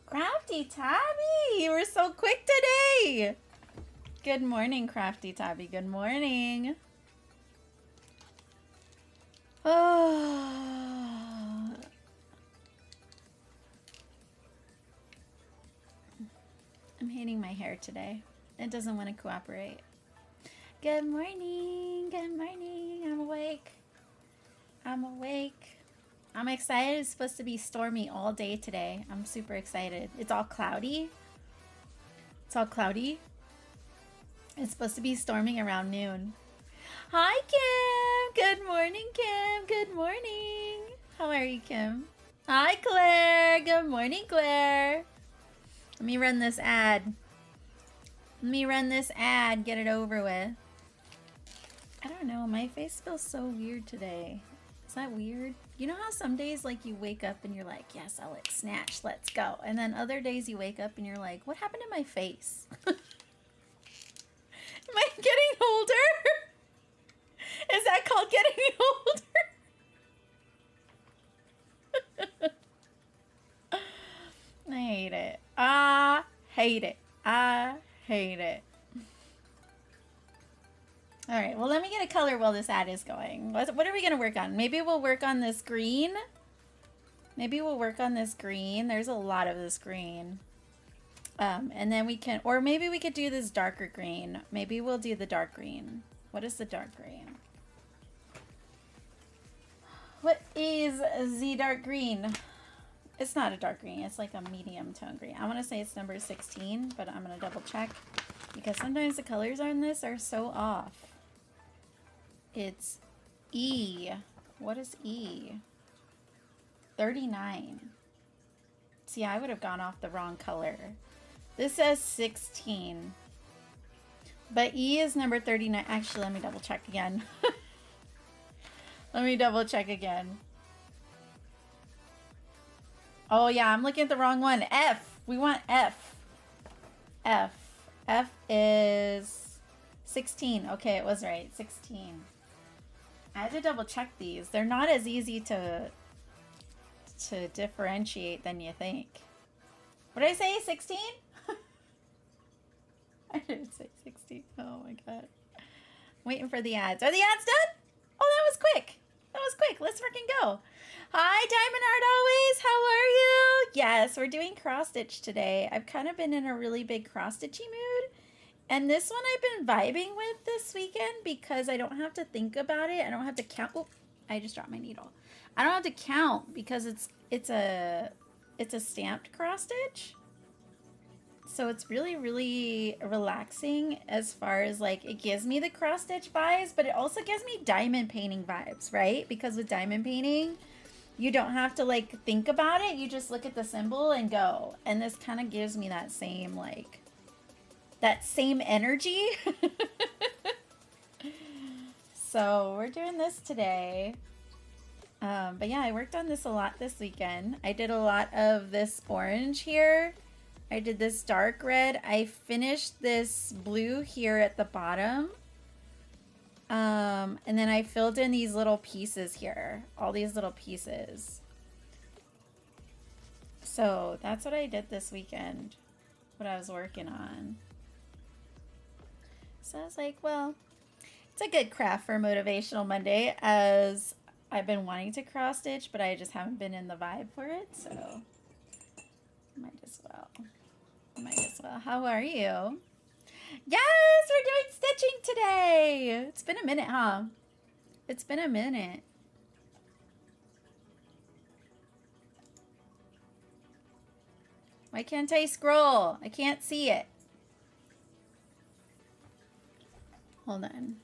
Crafty Tabby, you were so quick today. Good morning, Crafty Tabby. Good morning. Oh. I'm hating my hair today. It doesn't want to cooperate. Good morning. Good morning. I'm awake. I'm awake. I'm excited. It's supposed to be stormy all day today. I'm super excited. It's all cloudy. It's all cloudy. It's supposed to be storming around noon. Hi, Kim. Good morning, Kim. Good morning. How are you, Kim? Hi, Claire. Good morning, Claire. Let me run this ad. Let me run this ad. Get it over with. I don't know. My face feels so weird today. Is that weird? You know how some days like you wake up and you're like, yes, Alex, snatch, let's go. And then other days you wake up and you're like, what happened to my face? Am I getting older? Is that called getting older? I hate it. I hate it. I hate it. All right, well, let me get a color while this ad is going. What are we going to work on? Maybe we'll work on this green. Maybe we'll work on this green. There's a lot of this green. And then we can, or maybe we could do this darker green. Maybe we'll do the dark green. What is the dark green? What is the dark green? It's not a dark green. It's like a medium tone green. I want to say it's number 16, but I'm going to double check because sometimes the colors on this are so off. It's E. What is E? 39. See, I would have gone off the wrong color. This says 16. But E is number 39. Actually, let me double check again. Let me double check again. Oh yeah, I'm looking at the wrong one. F. We want F. F. F is 16. Okay, it was right. 16. I had to double check these. They're not as easy to differentiate than you think. What did I say? 16? I didn't say 16. Oh my god. Waiting for the ads. Are the ads done? Oh, that was quick. That was quick. Let's freaking go. Hi, Diamond Art Always. How are you? Yes, we're doing cross stitch today. I've kind of been in a really big cross stitchy mood. And this one I've been vibing with this weekend because I don't have to think about it. I don't have to count. Oh, I just dropped my needle. I don't have to count because it's a stamped cross stitch. So it's really, really relaxing as far as like it gives me the cross stitch vibes, but it also gives me diamond painting vibes, right? Because with diamond painting, you don't have to like think about it. You just look at the symbol and go. And this kind of gives me that same like that same energy. So we're doing this today. But yeah, I worked on this a lot this weekend. I did a lot of this orange here. I did this dark red. I finished this blue here at the bottom. And then I filled in these little pieces here. All these little pieces. So that's what I did this weekend. What I was working on. So I was like, well, it's a good craft for Motivational Monday as I've been wanting to cross stitch, but I just haven't been in the vibe for it. So might as well. Might as well. How are you? Yes, we're doing stitching today. It's been a minute, huh? It's been a minute. Why can't I scroll? I can't see it. Hold on.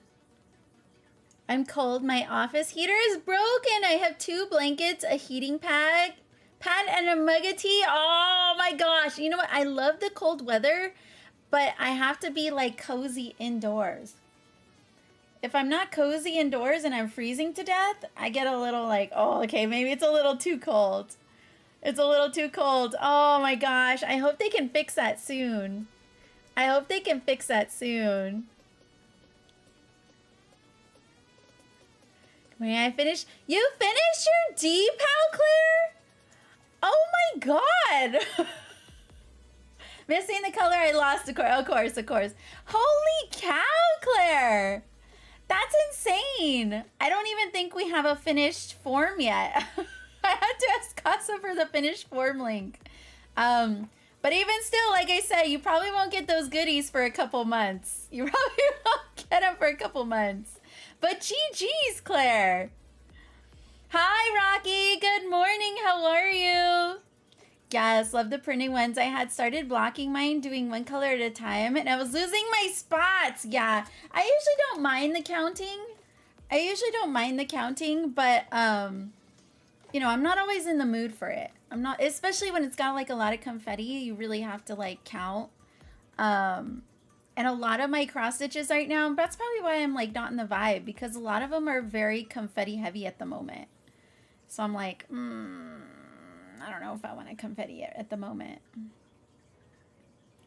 I'm cold. My office heater is broken. I have 2 blankets, a heating pad, and a mug of tea. Oh my gosh. You know what? I love the cold weather, but I have to be like cozy indoors. If I'm not cozy indoors and I'm freezing to death, I get a little like, oh, okay, maybe it's a little too cold. It's a little too cold. Oh my gosh. I hope they can fix that soon. I hope they can fix that soon. When I finish, you finished your dpal, Claire? Oh my god! Missing the color I lost, of course, of course. Holy cow, Claire! That's insane. I don't even think we have a finished form yet. I had to ask Casa for the finished form link. But even still, like I said, you probably won't get those goodies for a couple months. You probably won't get them for a couple months. But GG's, Claire. Hi, Rocky. Good morning. How are you? Yes, love the printing ones. I had started blocking mine, doing one color at a time, and I was losing my spots. Yeah, I usually don't mind the counting. But, you know, I'm not always in the mood for it. I'm not, especially when it's got like a lot of confetti, you really have to like count. And a lot of my cross stitches right now, that's probably why I'm like not in the vibe, because a lot of them are very confetti heavy at the moment. So I'm like, I don't know if I want to confetti it at the moment.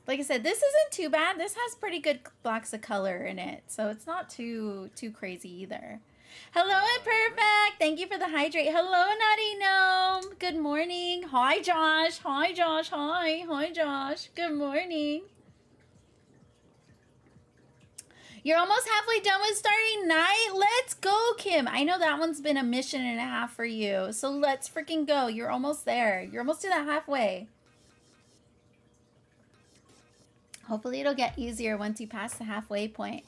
Like I said, this isn't too bad. This has pretty good blocks of color in it, so it's not too crazy either. Hello and perfect. Thank you for the hydrate. Hello, Naughty Gnome. Good morning. Hi, Josh. Hi, Josh. Hi. Hi, Josh. Good morning. You're almost halfway done with starting night. Let's go, Kim. I know that one's been a mission and a half for you. So let's freaking go. You're almost there. You're almost to that halfway. Hopefully it'll get easier once you pass the halfway point.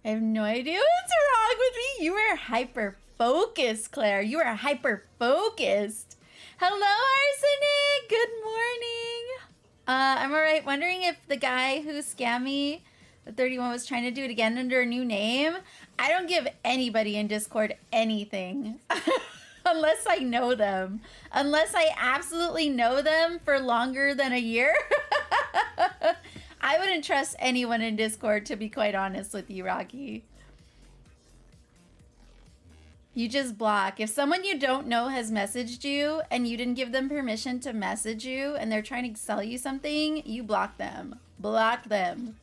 I have no idea what's wrong with me. You are hyper-focused, Claire. You are hyper-focused. Hello, Arsenic. Good morning. I'm alright. Wondering if the guy who scammed me, the 31, was trying to do it again under a new name. I don't give anybody in Discord anything. Unless I know them. Unless I absolutely know them for longer than a year. I wouldn't trust anyone in Discord, to be quite honest with you, Rocky. You just block. If someone you don't know has messaged you and you didn't give them permission to message you and they're trying to sell you something, you block them. Block them.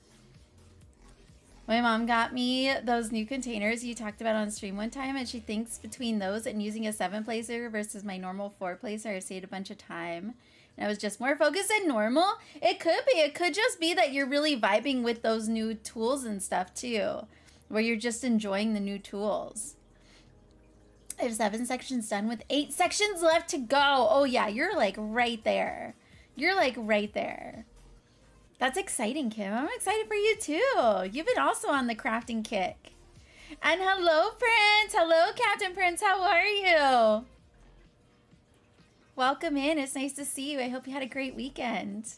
My mom got me those new containers you talked about on stream one time, and she thinks between those and using a 7-placer versus my normal 4-placer, I saved a bunch of time. And I was just more focused than normal. It could be. It could just be that you're really vibing with those new tools and stuff too, where you're just enjoying the new tools. I have 7 sections done with 8 sections left to go. Oh yeah, you're like right there. You're like right there. That's exciting, Kim. I'm excited for you too. You've been also on the crafting kick. And hello, Prince. Hello, Captain Prince. How are you? Welcome in. It's nice to see you. I hope you had a great weekend.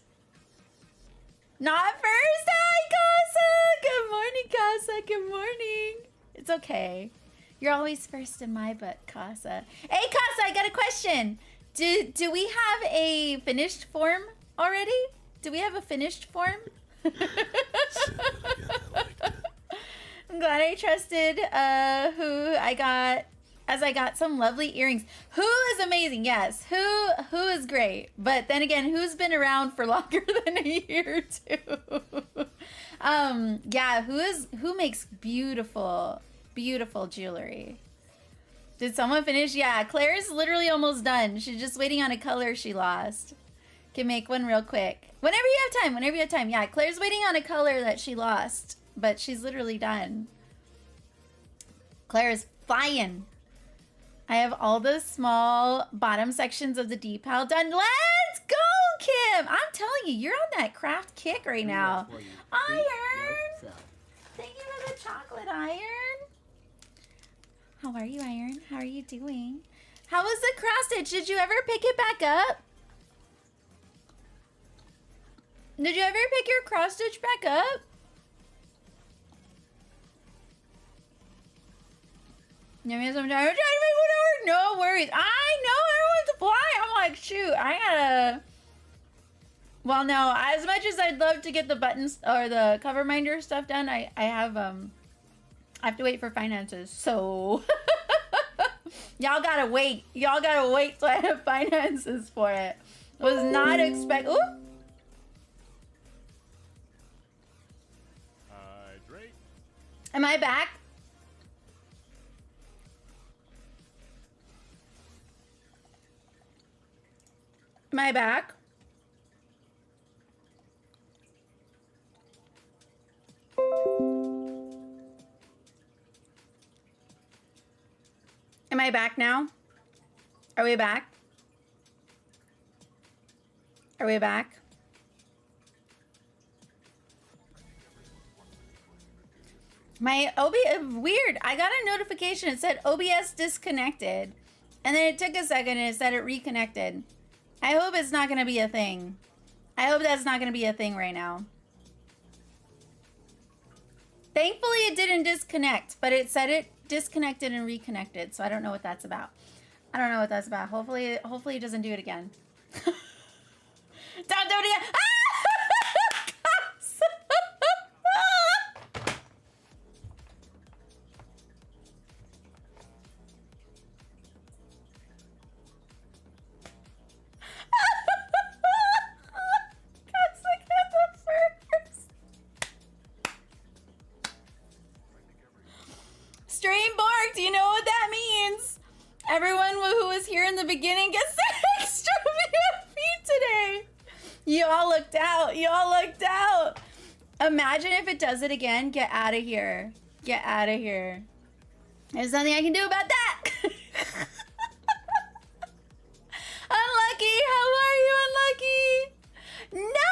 Not first. Hi, Casa. Good morning, Casa. Good morning. It's okay. You're always first in my book, Casa. Hey, Casa, I got a question. Do we have a finished form already? Do we have a finished form? I'm glad I trusted who I got, as I got some lovely earrings. Who is amazing, yes. Who is great. But then again, who's been around for longer than a year too? Yeah, who makes beautiful jewelry. Did someone finish? Yeah, Claire's literally almost done. She's just waiting on a color she lost. Can make one real quick. Whenever you have time. Yeah, Claire's waiting on a color that she lost, but she's literally done. Claire is flying. I have all the small bottom sections of the dpal done. Let's go, Kim! I'm telling you, you're on that craft kick right now. Iron! Thank you for the chocolate, Iron. How are you, Iron? How are you doing? How was the cross stitch? Did you ever pick it back up? Did you ever pick your cross stitch back up? Give me some time. I'm trying to make whatever. No worries. I know everyone's flying. I'm like, shoot, I gotta. Well, no. As much as I'd love to get the buttons or the cover minder stuff done, I have to wait for finances. So y'all gotta wait. Y'all gotta wait till I have finances for it. Was not expect. Oop. Am I back? Am I I back? Am I back now? Are we back? Are we back? My OBS, weird. I got a notification. It said OBS disconnected. And then it took a second and it said it reconnected. I hope it's not going to be a thing. I hope that's not going to be a thing right now. Thankfully, it didn't disconnect, but it said it disconnected and reconnected. So I don't know what that's about. I don't know what that's about. Hopefully it doesn't do it again. Don't do it again. Ah! Stream barked. You know what that means. Everyone who was here in the beginning gets extra VIP today. You all looked out. You all looked out. Imagine if it does it again. Get out of here. Get out of here. There's nothing I can do about that. Unlucky. How are you, Unlucky? No,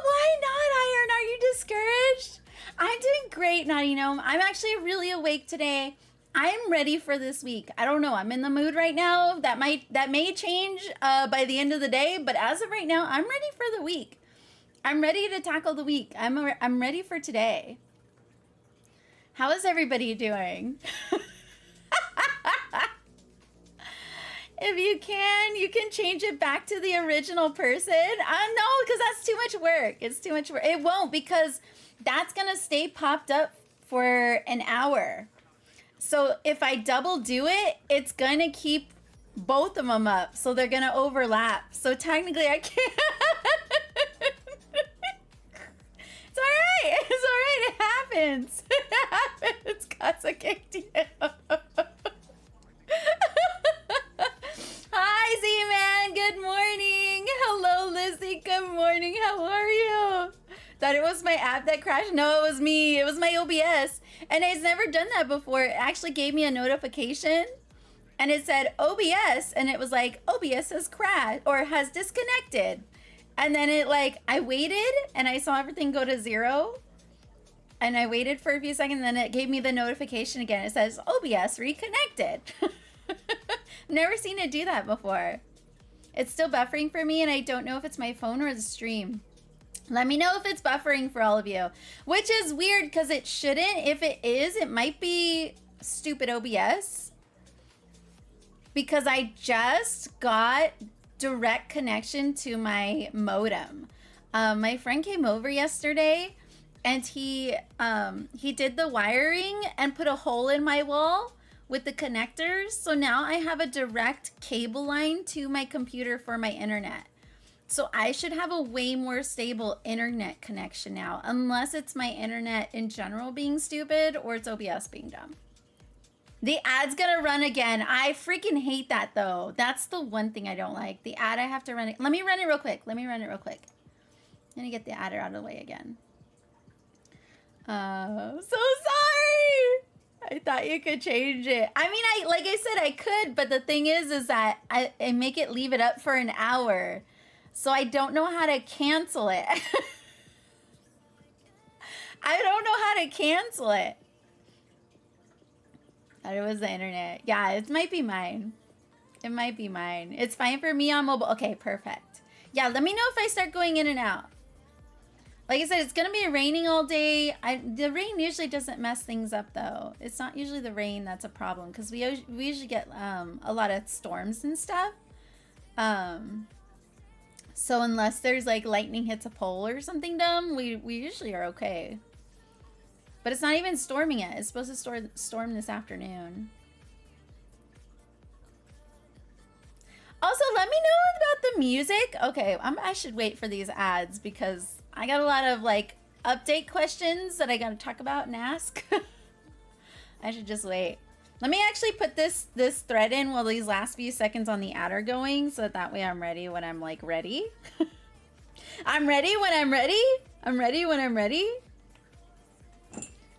why not, Iron? Are you discouraged? I'm doing great, Naughty Gnome. I'm actually really awake today. I'm ready for this week. I don't know. I'm in the mood right now. That may change by the end of the day, but as of right now, I'm ready for the week. I'm ready to tackle the week. I'm ready for today. How is everybody doing? If you can change it back to the original person. No, because that's too much work. It's too much work. It won't, because that's gonna stay popped up for an hour. So if I double do it, it's gonna keep both of them up. So they're gonna overlap. So technically I can't. It's all right. It's all right. It happens. It happens. Casa kicked you. Hi, Z-Man. Good morning. Hello, Lizzie. Good morning. How are you? Thought it was my app that crashed? No, it was me. It was my OBS. And I've never done that before. It actually gave me a notification. And it said OBS. And it was like, OBS has crashed or has disconnected. And then it I waited and I saw everything go to 0. And I waited for a few seconds. And then it gave me the notification again. It says OBS reconnected. Never seen it do that before. It's still buffering for me. And I don't know if it's my phone or the stream. Let me know if it's buffering for all of you. Which is weird because it shouldn't. If it is, it might be stupid OBS. Because I just got direct connection to my modem. My friend came over yesterday and he did the wiring and put a hole in my wall with the connectors. So now I have a direct cable line to my computer for my internet. So I should have a way more stable internet connection now, unless it's my internet in general being stupid or it's OBS being dumb. The ad's gonna run again. I freaking hate that though. That's the one thing I don't like. The ad, I have to run it. Let me run it real quick. I'm gonna get the adder out of the way again. So sorry. I thought you could change it. I mean, like I said, I could, but the thing is that I make it leave it up for an hour. So I don't know how to cancel it. I don't know how to cancel it. Thought it was the internet. Yeah, it might be mine. It might be mine. It's fine for me on mobile. Okay, perfect. Yeah, let me know if I start going in and out. Like I said, it's going to be raining all day. The rain usually doesn't mess things up, though. It's not usually the rain that's a problem, because we usually get a lot of storms and stuff. So unless there's lightning hits a pole or something dumb, we usually are okay. But it's not even storming yet. It's supposed to storm this afternoon. Also, let me know about the music. Okay, I should wait for these ads because I got a lot of update questions that I gotta talk about and ask. I should just wait. Let me actually put this thread in while these last few seconds on the ad are going, so that way I'm ready when I'm like ready. I'm ready when I'm ready. I'm ready when I'm ready.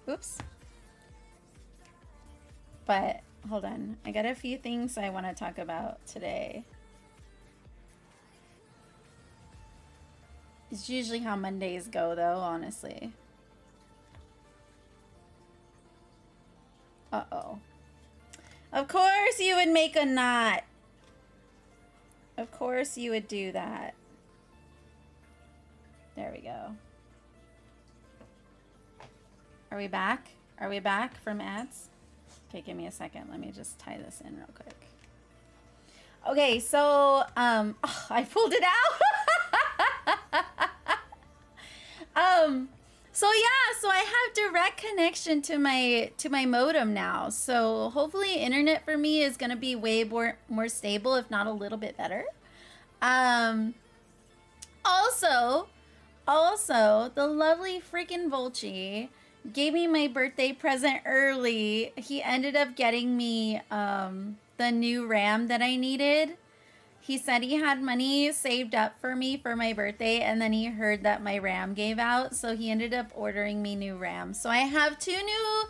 Oops. But hold on, I got a few things I want to talk about today. It's usually how Mondays go, though, honestly. Uh-oh. Of course you would make a knot. Of course you would do that. There we go. Are we back? Are we back from ads? Okay, give me a second. Let me just tie this in real quick. Okay, so oh, I pulled it out. So yeah, so I have direct connection to my modem now. So hopefully internet for me is gonna be way more stable, if not a little bit better. Also, the lovely freaking Volchi gave me my birthday present early. He ended up getting me the new RAM that I needed. He said he had money saved up for me for my birthday, and then he heard that my RAM gave out, so he ended up ordering me new RAM. So I have 2 new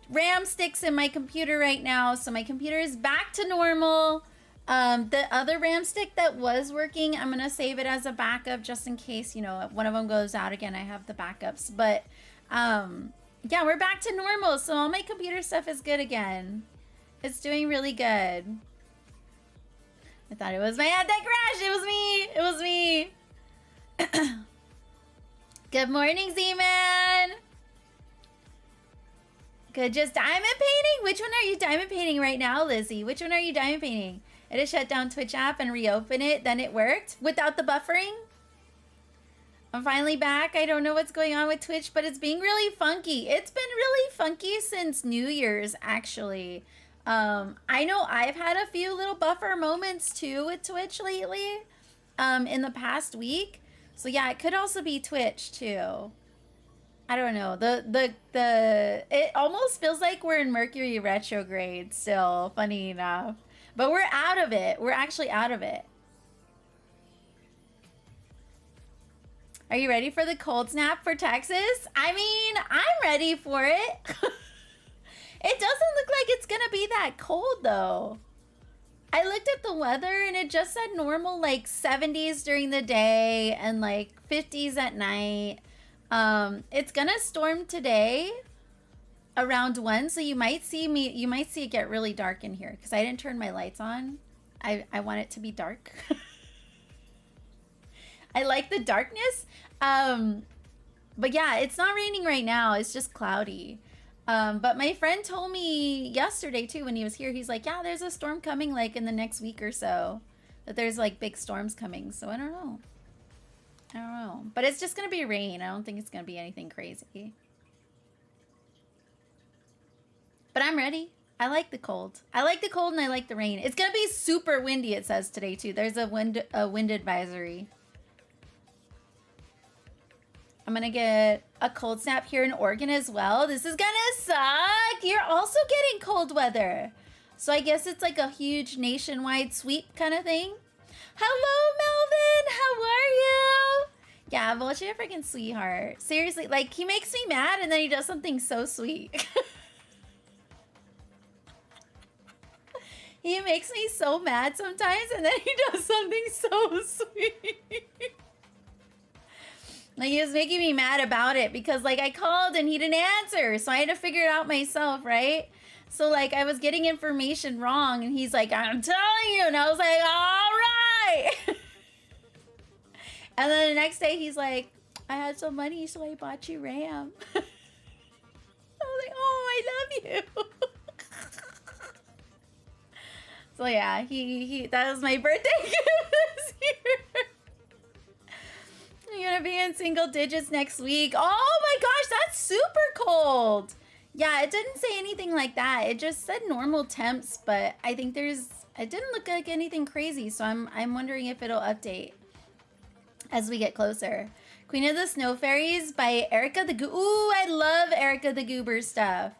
RAM sticks in my computer right now, so my computer is back to normal. The other RAM stick that was working, I'm gonna save it as a backup just in case, you know, one of them goes out again. I have the backups, but yeah, we're back to normal, so all my computer stuff is good again. It's doing really good. I thought it was my ad that crashed. It was me. It was me. Good morning, Z-Man. Good, just diamond painting? Which one are you diamond painting right now, Lizzie? Which one are you diamond painting? It has shut down Twitch app and reopen it, then it worked without the buffering? I'm finally back. I don't know what's going on with Twitch, but it's being really funky. It's been really funky since New Year's, actually. I know I've had a few little buffer moments too with Twitch lately, in the past week. So yeah, it could also be Twitch too. I don't know. It almost feels like we're in Mercury retrograde still, funny enough. But we're out of it. We're actually out of it. Are you ready for the cold snap for Texas? I mean, I'm ready for it. It doesn't look like it's gonna be that cold though. I looked at the weather and it just said normal, like 70s during the day and like 50s at night. It's gonna storm today around 1, so you might see it get really dark in here because I didn't turn my lights on. I want it to be dark. I like the darkness. But yeah, it's not raining right now. It's just cloudy. But my friend told me yesterday too when he was here, he's like, yeah, there's a storm coming like in the next week or so. That there's like big storms coming. So I don't know. I don't know. But it's just going to be rain. I don't think it's going to be anything crazy. But I'm ready. I like the cold. I like the cold and I like the rain. It's going to be super windy, it says today too. There's a wind advisory. I'm gonna get a cold snap here in Oregon as well. This is gonna suck. You're also getting cold weather. So I guess it's like a huge nationwide sweep kind of thing. Hello, Melvin. How are you? Yeah, Volchi, a freaking sweetheart. Seriously, like he makes me mad and then he does something so sweet. He makes me so mad sometimes and then he does something so sweet. Like, he was making me mad about it because, like, I called and he didn't answer. So I had to figure it out myself, right? So, like, I was getting information wrong. And he's like, I'm telling you. And I was like, all right. And then the next day, he's like, I had some money, so I bought you RAM. I was like, oh, I love you. So, yeah, that was my birthday this year. You're gonna be in single digits next week. Oh my gosh, that's super cold. Yeah, it didn't say anything like that. It just said normal temps, but I think it didn't look like anything crazy. So I'm wondering if it'll update as we get closer. Queen of the Snow Fairies by Erica the Ooh, I love Erica the Goober stuff.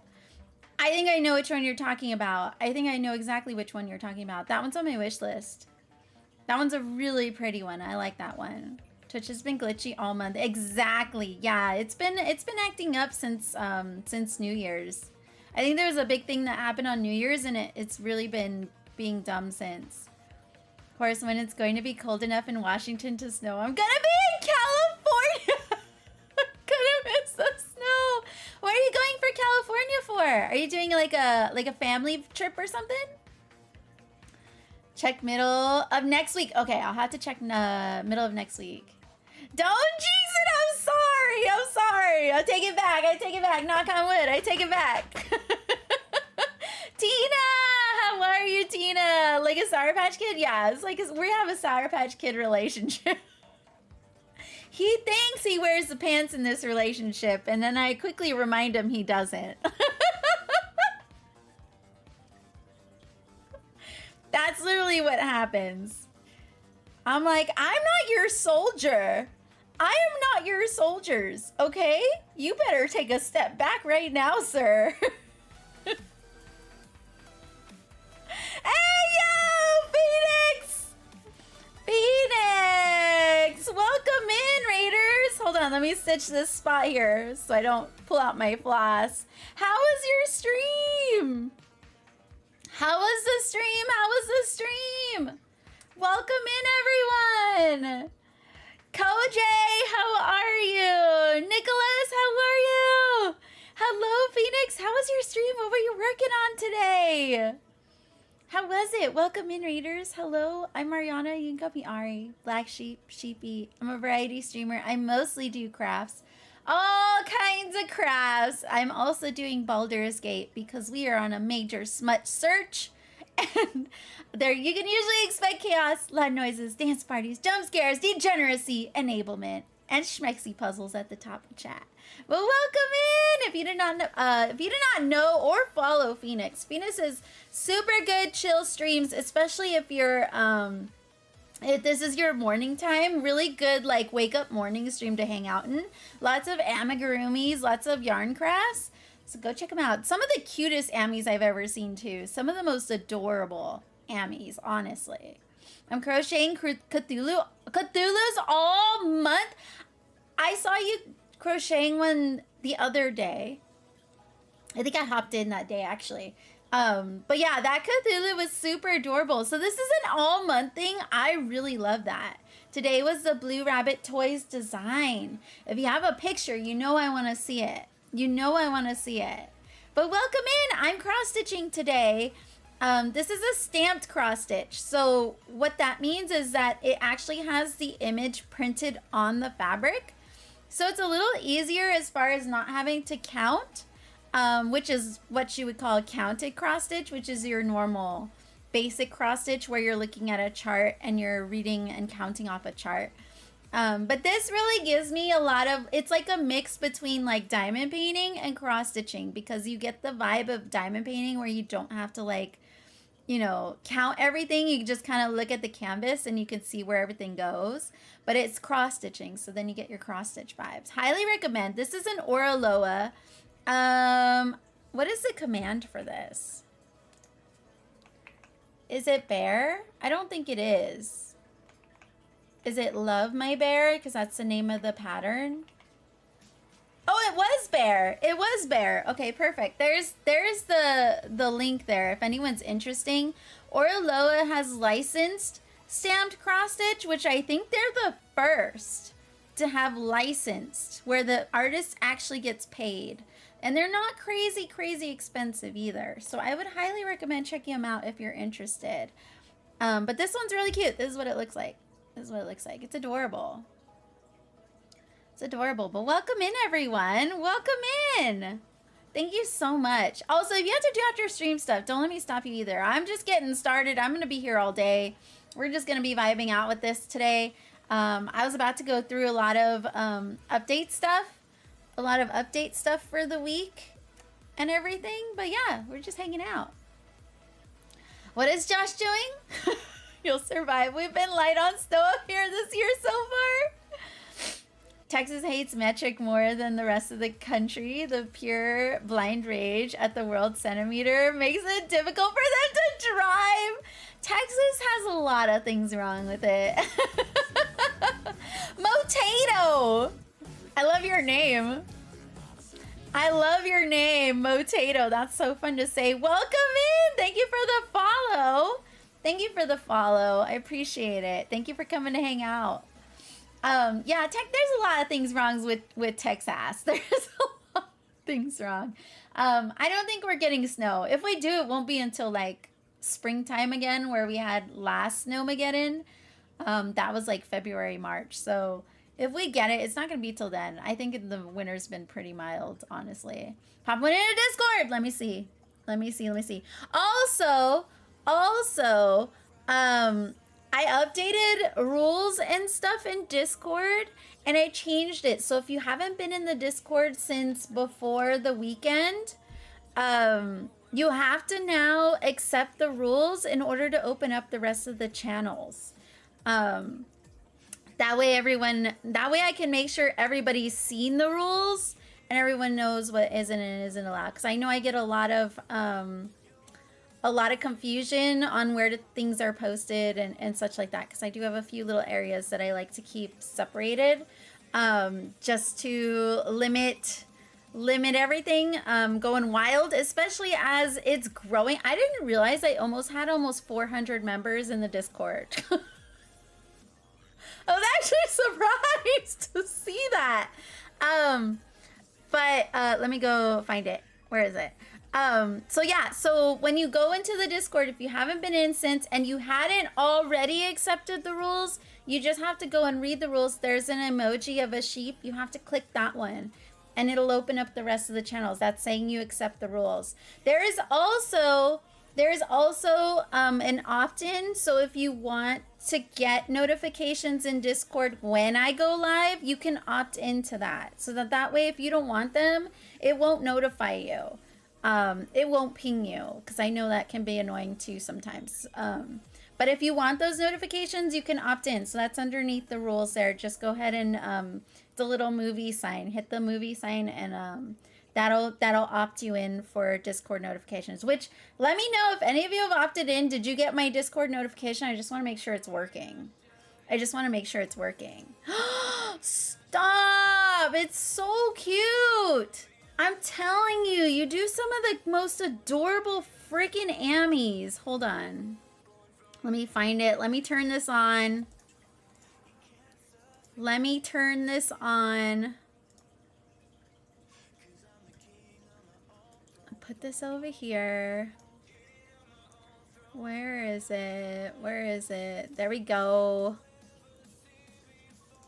I think I know which one you're talking about. I think I know exactly which one you're talking about. That one's on my wish list. That one's a really pretty one. I like that one. Twitch has been glitchy all month. Exactly. Yeah, it's been acting up since New Year's. I think there was a big thing that happened on New Year's, and it's really been being dumb since. Of course, when it's going to be cold enough in Washington to snow, I'm gonna be in California. I'm gonna miss the snow. Where are you going for California for? Are you doing like a family trip or something? Check middle of next week. Okay, I'll have to check middle of next week. Don't jinx it. I'm sorry. I'm sorry. I'll take it back. I take it back. Knock on wood. I take it back. Tina, how are you, Tina? Like a Sour Patch Kid? Yeah, it's like we have a Sour Patch Kid relationship. He thinks he wears the pants in this relationship, and then I quickly remind him he doesn't. That's literally what happens. I'm like, I'm not your soldier. I am not your soldiers, okay? You better take a step back right now, sir. Hey, yo, Phoenix! Phoenix! Welcome in, Raiders. Hold on, let me stitch this spot here so I don't pull out my floss. How was your stream? How was the stream? How was the stream? Welcome in, everyone. Koj, how are you? Nicholas, how are you? Hello, Phoenix. How was your stream? What were you working on today? How was it? Welcome in, Raiders. Hello, I'm Mariana. You can call me Ari. Black Sheep, Sheepy. I'm a variety streamer. I mostly do crafts. All kinds of crafts. I'm also doing Baldur's Gate because we are on a major smut search. And there you can usually expect chaos, loud noises, dance parties, jump scares, degeneracy, enablement, and schmexy puzzles at the top of chat. Well, welcome in. If you did not know or follow Phoenix, Phoenix is super good chill streams, especially if you're if this is your morning time. Really good like wake up morning stream to hang out in. Lots of amigurumis, lots of yarn crafts. So go check them out. Some of the cutest amis I've ever seen too. Some of the most adorable amis, honestly. I'm crocheting Cthulhu's all month. I saw you crocheting one the other day. I think I hopped in that day actually. But yeah, that Cthulhu was super adorable. So this is an all month thing. I really love that. Today was the Blue Rabbit Toys design. If you have a picture, you know I want to see it. You know I want to see it. But welcome in. I'm cross stitching today. This is a stamped cross stitch. So what that means is that it actually has the image printed on the fabric. So it's a little easier as far as not having to count, which is what you would call a counted cross stitch, which is your normal basic cross stitch where you're looking at a chart and you're reading and counting off a chart. But this really gives me a lot of, it's like a mix between like diamond painting and cross stitching, because you get the vibe of diamond painting where you don't have to like, you know, count everything. You just kind of look at the canvas and you can see where everything goes, but it's cross stitching. So then you get your cross stitch vibes. Highly recommend. This is an Oraloa. What is the command for this? Is it bear? I don't think it is. Is it love my bear? Because that's the name of the pattern. Oh, it was bear. It was bear. Okay, perfect. There's the link there if anyone's interesting. Oraloa has licensed stamped cross stitch, which I think they're the first to have licensed, where the artist actually gets paid. And they're not crazy expensive either. So I would highly recommend checking them out if you're interested. But this one's really cute. This is what it looks like. This is what it looks like. It's adorable. It's adorable. But welcome in, everyone. Welcome in. Thank you so much. Also, if you have to do after stream stuff, don't let me stop you either. I'm just getting started. I'm going to be here all day. We're just going to be vibing out with this today. I was about to go through a lot of update stuff. A lot of update stuff for the week and everything. But yeah, we're just hanging out. What is Josh doing? You'll survive. We've been light on snow up here this year so far. Texas hates metric more than the rest of the country. The pure blind rage at the world centimeter makes it difficult for them to drive. Texas has a lot of things wrong with it. Motato! I love your name. I love your name, Motato. That's so fun to say. Welcome in. Thank you for the follow. Thank you for the follow. I appreciate it. Thank you for coming to hang out. Yeah, there's a lot of things wrong with Texas. There's a lot of things wrong. I don't think we're getting snow. If we do, it won't be until like springtime again, where we had last Snowmageddon. That was like February, March. So if we get it, it's not going to be till then. I think the winter's been pretty mild, honestly. Pop one in a Discord. Let me see. Also, I updated rules and stuff in Discord, and I changed it. So if you haven't been in the Discord since before the weekend, you have to now accept the rules in order to open up the rest of the channels. That way I can make sure everybody's seen the rules and everyone knows what isn't and isn't allowed. Because I know I get a lot of confusion on where things are posted and such like that. Because I do have a few little areas that I like to keep separated, just to limit everything going wild, especially as it's growing. I didn't realize I had almost 400 members in the Discord. I was actually surprised to see that. But let me go find it. Where is it? So when you go into the Discord, if you haven't been in since and you hadn't already accepted the rules, you just have to go and read the rules. There's an emoji of a sheep. You have to click that one and it'll open up the rest of the channels. That's saying you accept the rules. There's also an opt-in. So if you want to get notifications in Discord when I go live, you can opt into that. So that way, if you don't want them, it won't notify you. It won't ping you, because I know that can be annoying too sometimes. But if you want those notifications, you can opt in. So that's underneath the rules there. Just go ahead and the little movie sign. Hit the movie sign and that'll opt you in for Discord notifications. Which, let me know if any of you have opted in. Did you get my Discord notification? I just want to make sure it's working. Stop! It's so cute! I'm telling you, you do some of the most adorable freaking Ammies. Hold on. Let me find it. Let me turn this on. Put this over here. Where is it? There we go.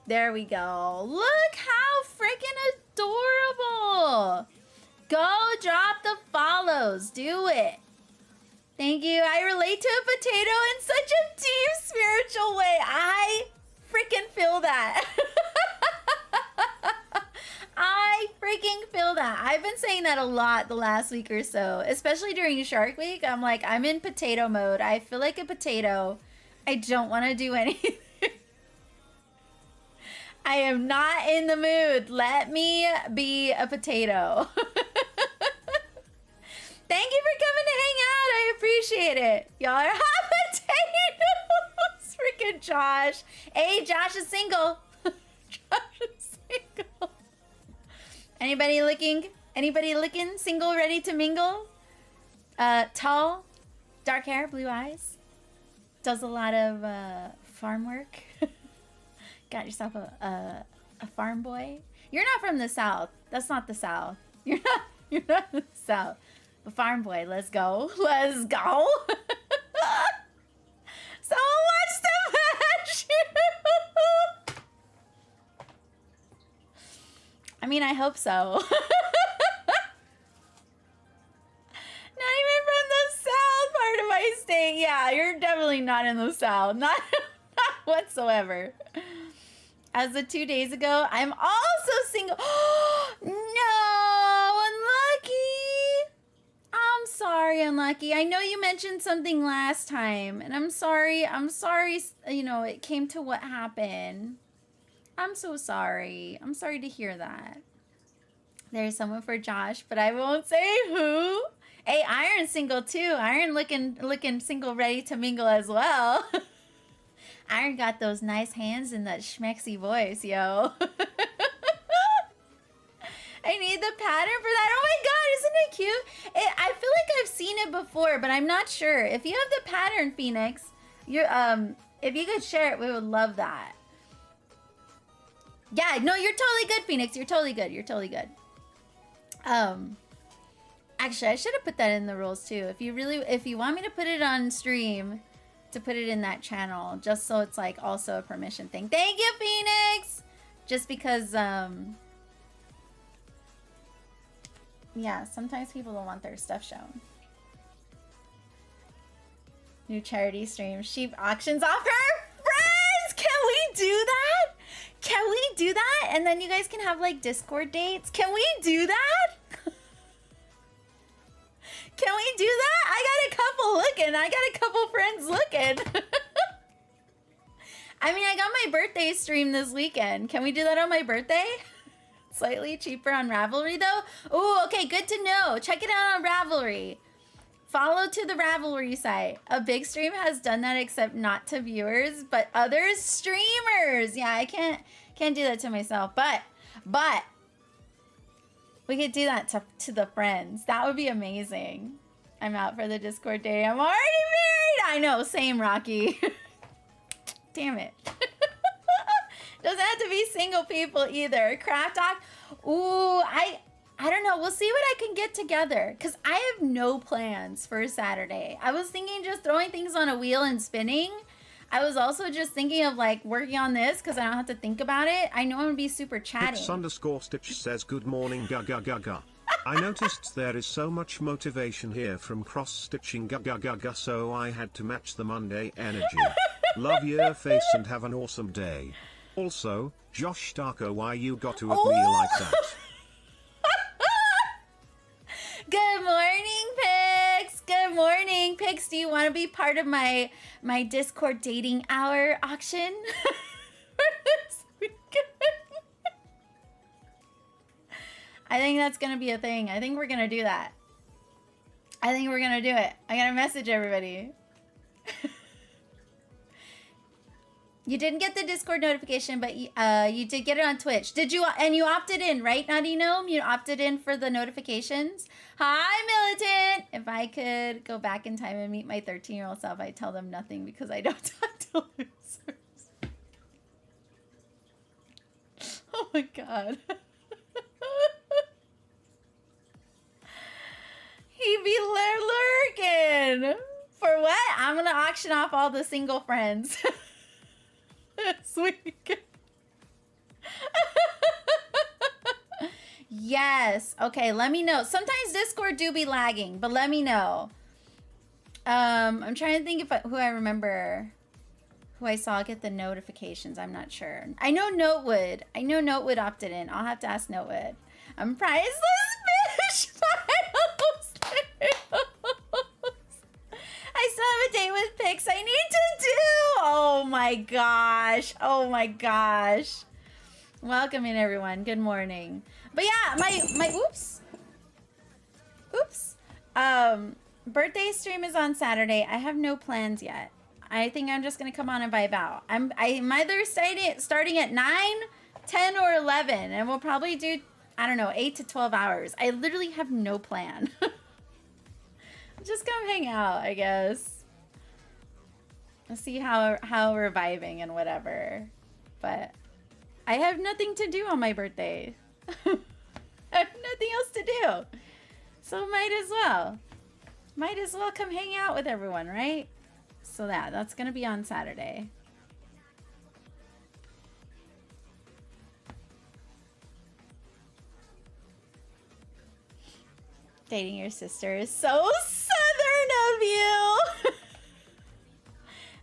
Look how freaking adorable. Go drop the follows. Do it. Thank you. I relate to a potato in such a deep spiritual way. I freaking feel that. I freaking feel that. I've been saying that a lot the last week or so, especially during Shark Week. I'm like, I'm in potato mode. I feel like a potato. I don't want to do anything. I am not in the mood. Let me be a potato. Thank you for coming to hang out. I appreciate it. Y'all are hot potatoes. Freaking Josh. Hey, Josh is single. Anybody looking? Single, ready to mingle? Tall, dark hair, blue eyes. Does a lot of farm work. Got yourself a farm boy. You're not from the South. That's not the South. You're not from the South. But farm boy, let's go. Someone wants to match you. I mean, I hope so. Not even from the South part of my state. Yeah, you're definitely not in the South. Not whatsoever. As of 2 days ago, I'm also single. No, unlucky. I'm sorry, unlucky. I know you mentioned something last time, and I'm sorry, you know, it came to what happened. I'm so sorry. I'm sorry to hear that. There's someone for Josh, but I won't say who. Hey, Iron's single too. Iron looking single, ready to mingle as well. Iron got those nice hands and that schmexy voice, yo. I need the pattern for that. Oh my god, isn't it cute? I feel like I've seen it before, but I'm not sure. If you have the pattern, Phoenix, if you could share it, we would love that. Yeah, no, you're totally good, Phoenix. You're totally good. You're totally good. Actually, I should have put that in the rules too. If you want me to put it on stream, to put it in that channel, just so it's like also a permission thing. Thank you, Phoenix. Just because, yeah, sometimes people don't want their stuff shown. New charity stream. Sheep auctions off her friends. Can we do that? Can we do that? And then you guys can have like Discord dates. Can we do that? Can we do that? I got a couple looking. I got a couple friends looking. I mean, I got my birthday stream this weekend. Can we do that on my birthday? Slightly cheaper on Ravelry though. Oh, okay, good to know. Check it out on Ravelry. Follow to the Ravelry site. A big stream has done that, except not to viewers, but other streamers. Yeah, I can't do that to myself, but we could do that to the friends. That would be amazing. I'm out for the Discord day. I'm already married. I know, same, Rocky. Damn it. Doesn't have to be single people either. Craft talk. Ooh, I don't know. We'll see what I can get together, because I have no plans for Saturday. I was thinking just throwing things on a wheel and spinning. I was also just thinking of like working on this because I don't have to think about it. I know I'm gonna be super chatty. X_Stitch says good morning gaga. I noticed there is so much motivation here from Crosssss, so I had to match the Monday energy. Love your face and have an awesome day. Also, Josh Darko, why you got to at me like that? Good morning, Pix. Good morning, Pix. Do you want to be part of my Discord dating hour auction for this weekend? I think that's gonna be a thing. I think we're gonna do that. I think we're gonna do it. I gotta message everybody. You didn't get the Discord notification, but you did get it on Twitch. Did you? And you opted in, right, Naughty Gnome? You opted in for the notifications. Hi, Militant. If I could go back in time and meet my 13-year-old self, I'd tell them nothing because I don't talk to losers. Oh my god. He be lurking. For what? I'm gonna auction off all the single friends. Sweet. Yes. Okay, let me know. Sometimes Discord do be lagging, but let me know. I'm trying to think if who I remember, who I saw get the notifications. I'm not sure. I know Notewood. Opted in. I'll have to ask Notewood. I'm priceless fish. I still have a date with Pix I need to do. Oh my gosh. Oh my gosh. Welcome in, everyone. Good morning. But yeah, my oops. Birthday stream is on Saturday. I have no plans yet. I think I'm just gonna come on and vibe out. I'm either starting at 9, 10, or 11, and we'll probably do, I don't know, 8 to 12 hours. I literally have no plan. Just come hang out, I guess. Let's see how we're vibing and whatever. But I have nothing to do on my birthday. I have nothing else to do. So might as well. Might as well come hang out with everyone, right? So that's gonna be on Saturday. Dating your sister is so southern of you.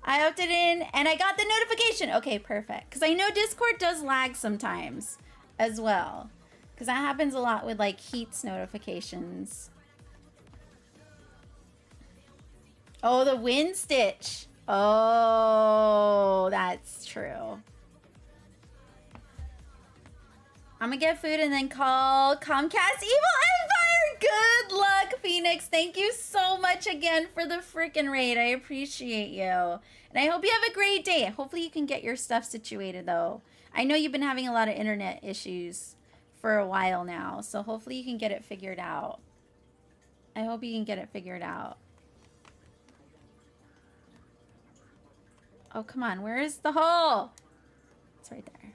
I opted in and I got the notification. Okay, perfect. Because I know Discord does lag sometimes as well. Because that happens a lot with like Heat's notifications. Oh, the wind stitch. Oh, that's true. I'm gonna get food and then call Comcast Evil Empire. Good luck, Phoenix. Thank you so much again for the freaking raid. I appreciate you. And I hope you have a great day. Hopefully you can get your stuff situated, though. I know you've been having a lot of internet issues for a while now, so hopefully you can get it figured out. I hope you can get it figured out. Oh, come on. Where is the hole? It's right there.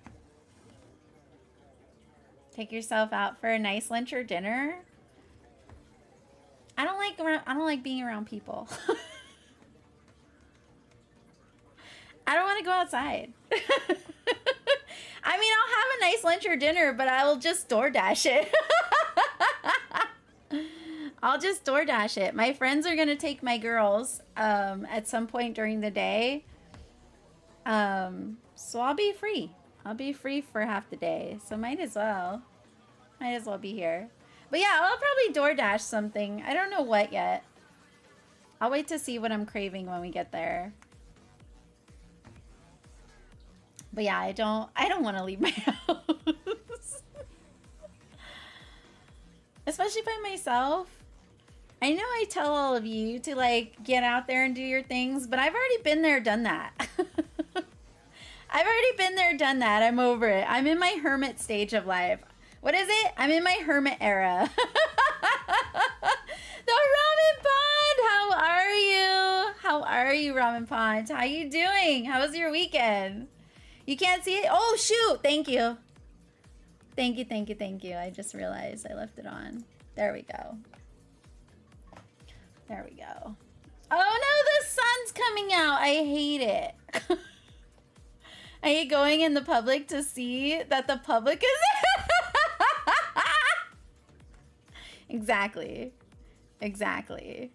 Take yourself out for a nice lunch or dinner. I don't like being around people. I don't want to go outside. I mean, I'll have a nice lunch or dinner, but I will just DoorDash it. I'll just DoorDash it. My friends are going to take my girls at some point during the day. So I'll be free. I'll be free for half the day. So might as well. Might as well be here. But yeah, I'll probably DoorDash something. I don't know what yet. I'll wait to see what I'm craving when we get there. But yeah, I don't want to leave my house. Especially by myself. I know I tell all of you to like get out there and do your things, but I've already been there, done that. I've already been there, done that. I'm over it. I'm in my hermit stage of life. What is it? I'm in my hermit era. The Ramen Pond, how are you? How are you, Ramen Pond? How you doing? How was your weekend? You can't see it? Oh, shoot. Thank you. Thank you, thank you, thank you. I just realized I left it on. There we go. There we go. Oh, no, the sun's coming out. I hate it. I hate going in the public to see that the public is... Exactly. Exactly.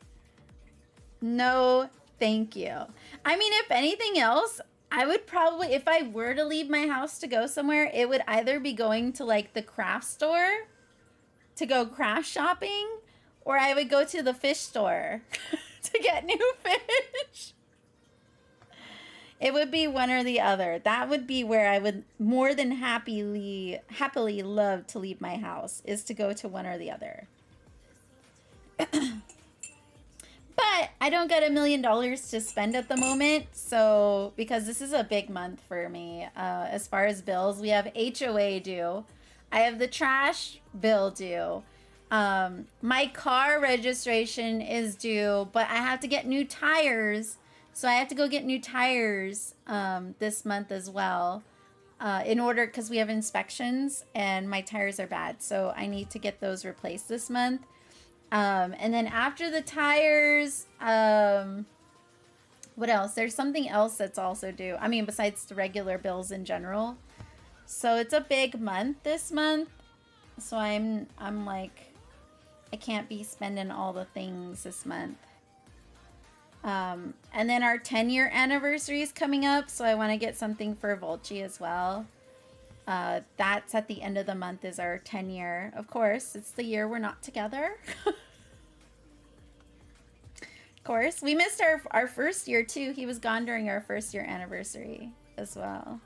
No, thank you. I mean, if anything else, I would probably, if I were to leave my house to go somewhere, it would either be going to like the craft store to go craft shopping, or I would go to the fish store to get new fish. It would be one or the other. That would be where I would more than happily love to leave my house, is to go to one or the other. But I don't get $1 million to spend at the moment, so because this is a big month for me. As far as bills, we have HOA due. I have the trash bill due. My car registration is due, but I have to get new tires. So I have to go get new tires this month as well, in order, because we have inspections and my tires are bad. So I need to get those replaced this month. And then after the tires, what else? There's something else that's also due. I mean, besides the regular bills in general. So it's a big month this month. So I'm like, I can't be spending all the things this month. And then our 10-year anniversary is coming up, so I want to get something for Volchi as well. That's at the end of the month is our 10-year. Of course, it's the year we're not together. Of course, we missed our first year too. He was gone during our first year anniversary as well.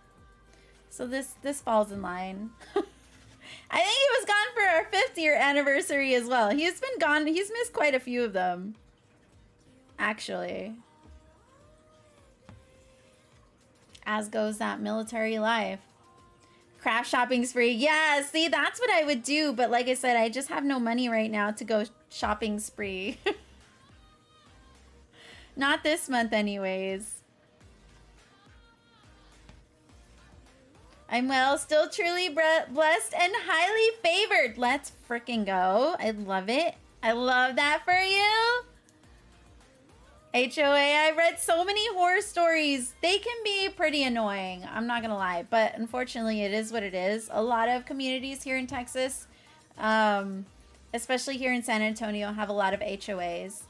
So this falls in line. I think he was gone for our 5th year anniversary as well. He's been gone. He's missed quite a few of them. Actually, as goes that military life. Craft shopping spree. Yeah, see, that's what I would do. But like I said, I just have no money right now to go shopping spree. Not this month anyways. I'm well, still truly blessed and highly favored. Let's freaking go. I love it. I love that for you. HOA, I read so many horror stories. They can be pretty annoying, I'm not gonna lie, but unfortunately it is what it is. A lot of communities here in Texas, especially here in San Antonio, have a lot of HOAs.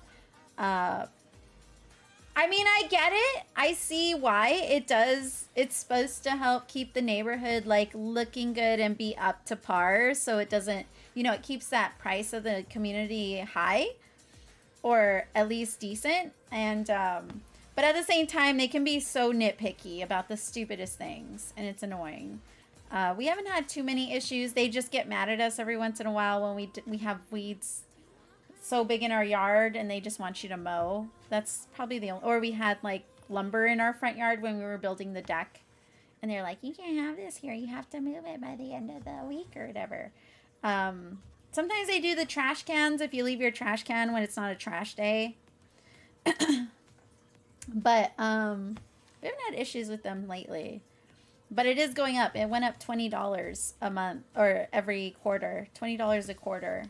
I mean, I get it. I see why it does. It's supposed to help keep the neighborhood like looking good and be up to par, so it doesn't, you know, it keeps that price of the community high. Or at least decent, and but at the same time, they can be so nitpicky about the stupidest things, and it's annoying. We haven't had too many issues. They just get mad at us every once in a while when we have weeds so big in our yard and they just want you to mow. That's probably the only, or we had like lumber in our front yard when we were building the deck. And they're like, you can't have this here. You have to move it by the end of the week or whatever. Sometimes they do the trash cans if you leave your trash can when it's not a trash day. But we haven't had issues with them lately. But it is going up. It went up $20 a month or every quarter. $20 a quarter.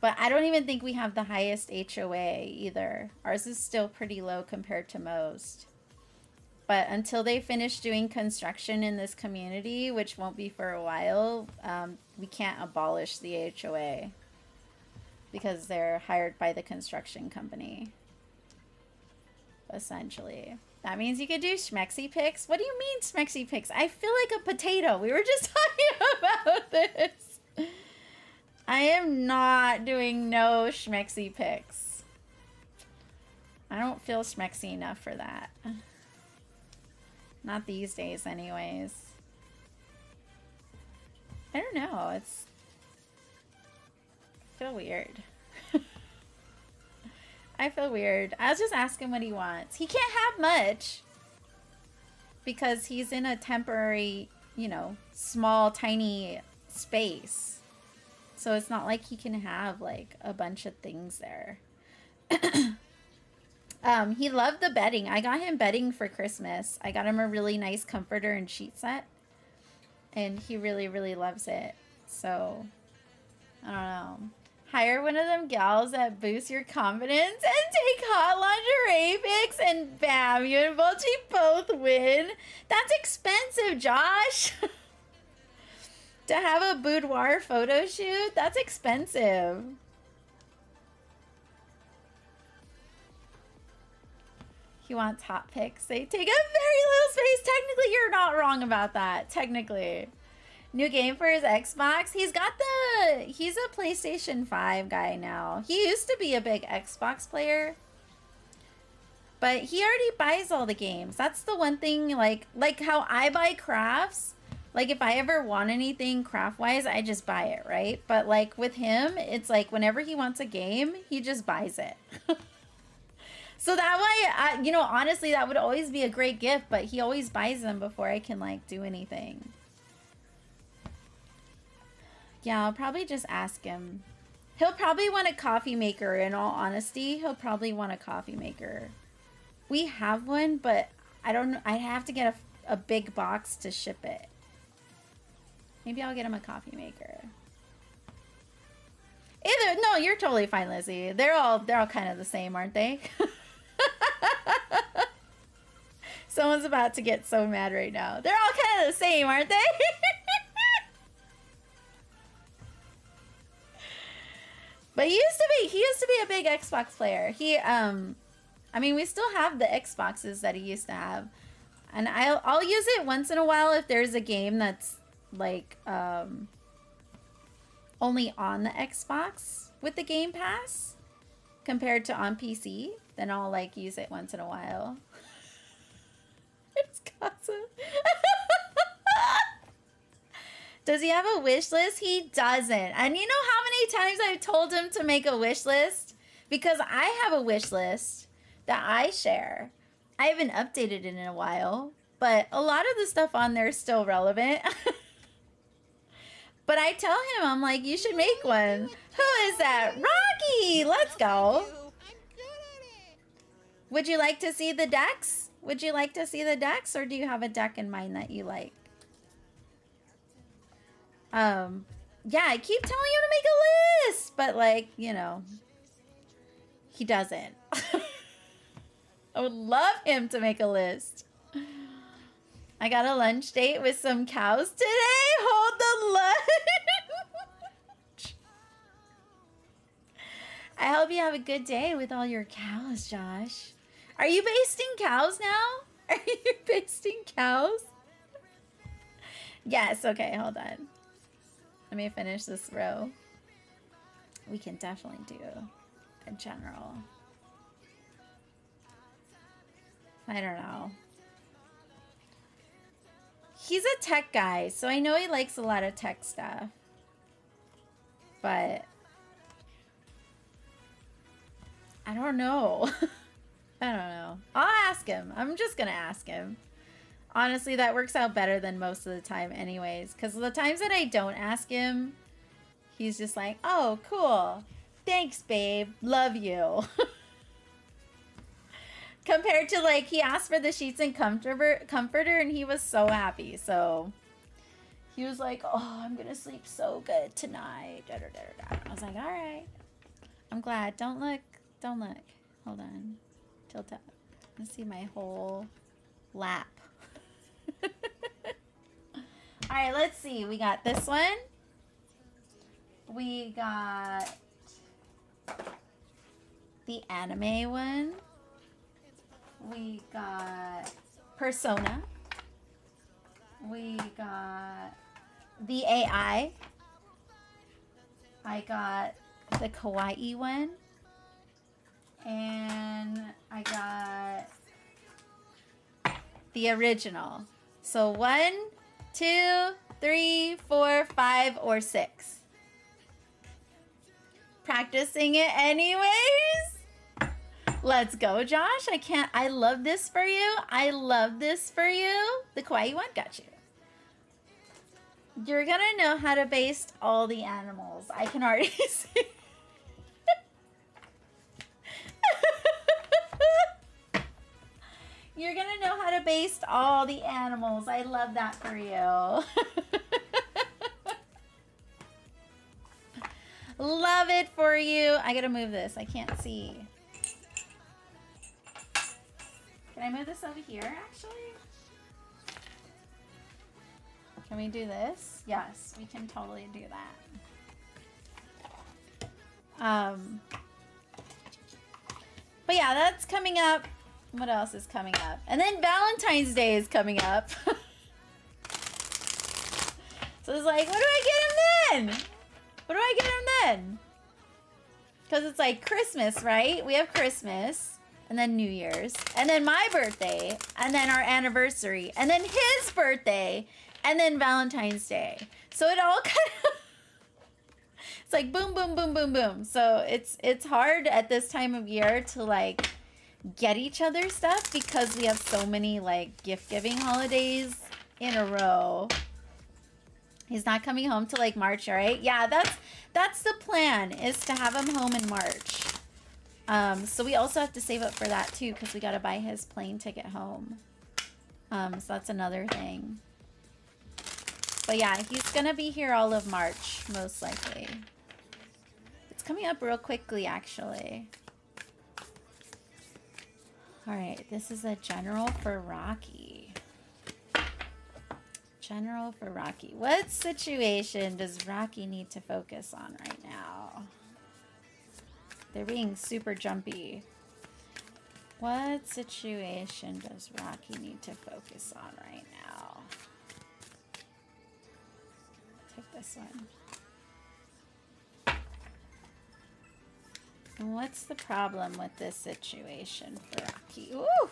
But I don't even think we have the highest HOA either. Ours is still pretty low compared to most. But until they finish doing construction in this community, which won't be for a while, we can't abolish the HOA because they're hired by the construction company. Essentially. That means you could do schmexy pics. What do you mean schmexy pics? I feel like a potato. We were just talking about this. I am not doing no schmexy pics. I don't feel schmexy enough for that. Not these days anyways. I don't know. I feel weird. I feel weird. I'll just ask him what he wants. He can't have much because he's in a temporary, you know, small, tiny space. So it's not like he can have like a bunch of things there. He loved the bedding. I got him bedding for Christmas. I got him a really nice comforter and sheet set. And he really, really loves it. So, I don't know. Hire one of them gals that boost your confidence and take hot lingerie pics and bam, you and Volchi both win. That's expensive, Josh. To have a boudoir photo shoot, that's expensive. He wants hot pics. They take up very little space. Technically, you're not wrong about that. Technically. New game for his Xbox. He's a PlayStation 5 guy now. He used to be a big Xbox player. But he already buys all the games. That's the one thing, like how I buy crafts. Like if I ever want anything craft-wise, I just buy it, right? But like with him, it's like whenever he wants a game, he just buys it. So that way, you know, honestly, that would always be a great gift. But he always buys them before I can like do anything. Yeah, I'll probably just ask him. He'll probably want a coffee maker, in all honesty. He'll probably want a coffee maker. We have one, but I don't know. I have to get a big box to ship it. Maybe I'll get him a coffee maker. Either, no, you're totally fine, Lizzie. They're all kind of the same, aren't they? Someone's about to get so mad right now. They're all kind of the same, aren't they? But he used to be a big Xbox player. I mean, we still have the Xboxes that he used to have. And I'll use it once in a while if there's a game that's like only on the Xbox with the Game Pass compared to on PC, then I'll like use it once in a while. It's Casa. Does he have a wish list? He doesn't. And you know how many times I've told him to make a wish list? Because I have a wish list that I share. I haven't updated it in a while, but a lot of the stuff on there is still relevant. But I tell him, I'm like, you should make one. Who is that? Rocky! Let's go. Would you like to see the decks? Would you like to see the decks, or do you have a deck in mind that you like? Yeah, I keep telling you to make a list, but like, you know, he doesn't. I would love him to make a list. I got a lunch date with some cows today. Hold the lunch. I hope you have a good day with all your cows, Josh. Are you basting cows now? Are you basting cows? Yes, okay, hold on. Let me finish this row. We can definitely do a general. I don't know. He's a tech guy, so I know he likes a lot of tech stuff. But I don't know. I don't know. I'll ask him. I'm just gonna ask him. Honestly, that works out better than most of the time anyways. Because the times that I don't ask him, he's just like, oh, cool. Thanks, babe. Love you. Compared to, like, he asked for the sheets and comforter, and he was so happy. So he was like, oh, I'm going to sleep so good tonight. Da, da, da, da. I was like, all right. I'm glad. Don't look. Don't look. Hold on. Tilt up. Let's see my whole lap. All right, let's see. We got this one. We got the anime one. We got Persona. We got the AI. I got the kawaii one. And I got the original. So 1, 2, 3, 4, 5, or 6. Practicing it anyways. Let's go, Josh. I love this for you. I love this for you. The kawaii one, got you. You're gonna know how to baste all the animals. I can already see. You're gonna know how to baste all the animals. I love that for you. Love it for you. I gotta move this. I can't see. Can I move this over here, actually? Can we do this? Yes, we can totally do that. But yeah, that's coming up. What else is coming up? And then Valentine's Day is coming up. So it's like, what do I get him then? What do I get him then? Because it's like Christmas, right? We have Christmas, and then New Year's, and then my birthday, and then our anniversary, and then his birthday, and then Valentine's Day. So it all kind of... It's like boom, boom, boom, boom, boom. So it's hard at this time of year to like get each other stuff because we have so many like gift giving holidays in a row. He's not coming home till like March, right? Yeah, that's the plan, is to have him home in March. So we also have to save up for that too, because we got to buy his plane ticket home. So that's another thing. But yeah, he's gonna be here all of March, most likely. It's coming up real quickly, actually. All right, this is a general for Rocky. General for Rocky. What situation does Rocky need to focus on right now? They're being super jumpy. What situation does Rocky need to focus on right now? Take this one. And what's the problem with this situation for Rocky? Ooh!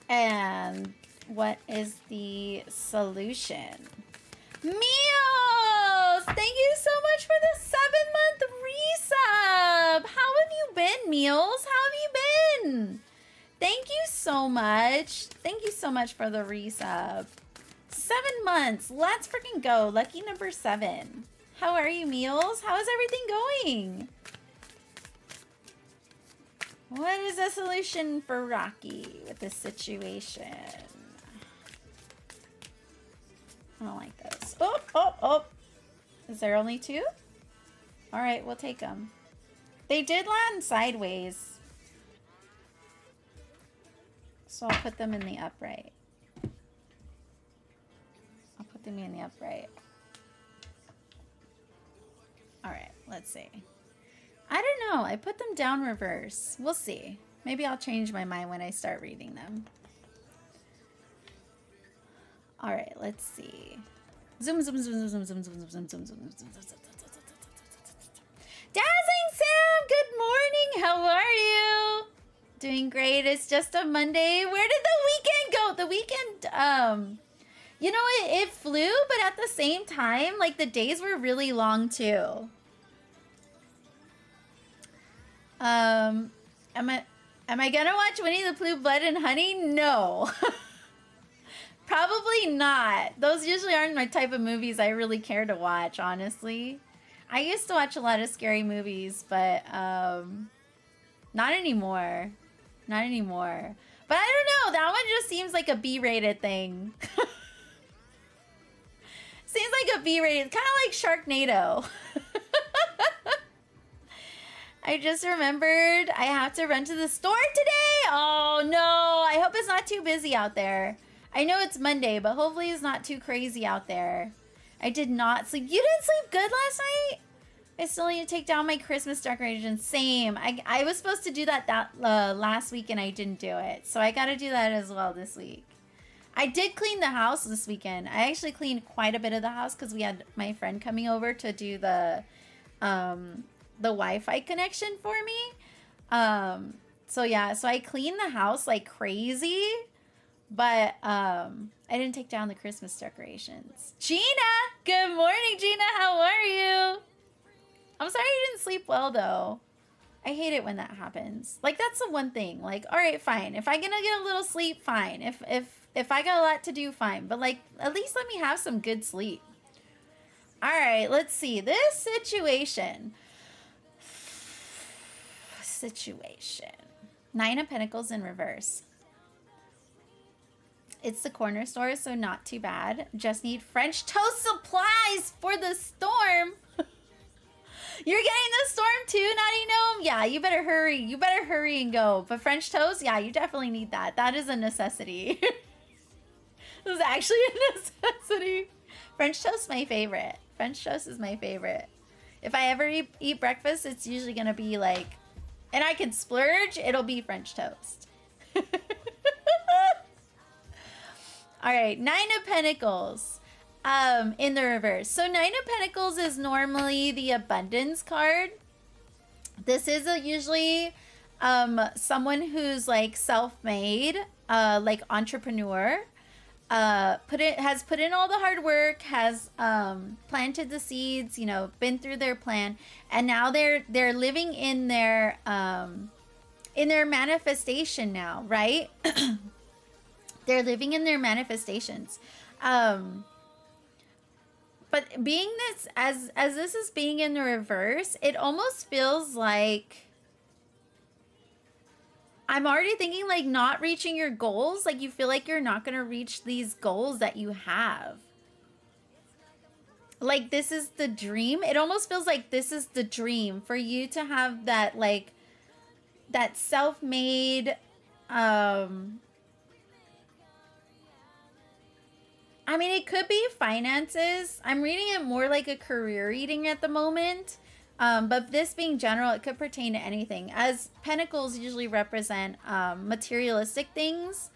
And what is the solution? Meals! Thank you so much for the 7-month resub! How have you been, Meals? How have you been? Thank you so much. Thank you so much for the resub. 7 months. Let's freaking go. Lucky number 7. How are you, Meals? How is everything going? What is the solution for Rocky with this situation? I don't like those. Oh, oh, oh. Is there only 2? All right, we'll take them. They did land sideways. So I'll put them in the upright. I'll put them in the upright. All right, let's see. I don't know. I put them down reverse. We'll see. Maybe I'll change my mind when I start reading them. All right, let's see. Zoom, zoom, zoom, zoom, zoom, zoom, zoom, zoom, zoom, zoom, zoom, zoom. Dazzling Sam, good morning. How are you? Doing great. It's just a Monday. Where did the weekend go? know, the weekend, you know, it flew, but at the same time, like, the days were really long, too. Am I gonna watch Winnie the Pooh, Blood and Honey? No. Probably not. Those usually aren't my type of movies I really care to watch, honestly. I used to watch a lot of scary movies, but not anymore. Not anymore. But I don't know, that one just seems like a B-rated thing. Seems like a B-rated, kind of like Sharknado. I just remembered I have to run to the store today. Oh no, I hope it's not too busy out there. I know it's Monday, but hopefully it's not too crazy out there. I did not sleep. You didn't sleep good last night? I still need to take down my Christmas decorations. Same. I was supposed to do that last week and I didn't do it. So I got to do that as well this week. I did clean the house this weekend. I actually cleaned quite a bit of the house because we had my friend coming over to do the Wi-Fi connection for me. So yeah, so I cleaned the house like crazy. But I didn't take down the Christmas decorations. Gina! Good morning, Gina. How are you? I'm sorry you didn't sleep well, though. I hate it when that happens. Like, that's the one thing. Like, all right, fine. If I'm gonna get a little sleep, fine. If I got a lot to do, fine. But, like, at least let me have some good sleep. All right, let's see. This situation. Nine of Pentacles in reverse. It's the corner store, so not too bad. Just need French toast supplies for the storm. You're getting the storm too, Naughty Gnome? Yeah, you better hurry. You better hurry and go. But French toast, yeah, you definitely need that. That is a necessity. This is actually a necessity. French toast is my favorite. French toast is my favorite. If I ever eat breakfast, it's usually going to be like, and I can splurge, it'll be French toast. All right, Nine of Pentacles in the reverse. So Nine of Pentacles is normally the abundance card. This is usually someone who's like self-made, like entrepreneur. Has put in all the hard work, has planted the seeds, you know, been through their plan, and now they're living in their manifestation now, right? They're living in their manifestations. But being this, as this is being in the reverse, it almost feels like I'm already thinking like not reaching your goals. Like you feel like you're not going to reach these goals that you have. Like this is the dream. It almost feels like this is the dream for you to have that, like that self-made, I mean, it could be finances. I'm reading it more like a career reading at the moment. But this being general, it could pertain to anything. As pentacles usually represent materialistic things.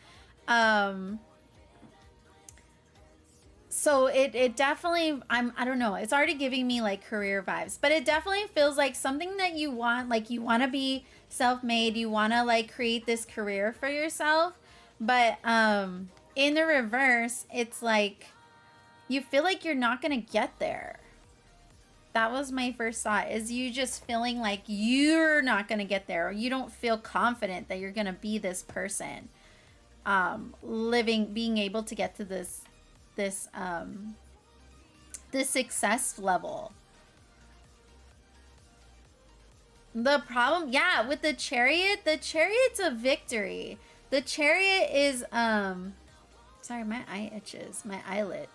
So it definitely, I don't know. It's already giving me like career vibes. But it definitely feels like something that you want. Like you want to be self-made. You want to like create this career for yourself. But in the reverse, it's like you feel like you're not going to get there. That was my first thought, is you just feeling like you're not going to get there, or you don't feel confident that you're going to be this person, being able to get to this success level. The problem, yeah, with the Chariot's a victory. The Chariot is, sorry, my eye itches, my eyelid.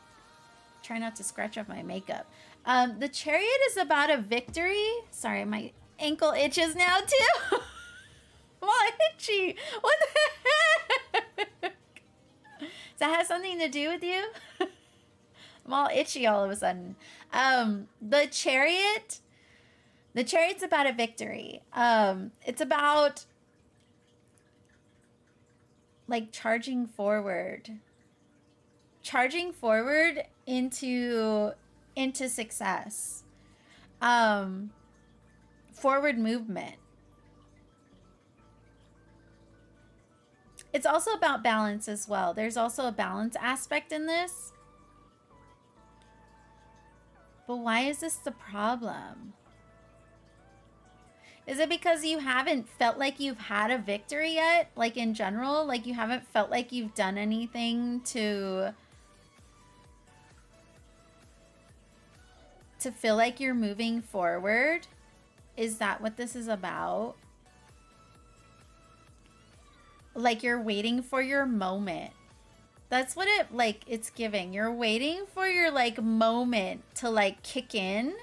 Try not to scratch off my makeup. The Chariot is about a victory. Sorry, my ankle itches now too. I'm all itchy. What the heck? Does that have something to do with you? I'm all itchy all of a sudden. The Chariot's about a victory. It's about like charging forward into success. Forward movement. It's also about balance as well. There's also a balance aspect in this. But why is this the problem? Is it because you haven't felt like you've had a victory yet? Like in general, like you haven't felt like you've done anything to feel like you're moving forward? Is that what this is about? Like you're waiting for your moment. That's what it, like, it's giving. You're waiting for your, like, moment to, like, kick in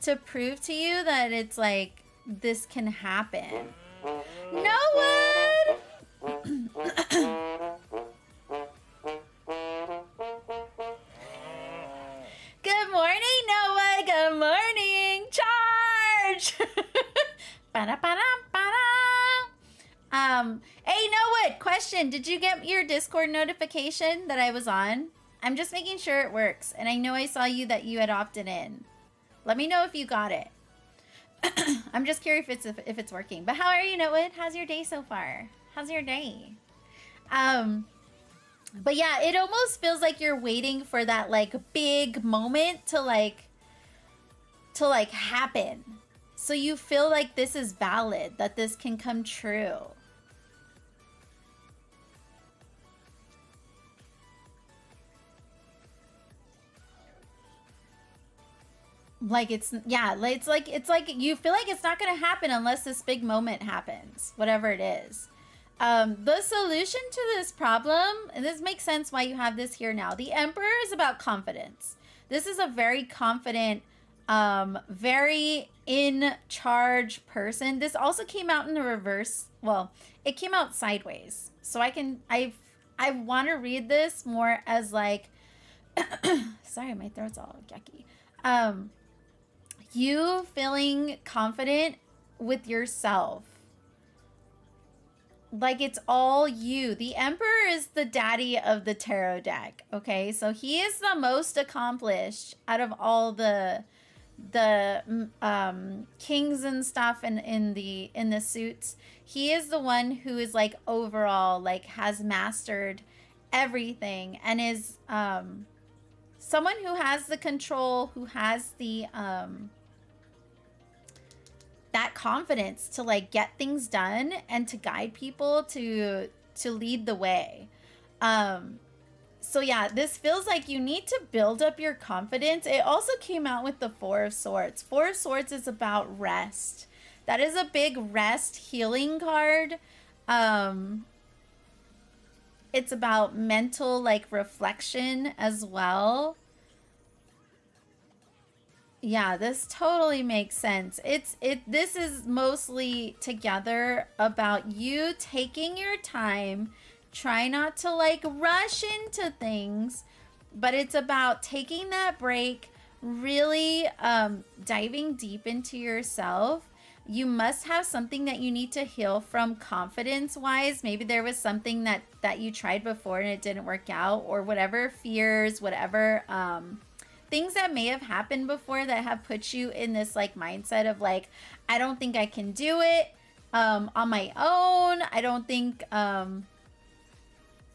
to prove to you that it's, like, this can happen. No one! Good morning, Noah. Good morning. Charge! Hey, Noah, question. Did you get your Discord notification that I was on? I'm just making sure it works. And I know I saw you that you had opted in. Let me know if you got it. I'm just curious if it's working. But how are you, Noah? How's your day so far? How's your day? But yeah, it almost feels like you're waiting for that, like, big moment to happen. So you feel like this is valid, that this can come true. Like it's, yeah, it's like you feel like it's not going to happen unless this big moment happens, whatever it is. The solution to this problem, and this makes sense why you have this here now. The Emperor is about confidence. This is a very confident, very in charge person. This also came out in the reverse. Well, it came out sideways. So I want to read this more as like, sorry, my throat's all yucky. You feeling confident with yourself. Like it's all you. The Emperor is the daddy of the tarot deck. Okay, so he is the most accomplished out of all the kings and stuff in the suits. He is the one who is like overall like has mastered everything and is someone who has the control, who has the that confidence to like get things done and to guide people to lead the way. So yeah, this feels like you need to build up your confidence. It also came out with the Four of Swords. Four of Swords is about rest. That is a big rest healing card. It's about mental like reflection as well. Yeah, this totally makes sense. This is mostly together about you taking your time. Try not to like rush into things, but it's about taking that break, really diving deep into yourself. You must have something that you need to heal from confidence wise. Maybe there was something that you tried before and it didn't work out, or whatever fears, whatever things that may have happened before that have put you in this like mindset of like, I don't think I can do it on my own. I don't think,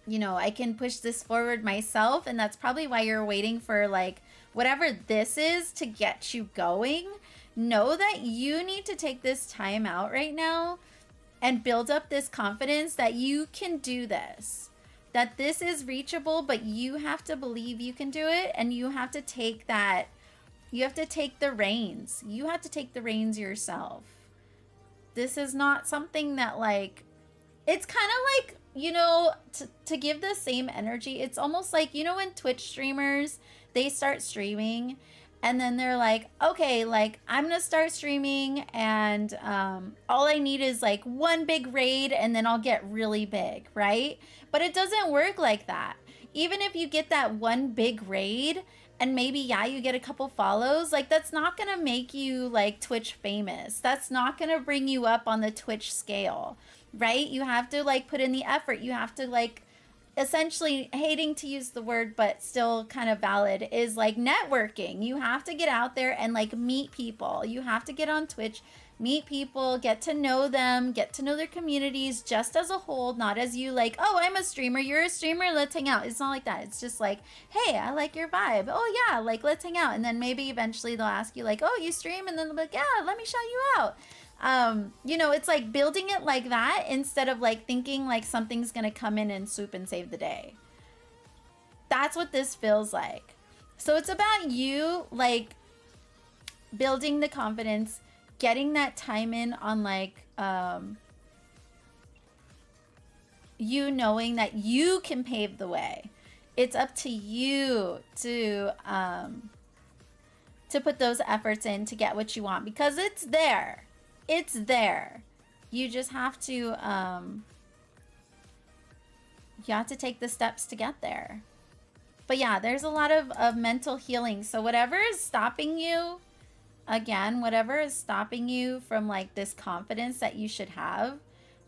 you know, I can push this forward myself. And that's probably why you're waiting for like whatever this is to get you going. Know that you need to take this time out right now and build up this confidence that you can do this. That this is reachable, but you have to believe you can do it, and you have to take that, you have to take the reins. You have to take the reins yourself. This is not something that like, it's kind of like, you know, to give the same energy, it's almost like, you know, when Twitch streamers, they start streaming and then they're like, okay, like I'm gonna start streaming and all I need is like one big raid and then I'll get really big, right? But it doesn't work like that. Even if you get that one big raid and maybe, yeah, you get a couple follows, like that's not gonna make you like Twitch famous. That's not gonna bring you up on the Twitch scale, right? You have to like put in the effort. You have to like, essentially, hating to use the word but still kind of valid, is like networking. You have to get out there and like meet people. You have to get on Twitch, Meet people, get to know them, get to know their communities just as a whole, not as you like, oh, I'm a streamer, you're a streamer, let's hang out. It's not like that. It's just like, hey, I like your vibe. Oh yeah, like let's hang out. And then maybe eventually they'll ask you like, oh, you stream? And then they'll be like, yeah, let me shout you out. You know, it's like building it like that instead of like thinking like something's gonna come in and swoop and save the day. That's what this feels like. So it's about you like building the confidence, getting that time in on like you knowing that you can pave the way. It's up to you to put those efforts in to get what you want, because it's there. It's there. You just have to you have to take the steps to get there. But yeah, there's a lot of mental healing. So whatever is stopping you, again, whatever is stopping you from like this confidence that you should have,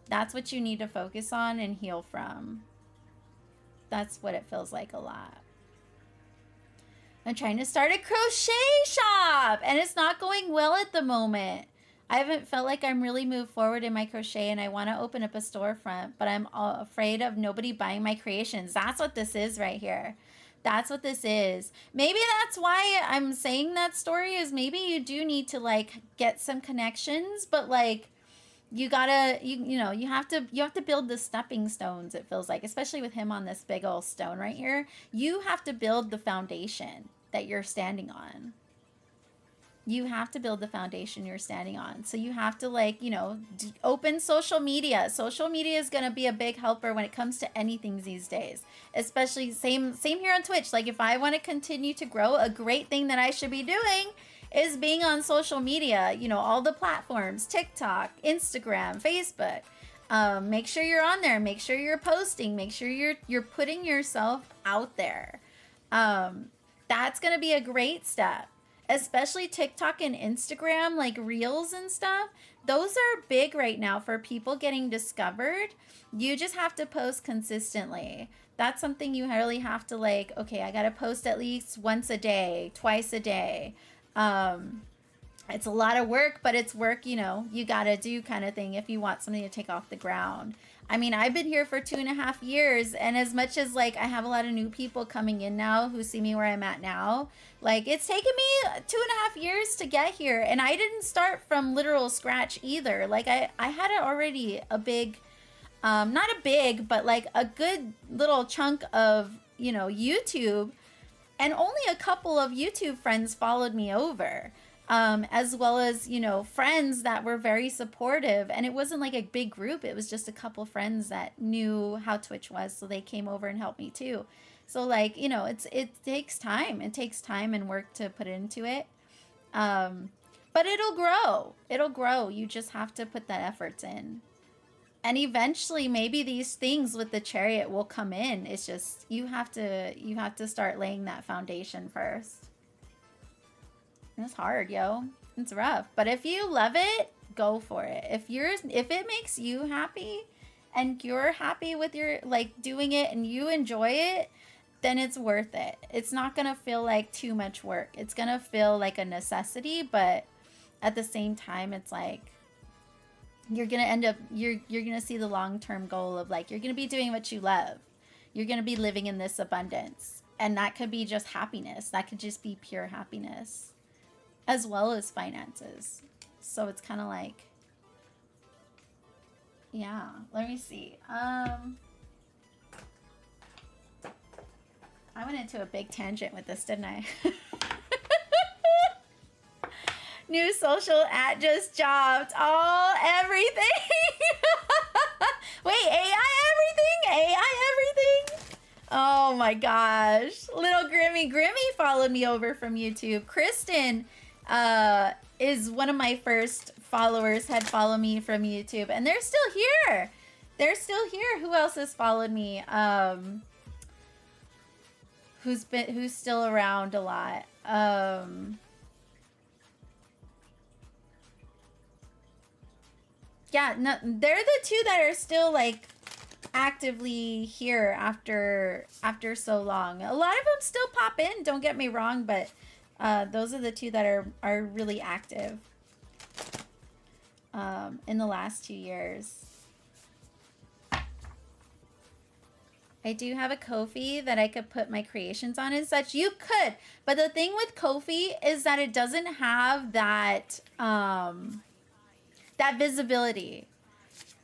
that's what you need to focus on and heal from. That's what it feels like a lot. I'm trying to start a crochet shop and it's not going well at the moment. I haven't felt like I'm really moved forward in my crochet, and I want to open up a storefront, but I'm afraid of nobody buying my creations. That's what this is right here. That's what this is. Maybe that's why I'm saying that story, is maybe you do need to like get some connections, but like you gotta, you know, you have to build the stepping stones, it feels like, especially with him on this big old stone right here. You have to build the foundation that you're standing on. You have to build the foundation you're standing on. So you have to like, you know, open social media. Social media is going to be a big helper when it comes to anything these days, especially same here on Twitch. Like if I want to continue to grow, a great thing that I should be doing is being on social media, you know, all the platforms, TikTok, Instagram, Facebook. Make sure you're on there. Make sure you're posting. Make sure you're putting yourself out there. That's going to be a great step. Especially TikTok and Instagram, like Reels and stuff. Those are big right now for people getting discovered. You just have to post consistently. That's something you really have to like, okay, I got to post at least once a day, twice a day. It's a lot of work, but it's work, you know, you got to do kind of thing if you want something to take off the ground. I mean, I've been here for 2.5 years, and as much as like I have a lot of new people coming in now who see me where I'm at now, like it's taken me 2.5 years to get here, and I didn't start from literal scratch either. Like I had already a big, not a big, but like a good little chunk of, you know, YouTube, and only a couple of YouTube friends followed me over. As well as, you know, friends that were very supportive, and it wasn't like a big group. It was just a couple friends that knew how Twitch was, so they came over and helped me too. So like, you know, it takes time. It takes time and work to put into it. But it'll grow. It'll grow. You just have to put that effort in. And eventually maybe these things with the chariot will come in. It's just you have to start laying that foundation first. It's hard, yo. It's rough. But if you love it, go for it. If it makes you happy and you're happy with your like doing it and you enjoy it, then it's worth it. It's not gonna feel like too much work. It's gonna feel like a necessity, but at the same time, it's like you're gonna end up you're gonna see the long-term goal of like you're gonna be doing what you love. You're gonna be living in this abundance. And that could be just happiness. That could just be pure happiness, as well as finances. So it's kind of like, yeah, let me see. I went into a big tangent with this, didn't I? New social at just dropped. Oh, everything. Wait, AI everything? AI everything? Oh my gosh. Little Grimmy followed me over from YouTube. Kristen is one of my first followers, had followed me from YouTube, and they're still here. They're still here. Who else has followed me? Who's still around a lot? Yeah, no, they're the two that are still like actively here after so long. A lot of them still pop in, don't get me wrong, but those are the two that are really active. in the last 2 years. I do have a Ko-fi that I could put my creations on and such. You could, but the thing with Ko-fi is that it doesn't have that that visibility.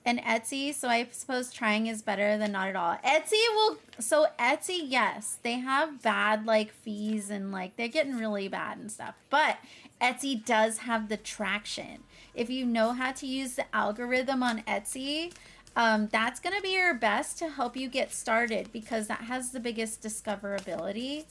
And Etsy, so I suppose trying is better than not at all. Etsy, yes, they have bad like fees and like they're getting really bad and stuff. But Etsy does have the traction. If you know how to use the algorithm on Etsy, that's going to be your best to help you get started because that has the biggest discoverability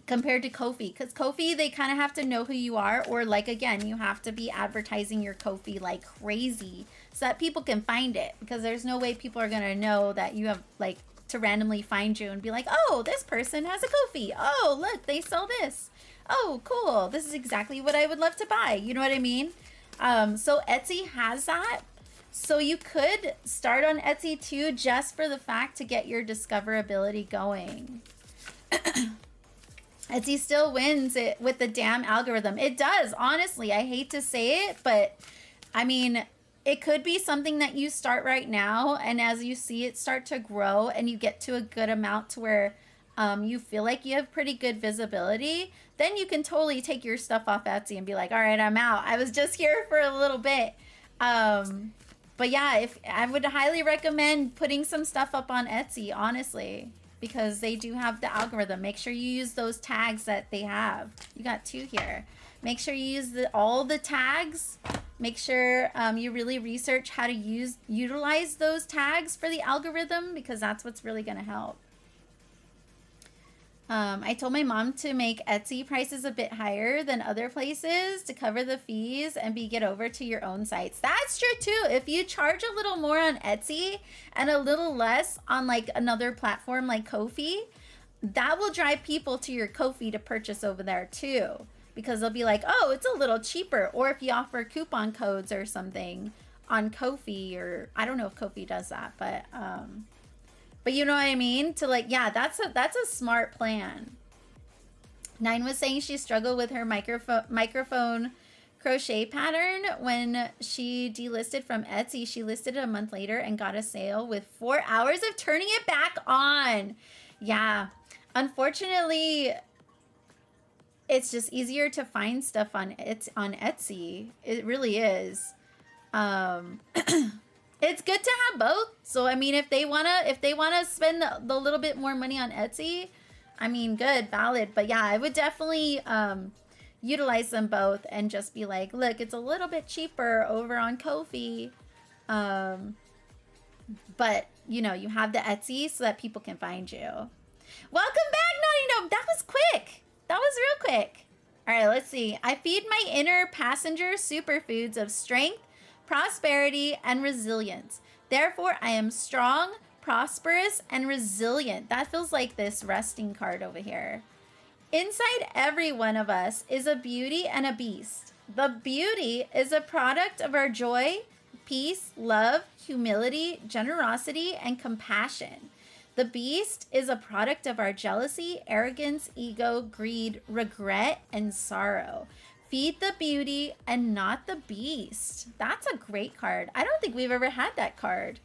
compared to Ko-fi. Because Ko-fi, they kind of have to know who you are, or like, again, you have to be advertising your Ko-fi like crazy so that people can find it, because there's no way people are going to know that you have like to randomly find you and be like, oh, this person has a Ko-fi. Oh, look, they sell this. Oh, cool. This is exactly what I would love to buy. You know what I mean? So Etsy has that. So you could start on Etsy too, just for the fact to get your discoverability going. Etsy still wins it with the damn algorithm. It does, honestly. I hate to say it, but I mean, it could be something that you start right now, and as you see it start to grow and you get to a good amount to where you feel like you have pretty good visibility, then you can totally take your stuff off Etsy and be like, all right, I'm out. I was just here for a little bit. But yeah, if I would highly recommend putting some stuff up on Etsy, honestly, because they do have the algorithm. Make sure you use those tags that they have. You got 2 here. Make sure you use all the tags. Make sure you really research how to utilize those tags for the algorithm, because that's what's really going to help. I told my mom to make Etsy prices a bit higher than other places to cover the fees and get over to your own sites. That's true too. If you charge a little more on Etsy and a little less on like another platform like Ko-fi, that will drive people to your Ko-fi to purchase over there too, because they'll be like, oh, it's a little cheaper. Or if you offer coupon codes or something on Ko-fi, or I don't know if Ko-fi does that, but you know what I mean? To like, yeah, that's a smart plan. 9 was saying she struggled with her microphone crochet pattern when she delisted from Etsy. She listed it a month later and got a sale with 4 hours of turning it back on. Yeah, unfortunately, it's just easier to find stuff on Etsy. It really is. It's good to have both. So I mean, if they wanna spend the little bit more money on Etsy, I mean, good, valid. But yeah, I would definitely utilize them both and just be like, look, it's a little bit cheaper over on Ko-fi, but you know, you have the Etsy so that people can find you. Welcome back, Naughty Gnome. That was quick. That was real quick. All right, let's see. I feed my inner passenger superfoods of strength, prosperity, and resilience. Therefore, I am strong, prosperous, and resilient. That feels like this resting card over here. Inside every one of us is a beauty and a beast. The beauty is a product of our joy, peace, love, humility, generosity, and compassion. The beast is a product of our jealousy, arrogance, ego, greed, regret, and sorrow. Feed the beauty and not the beast. That's a great card. I don't think we've ever had that card.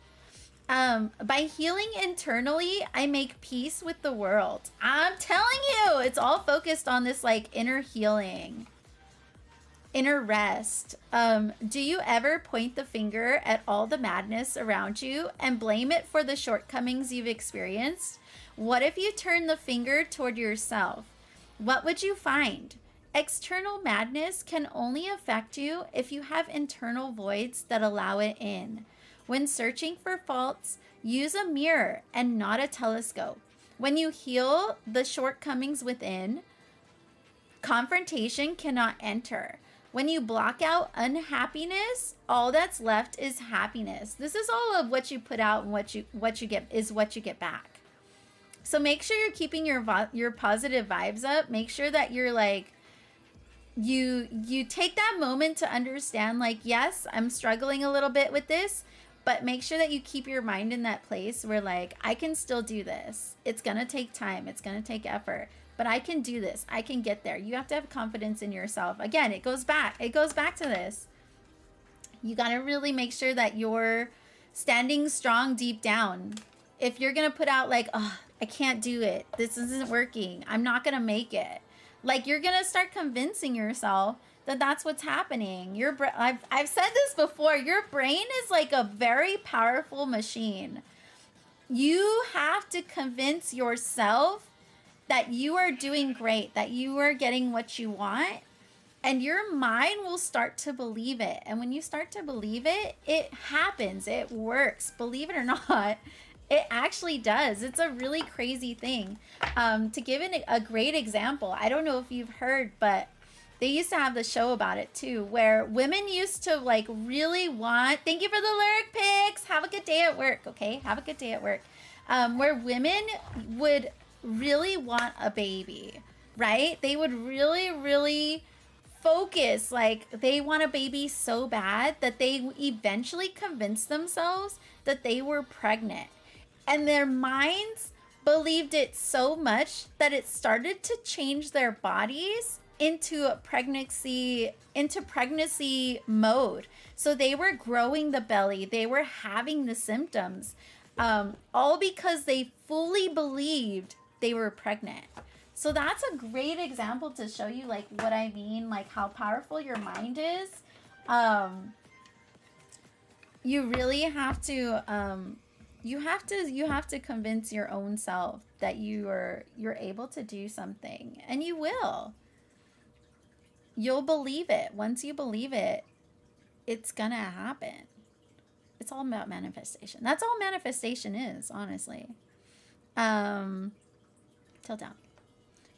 By healing internally, I make peace with the world. I'm telling you, it's all focused on this like inner healing, inner rest. Do you ever point the finger at all the madness around you and blame it for the shortcomings you've experienced? What if you turn the finger toward yourself? What would you find? External madness can only affect you if you have internal voids that allow it in. When searching for faults, use a mirror and not a telescope. When you heal the shortcomings within, confrontation cannot enter. When you block out unhappiness, all that's left is happiness. This is all of what you put out, and what you get is what you get back. So make sure you're keeping your positive vibes up. Make sure that you're like, you take that moment to understand, like, yes, I'm struggling a little bit with this, but make sure that you keep your mind in that place where like, I can still do this. It's gonna take time. It's gonna take effort, but I can do this. I can get there. You have to have confidence in yourself. Again, it goes back to this. You got to really make sure that you're standing strong deep down. If you're going to put out like, oh, I can't do it. This isn't working. I'm not going to make it. Like, you're going to start convincing yourself that that's what's happening. I've said this before. Your brain is like a very powerful machine. You have to convince yourself that you are doing great, that you are getting what you want, and your mind will start to believe it. And when you start to believe it, it happens. It works. Believe it or not, it actually does. It's a really crazy thing. To give it a great example, I don't know if you've heard, but they used to have the show about it too, where women used to like really want, thank you for the lyric pics, have a good day at work, okay? Have a good day at work. Where women would really want a baby, right? They would really, really focus, like they want a baby so bad that they eventually convinced themselves that they were pregnant. And their minds believed it so much that it started to change their bodies into pregnancy mode. So they were growing the belly, they were having the symptoms, all because they fully believed they were pregnant. So that's a great example to show you like what I mean, like how powerful your mind is. You really have to you have to convince your own self that you're able to do something, and you will. You'll believe it. Once you believe it, it's gonna happen. It's all about manifestation. That's all manifestation is, honestly. Till down.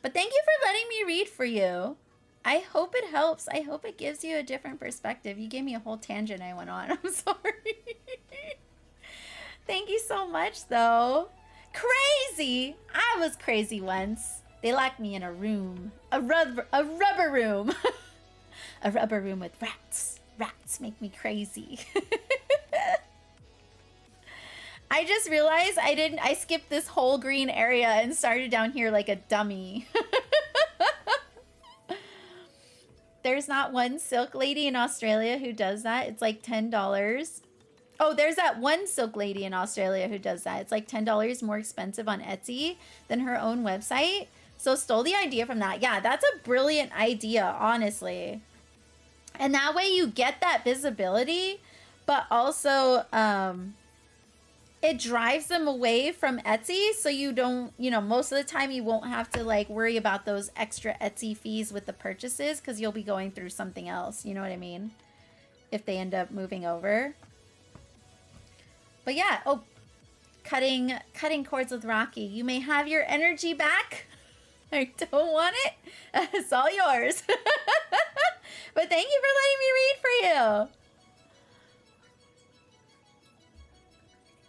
But thank you for letting me read for you. I hope it helps. I hope it gives you a different perspective. You gave me a whole tangent I went on. I'm sorry. Thank you so much, though. Crazy. I was crazy once. They locked me in a room. A rubber room. A rubber room with rats. Rats make me crazy. I just realized I skipped this whole green area and started down here like a dummy. There's not one silk lady in Australia who does that. It's like $10. Oh, there's that one silk lady in Australia who does that. It's like $10 more expensive on Etsy than her own website. So stole the idea from that. Yeah, that's a brilliant idea, honestly. And that way you get that visibility, but also it drives them away from Etsy, so you don't, most of the time you won't have to like worry about those extra Etsy fees with the purchases, because you'll be going through something else, you know what I mean? If they end up moving over. But yeah, oh, cutting cords with Rocky. You may have your energy back. I don't want it. It's all yours. But thank you for letting me read for you.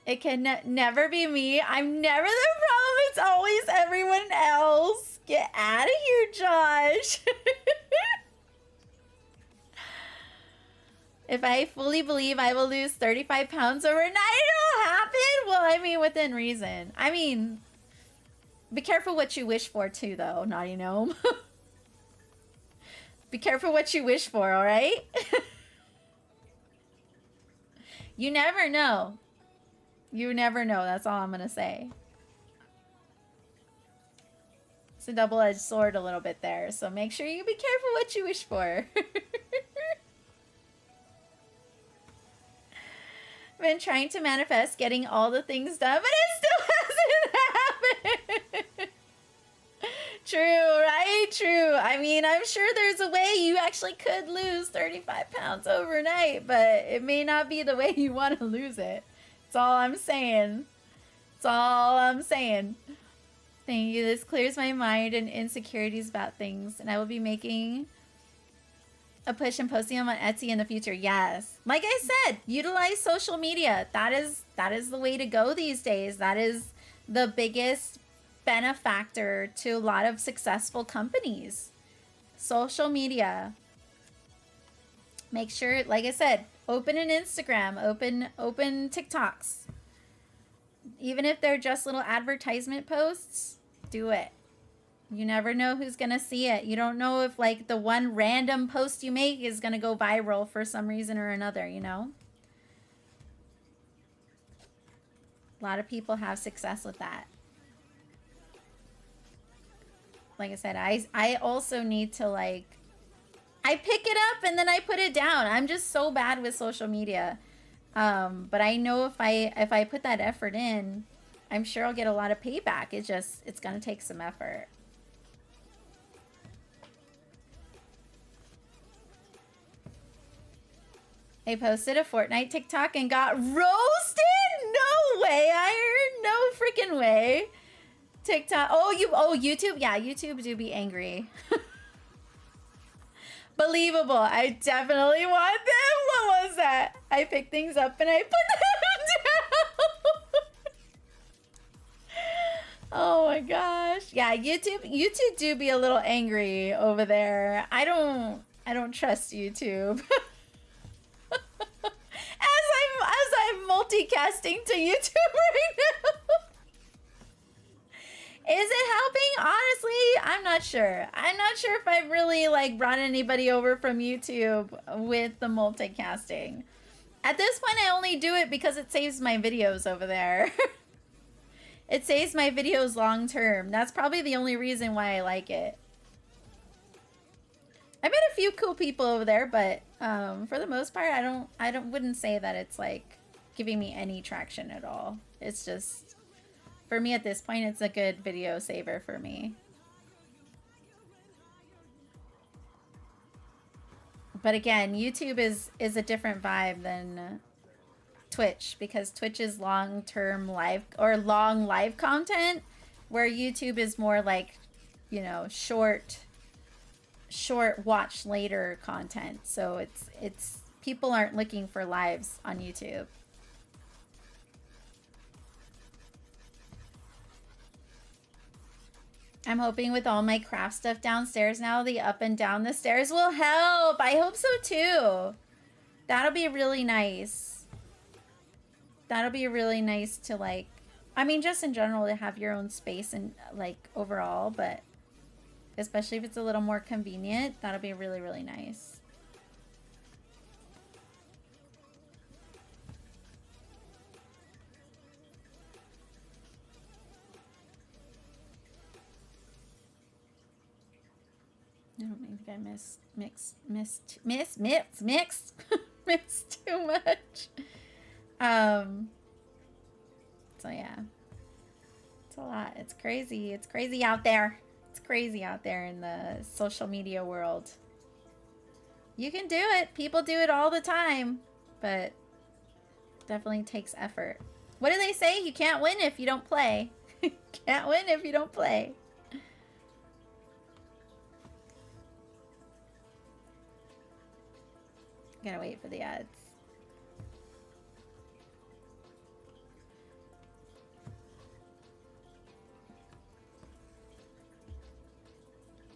It can never be me. I'm never the problem. It's always everyone else. Get out of here, Josh. If I fully believe I will lose 35 pounds overnight, it'll happen. Well, I mean, within reason. I mean, be careful what you wish for too, though, Naughty Gnome. Be careful what you wish for, all right? You never know. You never know. That's all I'm going to say. It's a double-edged sword a little bit there. So make sure you be careful what you wish for. Been trying to manifest getting all the things done, but it still hasn't happened. True, right? True. I mean, I'm sure there's a way you actually could lose 35 pounds overnight, but it may not be the way you want to lose it. That's all I'm saying. That's all I'm saying. Thank you. This clears my mind and insecurities about things, and I will be making a push and posting them on Etsy in the future. Yes. Like I said, utilize social media. That is the way to go these days. That is the biggest benefactor to a lot of successful companies. Social media. Make sure, like I said, open an Instagram, open TikToks. Even if they're just little advertisement posts, do it. You never know who's going to see it. You don't know if like the one random post you make is going to go viral for some reason or another, you know? A lot of people have success with that. Like I said, I also need to like, I pick it up and then I put it down. I'm just so bad with social media. But I know if I put that effort in, I'm sure I'll get a lot of payback. It's going to take some effort. I posted a Fortnite TikTok and got roasted? No way, Iron. No freaking way. TikTok. Oh, YouTube? Yeah, YouTube do be angry. Believable. I definitely want them. What was that? I picked things up and I put them down. Oh my gosh. Yeah, YouTube do be a little angry over there. I don't trust YouTube. as I'm multicasting to YouTube right now. Is it helping? Honestly, I'm not sure. I'm not sure if I've really like brought anybody over from YouTube with the multicasting. At this point, I only do it because it saves my videos over there. It saves my videos long term. That's probably the only reason why I like it. I met a few cool people over there, but for the most part, I wouldn't say that it's like giving me any traction at all. It's just, for me at this point, it's a good video saver for me. But again, YouTube is a different vibe than Twitch, because Twitch is long-term live or long live content, where YouTube is more like, you know, short watch later content. So it's people aren't looking for lives on YouTube. I'm hoping with all my craft stuff downstairs now, the up and down the stairs will help. I hope so too. That'll be really nice. That'll be really nice to like, I mean, just in general to have your own space and like overall, but especially if it's a little more convenient, that'll be really, really nice. I don't think I mixed mixed too much. So yeah, it's a lot. It's crazy. It's crazy out there. It's crazy out there in the social media world. You can do it. People do it all the time, but definitely takes effort. What do they say? You can't win if you don't play. Can't win if you don't play. Gotta wait for the ads.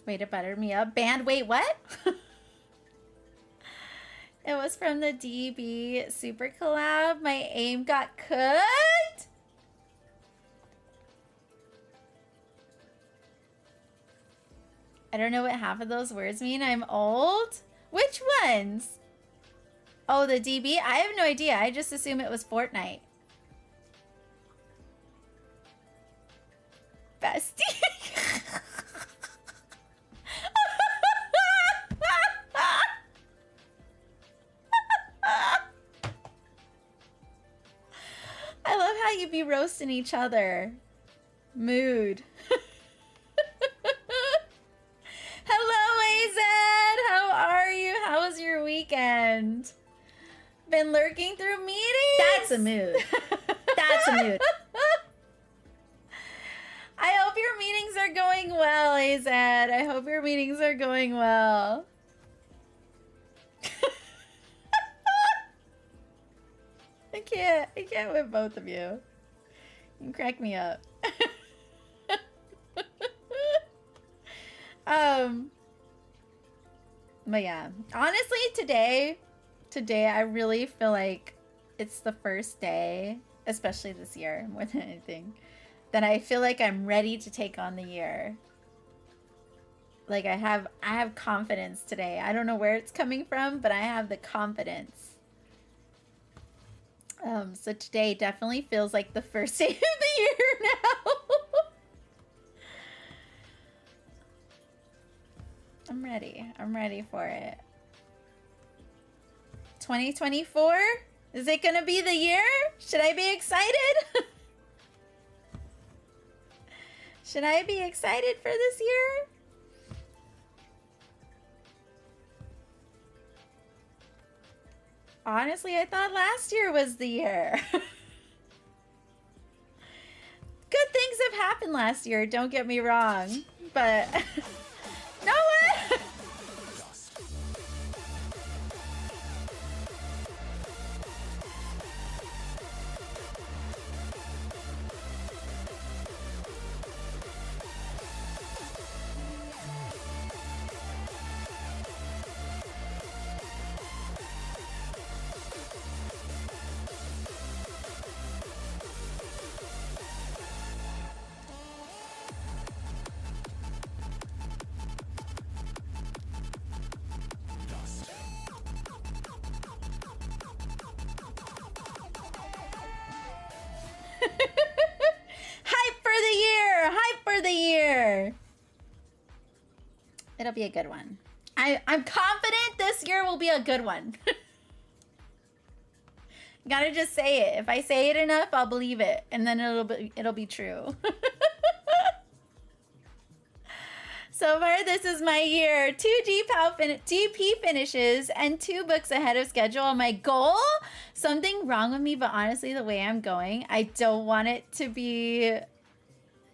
Way to butter me up. Band, wait, what? It was from the DB Super Collab. My aim got cooked? I don't know what half of those words mean. I'm old? Which ones? Oh, the DB? I have no idea. I just assume it was Fortnite. Bestie. I love how you be roasting each other. Mood. Hello, AZ. How are you? How was your weekend? Been lurking through meetings? That's a mood. That's a mood. I hope your meetings are going well, AZ. I hope your meetings are going well. I can't with both of you. You can crack me up. But yeah, honestly, today I really feel like it's the first day, especially this year more than anything, that I feel like I'm ready to take on the year. Like I have confidence today. I don't know where it's coming from, but I have the confidence. So today definitely feels like the first day of the year now. I'm ready. I'm ready for it. 2024? Is it gonna be the year? Should I be excited? Should I be excited for this year? Honestly, I thought last year was the year. Good things have happened last year, don't get me wrong. But no way! Hype for the year! Hype for the year! It'll be a good one. I'm confident this year will be a good one. Gotta just say it. If I say it enough, I'll believe it, and then it'll be true. So far, this is my year. 2 DP finishes and 2 books ahead of schedule. My goal? Something wrong with me, but honestly, the way I'm going, I don't want it to be...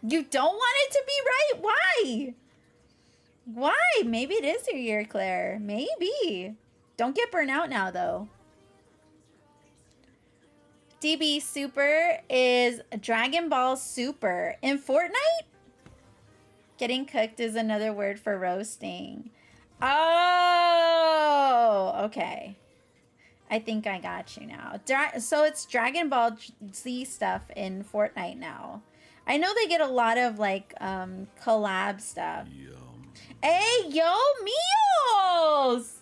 You don't want it to be right? Why? Why? Maybe it is your year, Claire. Maybe. Don't get burnt out now, though. DB Super is Dragon Ball Super. In Fortnite? Getting cooked is another word for roasting. Oh, okay. I think I got you now. So it's Dragon Ball Z stuff in Fortnite now. I know they get a lot of like collab stuff. Yum. Hey, yo, Meals!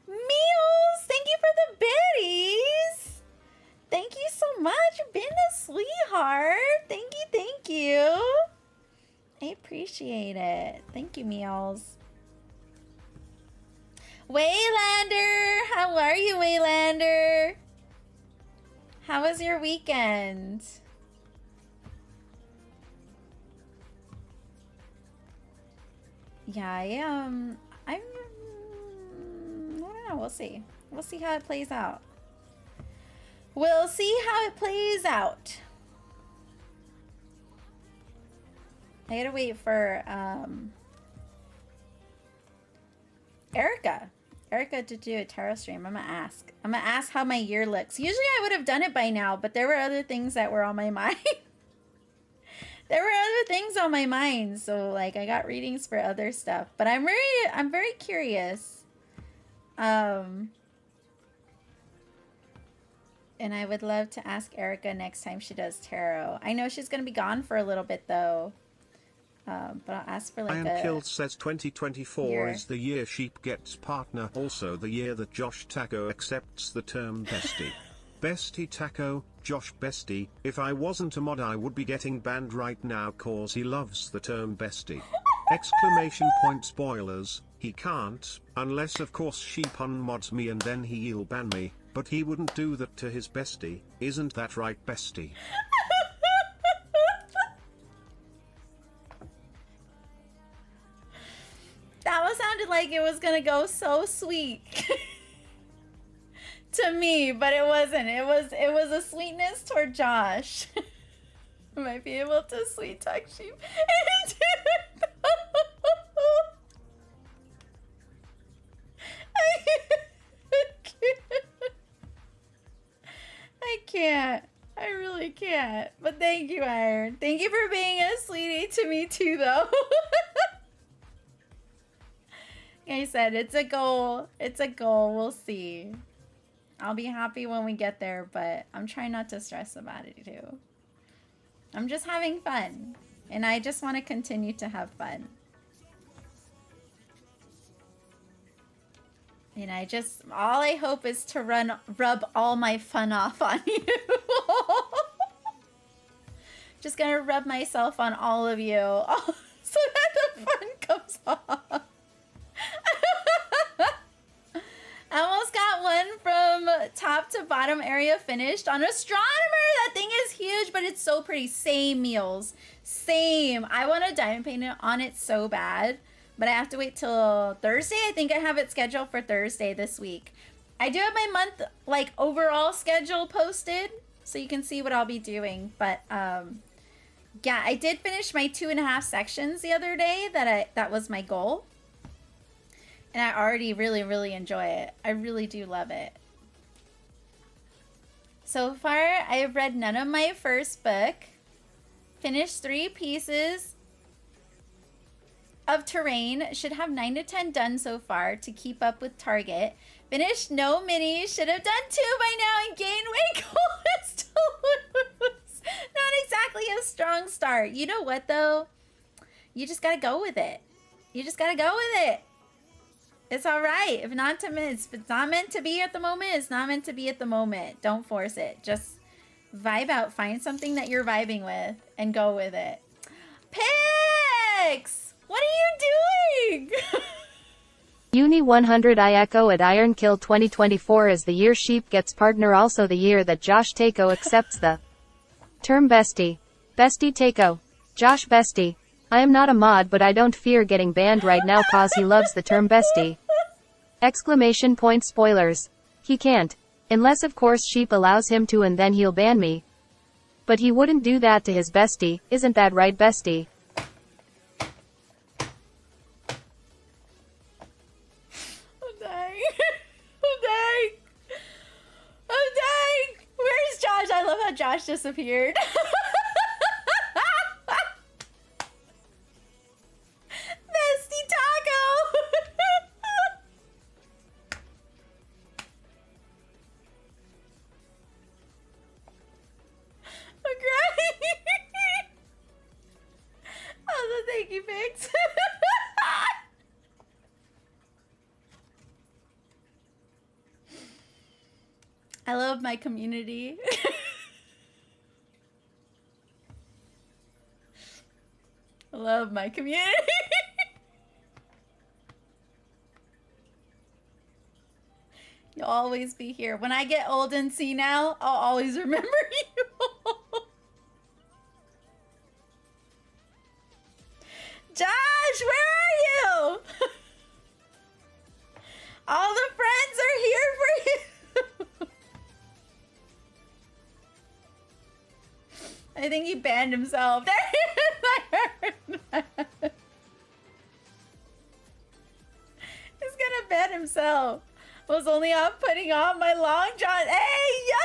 Meals, thank you for the biddies. Thank you so much. You've been a sweetheart. Thank you, thank you. I appreciate it. Thank you, Meals. Waylander, how are you, Waylander? How was your weekend? Yeah, I don't know. We'll see. We'll see how it plays out. We'll see how it plays out. I gotta wait for Erica to do a tarot stream. I'm gonna ask how my year looks. Usually I would have done it by now, but there were other things that were on my mind. There were other things on my mind, so like I got readings for other stuff. But I'm very curious. And I would love to ask Erica next time she does tarot. I know she's gonna be gone for a little bit though. But I'll ask for like Iron Kill says 2024 year. is the year sheep gets partner, also the year that Josh Taco accepts the term bestie. Bestie Taco, Josh Bestie, if I wasn't a mod I would be getting banned right now cause he loves the term bestie. Exclamation point spoilers, he can't, unless of course sheep unmods me and then he'll ban me, but he wouldn't do that to his bestie, isn't that right bestie? That one sounded like it was gonna go so sweet to me, but it wasn't. It was a sweetness toward Josh. I might be able to sweet talk sheep into it. I can't. I really can't. But thank you, Iron. Thank you for being a sweetie to me too, though. Like I said, it's a goal. It's a goal. We'll see. I'll be happy when we get there, but I'm trying not to stress about it too. I'm just having fun, and I just want to continue to have fun. And all I hope is to rub all my fun off on you. Just gonna rub myself on all of you so that the fun comes off. I almost got one from top to bottom area finished on Astronomer. That thing is huge, but it's so pretty. Same Meals. Same. I want to diamond paint it on it so bad, but I have to wait till Thursday. I think I have it scheduled for Thursday this week. I do have my month, like, overall schedule posted, so you can see what I'll be doing. But, yeah, I did finish my 2.5 sections the other day. That was my goal. And I already really, really enjoy it. I really do love it. So far, I have read none of my first book. Finished 3 pieces of terrain. Should have 9 to 10 done so far to keep up with target. Finished no minis. Should have done 2 by now and gained weight. Goal is to lose. Not exactly a strong start. You know what, though? You just got to go with it. You just got to go with it. It's all right. If it's not meant to be at the moment, it's not meant to be at the moment. Don't force it. Just vibe out. Find something that you're vibing with and go with it. Pix! What are you doing? Uni 100 I echo at Iron Kill 2024 is the year Sheep gets partner, also the year that Josh Takeo accepts the term bestie. Bestie Takeo. Josh bestie. I am not a mod, but I don't fear getting banned right now cause he loves the term bestie. Exclamation point spoilers. He can't. Unless of course Sheep allows him to, and then he'll ban me. But he wouldn't do that to his bestie, isn't that right, bestie? I'm dying. I'm dying. I'm dying. Where's Josh? I love how Josh disappeared. Bestie Taco. I'm crying. Oh, the thank you pics. I love my community. I love my community. You'll always be here. When I get old and senile, I'll always remember you. Josh, where are you? All the friends are here for you. I think he banned himself. He's gonna ban himself. Was only off putting on my long john. Hey, yo!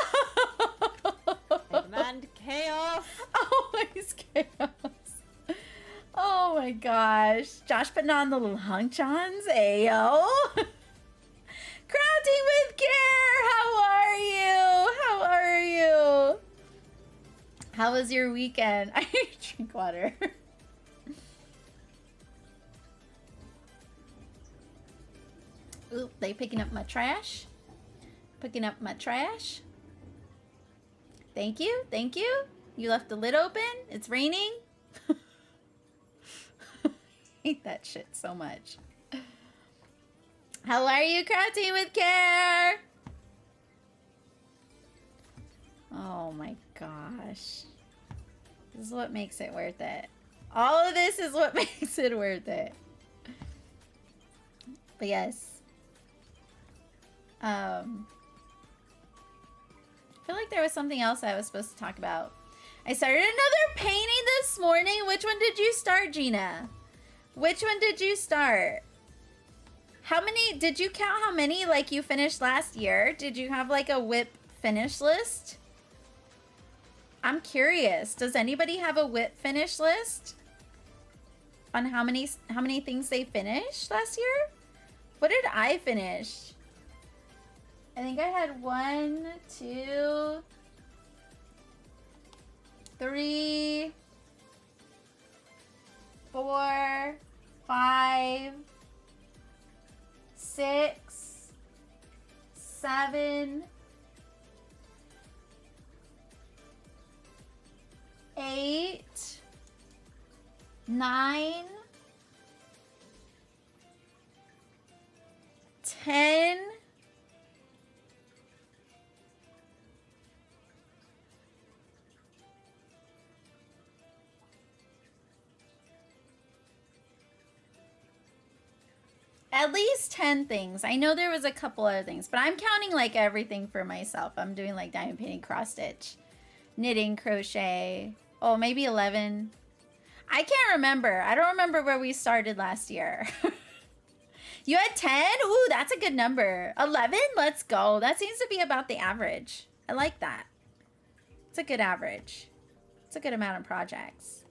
I demand chaos. Always chaos. Oh my gosh. Josh putting on the long johns. Ayo. Crafting with care. How are you? How are you? How was your weekend? I need to drink water. Oop, they picking up my trash. Picking up my trash. Thank you. Thank you. You left the lid open. It's raining. I hate that shit so much. How are you, crafting with care? Oh my gosh. This is what makes it worth it. All of this is what makes it worth it. But yes. I feel like there was something else I was supposed to talk about. I started another painting this morning. Which one did you start, Gina? Which one did you start? How many, did you count how many like you finished last year? Did you have like a whip finish list? I'm curious. Does anybody have a whip finish list on how many things they finished last year? What did I finish? I think I had 1, 2, 3, 4, 5, 6, 7, 8, 9, 10, 10 things. I know there was a couple other things, but I'm counting like everything for myself. I'm doing like diamond painting, cross stitch, knitting, crochet. Oh, maybe 11. I can't remember. I don't remember where we started last year. You had 10? Ooh, that's a good number. 11? Let's go. That seems to be about the average. I like that. It's a good average. It's a good amount of projects.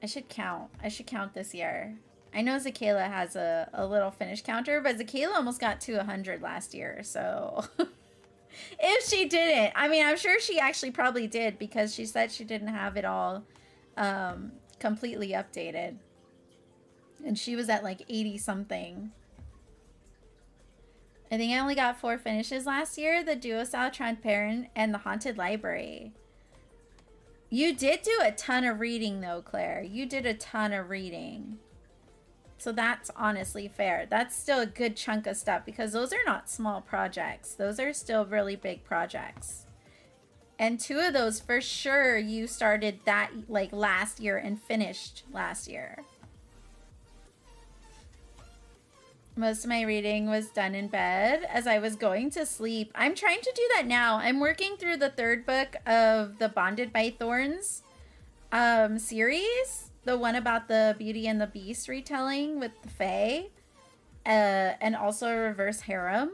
I should count. I should count this year. I know Zakayla has a little finish counter, but Zakayla almost got to 100 last year, so... If she didn't, I mean, I'm sure she actually probably did, because she said she didn't have it all completely updated. And she was at like 80 something. I think I only got 4 finishes last year. The Duo Style Transparent and the Haunted Library. You did do a ton of reading though, Claire. You did a ton of reading. So that's honestly fair. That's still a good chunk of stuff, because those are not small projects. Those are still really big projects. And 2 of those for sure you started that like last year and finished last year. Most of my reading was done in bed as I was going to sleep. I'm trying to do that now. I'm working through the 3rd book of the Bonded by Thorns series. The one about the Beauty and the Beast retelling with the Fae. And also a reverse harem.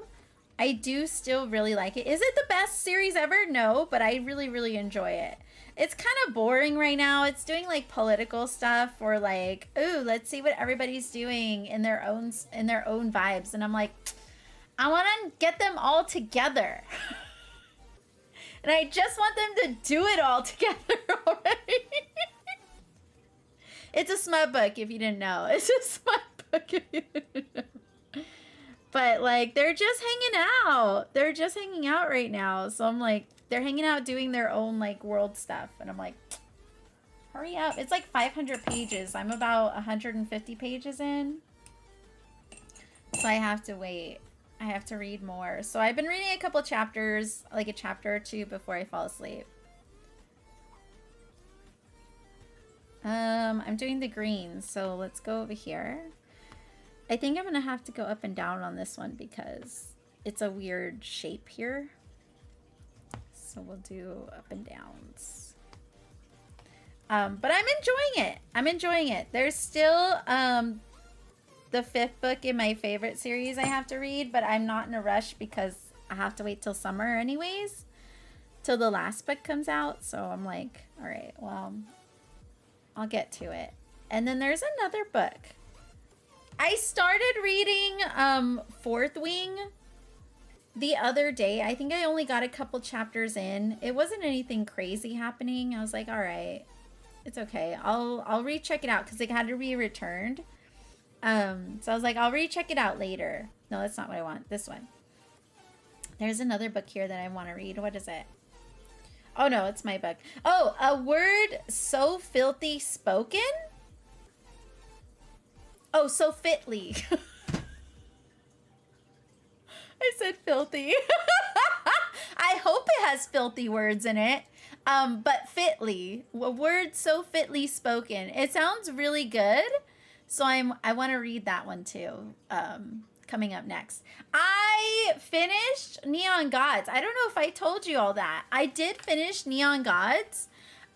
I do still really like it. Is it the best series ever? No, but I really, really enjoy it. It's kind of boring right now. It's doing like political stuff, or like, ooh, let's see what everybody's doing in their own vibes. And I'm like, I want to get them all together. And I just want them to do it all together already. It's a smut book, if you didn't know. It's a smut book, if you didn't know. But like, they're just hanging out. They're just hanging out right now. So I'm like, they're hanging out doing their own like world stuff. And I'm like, hurry up. It's like 500 pages. I'm about 150 pages in. So I have to wait. I have to read more. So I've been reading a couple chapters, like a chapter or 2 before I fall asleep. I'm doing the greens. So let's go over here. I think I'm going to have to go up and down on this one because it's a weird shape here. So we'll do up and downs. But I'm enjoying it. I'm enjoying it. There's still the 5th book in my favorite series I have to read, but I'm not in a rush because I have to wait till summer anyways, till the last book comes out. So I'm like, all right, well, I'll get to it. And then there's another book. I started reading 4th Wing the other day. I think I only got a couple chapters in. It wasn't anything crazy happening. I was like, all right, it's okay. I'll recheck it out because it had to be returned. So I was like, I'll recheck it out later. No, that's not what I want. This one. There's another book here that I want to read. What is it? Oh no, it's my book. Oh, A Word So Filthy Spoken? Oh, so fitly. I said filthy. I hope it has filthy words in it. But fitly. A word so fitly spoken. It sounds really good. So I want to read that one too. Coming up next. I finished Neon Gods. I don't know if I told you all that. I did finish Neon Gods.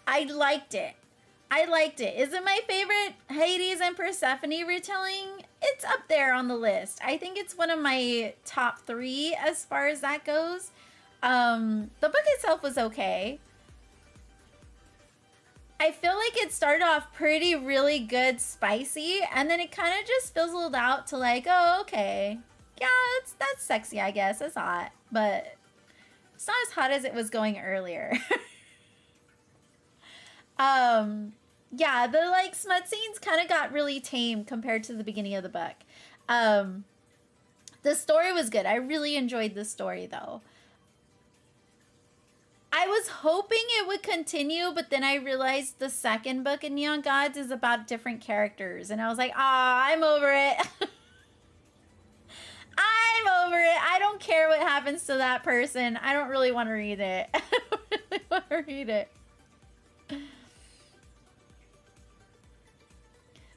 I liked it. I liked it. Is it my favorite Hades and Persephone retelling? It's up there on the list. I think it's one of my top 3 as far as that goes. The book itself was okay. I feel like it started off pretty really good, spicy, and then it kind of just fizzled out to like, oh, okay. Yeah, that's sexy, I guess. It's hot, but it's not as hot as it was going earlier. Yeah, the like smut scenes kind of got really tame compared to the beginning of the book. The story was good. I really enjoyed the story, though. I was hoping it would continue, but then I realized the second book in Neon Gods is about different characters. And I was like, ah, I'm over it. I'm over it. I don't care what happens to that person. I don't really want to read it. I don't really want to read it.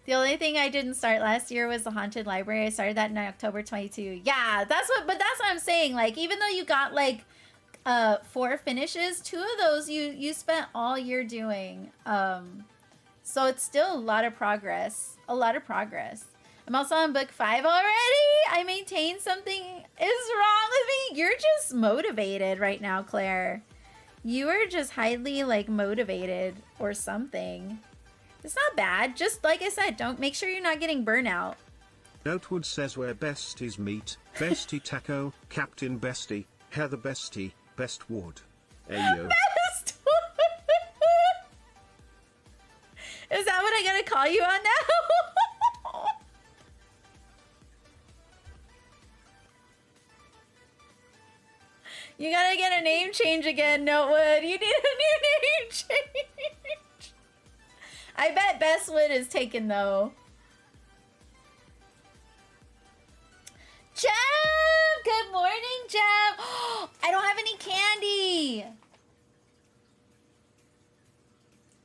The only thing I didn't start last year was the Haunted Library. I started that in October 22. Yeah, but that's what I'm saying. Like, even though you got like 4 finishes, 2 of those you spent all year doing. So it's still a lot of progress. A lot of progress. I'm also on book 5 already. I maintain something is wrong with me. You're just motivated right now, Claire. You are just highly like motivated or something. It's not bad. Just like I said, don't make sure you're not getting burnout. Notewood says where besties meet. Bestie Taco, Captain Bestie, Heather Bestie, Best Wood. Ayo. Best Wood. Is that what I gotta call you on now? You gotta get a name change again, Notewood. You need a new name change. I bet Bestwood is taken though. Jeb! Good morning, Jeb! I don't have any candy!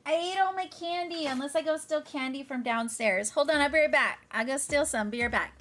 I ate all my candy unless I go steal candy from downstairs. Hold on, I'll be right back. I'll go steal some. Be right back.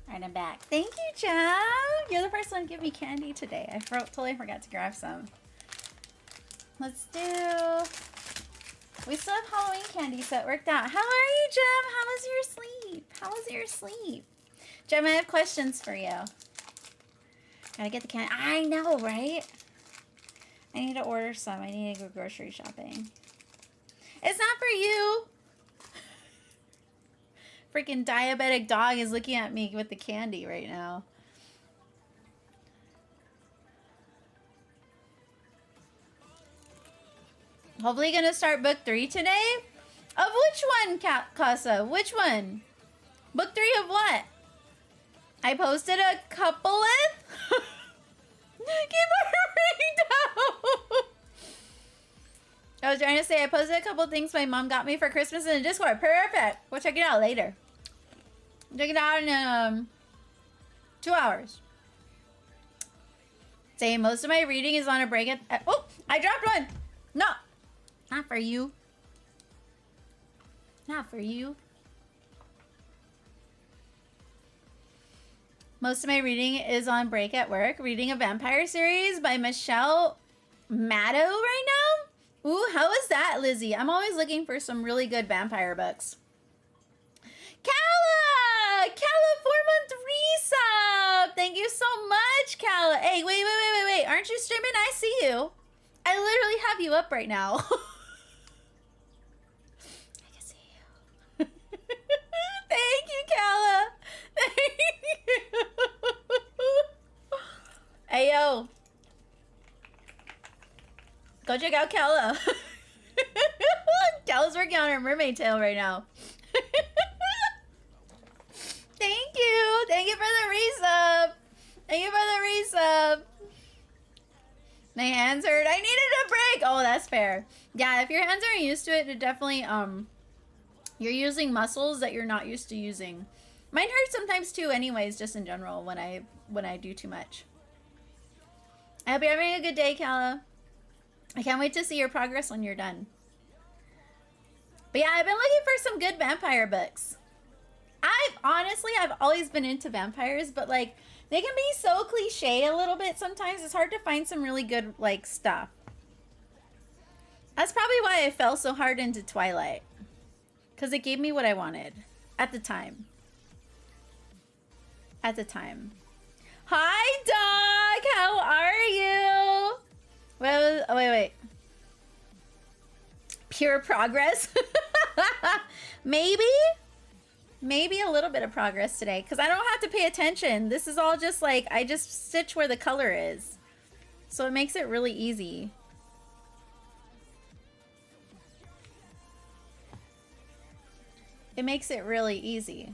Alright, I'm back. Thank you, Jam. You're the first one to give me candy today. I totally forgot to grab some. Let's do... We still have Halloween candy, so it worked out. How are you, Jem? How was your sleep? How was your sleep? Jem, I have questions for you. Gotta get the candy. I know, right? I need to order some. I need to go grocery shopping. It's not for you. Freaking diabetic dog is looking at me with the candy right now. Hopefully gonna start book 3 today. Of which one, Casa? Which one? Book 3 of what? I posted a couple of... Keep down. I was trying to say I posted a couple things my mom got me for Christmas in the Discord. Perfect. We'll check it out later. Check it out in 2 hours. Say most of my reading is on a break at oh, I dropped one. No. Not for you. Not for you. Most of my reading is on break at work. Reading a vampire series by Michelle Maddow right now. Ooh, how is that, Lizzie? I'm always looking for some really good vampire books. Kala! Kala, 4-month resub! Thank you so much, Kala. Hey, wait. Aren't you streaming? I see you. I literally have you up right now. I can see you. Thank you, Kala. Thank you. Hey, yo. Go check out Kella. Kella's working on her mermaid tail right now. Thank you. Thank you for the resub. Thank you for the resub. My hands hurt. I needed a break. Oh, that's fair. Yeah, if your hands aren't used to it, it definitely, you're using muscles that you're not used to using. Mine hurt sometimes too anyways, just in general, when I do too much. I hope you're having a good day, Kala. I can't wait to see your progress when you're done. But yeah, I've been looking for some good vampire books. I've always been into vampires, but like, they can be so cliche a little bit sometimes. It's hard to find some really good, like, stuff. That's probably why I fell so hard into Twilight. Because it gave me what I wanted. At the time. At the time. Hi, dog! How are you? Wait. Pure progress? Maybe a little bit of progress today, because I don't have to pay attention. This is all just like, I just stitch where the color is. So it makes it really easy. It makes it really easy.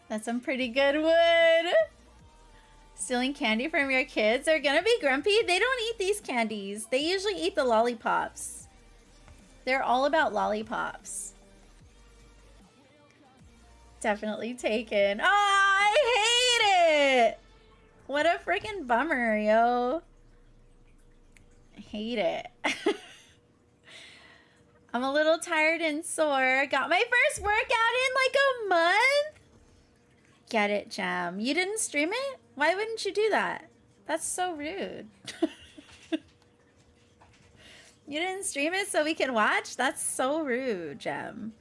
That's some pretty good wood. Stealing candy from your kids? They're gonna be grumpy. They don't eat these candies. They usually eat the lollipops. They're all about lollipops. Definitely taken. Oh, I hate it. What a freaking bummer, yo. I hate it. I'm a little tired and sore. Got my first workout in like a month. Get it, Jam. You didn't stream it? Why wouldn't you do that? That's so rude. You didn't stream it so we can watch? That's so rude, Gem.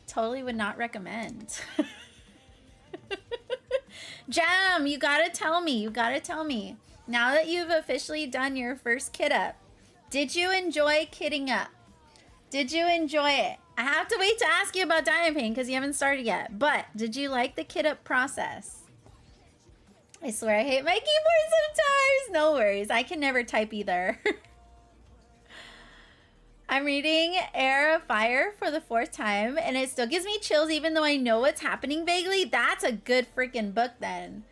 Totally would not recommend. Gem, you gotta tell me. You gotta tell me. Now that you've officially done your first kit up, did you enjoy kitting up? Did you enjoy it? I have to wait to ask you about Diamond Paint because you haven't started yet. But did you like the kit up process? I swear I hate my keyboard sometimes. No worries. I can never type either. I'm reading Air of Fire for the 4th time, and it still gives me chills even though I know what's happening vaguely. That's a good freaking book then.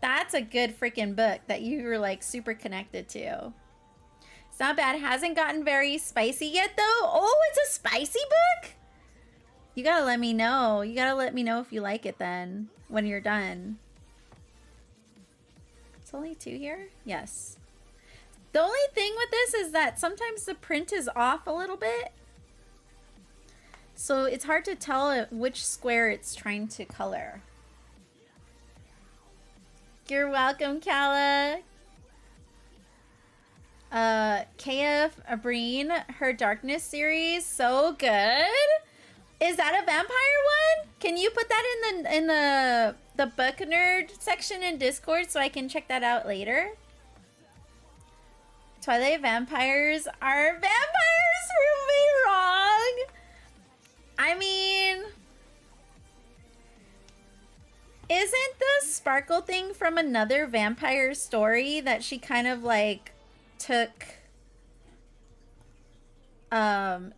That's a good freaking book that you were like super connected to. It's not bad. It hasn't gotten very spicy yet though. Oh, it's a spicy book? You gotta let me know. You gotta let me know if you like it then when you're done. It's only 2 here? Yes. The only thing with this is that sometimes the print is off a little bit. So it's hard to tell which square it's trying to color. You're welcome, Kala. KF Abreen, Her Darkness series, so good. Is that a vampire one? Can you put that in the book nerd section in Discord so I can check that out later? Twilight vampires are vampires, prove me wrong. I mean, isn't the sparkle thing from another vampire story that she kind of like took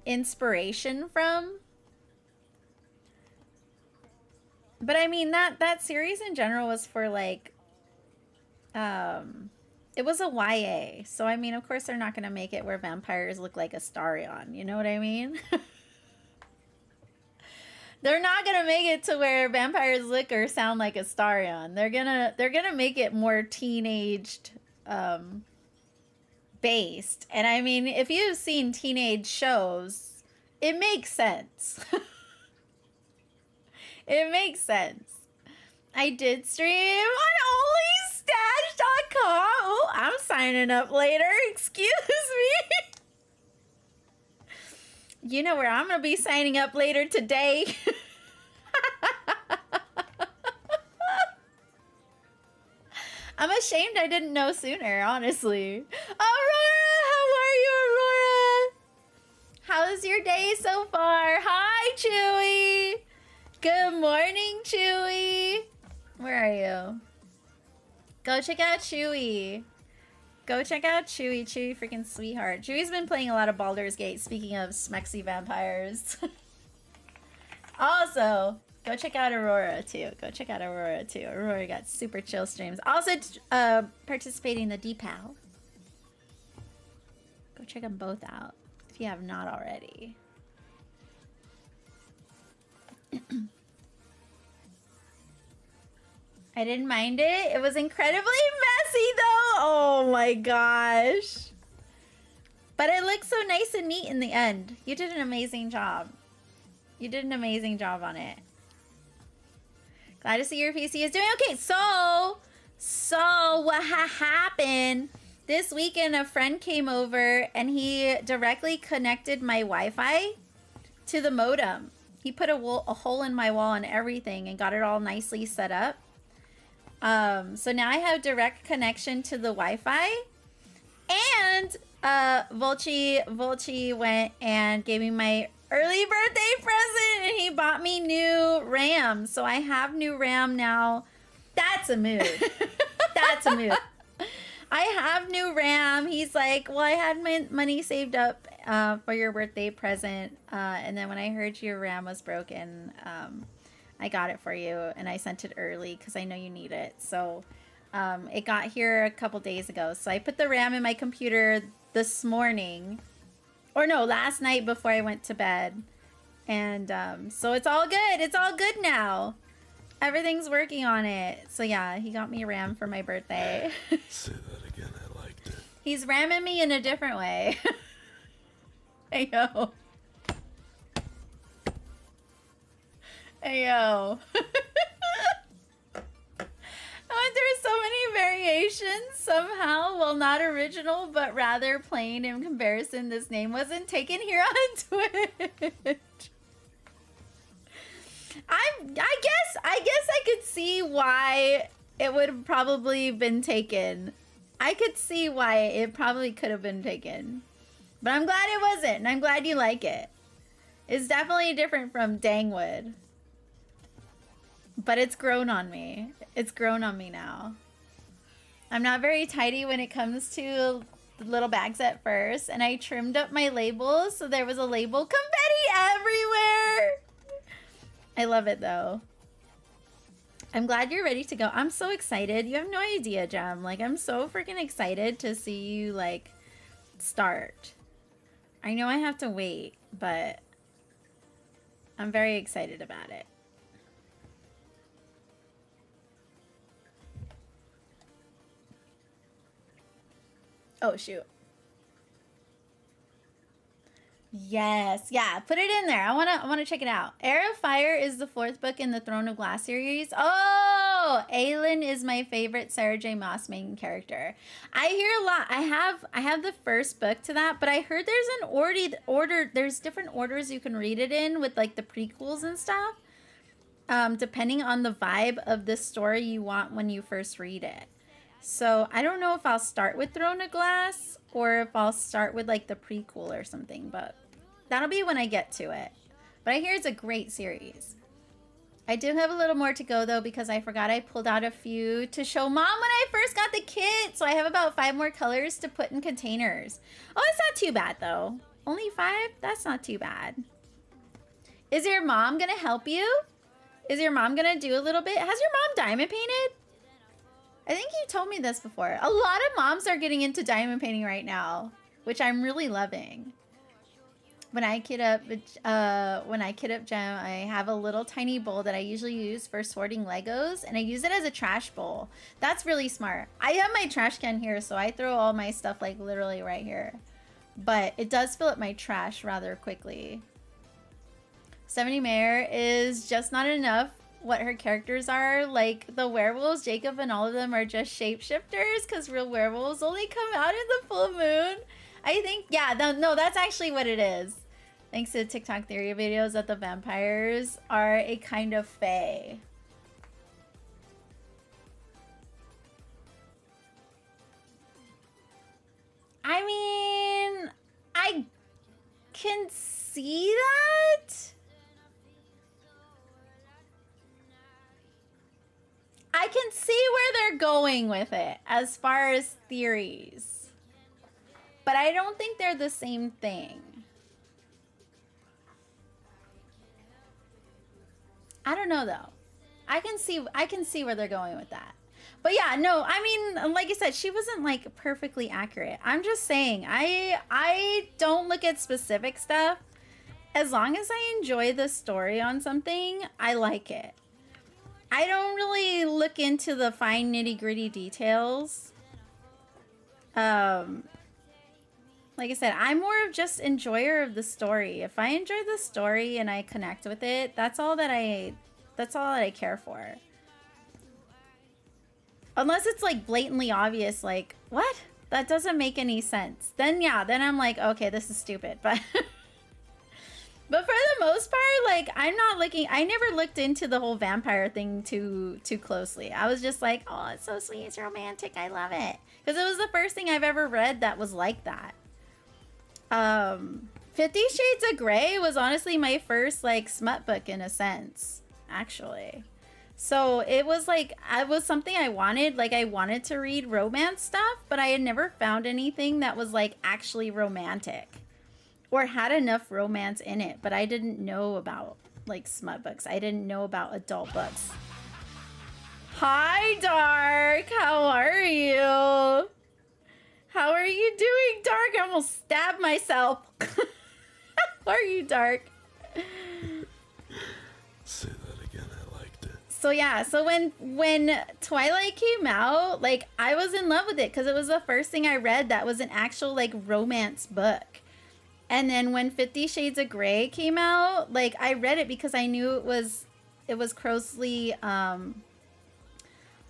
inspiration from? But I mean, that series in general was for like it was a YA, so I mean, of course they're not going to make it where vampires look like Astarion, you know what I mean? They're not going to make it to where vampires look or sound like Astarion. They're going to make it more teenaged based. And I mean, if you've seen teenage shows, it makes sense. It makes sense. I did stream on onlystash.com. Oh, I'm signing up later. Excuse me. You know where I'm going to be signing up later today. I'm ashamed I didn't know sooner, honestly. Aurora, how are you, Aurora? How's your day so far? Hi, Chewy. Good morning, Chewy. Where are you? Go check out Chewy. Go check out Chewy. Chewy freaking sweetheart. Chewy's been playing a lot of Baldur's Gate, speaking of smexy vampires. Also, go check out Aurora too. Go check out Aurora too. Aurora got super chill streams. Also, participating in the dpal. Go check them both out if you have not already. I didn't mind it. It was incredibly messy though. Oh my gosh. But it looks so nice and neat in the end. You did an amazing job. You did an amazing job on it. Glad to see your PC is doing okay. So what happened this weekend? A friend came over and he directly connected my Wi-Fi to the modem. He put a hole in my wall and everything and got it all nicely set up. So now I have direct connection to the Wi-Fi. And Volchi went and gave me my early birthday present and he bought me new RAM. So I have new RAM now. That's a mood. That's a mood. I have new RAM. He's like, well, I had my money saved up for your birthday present. And then when I heard your RAM was broken, I got it for you and I sent it early because I know you need it. So it got here a couple days ago. So I put the RAM in my computer this morning. Or no, last night before I went to bed. And so it's all good. It's all good now. Everything's working on it. So yeah, he got me a RAM for my birthday. Say that again, I liked it. He's ramming me in a different way. Hey yo. Hey yo. I went through so many variations somehow. Well, not original, but rather plain in comparison. This name wasn't taken here on Twitch. I guess I could see why it would have probably been taken. I could see why it probably could have been taken. But I'm glad it wasn't, and I'm glad you like it. It's definitely different from Dangwood. But it's grown on me. It's grown on me now. I'm not very tidy when it comes to the little bags at first, and I trimmed up my labels so there was a label confetti everywhere. I love it though. I'm glad you're ready to go. I'm so excited. You have no idea, Gem. Like, I'm so freaking excited to see you, like, start. I know I have to wait, but I'm very excited about it. Oh, shoot. Yes, yeah, put it in there. I wanna check it out. Heir of Fire is the 4th book in the Throne of Glass series. Oh, Aelin is my favorite Sarah J. Maas main character. I hear a lot. I have the first book to that, but I heard there's an order. There's different orders you can read it in with like the prequels and stuff, depending on the vibe of the story you want when you first read it. So I don't know if I'll start with Throne of Glass or if I'll start with like the prequel or something, but that'll be when I get to it. But I hear it's a great series. I do have a little more to go though because I forgot I pulled out a few to show Mom when I first got the kit. So I have about 5 more colors to put in containers. Oh, it's not too bad though. Only 5? That's not too bad. Is your mom gonna help you? Is your mom gonna do a little bit? Has your mom diamond painted? I think you told me this before. A lot of moms are getting into diamond painting right now, which I'm really loving. When I kit up Gem, I have a little tiny bowl that I usually use for sorting Legos, and I use it as a trash bowl. That's really smart. I have my trash can here, so I throw all my stuff like literally right here. But it does fill up my trash rather quickly. 70 Mare is just not enough. What her characters are, like the werewolves, Jacob and all of them are just shapeshifters because real werewolves only come out in the full moon. I think, yeah, no, that's actually what it is. Thanks to the TikTok theory videos that the vampires are a kind of fae. I mean, I can see that. see where they're going with it as far as theories. But I don't think they're the same thing. I don't know though. I can see where they're going with that. But yeah, no, I mean, like I said, she wasn't like perfectly accurate. I'm just saying, I don't look at specific stuff. As long as I enjoy the story on something, I like it. I don't really look into the fine nitty-gritty details. Like I said, I'm more of just enjoyer of the story. If I enjoy the story and I connect with it, that's all that I care for. Unless it's like blatantly obvious, like, what? That doesn't make any sense. Then yeah, then I'm like, okay, this is stupid. But but for the most part, like, I never looked into the whole vampire thing too closely. I was just like, oh, it's so sweet, it's romantic, I love it. Because it was the first thing I've ever read that was like that. 50 Shades of Grey was honestly my first like smut book in a sense, actually. So it was like, it was something I wanted. Like, I wanted to read romance stuff, but I had never found anything that was like actually romantic or had enough romance in it. But I didn't know about like smut books. I didn't know about adult books. Hi, Dark. How are you? How are you doing, Dark? I almost stabbed myself. How are you, Dark? Say that again, I liked it. So yeah, so when Twilight came out, like, I was in love with it because it was the first thing I read that was an actual like romance book. And then when 50 Shades of Grey came out, like, I read it because I knew it was closely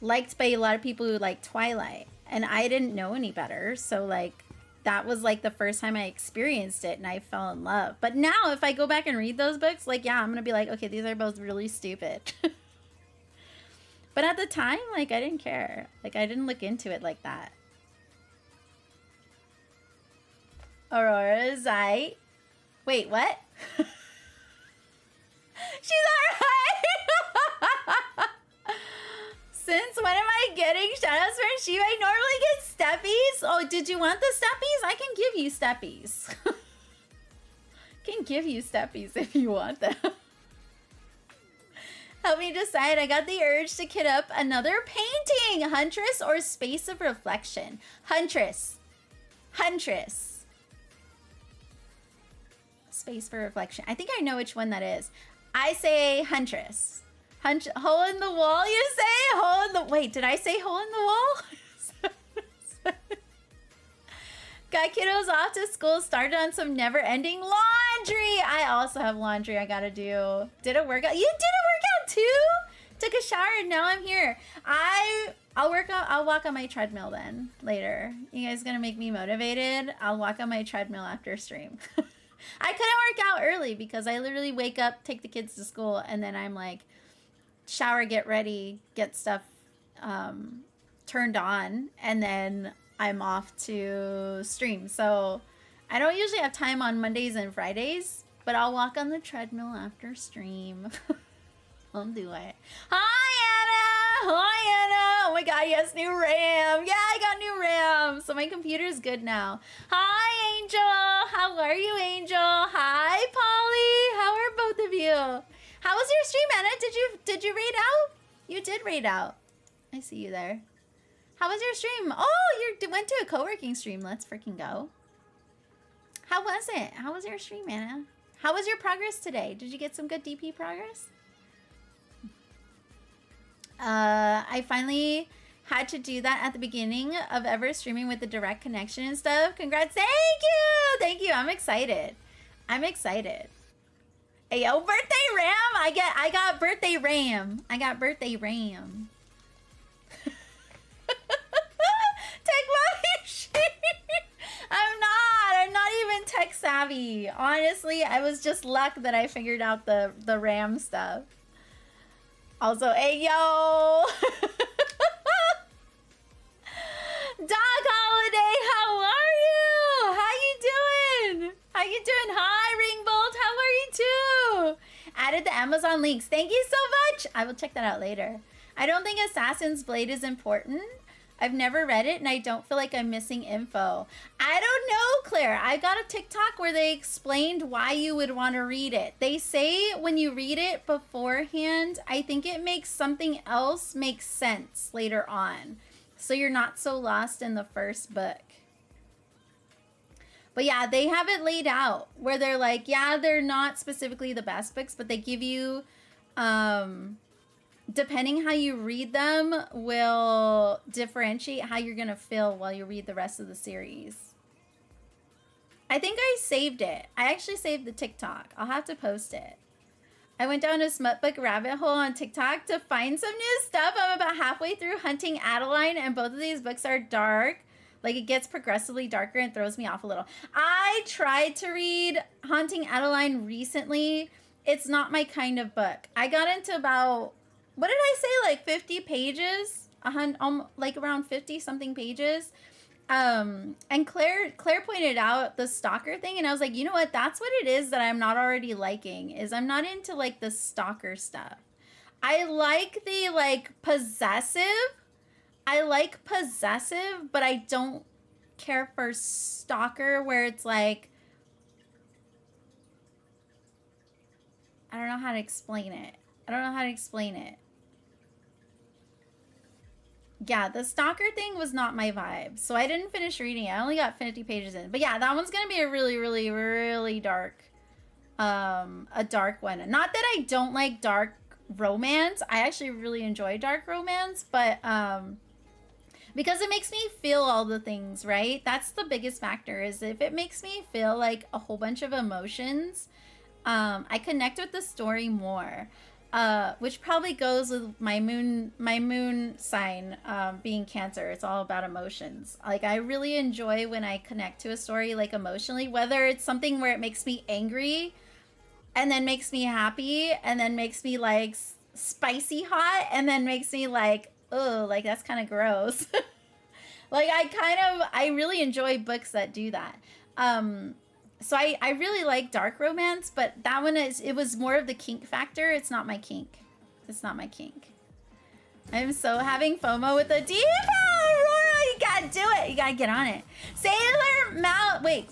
liked by a lot of people who like Twilight. And I didn't know any better. So like, that was like the first time I experienced it and I fell in love. But now if I go back and read those books, like, yeah, I'm going to be like, okay, these are both really stupid. But at the time, like, I didn't care. Like, I didn't look into it like that. Aurora Zite. Wait, what? She's alright! Since when am I getting shoutouts from Shiva? I normally get steppies. Oh, did you want the steppies? I can give you steppies. Can give you steppies if you want them. Help me decide. I got the urge to kit up another painting. Huntress or Space of Reflection? Huntress. Huntress. Space for Reflection. I think I know which one that is. I say Huntress. Hole in the wall, you say? Hole in the... Wait, did I say hole in the wall? Got kiddos off to school, started on some never-ending laundry. I also have laundry I gotta do. Did a workout. You did a workout too? Took a shower and now I'm here. I'll walk on my treadmill then later. You guys gonna make me motivated? I'll walk on my treadmill after stream. I couldn't work out early because I literally wake up, take the kids to school, and then I'm like, shower, get ready, get stuff turned on, and then I'm off to stream. So I don't usually have time on Mondays and Fridays, but I'll walk on the treadmill after stream. I'll do it. Hi, Anna! Hi, Anna! Oh my god, yes, new RAM! Yeah, I got new RAM! So my computer's good now. Hi, Angel! How are you, Angel? Hi, Polly! How are both of you? How was your stream, Anna? Did you raid out? You did raid out. I see you there. How was your stream? Oh, you went to a co-working stream. Let's freaking go. How was it? How was your stream, Anna? How was your progress today? Did you get some good DP progress? I finally had to do that at the beginning of ever streaming with the direct connection and stuff. Congrats. Thank you. Thank you. I'm excited. I'm excited. Hey, yo, birthday Ram. I got birthday Ram. I got birthday Ram. Tech mommy. I'm not even tech savvy. Honestly, I was just luck that I figured out the RAM stuff. Also, hey, yo. Dog Holiday, how are you? How you doing? How you doing? Hi, Ringbolt, how are you too? Added the Amazon links. Thank you so much. I will check that out later. I don't think Assassin's Blade is important. I've never read it, and I don't feel like I'm missing info. I don't know, Claire. I got a TikTok where they explained why you would want to read it. They say when you read it beforehand, I think it makes something else make sense later on. So you're not so lost in the first book. But yeah, they have it laid out where they're like, yeah, they're not specifically the best books, but they give you... depending how you read them will differentiate how you're going to feel while you read the rest of the series. I think I saved it. I actually saved the TikTok. I'll have to post it. I went down a smut book rabbit hole on TikTok to find some new stuff. I'm about halfway through Hunting Adeline, and both of these books are dark. Like, it gets progressively darker and throws me off a little. I tried to read Haunting Adeline recently. It's not my kind of book. I got into about... what did I say? Like 50 pages? Like around 50 something pages. And Claire pointed out the stalker thing, and I was like, you know what? That's what it is that I'm not already liking, is I'm not into like the stalker stuff. I like the like possessive. I like possessive, but I don't care for stalker where it's like, I don't know how to explain it. Yeah, the stalker thing was not my vibe, so I didn't finish reading it. I only got 50 pages in. But yeah, that one's gonna be a really, really, really dark, a dark one. Not that I don't like dark romance. I actually really enjoy dark romance, but because it makes me feel all the things, right? That's the biggest factor, is if it makes me feel like a whole bunch of emotions, I connect with the story more. Which probably goes with my moon sign being Cancer. It's all about emotions. Like, I really enjoy when I connect to a story like emotionally, whether it's something where it makes me angry and then makes me happy and then makes me like spicy hot and then makes me like, oh, like that's kind of gross. Like, I really enjoy books that do that. So I really like dark romance, but that one it was more of the kink factor. It's not my kink. It's not my kink. I'm so having FOMO with the dpal. You gotta do it. You gotta get on it. Sailor Mouth. Wait.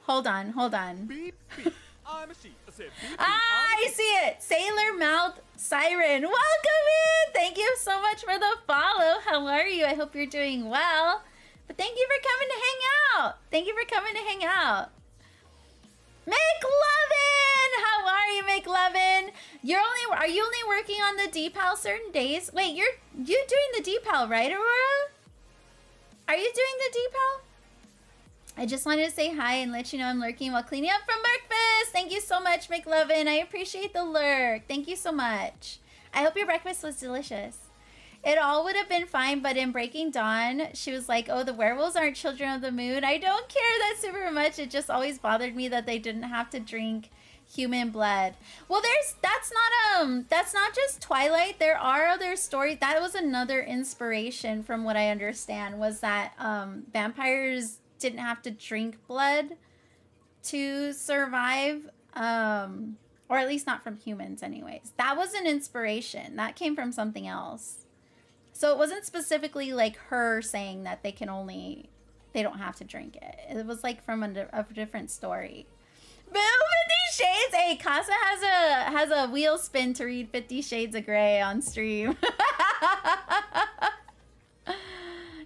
Hold on. Beep, beep. I'm a sheep. I said beep, beep. I see it. Sailor Mouth Siren. Welcome in. Thank you so much for the follow. How are you? I hope you're doing well. But thank you for coming to hang out. McLovin! How are you, McLovin? Are you only working on the dpal certain days? Wait, you're doing the dpal, right, Aurora? Are you doing the dpal? I just wanted to say hi and let you know I'm lurking while cleaning up from breakfast. Thank you so much, McLovin. I appreciate the lurk. Thank you so much. I hope your breakfast was delicious. It all would have been fine, but in Breaking Dawn, she was like, oh, the werewolves aren't children of the moon. I don't care that super much. It just always bothered me that they didn't have to drink human blood. Well, that's not just Twilight. There are other stories. That was another inspiration, from what I understand, was that vampires didn't have to drink blood to survive, or at least not from humans anyways. That was an inspiration. That came from something else. So it wasn't specifically like her saying that they don't have to drink it. It was like from a different story. Boo, 50 Shades! Hey, Casa has a wheel spin to read 50 Shades of Grey on stream.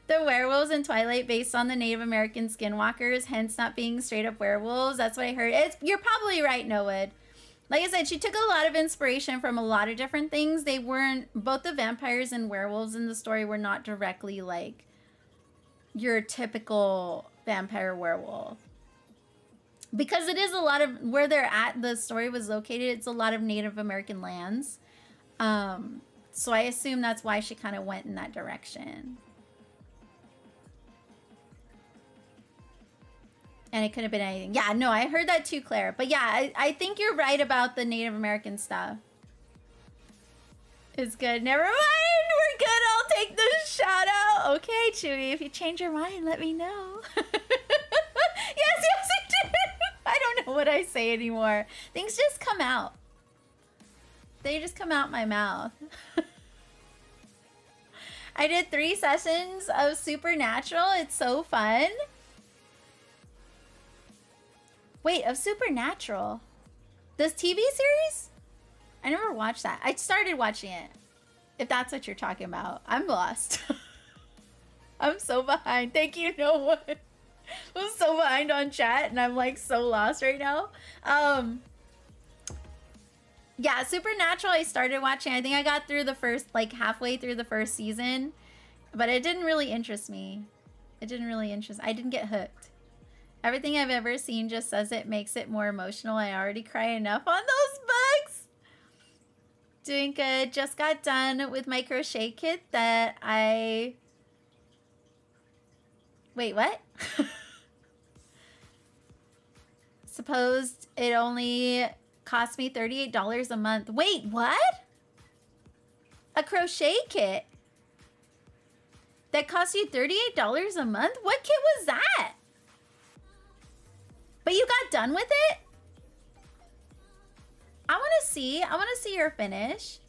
The werewolves in Twilight based on the Native American skinwalkers, hence not being straight up werewolves. That's what I heard. You're probably right, Noah. Like I said, she took a lot of inspiration from a lot of different things. They weren't, both the vampires and werewolves in the story were not directly like your typical vampire werewolf. Because it is a lot of, where they're at, the story was located, it's a lot of Native American lands. So I assume that's why she kind of went in that direction. And it could have been anything. Yeah, no, I heard that too, Claire. But yeah, I think you're right about the Native American stuff. It's good. Never mind. We're good. I'll take the shout out. Okay, Chewy. If you change your mind, let me know. Yes, I did. I don't know what I say anymore. Things just come out. They just come out my mouth. I did 3 sessions of Supernatural. It's so fun. Wait, of Supernatural? This TV series? I never watched that. I started watching it. If that's what you're talking about. I'm lost. I'm so behind. Thank you, no one. I'm so behind on chat and I'm like so lost right now. Yeah, Supernatural I started watching. I think I got through the first, like halfway through the first season. But it didn't really interest me. It didn't really interest. I didn't get hooked. Everything I've ever seen just says it makes it more emotional. I already cry enough on those books. Doing good. Just got done with my crochet kit that I... Wait, what? Supposed it only cost me $38 a month. Wait, what? A crochet kit that cost you $38 a month? What kit was that? But you got done with it? I want to see your finish.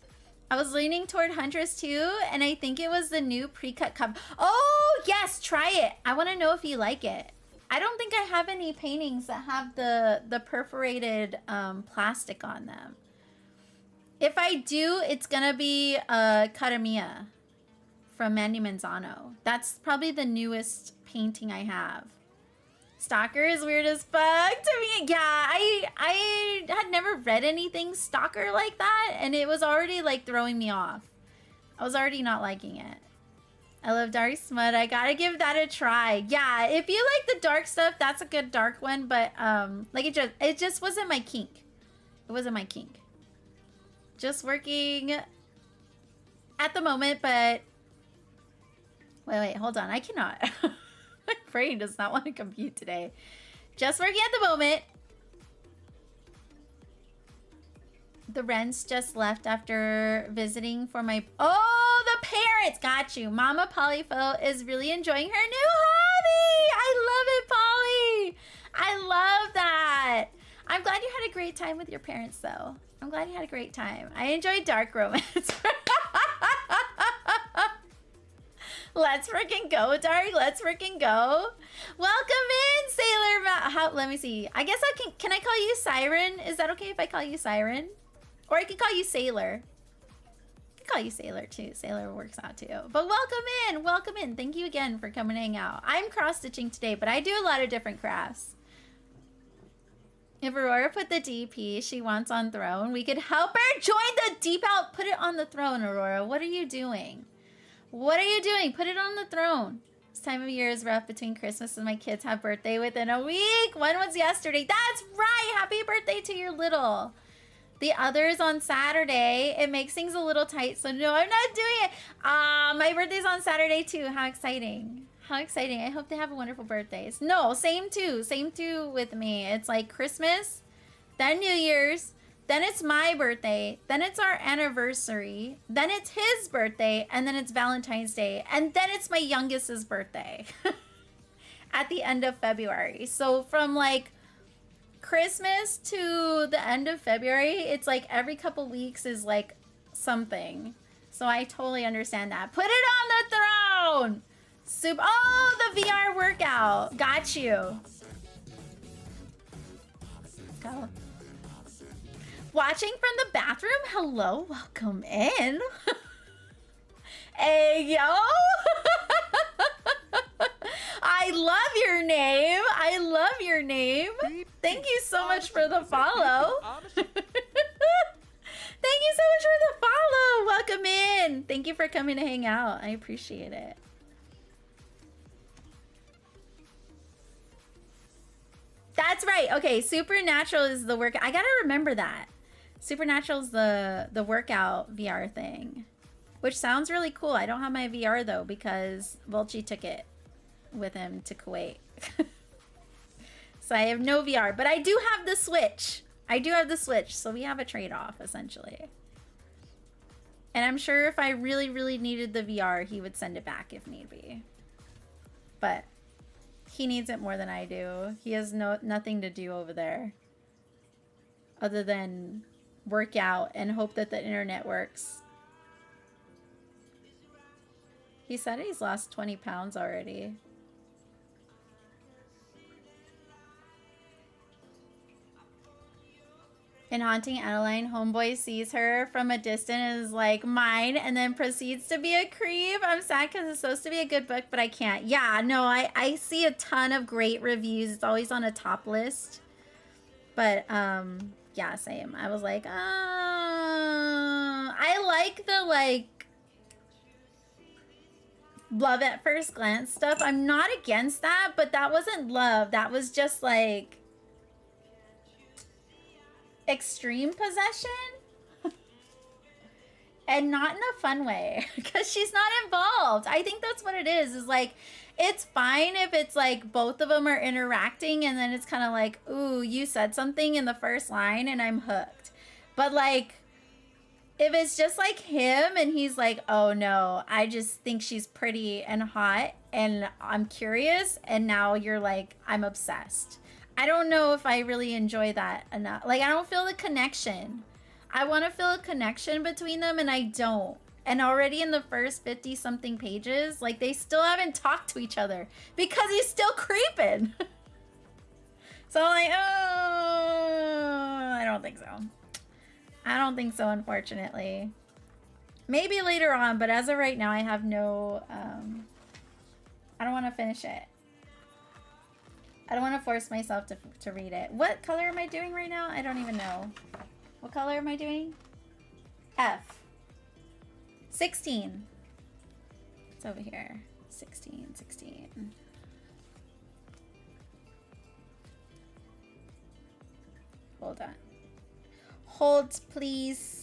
I was leaning toward Huntress too, and I think it was the new pre-cut cover. Oh, yes, try it. I want to know if you like it. I don't think I have any paintings that have the perforated plastic on them. If I do, it's gonna be Katamiya from Mandy Manzano. That's probably the newest painting I have. Stalker is weird as fuck to me. Yeah, I had never read anything Stalker like that, and it was already like throwing me off. I was already not liking it. I love dark smut. I gotta give that a try. Yeah, if you like the dark stuff, that's a good dark one, but like it just wasn't my kink. It wasn't my kink. Just working at the moment, but wait, hold on. I cannot. My brain does not want to compute today. Just working at the moment. The rents just left after visiting for my... Oh, the parents! Got you. Mama Polyfo is really enjoying her new hobby! I love it, Polly! I love that! I'm glad you had a great time with your parents, though. I'm glad you had a great time. I enjoy dark romance. Let's freaking go, Dark. Let's freaking go. Welcome in, Sailor. Let me see. I guess can I call you Siren? Is that okay if I call you Siren? Or I can call you Sailor. I can call you Sailor too. Sailor works out too. But welcome in. Welcome in. Thank you again for coming to hang out. I'm cross-stitching today, but I do a lot of different crafts. If Aurora put the DP she wants on throne, we could help her join the dpal. Put it on the throne, Aurora. What are you doing? What are you doing? Put it on the throne. This time of year is rough between Christmas and my kids have birthday within a week. One was yesterday. That's right. Happy birthday to your little. The other's on Saturday. It makes things a little tight, so no, I'm not doing it. My birthday's on Saturday too. How exciting. How exciting. I hope they have a wonderful birthdays. No, same too. Same too with me. It's like Christmas, then New Year's, then it's my birthday, then it's our anniversary, then it's his birthday, and then it's Valentine's Day, and then it's my youngest's birthday at the end of February. So from like Christmas to the end of February, it's like every couple weeks is like something. So I totally understand that. Put it on the throne! Super. Oh, the VR workout. Got you. Go. Watching from the bathroom? Hello, welcome in. Hey, yo. I love your name. I love your name. Thank you so much for the follow. Thank you so much for the follow. Welcome in. Thank you for coming to hang out. I appreciate it. That's right. Okay, Supernatural is the workout. I gotta remember that. Supernatural is the workout VR thing, which sounds really cool. I don't have my VR though because Volchi took it with him to Kuwait. So I have no VR, but I do have the Switch. I do have the Switch, so we have a trade-off essentially. And I'm sure if I really, really needed the VR, he would send it back if need be. But he needs it more than I do. He has nothing to do over there other than work out and hope that the internet works. He said he's lost 20 pounds already. In Haunting Adeline, homeboy sees her from a distance and is like, mine, and then proceeds to be a creep. I'm sad because it's supposed to be a good book, but I can't. Yeah, no, I see a ton of great reviews. It's always on a top list. But, yeah, same. I was like, I like the, like, love at first glance stuff. I'm not against that, but that wasn't love. That was just, like, extreme possession. And not in a fun way, because she's not involved. I think that's what it is like, it's fine if it's like both of them are interacting and then it's kind of like, ooh, you said something in the first line and I'm hooked. But like, if it's just like him and he's like, oh no, I just think she's pretty and hot and I'm curious, and now you're like, I'm obsessed. I don't know if I really enjoy that enough. Like, I don't feel the connection. I want to feel a connection between them, and I don't. And already in the first 50-something pages, like, they still haven't talked to each other because he's still creeping. So I'm like, oh, I don't think so. I don't think so, unfortunately. Maybe later on, but as of right now, I have no, I don't want to finish it. I don't want to force myself to read it. What color am I doing right now? I don't even know. What color am I doing? F. 16. It's over here. 16, 16. Hold on. Hold, please.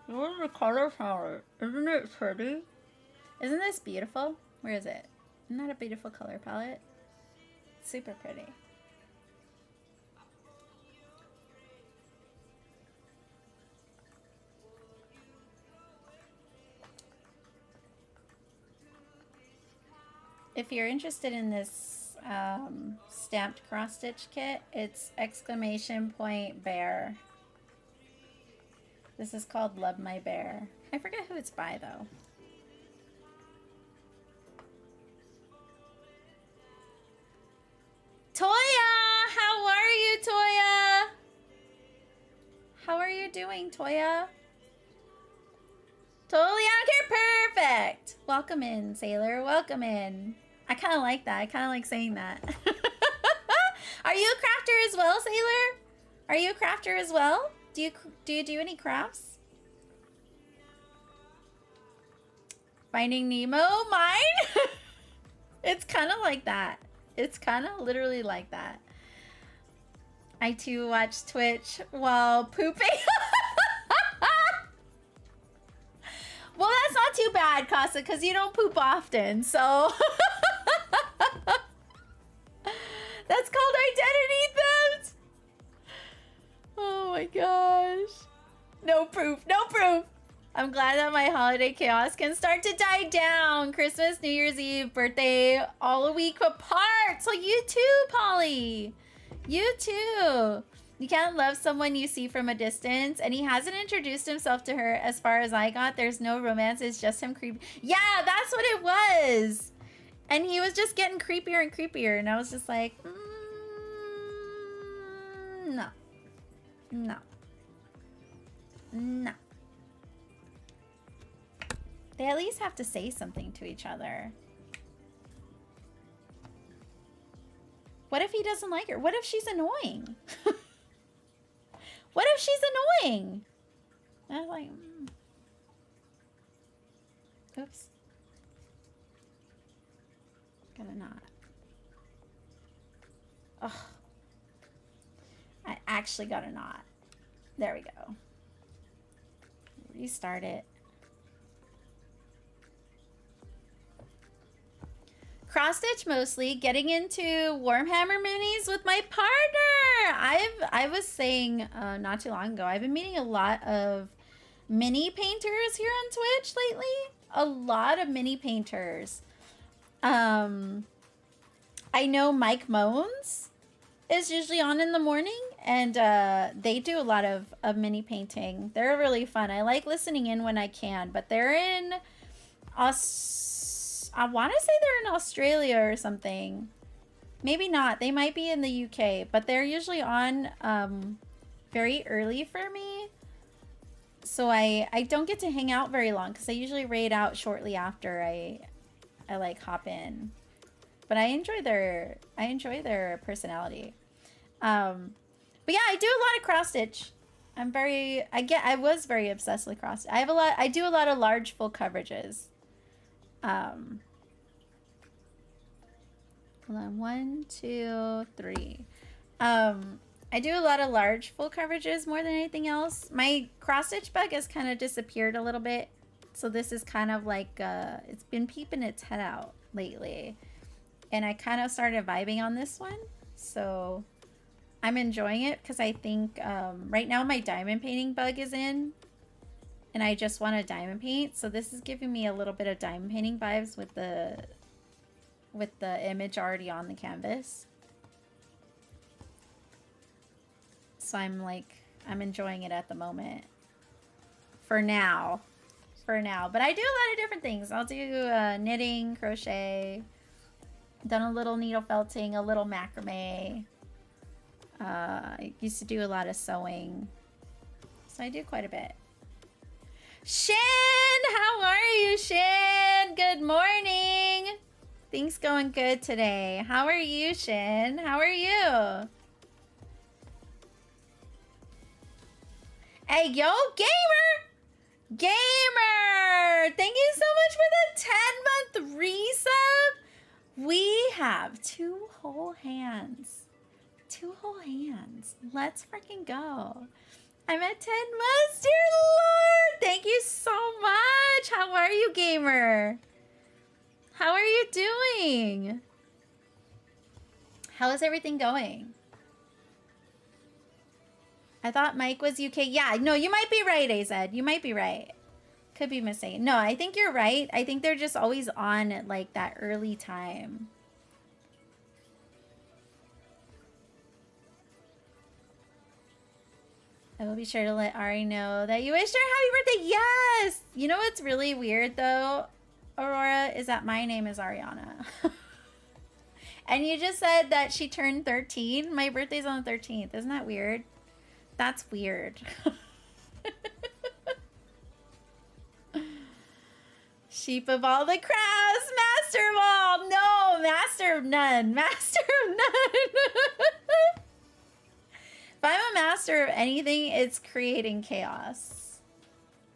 What is the color palette? Isn't it pretty? Isn't this beautiful? Where is it? Isn't that a beautiful color palette? Super pretty. If you're interested in this stamped cross-stitch kit, it's !bear. This is called Love My Bear. I forget who it's by, though. Toya! How are you, Toya? How are you doing, Toya? Totally out here, perfect! Welcome in, Sailor. Welcome in. I kind of like that. I kind of like saying that. Are you a crafter as well, Sailor? Are you a crafter as well? Do you do any crafts? Finding Nemo? Mine? It's kind of like that. It's kind of literally like that. I too watch Twitch while pooping. Well, that's not too bad, Casa, because you don't poop often, so... That's called identity theft! Oh my gosh. No proof, no proof! I'm glad that my holiday chaos can start to die down. Christmas, New Year's Eve, birthday, all a week apart. So you too, Polly. You too. You can't love someone you see from a distance, and he hasn't introduced himself to her as far as I got. There's no romance. It's just him creepy. Yeah, that's what it was. And he was just getting creepier and creepier, and I was just like, no. No. No. They at least have to say something to each other. What if he doesn't like her? What if she's annoying? What if she's annoying? And I was like, oops. Got a knot. Ugh. I actually got a knot. There we go. Restart it. Cross stitch mostly. Getting into warm hammer minis with my partner. I was saying not too long ago, I've been meeting a lot of mini painters here on Twitch lately. A lot of mini painters. I know Mike Moans is usually on in the morning, and they do a lot of mini painting. They're really fun. I like listening in when I can, but they're in I want to say they're in Australia or something. Maybe not. They might be in the UK, but they're usually on very early for me. So I don't get to hang out very long because I usually raid out shortly after I like hop in. But I enjoy their personality. But yeah, I do a lot of cross stitch. I was very obsessed with cross stitch. I do a lot of large full coverages. Hold on, 1, 2, 3. I do a lot of large full coverages more than anything else. My cross stitch bug has kind of disappeared a little bit, so this is kind of like it's been peeping its head out lately, and I kind of started vibing on this one, so I'm enjoying it because I think right now my diamond painting bug is in. And I just want to diamond paint, so this is giving me a little bit of diamond painting vibes with the image already on the canvas. So I'm enjoying it at the moment. For now. But I do a lot of different things. I'll do knitting, crochet, done a little needle felting, a little macrame. I used to do a lot of sewing. So I do quite a bit. Shin, how are you, Shin? Good morning. Things going good today. How are you, Shin? How are you? Hey, yo, gamer! Gamer! Thank you so much for the 10-month resub. We have 2 whole hands. 2 whole hands. Let's freaking go. I'm at 10 months, dear Lord. Thank you so much. How are you, gamer? How are you doing? How is everything going? I thought Mike was UK. Yeah, no, you might be right, AZ. You might be right. Could be mistaken. No, I think you're right. I think they're just always on at like that early time. I will be sure to let Ari know that you wished her happy birthday. Yes! You know what's really weird, though, Aurora, is that my name is Ariana. And you just said that she turned 13. My birthday's on the 13th. Isn't that weird? That's weird. Sheep of all the crafts, master of all. No, master of none. Master of none. If I'm a master of anything, it's creating chaos.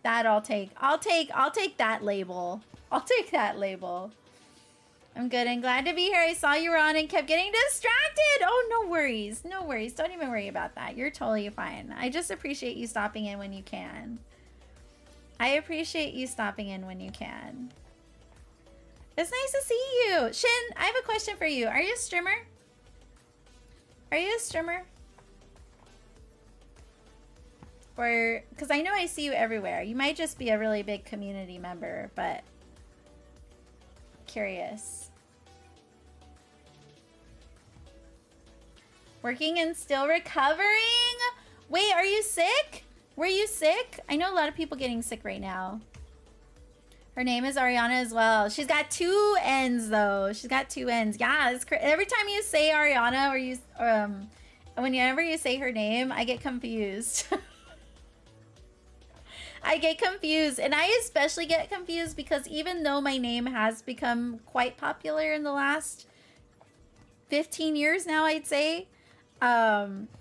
That I'll take. I'll take that label. I'll take that label. I'm good and glad to be here. I saw you were on and kept getting distracted. Oh, no worries. No worries. Don't even worry about that. You're totally fine. I just appreciate you stopping in when you can. I appreciate you stopping in when you can. It's nice to see you. Shin, I have a question for you. Are you a streamer? Are you a streamer? Or, because I know I see you everywhere. You might just be a really big community member, but curious. Working and still recovering? Wait, are you sick? Were you sick? I know a lot of people getting sick right now. Her name is Ariana as well. She's got 2 N's though. She's got 2 N's. Yeah, it's every time you say Ariana or you whenever you say her name, I get confused. I get confused, and I especially get confused because even though my name has become quite popular in the last 15 years now, I'd say,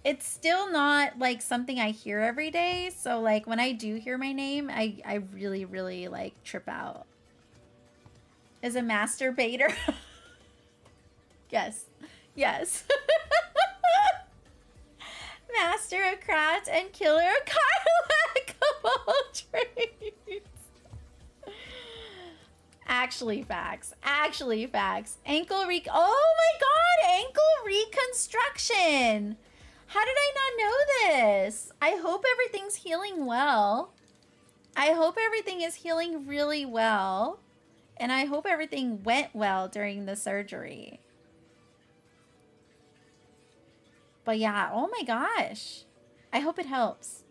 it's still not like something I hear every day. So like when I do hear my name, I really, really like trip out. Is a masturbator. Yes. Yes. Master of craft and killer of Carlac of all trades. Actually facts. Actually facts. Oh my god, ankle reconstruction. How did I not know this? I hope everything's healing well. I hope everything is healing really well. And I hope everything went well during the surgery. But yeah, oh my gosh. I hope it helps.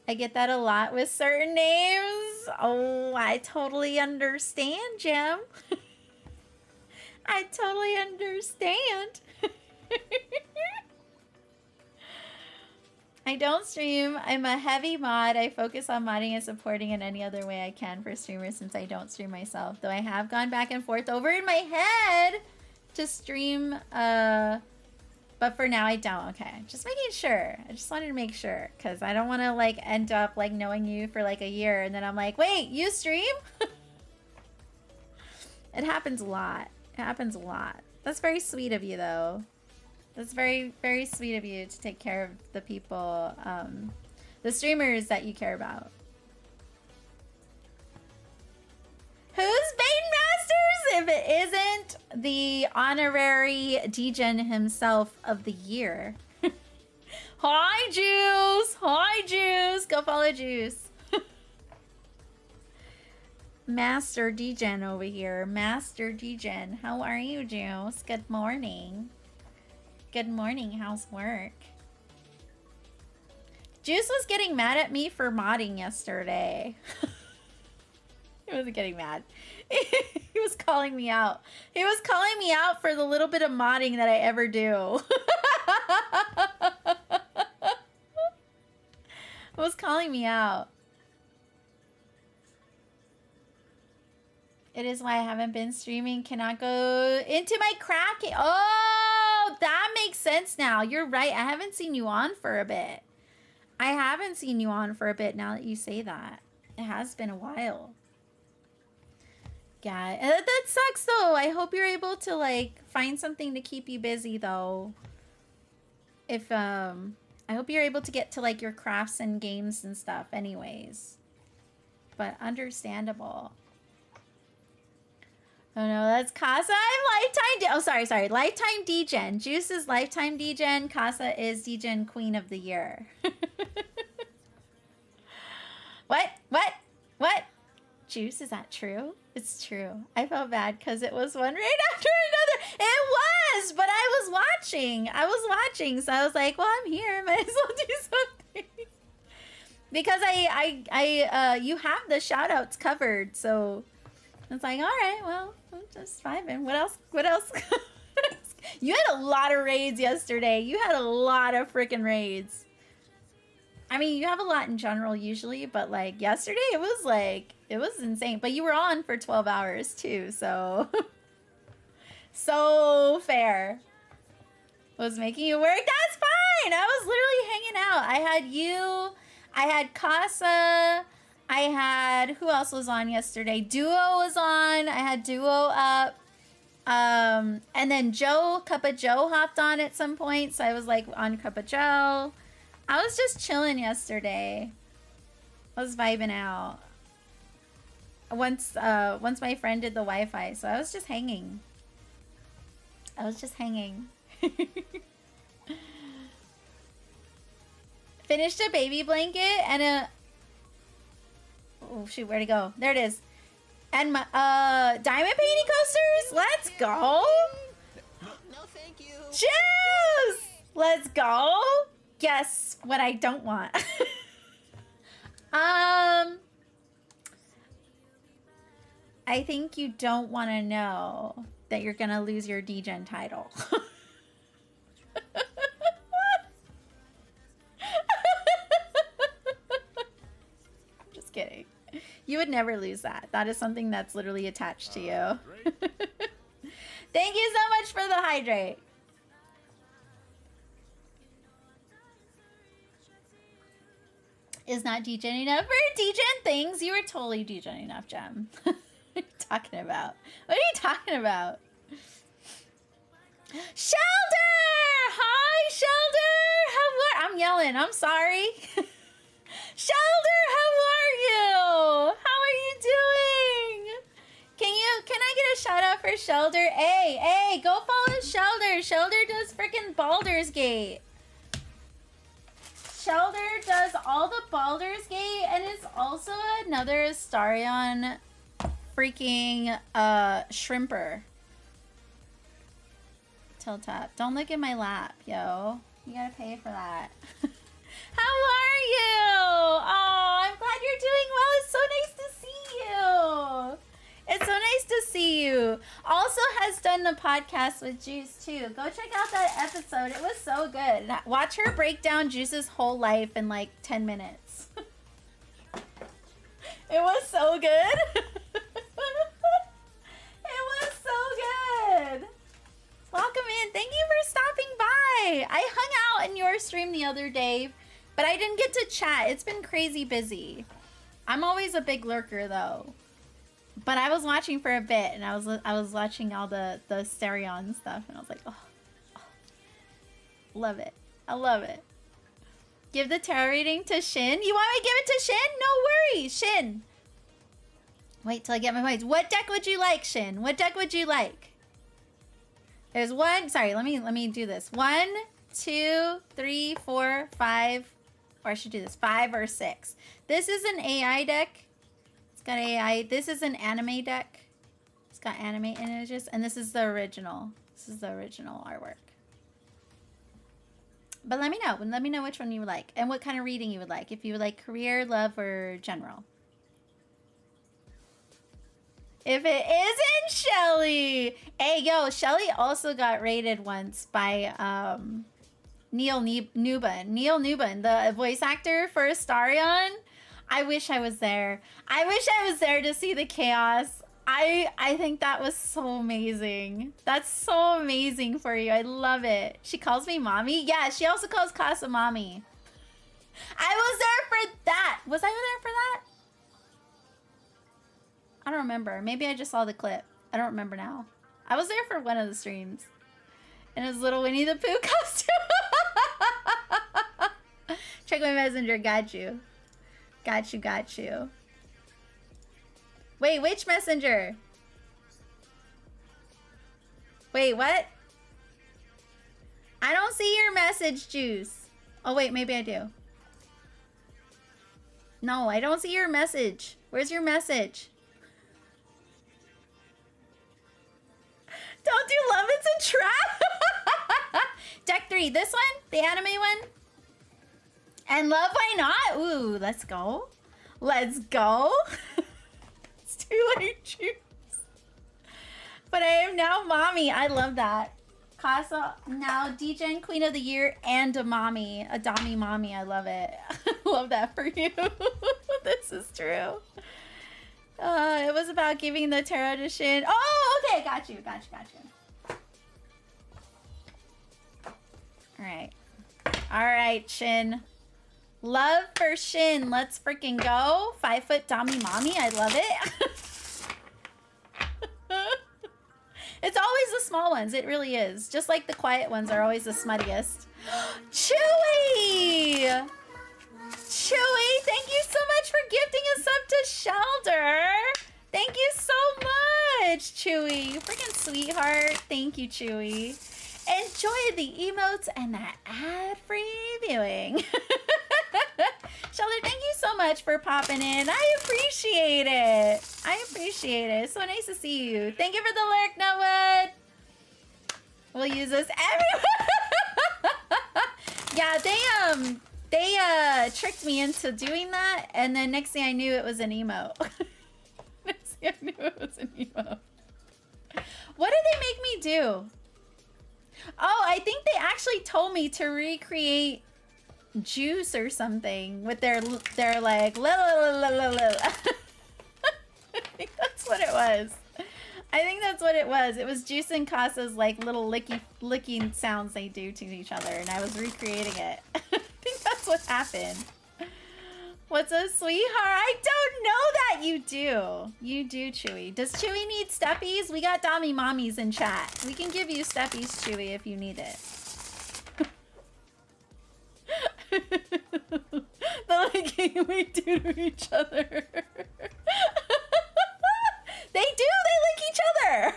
I get that a lot with certain names. Oh, I totally understand, Jim. I totally understand. I don't stream. I'm a heavy mod. I focus on modding and supporting in any other way I can for streamers since I don't stream myself. Though I have gone back and forth over in my head to stream, but for now I don't. Okay, just making sure. I just wanted to make sure because I don't want to like end up like knowing you for like a year and then I'm like, wait, you stream? It happens a lot. It happens a lot. That's very sweet of you though. That's very, very sweet of you to take care of the people, the streamers that you care about. Who's Bane Masters if it isn't the honorary Degen himself of the year? Hi, Juice! Hi, Juice! Go follow Juice. Master Degen over here. Master Degen. How are you, Juice? Good morning. Good morning. How's work? Juice was getting mad at me for modding yesterday. He wasn't getting mad. He was calling me out. He was calling me out for the little bit of modding that I ever do. He was calling me out. It is why I haven't been streaming. Cannot go into my craft. Oh, that makes sense now. You're right. I haven't seen you on for a bit. I haven't seen you on for a bit now that you say that. It has been a while. Yeah, that sucks though. I hope you're able to like find something to keep you busy though. If I hope you're able to get to like your crafts and games and stuff anyways. But understandable. Oh no, that's Casa. I'm lifetime. Oh, sorry. Lifetime Degen. Juice is lifetime Degen. Casa is Degen Queen of the Year. What? Juice, is that true? It's true. I felt bad because it was one right after another. It was, but I was watching. So I was like, well, I'm here. Might as well do something. Because you have the shout outs covered. So it's like, all right, well, I'm just vibing. What else? You had a lot of raids yesterday. You had a lot of freaking raids. I mean, you have a lot in general usually, but like yesterday it was insane. But you were on for 12 hours too, so so fair. Was making you work. That's fine. I was literally hanging out. I had you, I had Casa, I had, who else was on yesterday? Duo was on. I had Duo up. And then Cup of Joe hopped on at some point, so I was like on Cup of Joe. I was just chilling yesterday. I was vibing out. Once my friend did the Wi-Fi, so I was just hanging. Finished a baby blanket and a... Oh shoot, where'd it go? There it is. And my diamond painting coasters. Let's go. No, thank you. Juice. Let's go. Guess what I don't want. I think you don't want to know that you're gonna lose your Degen title. I'm just kidding. You would never lose that. That is something that's literally attached to you. Thank you so much for the hydrate. Is not Degen enough for Degen things? You were totally Degen enough, Gem. What are you talking about? What are you talking about? Shelter! Hi, Shelter! I'm yelling. I'm sorry. Shelter, how are you? How are you doing? out for Shelder. Hey, go follow Shelder. Shelder does freaking Baldur's Gate. Shelder does all the Baldur's Gate and is also another Astarion freaking shrimper. Tilt tap. Don't look at my lap, yo. You gotta pay for that. How are you? Oh, I'm glad you're doing well. It's so nice to see you. It's so nice to see you. Also has done the podcast with Juice too. Go check out that episode. It was so good. Watch her break down Juice's whole life in like 10 minutes. It was so good. It was so good. Welcome in. Thank you for stopping by. I hung out in your stream the other day, but I didn't get to chat. It's been crazy busy. I'm always a big lurker though. But I was watching for a bit, and I was watching all the Astarion stuff, and I was like, oh, love it. I love it. Give the tarot reading to Shin. You want me to give it to Shin? No worries, Shin. Wait till I get my points. What deck would you like, Shin? What deck would you like? There's one. Sorry, let me do this. 1, 2, 3, 4, 5. Or I should do this. 5 or 6. This is an AI deck. It's got AI. This is an anime deck. It's got anime images, and this is the original. This is the original artwork. But let me know. Let me know which one you would like and what kind of reading you would like. If you would like career, love, or general. If it isn't Shelly. Hey, yo, Shelly also got rated once by Neil Newbin. Neil Newbin, the voice actor for Astarion. I wish I was there. I wish I was there to see the chaos. I think that was so amazing. That's so amazing for you. I love it. She calls me mommy. Yeah, she also calls Casa mommy. I was there for that. Was I there for that? I don't remember. Maybe I just saw the clip. I don't remember now. I was there for one of the streams. In his little Winnie the Pooh costume. Check my messenger. Got you. Got you, got you. Wait, which messenger? Wait, what? I don't see your message, Juice. Oh, wait, maybe I do. No, I don't see your message. Where's your message? Don't do love, it's a trap. Deck 3, this one, the anime one. And love, why not? Ooh, let's go. Let's go. It's too late, Juice. But I am now mommy. I love that. Casa, now DGen Queen of the Year and a mommy. A Dami mommy. I love it. Love that for you. This is true. It was about giving the tarot to Shin. Oh, okay. Got you. Got you. Got you. All right. All right, Shin. Love for Shin. Let's freaking go. 5 foot Dami mommy. I love it. It's always the small ones. It really is. Just like the quiet ones are always the smuttiest. Chewy! Chewy, thank you so much for gifting us up to Shelter. Thank you so much, Chewy. You freaking sweetheart. Thank you, Chewy. Enjoy the emotes and that ad-free viewing. Shelter, thank you so much for popping in. I appreciate it. I appreciate it. It's so nice to see you. Thank you for the lurk, Noah. We'll use this everywhere. Yeah, they tricked me into doing that, and then next thing I knew, it was an emote. Next thing I knew, it was an emote. What did they make me do? Oh, I think they actually told me to recreate Juice or something with their like I think that's what it was. I think that's what it was. It was Juice and Casa's like little licking sounds they do to each other, and I was recreating it. I think that's what happened. What's a sweetheart? I don't know that you do. You do, Chewy. Does Chewy need steppies? We got Dami mommies in chat. We can give you steppies, Chewy, if you need it. The licking we do to each other. They do. They lick each other.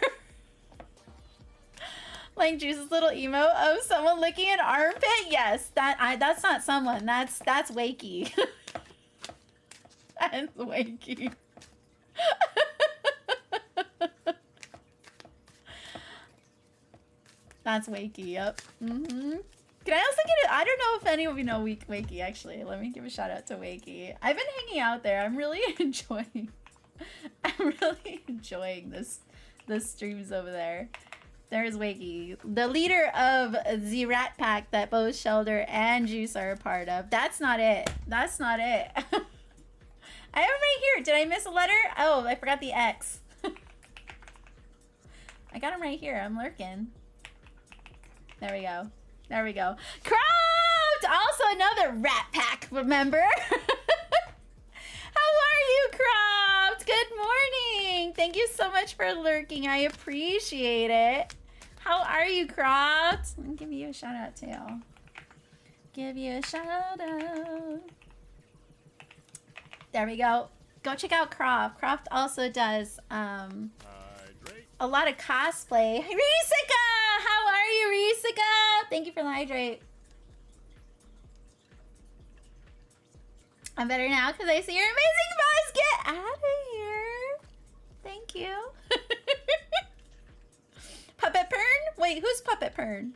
Like Juice's little emo of someone licking an armpit. Yes, that's not someone. That's Wakey. That's Wakey. That's Wakey. Yep. Mm-hmm. Can I also get it? I don't know if any of you know Wakey, actually. Let me give a shout out to Wakey. I've been hanging out there. I'm really enjoying the streams over there. There's Wakey, the leader of the Rat Pack that both Shelter and Juice are a part of. That's not it. That's not it. I have it right here. Did I miss a letter? Oh, I forgot the X. I got him right here. I'm lurking. There we go. There we go. Croft! Also another Rat Pack, remember? How are you, Croft? Good morning. Thank you so much for lurking. I appreciate it. How are you, Croft? I'll give you a shout out, too. Give you a shout out. There we go. Go check out Croft. Croft also does a lot of cosplay. Risika! How are you, Risika? Thank you for the hydrate. I'm better now because I see your amazing buzz. Get out of here. Thank you. Puppet Pern? Wait, who's Puppet Pern?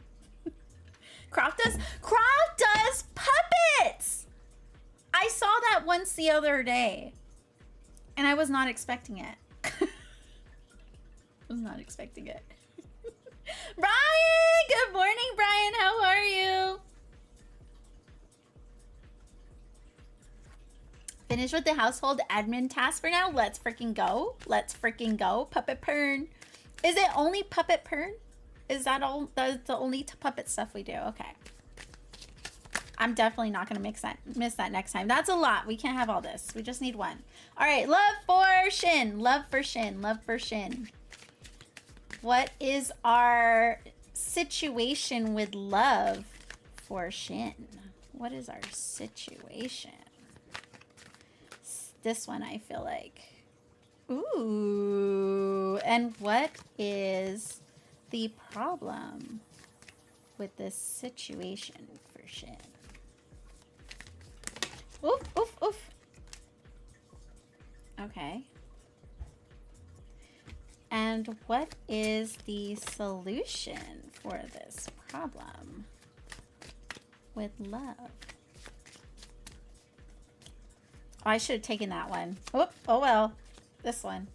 Croft does puppets! I saw that once the other day. And I was not expecting it. Was not expecting it. Brian! Good morning, Brian. How are you? Finish with the household admin task for now. Let's freaking go. Let's freaking go. Puppet Pern. Is it only Puppet Pern? Is that all? That's the only puppet stuff we do? Okay. I'm definitely not going to miss that next time. That's a lot. We can't have all this. We just need one. All right. Love for Shin. Love for Shin. Love for Shin. What is our situation with love for Shin? What is our situation? This one, I feel like. Ooh. And what is the problem with this situation for Shin? Oof, oof, oof. Okay. And what is the solution for this problem with love? Oh, I should have taken that one. Oh, oh well. This one.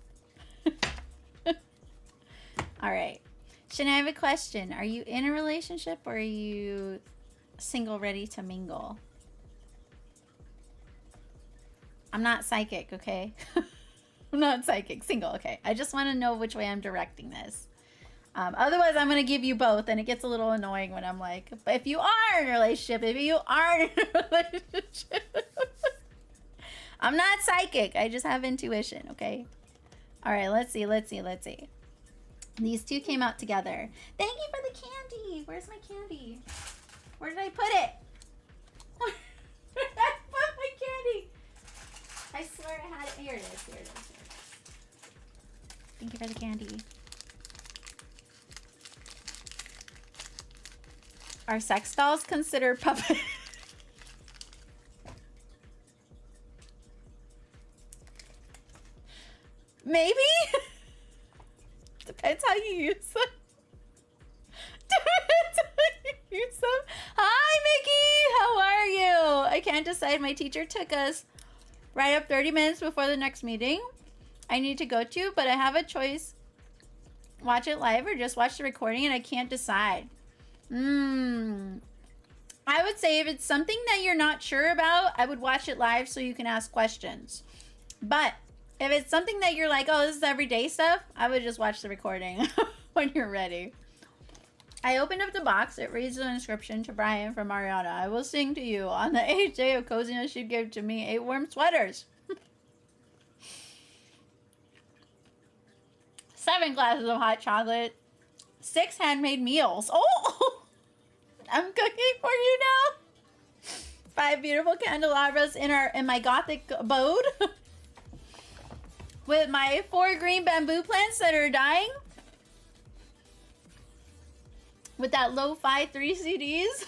All right. Shin, I have a question. Are you in a relationship or are you single, ready to mingle? I'm not psychic, okay? I'm not psychic. Single, okay. I just want to know which way I'm directing this. Otherwise, I'm going to give you both, and it gets a little annoying when I'm like, but if you are in a relationship, if you aren't in a relationship. I'm not psychic. I just have intuition, okay? All right, let's see, let's see, let's see. These two came out together. Thank you for the candy. Where's my candy? Where did I put it? Where did I put my candy? I swear I had it. Here it is, here it is, here it is. Thank you for the candy. Are sex dolls considered puppet? Maybe? Depends how you use them. Depends how you use them. Hi, Mickey! How are you? I can't decide. My teacher took us right up 30 minutes before the next meeting I need to go to, but I have a choice. Watch it live or just watch the recording, and I can't decide. I would say if it's something that you're not sure about, I would watch it live so you can ask questions. But if it's something that you're like, oh, this is everyday stuff, I would just watch the recording when you're ready. I opened up the box. It reads the inscription to Brian from Mariana. I will sing to you on the 8th day of coziness she gave to me 8 warm sweaters. 7 glasses of hot chocolate. 6 handmade meals. Oh! I'm cooking for you now. 5 beautiful candelabras in my gothic abode. With my 4 green bamboo plants that are dying. with that lo-fi 3 CDs.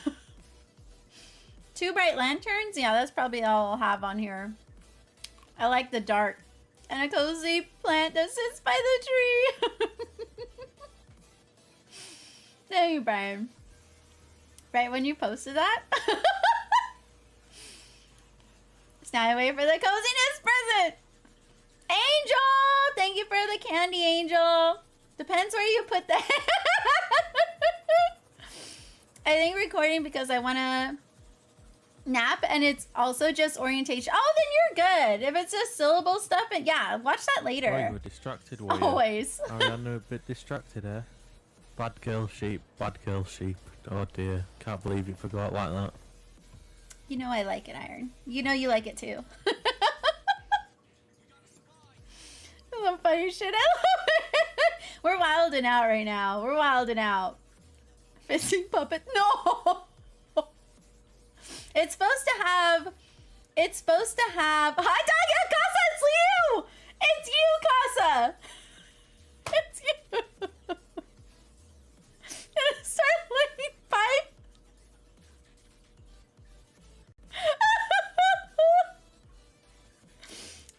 2 bright lanterns. Yeah, that's probably all I'll have on here. I like the dark. And a cozy plant that sits by the tree. Thank you, Brian. Right when you posted that. Now I wait for the coziness present. Angel! Thank you for the candy, Angel. Depends where you put that. I think recording because I want to nap, and it's also just orientation. Oh, then you're good. If it's just syllable stuff, and yeah, watch that later. Oh, you were distracted, were you? Always. Ariana, a bit distracted here. Bad girl sheep, bad girl sheep. Oh dear, can't believe you forgot like that. You know I like it, Iron. You know you like it too. Some funny shit. I love it. We're wilding out right now. We're wilding out. Fisting puppet. No. It's supposed to have. Hot dog. Yeah, Casa, it's you. It's you, Casa. It's you. Start licking pipe.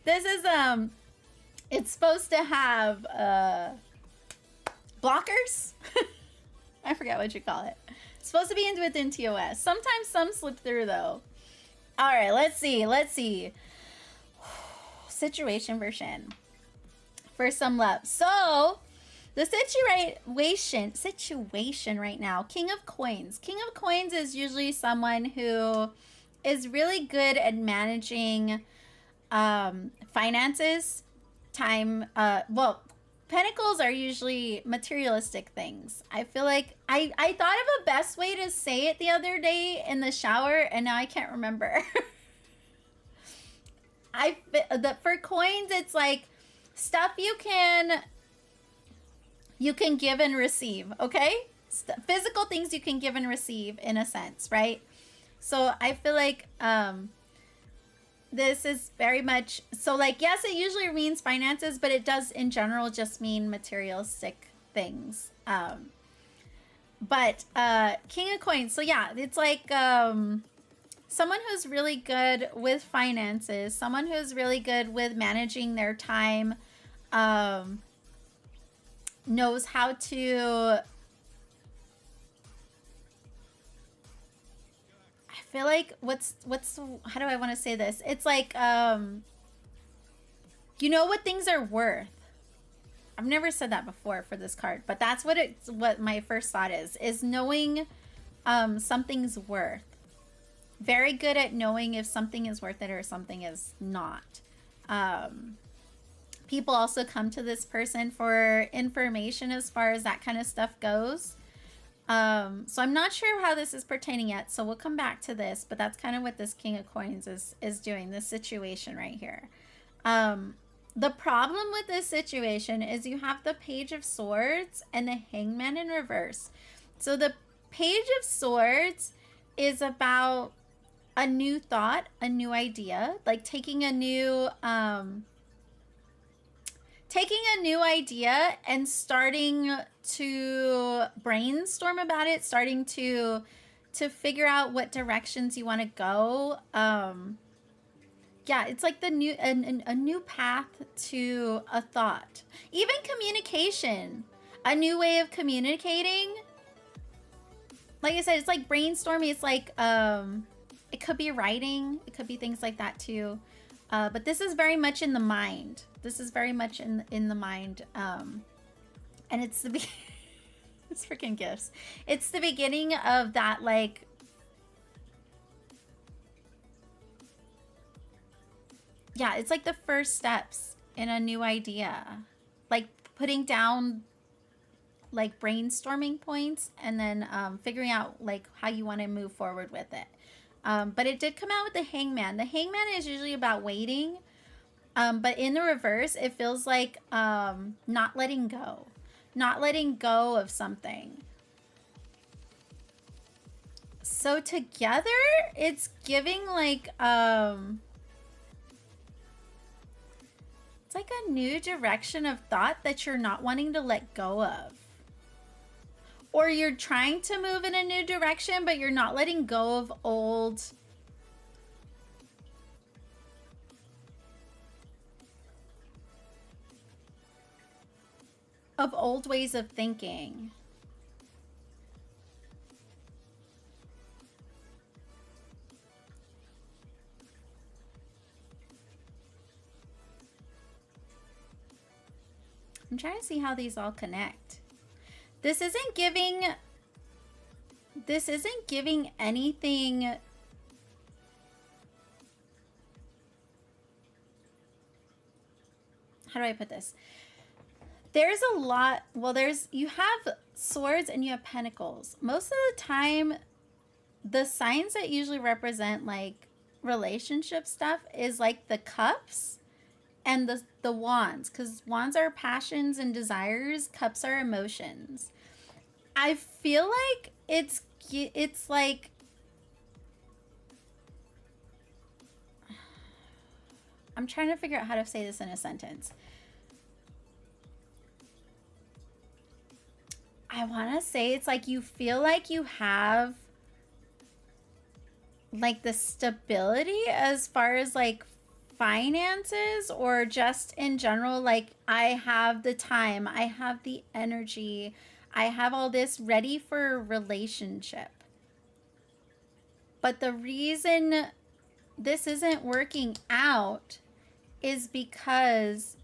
This is it's supposed to have blockers. I forget what you call it. It's supposed to be within TOS. Sometimes some slip through though. All right, let's see. Situation version for some love. So the situation right now. King of Coins. King of Coins is usually someone who is really good at managing finances, time. Well, Pentacles are usually materialistic things. I feel like I thought of a best way to say it the other day in the shower, and now I can't remember. For coins, it's like stuff you can give and receive. Okay, physical things you can give and receive in a sense, right? So I feel like this is very much so, like, yes, it usually means finances, but it does in general just mean materialistic things. But King of Coins, so yeah, it's like someone who's really good with finances, someone who's really good with managing their time, knows how to, I feel like how do I want to say this? It's like you know what things are worth. I've never said that before for this card, but that's what my first thought is knowing something's worth. Very good at knowing if something is worth it or something is not. People also come to this person for information as far as that kind of stuff goes. So I'm not sure how this is pertaining yet, so we'll come back to this, but that's kind of what this King of Coins is doing, this situation right here. The problem with this situation is you have the Page of Swords and the Hangman in reverse. So the Page of Swords is about a new thought, a new idea, like taking a new idea and starting to brainstorm about it, starting to figure out what directions you want to go. Yeah, it's like a new path to a thought. Even communication, a new way of communicating. Like I said, it's like brainstorming. It's like it could be writing, it could be things like that too. But this is very much in the mind. This is very much in the mind. And it's it's freaking gifts. It's the beginning of that, like, yeah, it's like the first steps in a new idea. Like putting down like brainstorming points and then figuring out like how you want to move forward with it. But it did come out with the Hangman. The Hangman is usually about waiting. But in the reverse, it feels like not letting go. Not letting go of something. So together, it's giving like it's like a new direction of thought that you're not wanting to let go of. or you're trying to move in a new direction, but you're not letting go of old ways of thinking. I'm trying to see how these all connect. This isn't giving anything. How do I put this? There's a lot, well, you have swords and you have pentacles. Most of the time, the signs that usually represent like relationship stuff is like the cups and the wands, because wands are passions and desires, cups are emotions. I feel like it's like, I'm trying to figure out how to say this in a sentence. I want to say it's like you feel like you have like the stability as far as like finances, or just in general, like I have the time, I have the energy, I have all this ready for a relationship. But the reason this isn't working out is because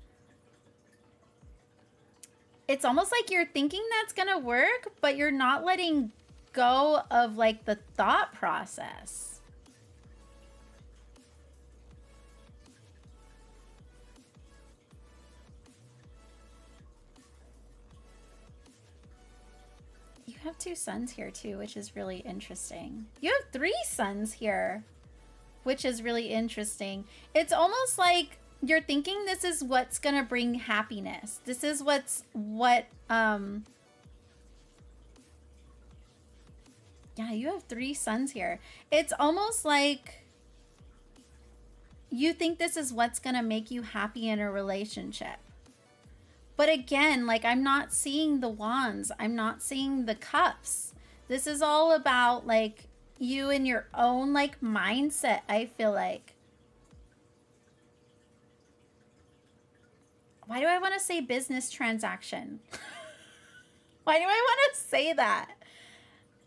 it's almost like you're thinking that's gonna work, but you're not letting go of like the thought process. You have 2 suns here too, which is really interesting. You have 3 suns here, which is really interesting. It's almost like you're thinking this is what's gonna bring happiness. This is yeah, you have 3 suns here. It's almost like you think this is what's gonna make you happy in a relationship. But again, like, I'm not seeing the wands. I'm not seeing the cups. This is all about like you and your own like mindset, I feel like. Why do I want to say business transaction? Why do I want to say that?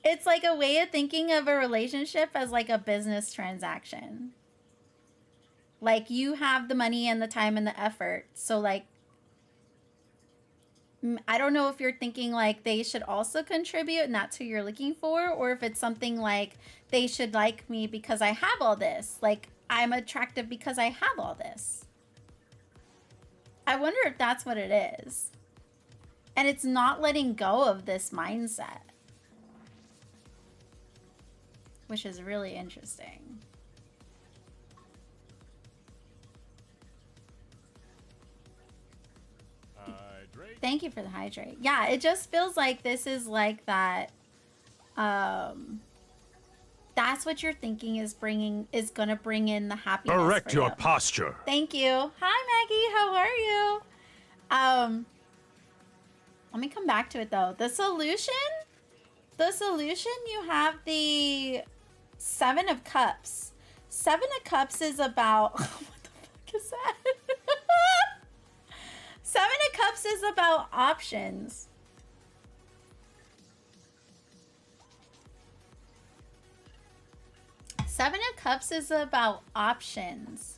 It's like a way of thinking of a relationship as like a business transaction. Like you have the money and the time and the effort. So like, I don't know if you're thinking like they should also contribute and that's who you're looking for, or if it's something like they should like me because I have all this. Like I'm attractive because I have all this. I wonder if that's what it is. And it's not letting go of this mindset, which is really interesting. Hydrate. Thank you for the hydrate. Yeah, it just feels like this is like that. That's what you're thinking is gonna bring in the happiness. Correct for your you. posture. Thank you. Hi Maggie, how are you? Let me come back to it though. The solution, you have the 7 of Cups. 7 of Cups is about, what the fuck is that? 7 of Cups is about options. Seven of Cups is about options.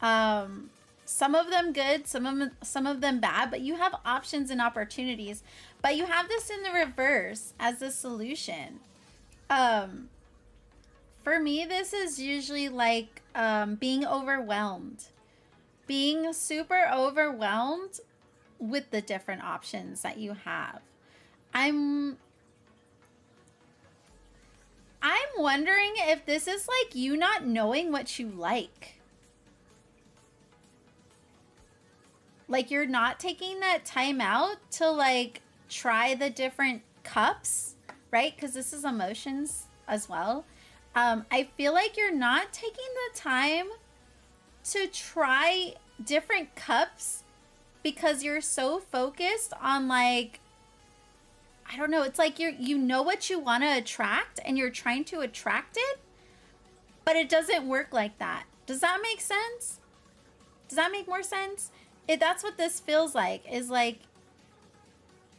Some of them good, some of them bad, but you have options and opportunities. But you have this in the reverse as the solution. For me, this is usually like being overwhelmed. Being super overwhelmed with the different options that you have. I'm wondering if this is like you not knowing what you like. Like you're not taking that time out to like try the different cups, right? Because this is emotions as well. I feel like you're not taking the time to try different cups because you're so focused on like I don't know, it's like you know what you want to attract and you're trying to attract it, but it doesn't work like that. Does that make sense? Does that make more sense? That's what this feels like, is like,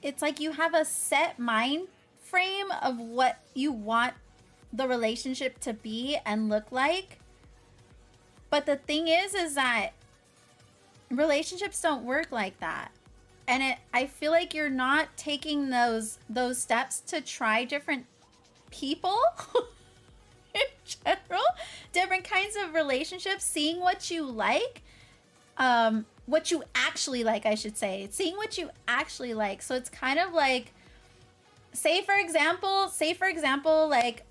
it's like you have a set mind frame of what you want the relationship to be and look like. But the thing is that relationships don't work like that. And I feel like you're not taking those steps to try different people in general, different kinds of relationships, seeing what you like, what you actually like, I should say, seeing what you actually like. So it's kind of like, say for example, like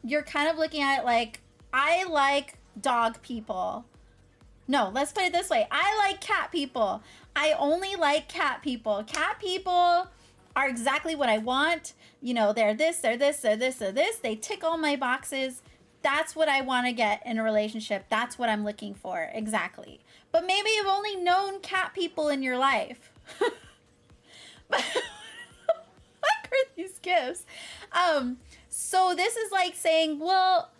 you're kind of looking at it like, I like dog people. No, let's put it this way. I like cat people. I only like cat people. Cat people are exactly what I want. You know, they're this, they're this, they're this, they're this. They tick all my boxes. That's what I want to get in a relationship. That's what I'm looking for. Exactly. But maybe you've only known cat people in your life. But what are these gifts? So this is like saying, well,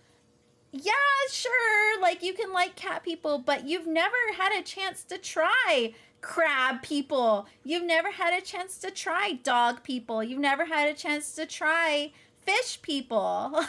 yeah, sure, like you can like cat people, but you've never had a chance to try crab people. You've never had a chance to try dog people. You've never had a chance to try fish people.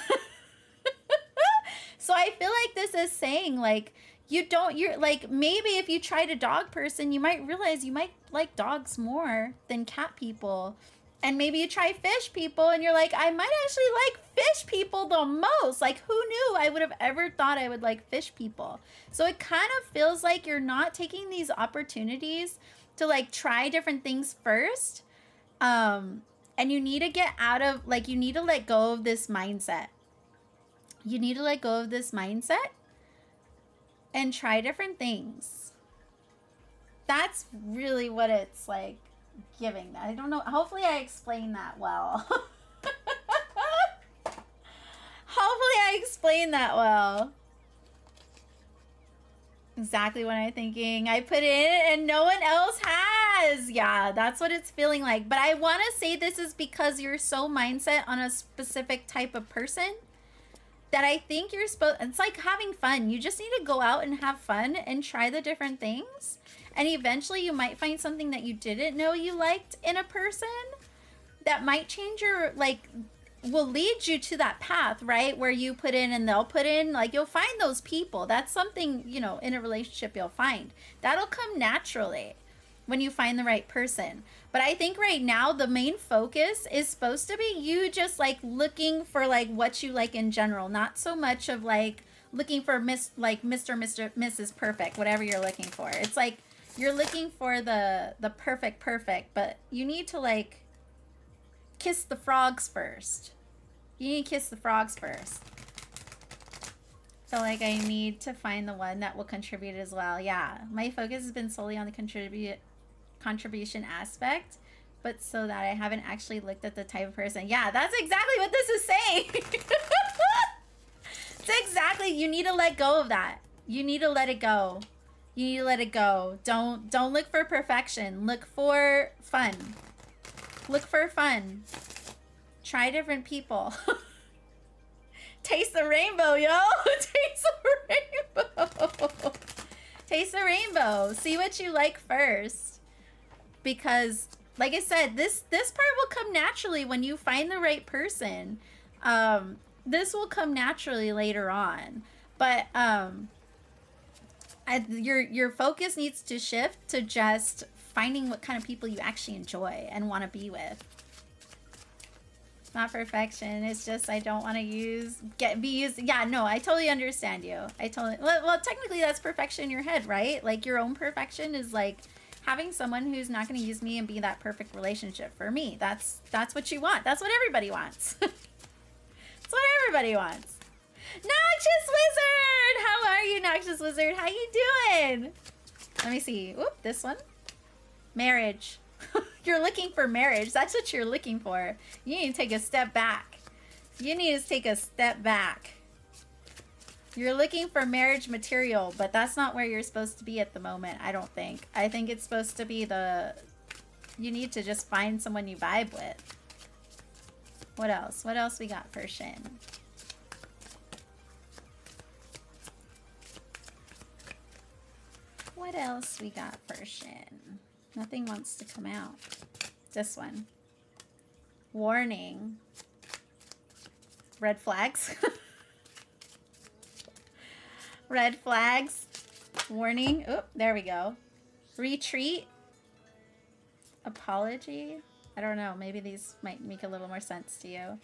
So I feel like this is saying like, you're like, maybe if you tried a dog person, you might realize you might like dogs more than cat people. And maybe you try fish people and you're like, I might actually like fish people the most. Like, who knew I would have ever thought I would like fish people? So it kind of feels like you're not taking these opportunities to like try different things first. And you need to get out of, like, you need to let go of this mindset. You need to let go of this mindset and try different things. That's really what it's like giving. I don't know. Hopefully I explained that well. Hopefully I explained that well. Exactly what I'm thinking. I put it in and no one else has. Yeah, that's what it's feeling like. But I want to say this is because you're so mindset on a specific type of person that I think you're supposed, it's like having fun. You just need to go out and have fun and try the different things. And eventually you might find something that you didn't know you liked in a person that might change your, like, will lead you to that path, right? Where you put in and they'll put in, like, you'll find those people. That's something, you know, in a relationship you'll find. That'll come naturally when you find the right person. But I think right now the main focus is supposed to be you just like looking for like what you like in general, not so much of like looking for Mr. Mrs. Perfect, whatever you're looking for. It's like you're looking for the perfect, but you need to like kiss the frogs first. You need to kiss the frogs first. So like I need to find the one that will contribute as well. Yeah, my focus has been solely on the contribution aspect, but so that I haven't actually looked at the type of person. Yeah, that's exactly what this is saying. It's exactly, you need to let go of that. You need to let it go. You need to let it go. Don't look for perfection. Look for fun. Look for fun. Try different people. Taste the rainbow, yo. Taste the rainbow. Taste the rainbow. See what you like first. Because, like I said, this part will come naturally when you find the right person. This will come naturally later on. But your focus needs to shift to just finding what kind of people you actually enjoy and want to be with. It's not perfection. It's just I don't want to be used. Yeah, no, I totally understand you. Well, technically that's perfection in your head, right? Like your own perfection is like having someone who's not going to use me and be that perfect relationship for me. That's what you want. That's what everybody wants. That's what everybody wants. Noxious Wizard! How are you, Noxious Wizard? How you doing? Let me see. Oop, this one. Marriage. You're looking for marriage. That's what you're looking for. You need to take a step back. You need to take a step back. You're looking for marriage material, but that's not where you're supposed to be at the moment, I don't think. I think it's supposed to be you need to just find someone you vibe with. What else? What else we got for Shin? What else we got for Shin? Nothing wants to come out. This one. Warning. Red flags. Red flags. Warning. Oh, there we go. Retreat. Apology. I don't know. Maybe these might make a little more sense to you.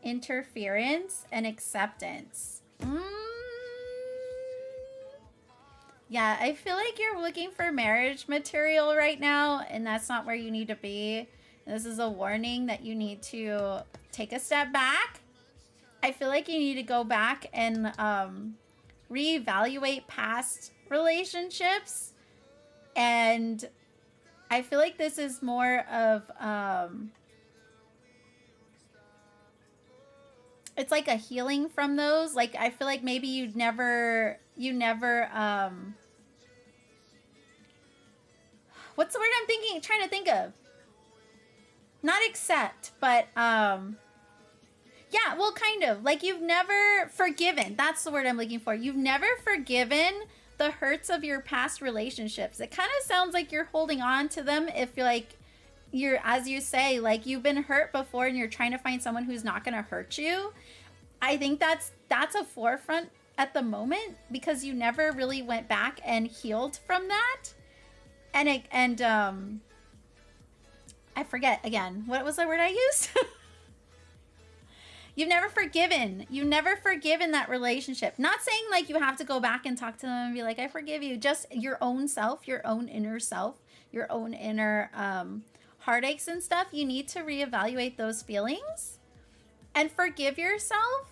Interference and acceptance. Yeah, I feel like you're looking for marriage material right now, and that's not where you need to be. This is a warning that you need to take a step back. I feel like you need to go back and reevaluate past relationships. And I feel like this is more of, it's like a healing from those. Like, I feel like maybe you never, what's the word I'm trying to think of? Not accept, but, yeah, well, kind of. Like, you've never forgiven. That's the word I'm looking for. You've never forgiven the hurts of your past relationships. It kind of sounds like you're holding on to them if you're like, as you say, like you've been hurt before and you're trying to find someone who's not going to hurt you. I think that's a forefront at the moment because you never really went back and healed from that. And I forget again, what was the word I used? You've never forgiven. You've never forgiven that relationship. Not saying like you have to go back and talk to them and be like, I forgive you. Just your own self, your own inner self, your own inner heartaches and stuff. You need to reevaluate those feelings and forgive yourself.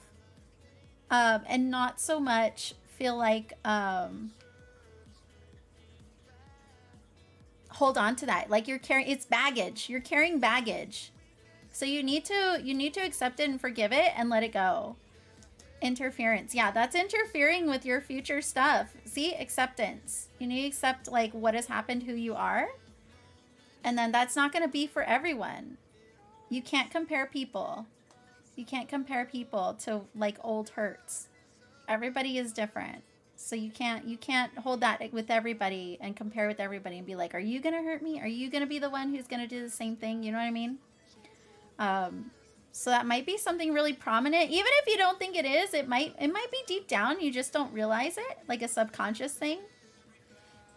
And not so much feel like hold on to that. Like you're carrying, it's baggage. You're carrying baggage. So you need to accept it and forgive it and let it go. Interference. Yeah, that's interfering with your future stuff. See, acceptance. You need to accept like what has happened, who you are. And then that's not going to be for everyone. You can't compare people. You can't compare people to like old hurts. Everybody is different. So you can't hold that with everybody and compare with everybody and be like, are you going to hurt me? Are you going to be the one who's going to do the same thing? You know what I mean? So that might be something really prominent. Even if you don't think it is, it might be deep down. You just don't realize it, like a subconscious thing.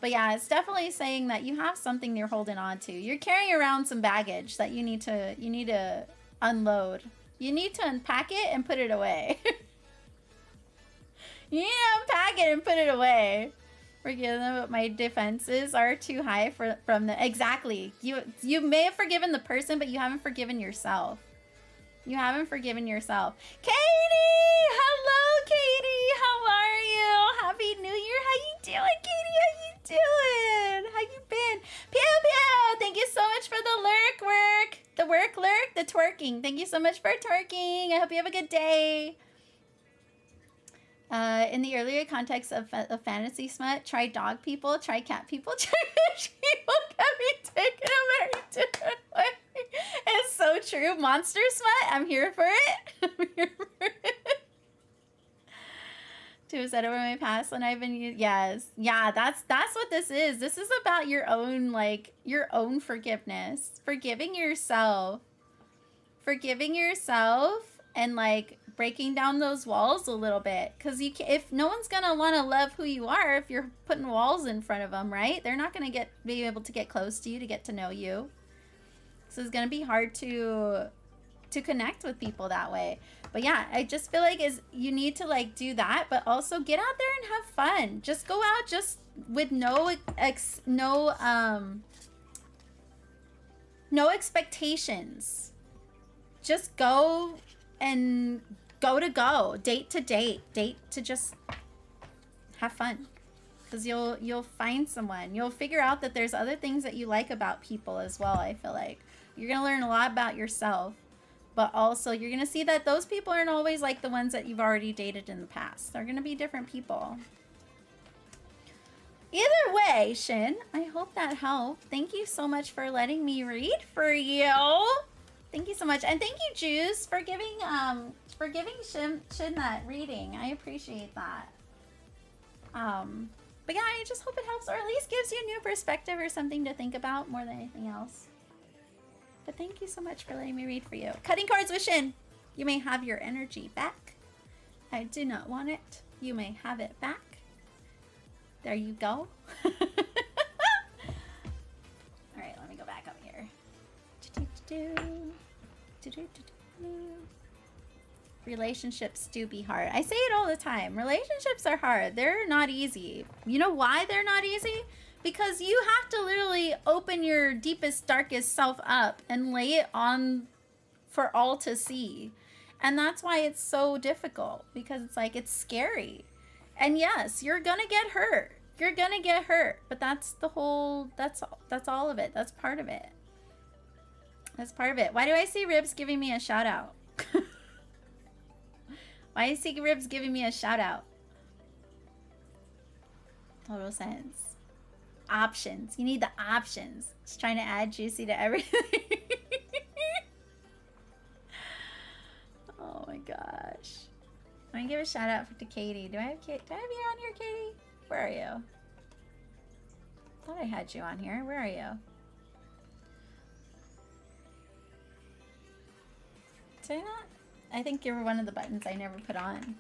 But yeah, it's definitely saying that you have something you're holding on to. You're carrying around some baggage that you need to unload. You need to unpack it and put it away. You need to unpack it and put it away. Forgive them, but my defenses are too high from the... Exactly. You may have forgiven the person, but you haven't forgiven yourself. You haven't forgiven yourself. Katie! Hello, Katie! How are you? Happy New Year. How you doing, Katie? How you doing? How you been? Pew pew! Thank you so much for the work. The lurk, the twerking. Thank you so much for twerking. I hope you have a good day. In the earlier context of fantasy smut, try dog people, try cat people, try fish people, can be taken a very different way. It's so true. Monster smut, I'm here for it. I'm here for it. To set over my past when I've been used. Yes. Yeah, that's what this is. This is about your own, like, your own forgiveness. Forgiving yourself. Forgiving yourself and, like, breaking down those walls a little bit, because if no one's gonna want to love who you are if you're putting walls in front of them, right? They're not gonna be able to get close to you, to get to know you. So it's gonna be hard to connect with people that way. But yeah, I just feel like you need to like do that, but also get out there and have fun. Just go out just with no expectations. Just go and date to just have fun, because you'll find someone. You'll figure out that there's other things that you like about people as well. I feel like you're gonna learn a lot about yourself, but also you're gonna see that those people aren't always like the ones that you've already dated in the past. They're gonna be different people. Either way, Shin, I hope that helped. Thank you so much for letting me read for you. Thank you so much, and thank you, Juice, for giving Shin that reading. I appreciate that. But yeah, I just hope it helps, or at least gives you a new perspective or something to think about more than anything else. But thank you so much for letting me read for you. Cutting cards with Shin. You may have your energy back. I do not want it. You may have it back. There you go. Alright, let me go back up here. Relationships do be hard. I say it all the time. Relationships are hard. They're not easy. You know why they're not easy? Because you have to literally open your deepest, darkest self up and lay it on for all to see. And that's why it's so difficult, because it's like, it's scary. And yes, you're gonna get hurt. You're gonna get hurt. But that's the whole, that's all of it. That's part of it. That's part of it. Why do I see Ribs giving me a shout out? Why is see Ribs giving me a shout out? Total sense. Options. You need the options. Just trying to add juicy to everything. Oh my gosh. I'm gonna give a shout out to Katie. Do I have you on here, Katie? Where are you? Thought I had you on here. Where are you? Did I not? I think you're one of the buttons I never put on.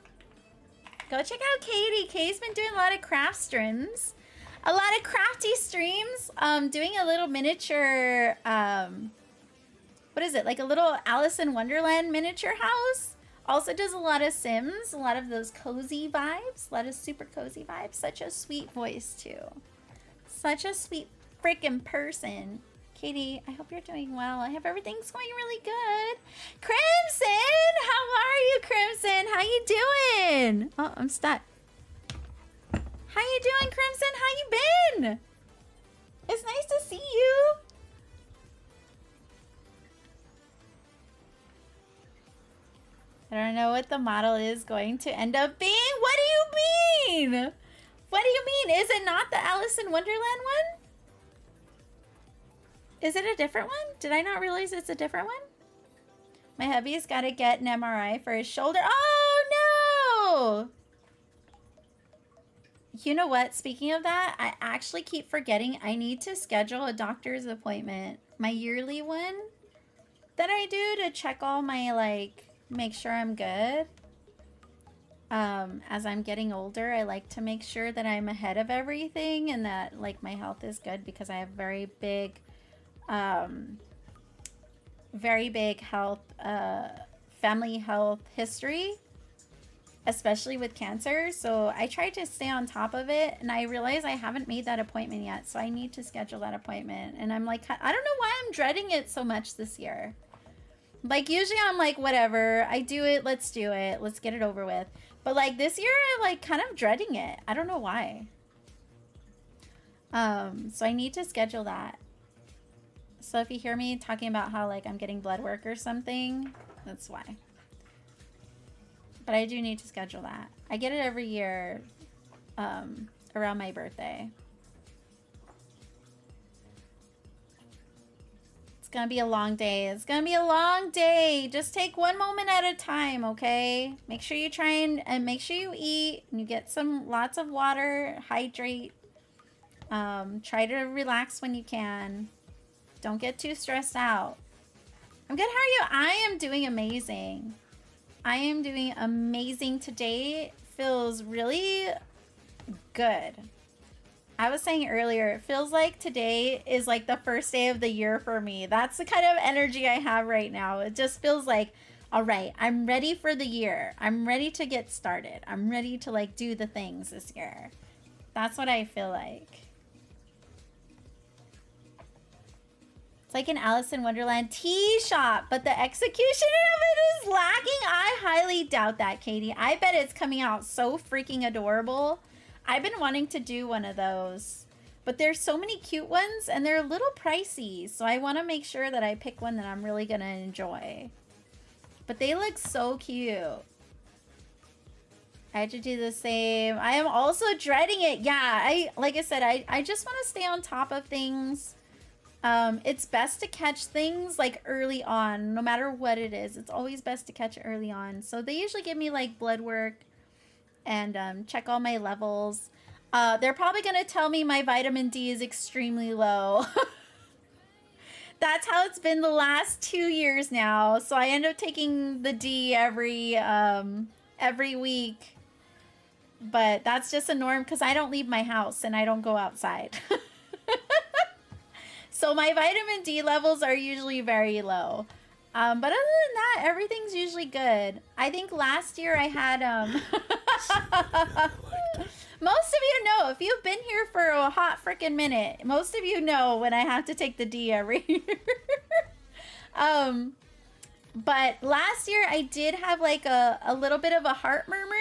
Go check out Katie. Katie's been doing a lot of craft streams. A lot of crafty streams. Doing a little miniature, what is it? Like a little Alice in Wonderland miniature house. Also does a lot of Sims. A lot of those cozy vibes. A lot of super cozy vibes. Such a sweet voice too. Such a sweet freaking person. Katie, I hope you're doing well. I hope everything's going really good. Crimson! How are you, Crimson? How you doing? Oh, I'm stuck. How you doing, Crimson? How you been? It's nice to see you. I don't know what the model is going to end up being. What do you mean? What do you mean? Is it not the Alice in Wonderland one? Is it a different one? Did I not realize it's a different one? My hubby's got to get an MRI for his shoulder. Oh, no! You know what? Speaking of that, I actually keep forgetting I need to schedule a doctor's appointment. My yearly one that I do to check all my, like, make sure I'm good. As I'm getting older, I like to make sure that I'm ahead of everything and that, like, my health is good because I have very big health, family health history, especially with cancer. So I try to stay on top of it, and I realize I haven't made that appointment yet. So I need to schedule that appointment. And I'm like, I don't know why I'm dreading it so much this year. Like, usually I'm like, whatever, I do it, let's do it, let's get it over with. But like this year, I'm like kind of dreading it. I don't know why. So I need to schedule that. So if you hear me talking about how like I'm getting blood work or something, that's why. But I do need to schedule that. I get it every year around my birthday. It's gonna be a long day. It's gonna be a long day. Just take one moment at a time, okay? Make sure you try and make sure you eat and you get lots of water, hydrate. Try to relax when you can. Don't get too stressed out. I'm good. How are you? I am doing amazing. I am doing amazing today. Feels really good. I was saying earlier, it feels like today is like the first day of the year for me. That's the kind of energy I have right now. It just feels like, all right, I'm ready for the year. I'm ready to get started. I'm ready to like do the things this year. That's what I feel like. It's like an Alice in Wonderland tea shop, but the execution of it is lacking. I highly doubt that, Katie. I bet it's coming out so freaking adorable. I've been wanting to do one of those, but there's so many cute ones and they're a little pricey. So I want to make sure that I pick one that I'm really going to enjoy. But they look so cute. I had to do the same. I am also dreading it. Yeah, like I said, I just want to stay on top of things. It's best to catch things like early on, no matter what it is. It's always best to catch it early on. So they usually give me like blood work and check all my levels. They're probably going to tell me my vitamin D is extremely low. That's how it's been the last 2 years now. So I end up taking the D every week. But that's just a norm because I don't leave my house and I don't go outside. So my vitamin D levels are usually very low. But other than that, everything's usually good. I think last year I had most of you know, if you've been here for a hot freaking minute, most of you know when I have to take the D every year. But last year I did have like a little bit of a heart murmur.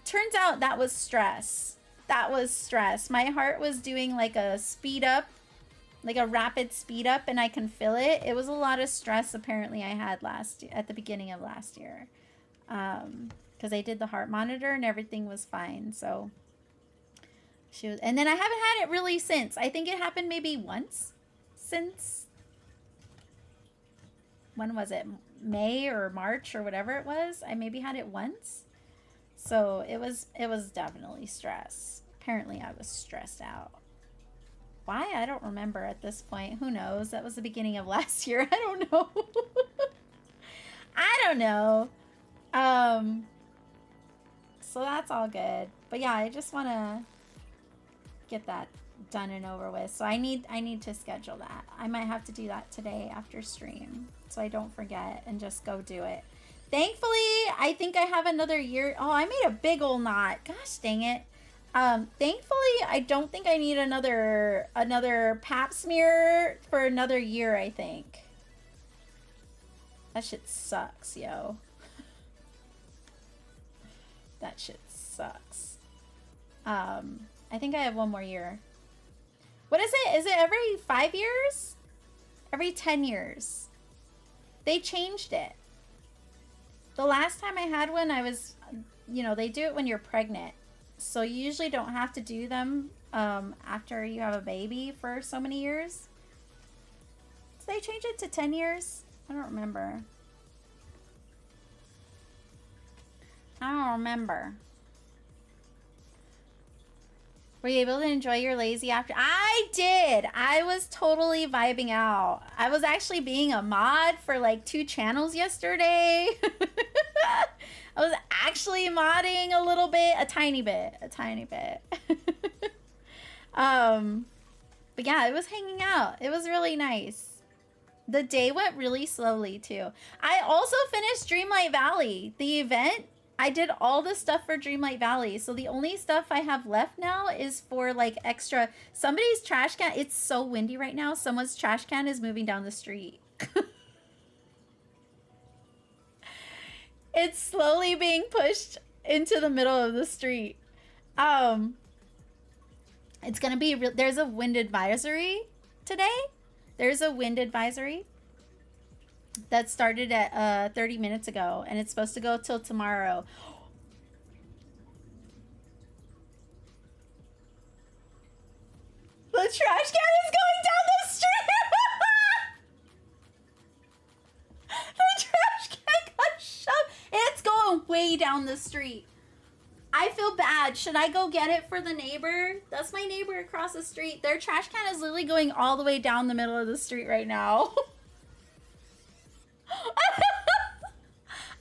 Turns out that was stress. That was stress. My heart was doing like a speed up, like a rapid speed up, and I can feel it. It was a lot of stress apparently I had at the beginning of last year. Because I did the heart monitor and everything was fine. So and then I haven't had it really since. I think it happened maybe once since, when was it? May or March or whatever it was. I maybe had it once. So it was definitely stress. Apparently I was stressed out. Why? I don't remember at this point. Who knows? That was the beginning of last year. I don't know. I don't know. So that's all good. But yeah, I just want to get that done and over with. So I need to schedule that. I might have to do that today after stream so I don't forget and just go do it. Thankfully, I think I have another year. Oh, I made a big old knot. Gosh dang it. Thankfully, I don't think I need another pap smear for another year, I think. That shit sucks, yo. That shit sucks. I think I have one more year. What is it? Is it every 5 years? Every 10 years? They changed it. The last time I had one, I was, they do it when you're pregnant. So you usually don't have to do them after you have a baby for so many years. So they changed it to 10 years? I don't remember. I don't remember. Were you able to enjoy your lazy after? I did. I was totally vibing out. I was actually being a mod for like 2 channels yesterday. I was actually modding a little bit, a tiny bit. But yeah, it was hanging out. It was really nice. The day went really slowly too. I also finished Dreamlight Valley, the event. I did all the stuff for Dreamlight Valley. So the only stuff I have left now is for like extra. Somebody's trash can. It's so windy right now. Someone's trash can is moving down the street. It's slowly being pushed into the middle of the street. It's gonna be there's a wind advisory today. There's a wind advisory that started at 30 minutes ago, and it's supposed to go till tomorrow. The trash can is going down the street. The trash can got shoved. It's going way down the street. I feel bad. Should I go get it for the neighbor? That's my neighbor across the street. Their trash can is literally going all the way down the middle of the street right now.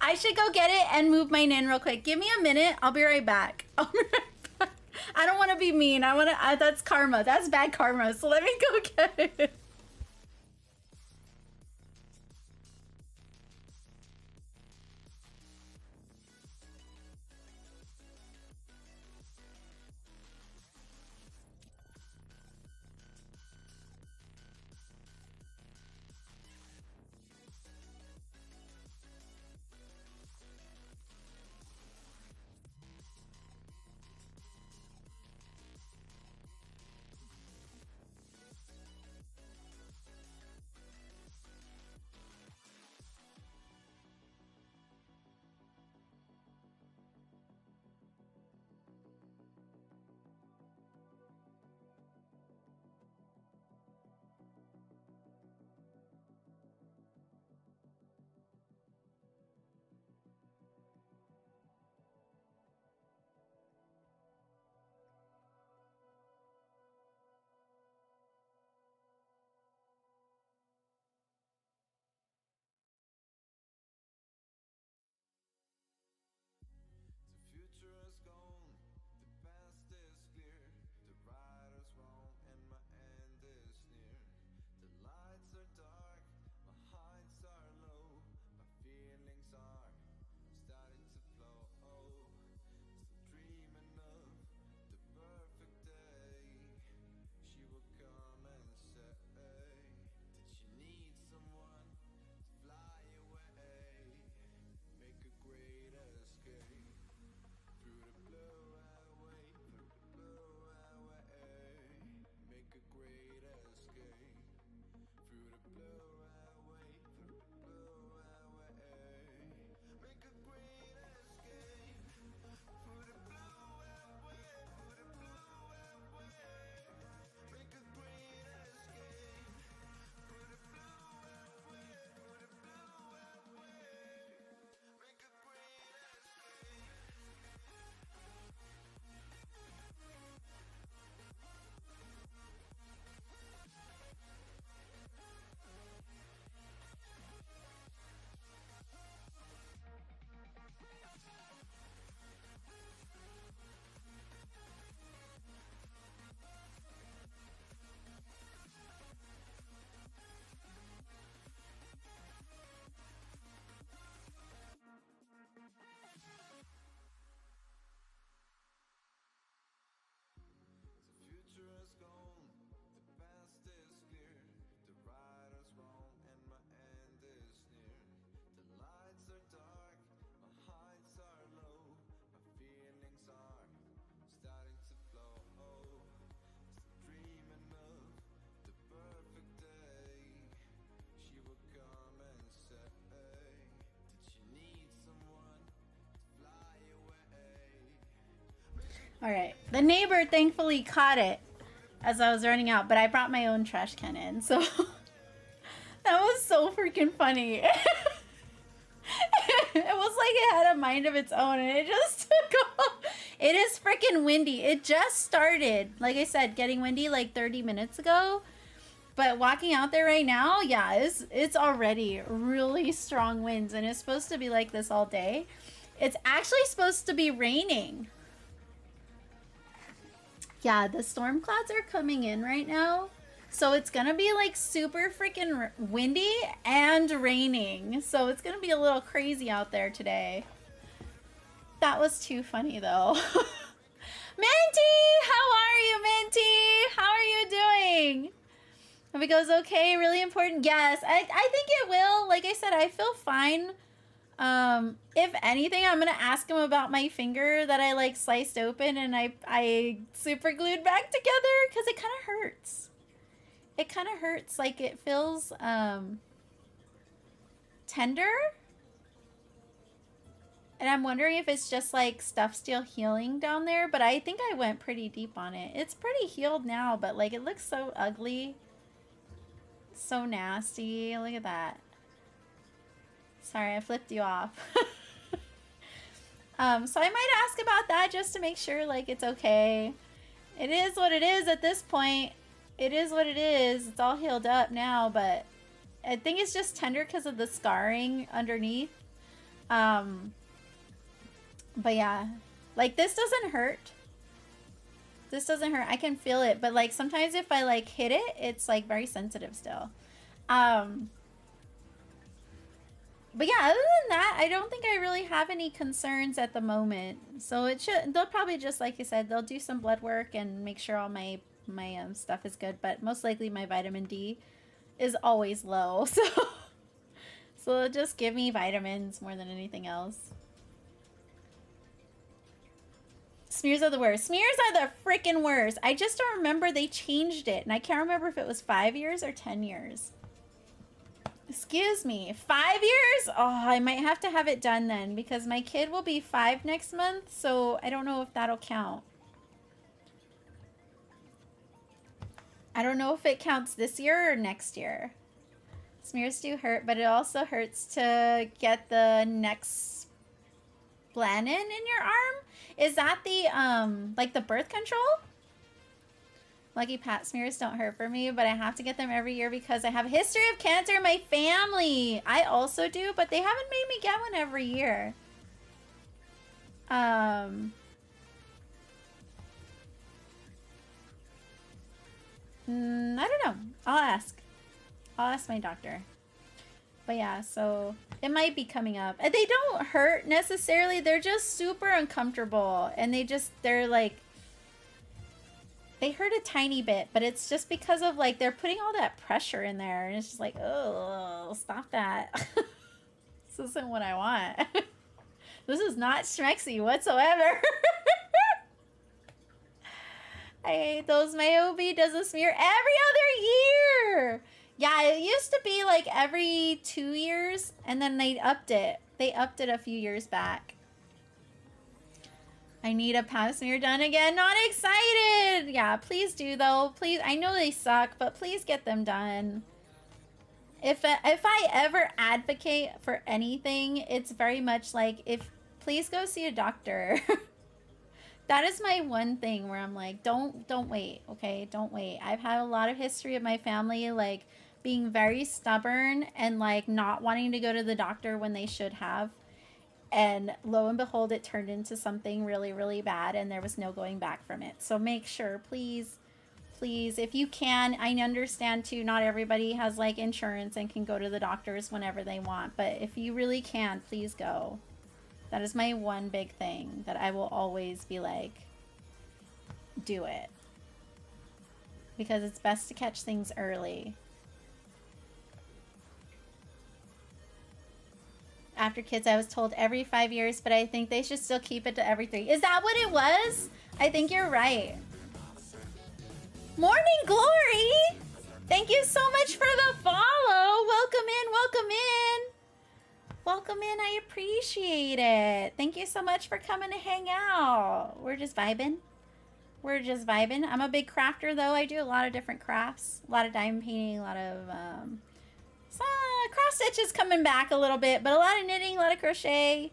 I should go get it and move mine in real quick. Give me a minute. I'll be right back. I'll be right back. I don't want to be mean. That's karma. That's bad karma. So let me go get it. All right. The neighbor thankfully caught it as I was running out, but I brought my own trash can in, so that was so freaking funny. It was like it had a mind of its own and it just took off. It is freaking windy. It just started, like I said, getting windy like 30 minutes ago. But walking out there right now, yeah, it's already really strong winds and it's supposed to be like this all day. It's actually supposed to be raining. Yeah, the storm clouds are coming in right now. So it's gonna be like super freaking windy and raining. So it's gonna be a little crazy out there today. That was too funny though. Minty! How are you, Minty? How are you doing? Hope it goes okay. Really important. Yes, I think it will. Like I said, I feel fine. If anything, I'm gonna ask him about my finger that I like sliced open and I super glued back together because it kind of hurts. It kind of hurts. Like it feels tender. And I'm wondering if it's just like stuff still healing down there, but I think I went pretty deep on it. It's pretty healed now, but like it looks so ugly. So nasty. Look at that. Sorry, I flipped you off. So I might ask about that just to make sure like it's okay. It is what it is at this point. It is what it is. It's all healed up now, but I think it's just tender because of the scarring underneath. But yeah, like this doesn't hurt. This doesn't hurt. I can feel it, but like sometimes if I like hit it, it's like very sensitive still. But yeah, other than that, I don't think I really have any concerns at the moment. So it should, they'll probably just, like you said, they'll do some blood work and make sure all my stuff is good. But most likely my vitamin D is always low. So they'll just give me vitamins more than anything else. Smears are the worst. Smears are the freaking worst. I just don't remember they changed it. And I can't remember if it was 5 years or 10 years. Excuse me, 5 years? Oh, I might have to have it done then because my kid will be 5 next month, so I don't know if that'll count. I don't know if it counts this year or next year. Smears do hurt, but it also hurts to get the next Blanin in your arm. Is that the, like the birth control? Lucky Pat, smears don't hurt for me, but I have to get them every year because I have a history of cancer in my family. I also do, but they haven't made me get one every year. I don't know. I'll ask. I'll ask my doctor. But yeah, so it might be coming up. They don't hurt necessarily. They're just super uncomfortable. And they're like, they hurt a tiny bit, but it's just because of like, they're putting all that pressure in there. And it's just like, oh, stop that. This isn't what I want. This is not schmexy whatsoever. I hate those. My OB does a smear every other year. Yeah, it used to be like every 2 years, and then they upped it. They upped it a few years back. I need a pap smear done again. Not excited. Yeah, please do though. Please, I know they suck, but please get them done. If I ever advocate for anything, it's very much like, please go see a doctor. That is my one thing where I'm like, don't wait, okay? Don't wait. I've had a lot of history of my family, like, being very stubborn and, like, not wanting to go to the doctor when they should have. And lo and behold, it turned into something really, really bad, and there was no going back from it. So make sure, please, if you can. I understand, too, not everybody has, like, insurance and can go to the doctors whenever they want. But if you really can, please go. That is my one big thing that I will always be like, do it. Because it's best to catch things early. After kids, I was told every 5 years, but I think they should still keep it to every 3. Is that what it was? I think you're right. Morning Glory! Thank you so much for the follow. Welcome in, welcome in. welcome in. I appreciate it. Thank you so much for coming to hang out. We're just vibing. We're just vibing. I'm a big crafter, though. I do a lot of different crafts. A lot of diamond painting, a lot of cross stitch is coming back a little bit, but a lot of knitting, a lot of crochet.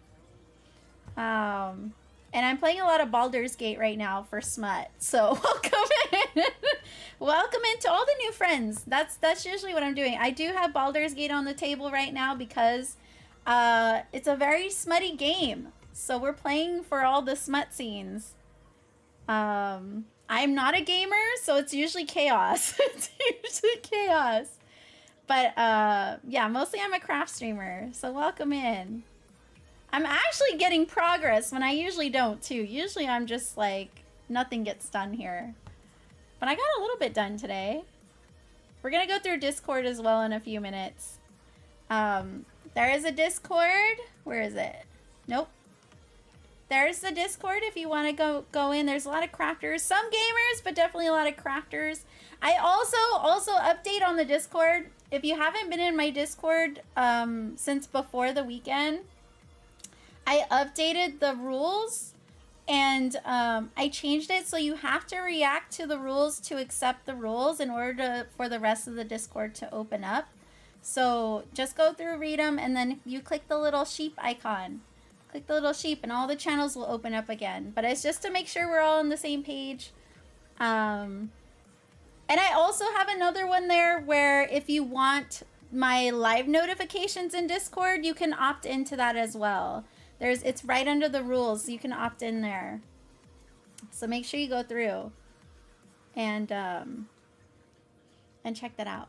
And I'm playing a lot of Baldur's Gate right now for smut. So welcome in. Welcome into all the new friends. That's usually what I'm doing. I do have Baldur's Gate on the table right now because it's a very smutty game. So we're playing for all the smut scenes. I'm not a gamer, so it's usually chaos. It's usually chaos. But yeah, mostly I'm a craft streamer. So welcome in. I'm actually getting progress when I usually don't too. Usually I'm just like, nothing gets done here. But I got a little bit done today. We're gonna go through Discord as well in a few minutes. There is a Discord. Where is it? Nope. There's the Discord if you want to go in. There's a lot of crafters. Some gamers, but definitely a lot of crafters. I also update on the Discord. If you haven't been in my Discord since before the weekend, I updated the rules and I changed it so you have to react to the rules to accept the rules in order for the rest of the Discord to open up. So just go through, read them, and then you click the little sheep icon. Click the little sheep and all the channels will open up again. But it's just to make sure we're all on the same page. And I also have another one there where if you want my live notifications in Discord, you can opt into that as well. It's right under the rules. You can opt in there. So make sure you go through and check that out.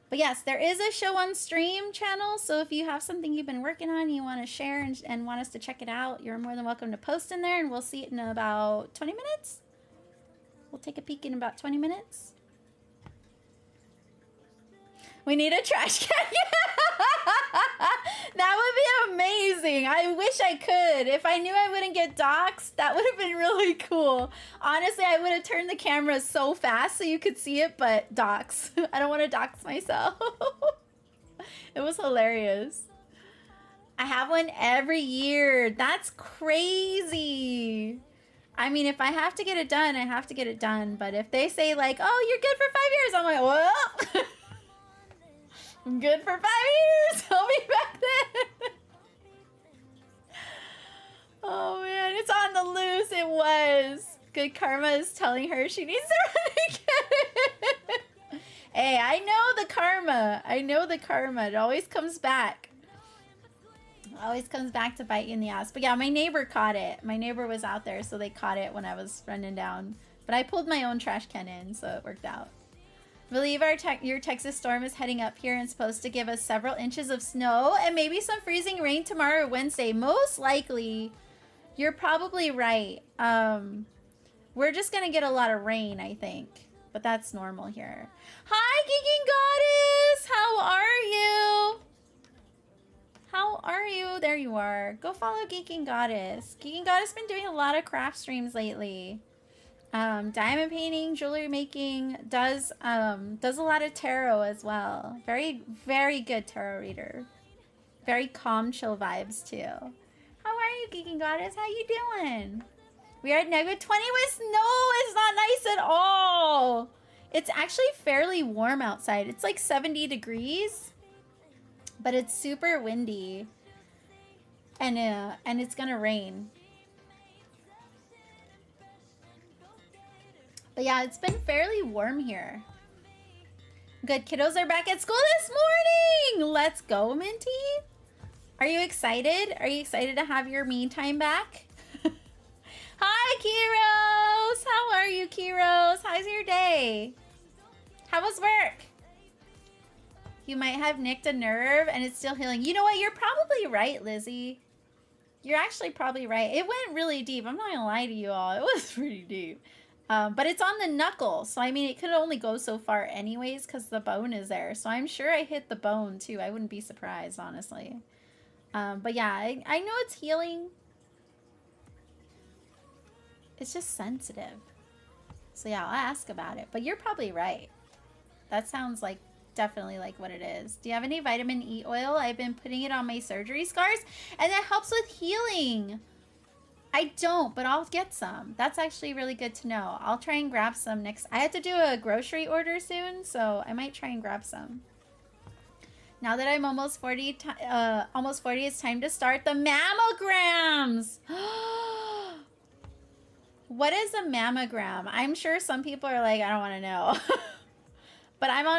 But yes, there is a show on stream channel. So if you have something you've been working on, you want to share and want us to check it out, you're more than welcome to post in there, and we'll see it in about 20 minutes. We'll take a peek in about 20 minutes. We need a trash can. That would be amazing. I wish I could. If I knew I wouldn't get doxxed, that would have been really cool. Honestly, I would have turned the camera so fast so you could see it, but dox. I don't want to dox myself. It was hilarious. I have one every year. That's crazy. I mean, if I have to get it done, I have to get it done. But if they say like, oh, you're good for 5 years, I'm like, well, I'm good for 5 years. I'll be back then. Oh man, it's on the loose. It was. Good Karma is telling her she needs to run again. Hey, I know the karma. I know the karma. It always comes back. It always comes back to bite you in the ass. But yeah, my neighbor caught it. My neighbor was out there, so they caught it when I was running down. But I pulled my own trash can in, so it worked out. I believe your Texas storm is heading up here and supposed to give us several inches of snow and maybe some freezing rain tomorrow or Wednesday. Most likely, you're probably right. We're just going to get a lot of rain, I think. But that's normal here. Hi, Geeking Goddess! How are you? How are you? There you are. Go follow Geeking Goddess. Geeking Goddess been doing a lot of craft streams lately. Diamond painting, jewelry making, does a lot of tarot as well. Very, very good tarot reader. Very calm, chill vibes too. How are you, Geeking Goddess? How you doing? We are at -20 with snow. It's not nice at all. It's actually fairly warm outside. It's like 70 degrees, but it's super windy, and it's gonna rain. But yeah, it's been fairly warm here. Good, kiddos are back at school this morning. Let's go, Minty. Are you excited? Are you excited to have your me time back? Hi, Kiros. How are you, Kiros? How's your day? How was work? You might have nicked a nerve and it's still healing. You know what? You're probably right, Lizzie. You're actually probably right. It went really deep. I'm not gonna lie to you all. It was pretty deep. But it's on the knuckle. So, I mean, it could only go so far anyways because the bone is there. So, I'm sure I hit the bone, too. I wouldn't be surprised, honestly. But, yeah, I know it's healing. It's just sensitive. So, yeah, I'll ask about it. But you're probably right. That sounds like definitely like what it is. Do you have any vitamin E oil? I've been putting it on my surgery scars, and that helps with healing. I don't, but I'll get some. That's actually really good to know. I'll try and grab some next. I have to do a grocery order soon, so I might try and grab some. Now that I'm almost 40, it's time to start the mammograms. What is a mammogram? I'm sure some people are like, I don't want to know. But I don't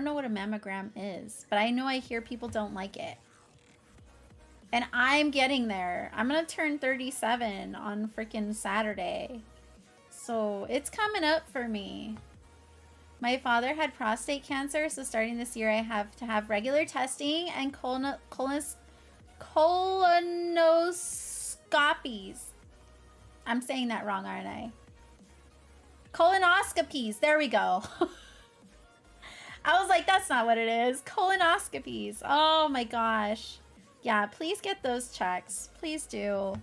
know what a mammogram is, but I know I hear people don't like it. And I'm getting there. I'm gonna turn 37 on freaking Saturday. So it's coming up for me. My father had prostate cancer, so starting this year I have to have regular testing and colonoscopies. I'm saying that wrong, aren't I? Colonoscopies. There we go. I was like, that's not what it is. Colonoscopies. Oh my gosh. Yeah, please get those checks. Please do.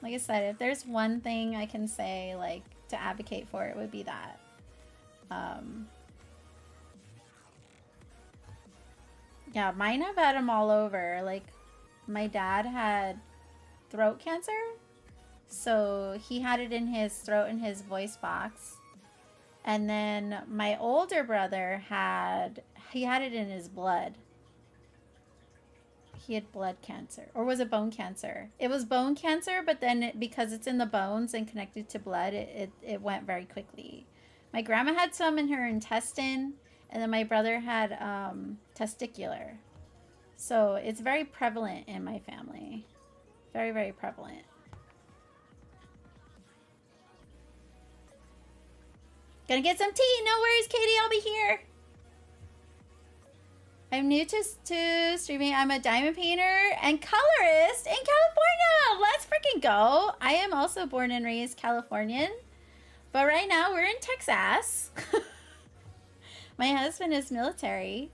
Like I said, if there's one thing I can say, like, to advocate for, it would be that. Yeah, mine have had them all over. Like, my dad had throat cancer. So he had it in his throat and his voice box. And then my older brother had it in his blood. He had blood cancer. Or was it bone cancer? It was bone cancer, but then because it's in the bones and connected to blood, it went very quickly. My grandma had some in her intestine, and then my brother had testicular. So it's very prevalent in my family. Very, very prevalent. Gonna get some tea. No worries, Katie. I'll be here. I'm new to streaming. I'm a diamond painter and colorist in California. Let's freaking go. I am also born and raised Californian. But right now we're in Texas. My husband is military.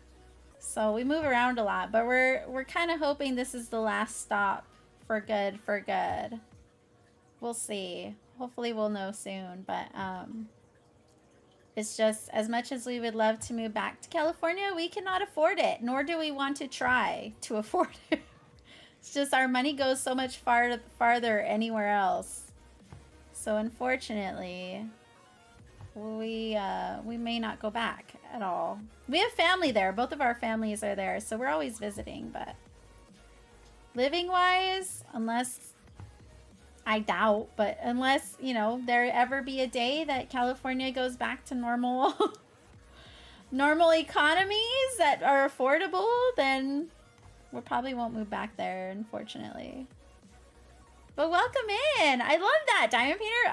So we move around a lot. But we're kind of hoping this is the last stop for good. We'll see. Hopefully we'll know soon. But it's just, as much as we would love to move back to California, we cannot afford it, nor do we want to try to afford it. It's just our money goes so much farther anywhere else. So unfortunately, we may not go back at all. We have family there. Both of our families are there, so we're always visiting. But living-wise, unless... I doubt, but unless, you know, there ever be a day that California goes back to normal economies that are affordable, then we probably won't move back there, unfortunately. But welcome in. I love that, Diamond Painter.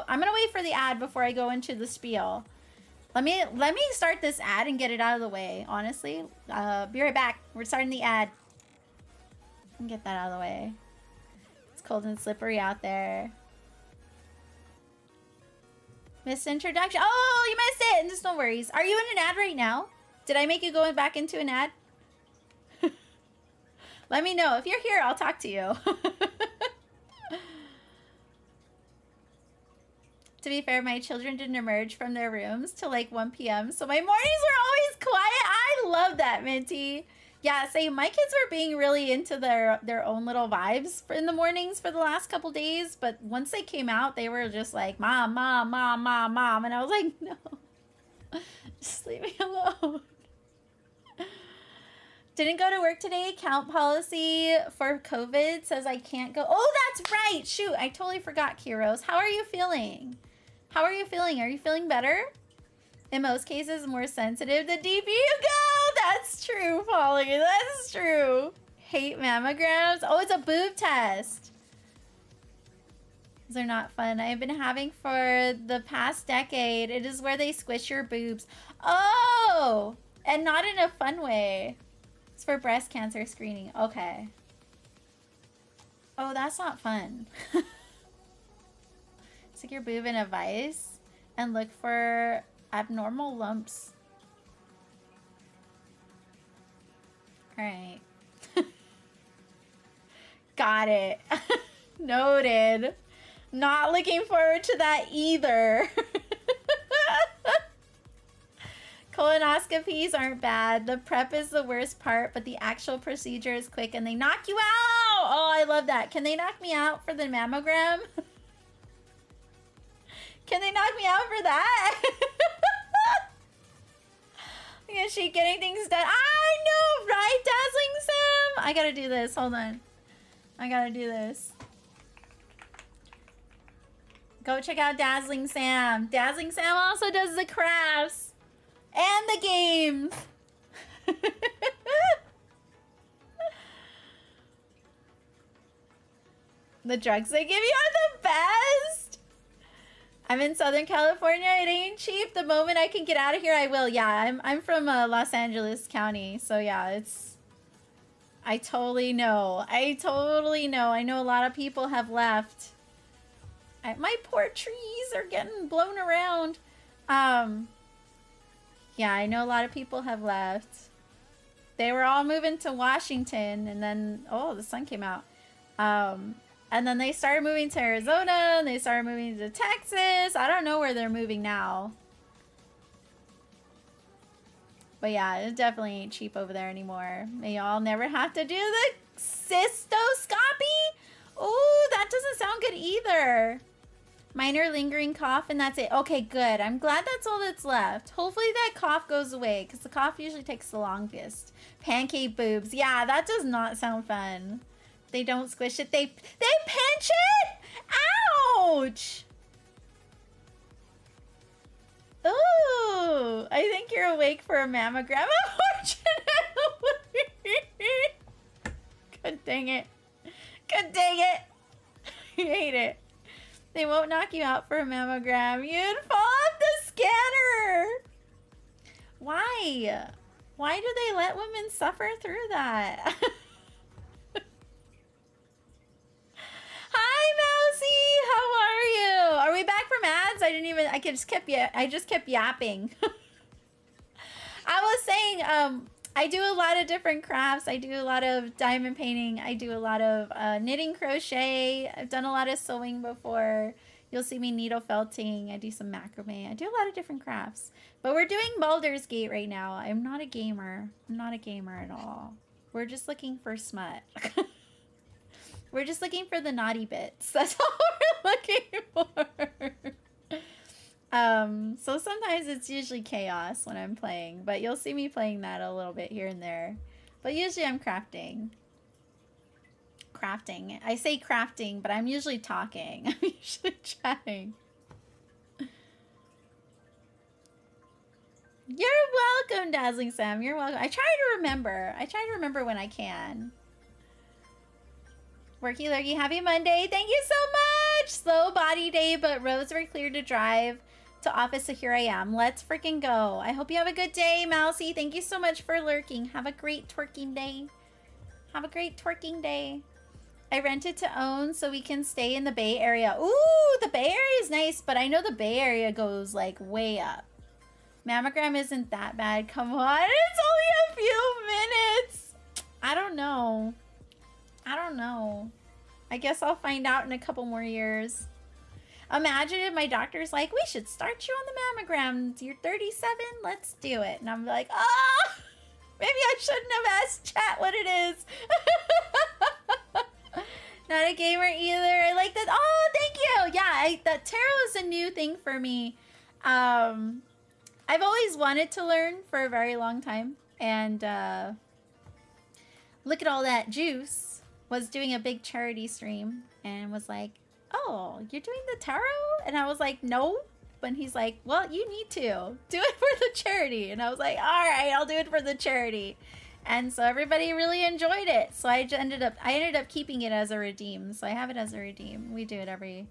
I'm gonna wait for the ad before I go into the spiel. Let me start this ad and get it out of the way, honestly. Be right back. We're starting the ad. Get that out of the way. Cold and slippery out there. Missed introduction. Oh, you missed it. And just no worries. Are you in an ad right now? Did I make you go back into an ad? Let me know. If you're here, I'll talk to you. To be fair, my children didn't emerge from their rooms till like 1 p.m. So my mornings were always quiet. I love that, Minty. Yeah, say my kids were being really into their own little vibes in the mornings for the last couple days, but once they came out, they were just like, Mom, Mom, Mom, Mom, Mom, and I was like, no, just leave me alone. Didn't go to work today. Count policy for COVID says I can't go. Oh, that's right. Shoot, I totally forgot, Kiros. How are you feeling? How are you feeling? Are you feeling better? In most cases, more sensitive to DP you go. That's true, Polly. That's true. Hate mammograms. Oh, it's a boob test. Those are not fun. I've been having for the past decade. It is where they squish your boobs. Oh, and not in a fun way. It's for breast cancer screening. Okay. Oh, that's not fun. Stick your boob in a vise and look for abnormal lumps. All right. Got it. Noted. Not looking forward to that either. Colonoscopies aren't bad. The prep is the worst part, but the actual procedure is quick and they knock you out. Oh, I love that. Can they knock me out for the mammogram? Can they knock me out for that? Is she getting things done? I know, right? Dazzling Sam. I gotta do this. Hold on. I gotta do this. Go check out Dazzling Sam. Dazzling Sam also does the crafts and the games. The drugs they give you are the best. I'm in Southern California. It ain't cheap. The moment I can get out of here, I will. Yeah, I'm from Los Angeles County, so yeah, it's. I totally know. I totally know. I know a lot of people have left. My poor trees are getting blown around. Yeah, I know a lot of people have left. They were all moving to Washington, and then the sun came out. And then they started moving to Arizona, and they started moving to Texas. I don't know where they're moving now. But yeah, it definitely ain't cheap over there anymore. May y'all never have to do the cystoscopy. Oh, that doesn't sound good either. Minor lingering cough, and that's it. Okay, good. I'm glad that's all that's left. Hopefully that cough goes away, because the cough usually takes the longest. Pancake boobs. Yeah, that does not sound fun. They don't squish it. They pinch it? Ouch! Ooh, I think you're awake for a mammogram. Unfortunately. God dang it. God dang it. I hate it. They won't knock you out for a mammogram. You'd fall off the scanner. Why? Why do they let women suffer through that? Hi, Mousy. How are you? Are we back from ads? I just kept yapping. I was saying, I do a lot of different crafts. I do a lot of diamond painting. I do a lot of knitting, crochet. I've done a lot of sewing before. You'll see me needle felting. I do some macrame. I do a lot of different crafts. But we're doing Baldur's Gate right now. I'm not a gamer. I'm not a gamer at all. We're just looking for smut. We're just looking for the naughty bits. That's all we're looking for. So sometimes it's usually chaos when I'm playing, but you'll see me playing that a little bit here and there. But usually I'm crafting. I say crafting, but I'm usually talking. I'm usually chatting. You're welcome, Dazzling Sam. You're welcome. I try to remember when I can. Worky Lurky, happy Monday. Thank you so much. Slow body day, but roads were clear to drive to office, so here I am. Let's freaking go. I hope you have a good day, Mousy. Thank you so much for lurking. Have a great twerking day. Have a great twerking day. I rented to own so we can stay in the Bay Area. Ooh, the Bay Area is nice, but I know the Bay Area goes like way up. Mammogram isn't that bad. Come on, it's only a few minutes. I don't know. I guess I'll find out in a couple more years. Imagine if my doctor's like, we should start you on the mammogram. You're 37, let's do it. And I'm like, maybe I shouldn't have asked chat what it is. Not a gamer either. I like that. Oh, thank you. Yeah, that tarot is a new thing for me. I've always wanted to learn for a very long time. And look at all that juice. Was doing a big charity stream and was like, oh, you're doing the tarot? And I was like, no. But he's like, well, you need to do it for the charity. And I was like, all right, I'll do it for the charity. And so everybody really enjoyed it. So I ended up keeping it as a redeem. So I have it as a redeem. We do it every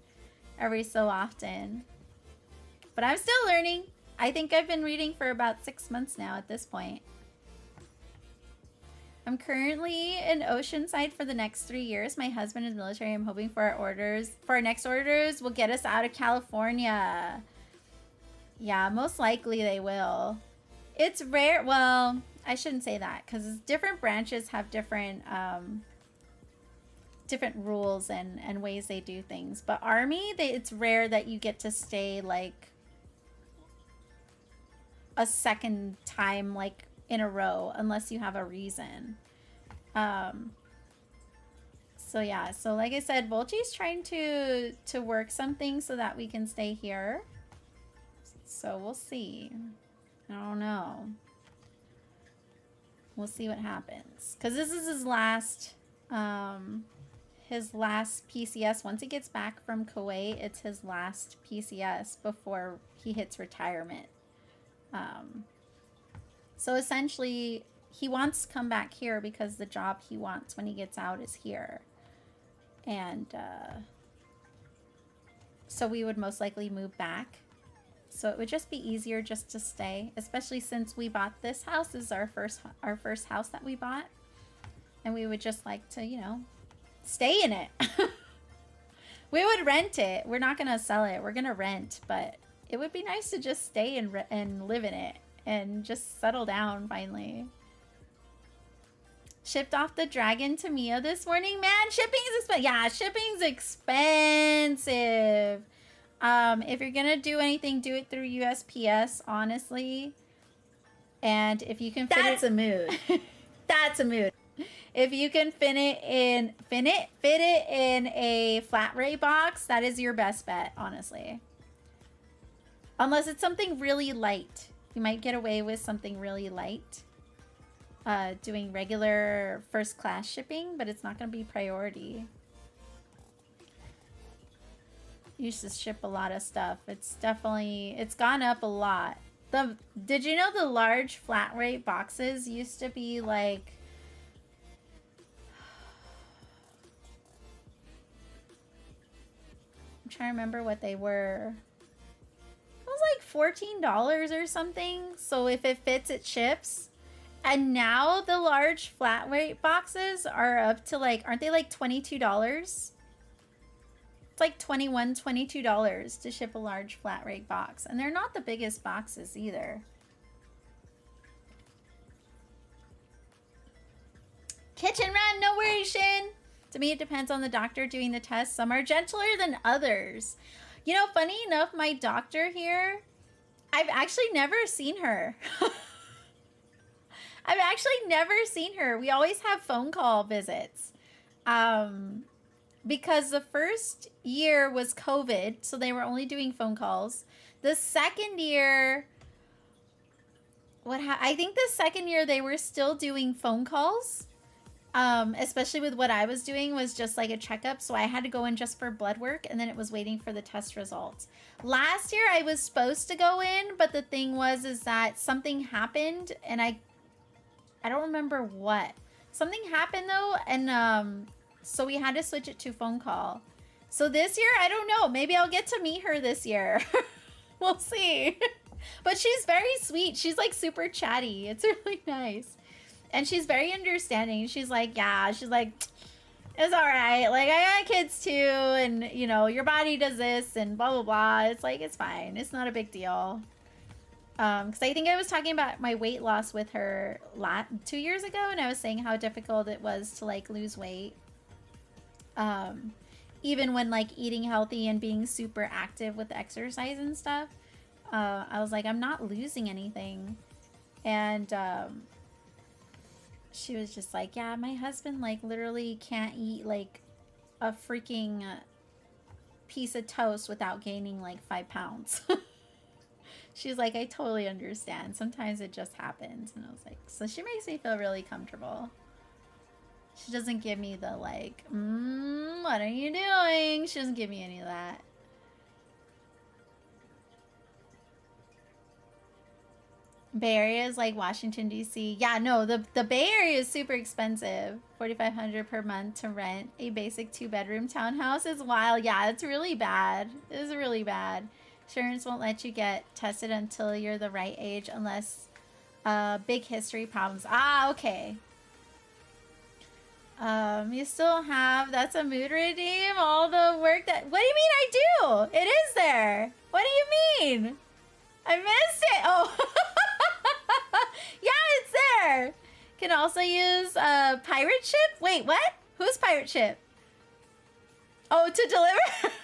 so often. But I'm still learning. I think I've been reading for about 6 months now at this point. I'm currently in Oceanside for the next 3 years. My husband is military. I'm hoping for our next orders will get us out of California. Yeah, most likely they will. It's rare. Well, I shouldn't say that because different branches have different rules and ways they do things. But Army, it's rare that you get to stay like... a second time like in a row unless you have a reason. So yeah, so like I said, Volchi's trying to work something so that we can stay here. So we'll see. I don't know. We'll see what happens. Because this is his last PCS. Once he gets back from Kuwait, it's his last PCS before he hits retirement. So essentially, he wants to come back here because the job he wants when he gets out is here. And so we would most likely move back. So it would just be easier just to stay, especially since we bought this house. This is our first house that we bought. And we would just like to, you know, stay in it. We would rent it. We're not going to sell it. We're going to rent, but it would be nice to just stay and live in it and just settle down finally. Shipped off the dragon to Mia this morning. Man, shipping's expensive. Yeah, shipping's expensive. If you're gonna do anything, do it through USPS, honestly. And if you can fit That's a mood. that's a mood. If you can fit it in a flat rate box, that is your best bet, honestly. Unless it's something really light. You might get away with something really light. Doing regular first class shipping, but it's not going to be priority. Used to ship a lot of stuff. It's gone up a lot. Did you know the large flat rate boxes used to be like, I'm trying to remember what they were. It was like $14 or something. So if it fits, it ships. And now the large flat rate boxes are up to like, aren't they like $22? It's like $21, $22 to ship a large flat rate box. And they're not the biggest boxes either. Kitchen run, no worries, Shin. To me, it depends on the doctor doing the test. Some are gentler than others. You know, funny enough, my doctor here, I've actually never seen her. I've actually never seen her. We always have phone call visits. Because the first year was COVID, so they were only doing phone calls. The second year, I think the second year they were still doing phone calls. Especially with what I was doing was just like a checkup. So I had to go in just for blood work, and then it was waiting for the test results. Last year I was supposed to go in, but the thing is that something happened, and I don't remember what. Something happened though, and so we had to switch it to phone call. So this year, I don't know. Maybe I'll get to meet her this year. We'll see. But she's very sweet. She's like super chatty. It's really nice. And she's very understanding. She's like, yeah, she's like, it's all right. Like, I got kids too. And, you know, your body does this and blah, blah, blah. It's like, it's fine. It's not a big deal. Because I think I was talking about my weight loss with her 2 years ago, and I was saying how difficult it was to like lose weight. Even when like eating healthy and being super active with exercise and stuff, I was like, I'm not losing anything. And she was just like, yeah, my husband like literally can't eat like a freaking piece of toast without gaining like 5 pounds. She's like, I totally understand. Sometimes it just happens. And I was like, so she makes me feel really comfortable. She doesn't give me the like, what are you doing? She doesn't give me any of that. Bay Area is like Washington, D.C. Yeah, no, the Bay Area is super expensive. $4,500 per month to rent a basic 2-bedroom townhouse is wild. Yeah, it's really bad. It is really bad. Insurance won't let you get tested until you're the right age unless big history problems. Ah, okay. You still have, that's a mood redeem, all the work that, what do you mean I do? It is there. What do you mean? I missed it. Oh, yeah, it's there. Can also use pirate ship. Wait, what? Who's pirate ship? Oh, to deliver?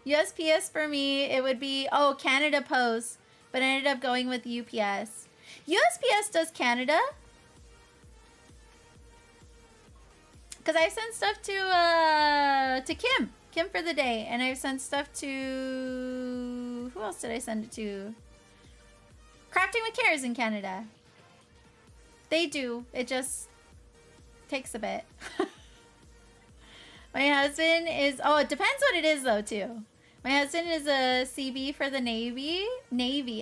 USPS for me, it would be, oh, Canada Post. but I ended up going with UPS. USPS does Canada. Because I sent stuff to Kim for the day, and I've sent stuff to, who else did I send it to? Crafting with Cares in Canada. They do. It just takes a bit. My husband is, oh, it depends what it is though too. My husband is a CB for the Navy,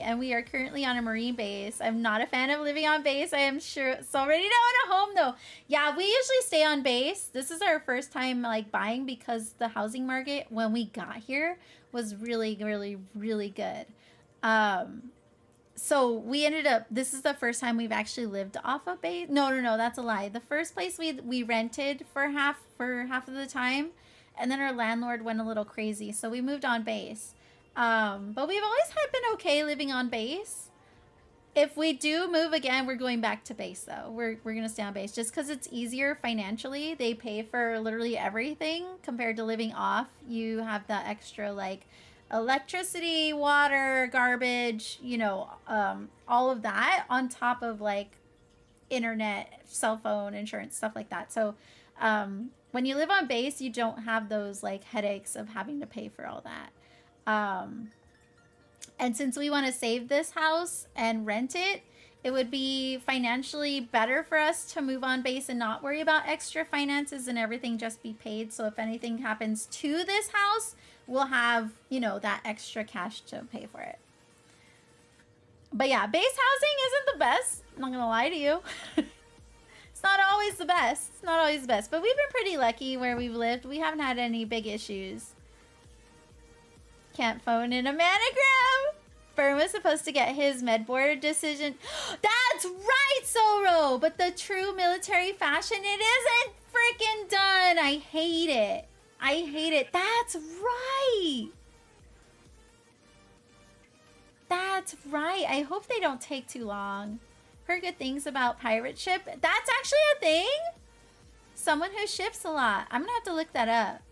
and we are currently on a Marine base. I'm not a fan of living on base. I am sure so ready to own a home though. Yeah, we usually stay on base. This is our first time like buying because the housing market when we got here was really, really, really good. So we ended up, this is the first time we've actually lived off of base. No, that's a lie. The first place we rented for half of the time. And then our landlord went a little crazy, so we moved on base. But we've always been okay living on base. If we do move again, we're going back to base, though. We're going to stay on base just because it's easier financially. They pay for literally everything compared to living off. You have that extra, like, electricity, water, garbage, you know, all of that on top of, like, internet, cell phone, insurance, stuff like that. So, when you live on base, you don't have those like headaches of having to pay for all that. And since we want to save this house and rent it, it would be financially better for us to move on base and not worry about extra finances and everything just be paid. So if anything happens to this house, we'll have, you know, that extra cash to pay for it. But yeah, base housing isn't the best. I'm not going to lie to you. Not always the best. It's not always the best, but we've been pretty lucky where we've lived. We haven't had any big issues. Can't phone in a manogram. Fern was supposed to get his med board decision. That's right, Soro. But the true military fashion, it isn't freaking done. I hate it. I hate it. That's right. That's right. I hope they don't take too long. Heard good things about pirate ship. That's actually a thing? Someone who ships a lot. I'm gonna have to look that up.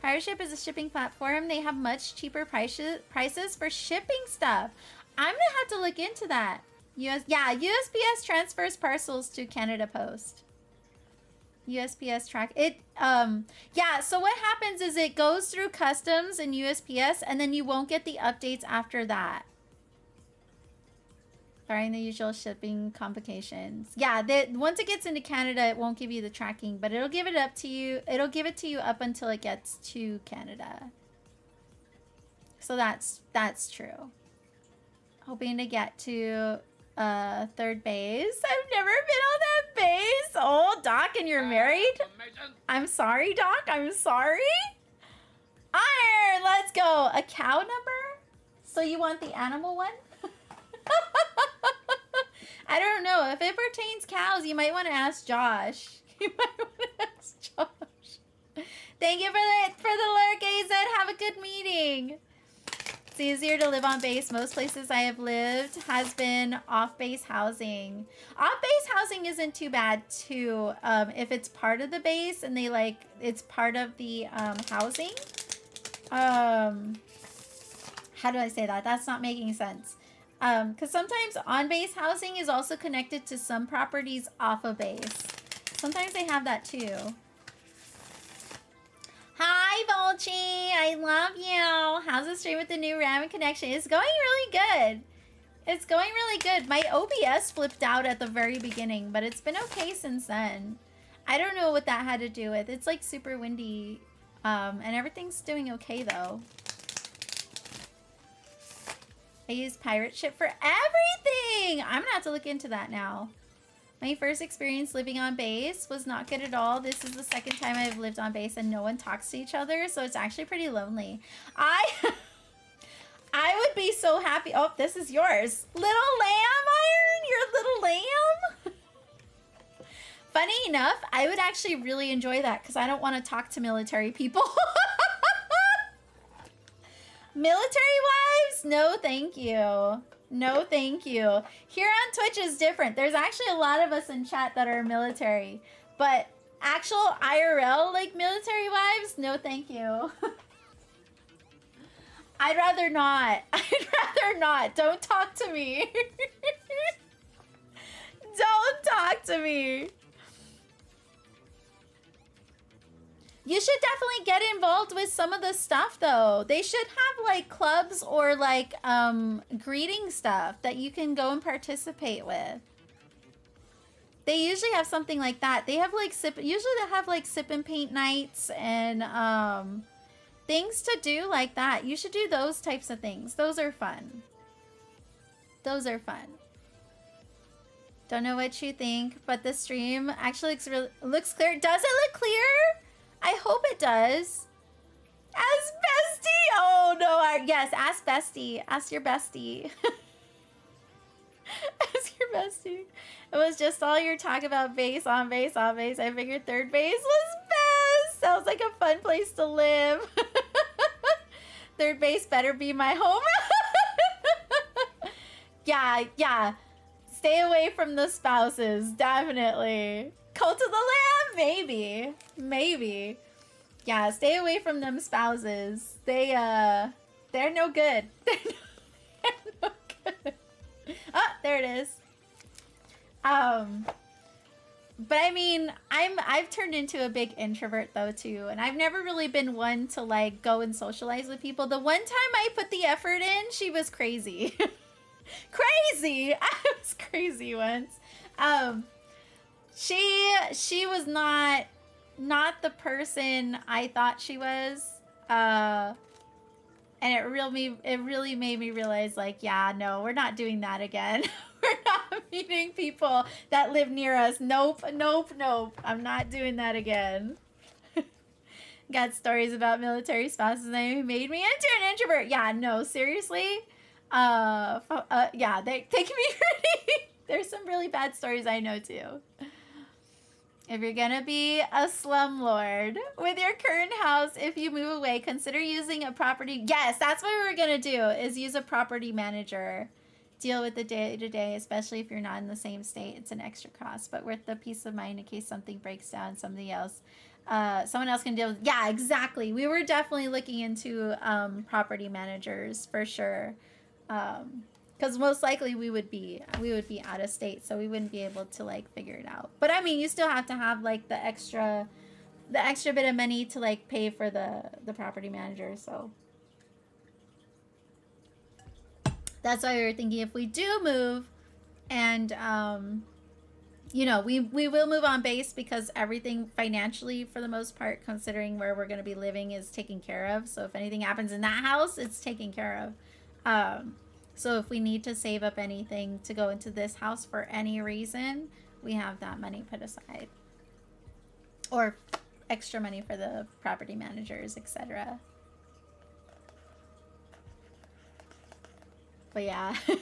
Pirate ship is a shipping platform. They have much cheaper prices for shipping stuff. I'm gonna have to look into that. USPS transfers parcels to Canada Post. USPS track it. Yeah, so what happens is it goes through customs and USPS and then you won't get the updates after that. Barring the usual shipping complications. Yeah, once it gets into Canada, it won't give you the tracking, but it'll give it up to you. It'll give it to you up until it gets to Canada. So that's true. Hoping to get to third base. I've never been on that base. Oh, Doc, and you're married? I'm sorry, Doc. I'm sorry. Iron, let's go. A cow number? So you want the animal one? I don't know. If it pertains cows, you might want to ask Josh. You might want to ask Josh. Thank you for the lurk, AZ. Have a good meeting. It's easier to live on base. Most places I have lived has been off-base housing. Off-base housing isn't too bad, too. If it's part of the base and they like, it's part of the housing. How do I say that? That's not making sense. Because sometimes on-base housing is also connected to some properties off of base. Sometimes they have that too. Hi, Volchi. I love you. How's the stream with the new RAM connection? It's going really good. It's going really good. My OBS flipped out at the very beginning, but it's been okay since then. I don't know what that had to do with. It's like super windy, and everything's doing okay though. I use pirate ship for everything. I'm gonna have to look into that now. My first experience living on base was not good at all. This is the second time I've lived on base and no one talks to each other, so it's actually pretty lonely. I would be so happy. Oh, this is yours. Little lamb, Iron, your little lamb. Funny enough, I would actually really enjoy that because I don't want to talk to military people. Military wives? No, thank you. No, thank you. Here on Twitch is different. There's actually a lot of us in chat that are military. But actual IRL, like, military wives? No, thank you. I'd rather not. I'd rather not. Don't talk to me. Don't talk to me. You should definitely get involved with some of the stuff, though. They should have, like, clubs or, like, greeting stuff that you can go and participate with. They usually have something like that. They have, like, usually they have, like, sip and paint nights and, things to do like that. You should do those types of things. Those are fun. Those are fun. Don't know what you think, but the stream actually looks clear. Does it look clear? I hope it does. Ask bestie. Oh no, yes, ask bestie. Ask your bestie. Ask your bestie. It was just all your talk about base on base on base. I figured third base was best. Sounds like a fun place to live. Third base better be my home. Yeah. Stay away from the spouses, definitely. Cult of the Lamb, maybe. Yeah, stay away from them spouses. They're no good. They're no good. Oh, there it is. But I mean, I've turned into a big introvert though too, and I've never really been one to like go and socialize with people. The one time I put the effort in, she was crazy. Crazy. I was crazy once. She was not the person I thought she was. And it really made me realize, like, yeah, no, we're not doing that again. We're not meeting people that live near us. Nope. I'm not doing that again. Got stories about military spouses that made me into an introvert. Yeah, no, seriously. Yeah, they can be pretty. There's some really bad stories I know too. If you're gonna be a slumlord with your current house, if you move away, consider using a property. Yes, that's what we're gonna do, is use a property manager. Deal with the day-to-day, especially if you're not in the same state. It's an extra cost, but worth the peace of mind in case something breaks down, someone else can deal with. Yeah, exactly. We were definitely looking into property managers for sure. Because most likely we would be out of state, so we wouldn't be able to like figure it out. But I mean, you still have to have like the extra bit of money to like pay for the property manager. So that's why we were thinking, if we do move, and you know, we will move on base, because everything financially, for the most part, considering where we're going to be living, is taken care of. So if anything happens in that house, it's taken care of. So if we need to save up anything to go into this house for any reason, we have that money put aside. Or extra money for the property managers, etc. But yeah. All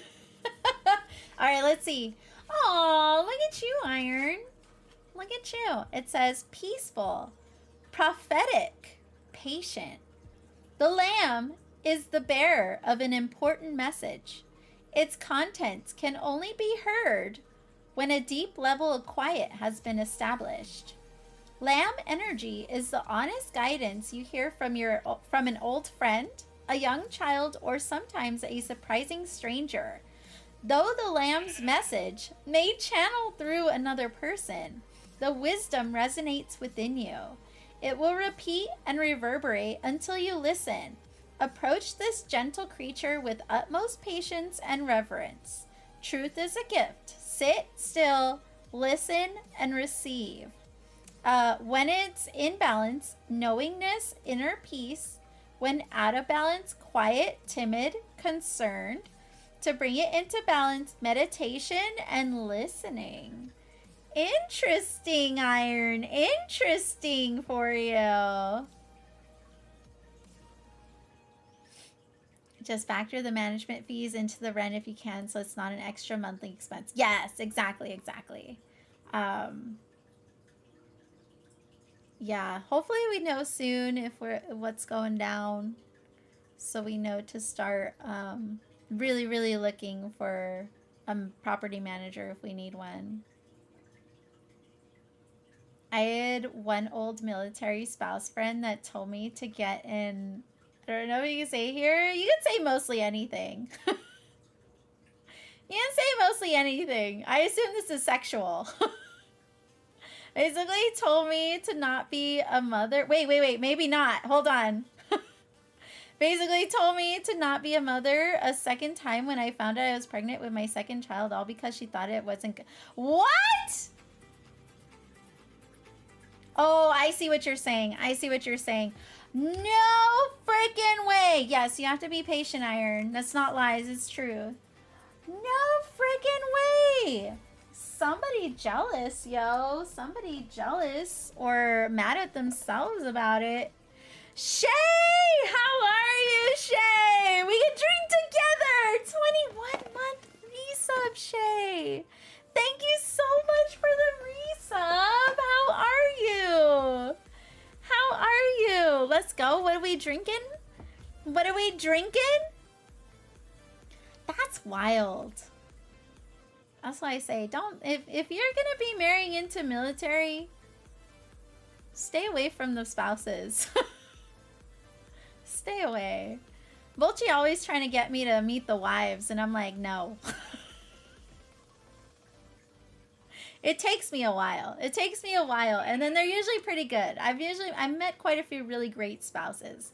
right, let's see. Oh, look at you, Iron. Look at you. It says peaceful, prophetic, patient. The lamb is the bearer of an important message. Its contents can only be heard when a deep level of quiet has been established. Lamb energy is the honest guidance you hear from an old friend, a young child, or sometimes a surprising stranger. Though the lamb's message may channel through another person, the wisdom resonates within you. It will repeat and reverberate until you listen. Approach this gentle creature with utmost patience and reverence. Truth is a gift. Sit still, listen, and receive. When it's in balance, knowingness, inner peace. When out of balance, quiet, timid, concerned. To bring it into balance, meditation and listening. Interesting, Iron. Interesting for you. Just factor the management fees into the rent if you can, so it's not an extra monthly expense. Yes, exactly. Yeah, hopefully we know soon if what's going down, so we know to start really looking for a property manager if we need one. I had one old military spouse friend that told me to get in. I don't know what you can say here. You can say mostly anything. You didn't say mostly anything. I assume this is sexual. Basically told me to not be a mother. Wait. Maybe not. Hold on. Basically told me to not be a mother a second time when I found out I was pregnant with my second child, all because she thought it wasn't good. What? Oh, I see what you're saying. I see what you're saying. No freaking way. Yes, you have to be patient, Iron. That's not lies. It's true. No freaking way. Somebody jealous, yo. Somebody jealous or mad at themselves about it. Shay! How are you, Shay? We can drink together. 21-month resub, Shay. Thank you so much for the resub. How are you? How are you? Let's go. What are we drinking? What are we drinking? That's wild. That's why I say don't, if you're gonna be marrying into military, stay away from the spouses. Stay away. Volchi always trying to get me to meet the wives, and I'm like, no. It takes me a while. It takes me a while, and then they're usually pretty good. I've met quite a few really great spouses,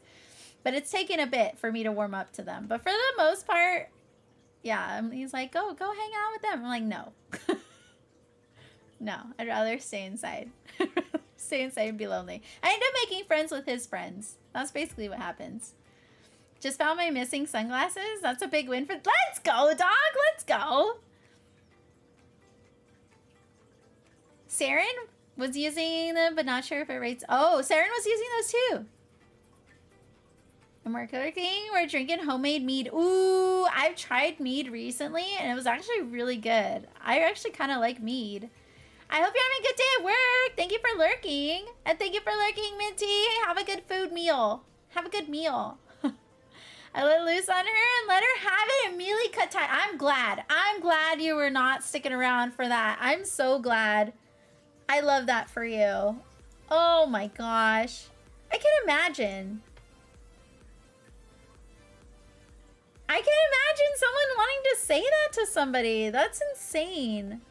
but it's taken a bit for me to warm up to them. But for the most part, yeah, he's like, go hang out with them. I'm like, no. No, I'd rather stay inside. Stay inside and be lonely. I end up making friends with his friends. That's basically what happens. Just found my missing sunglasses. That's a big win for... Let's go, dog! Let's go! Saren was using them, but not sure if it rates... Oh, Saren was using those too. And we're cooking. We're drinking homemade mead. Ooh, I've tried mead recently, and it was actually really good. I actually kind of like mead. I hope you're having a good day at work. Thank you for lurking. And thank you for lurking, Minty. Have a good food meal. Have a good meal. I let loose on her and let her have it. Immediately cut tie. I'm glad. I'm glad you were not sticking around for that. I'm so glad. I love that for you. Oh my gosh. I can imagine. I can imagine someone wanting to say that to somebody. That's insane.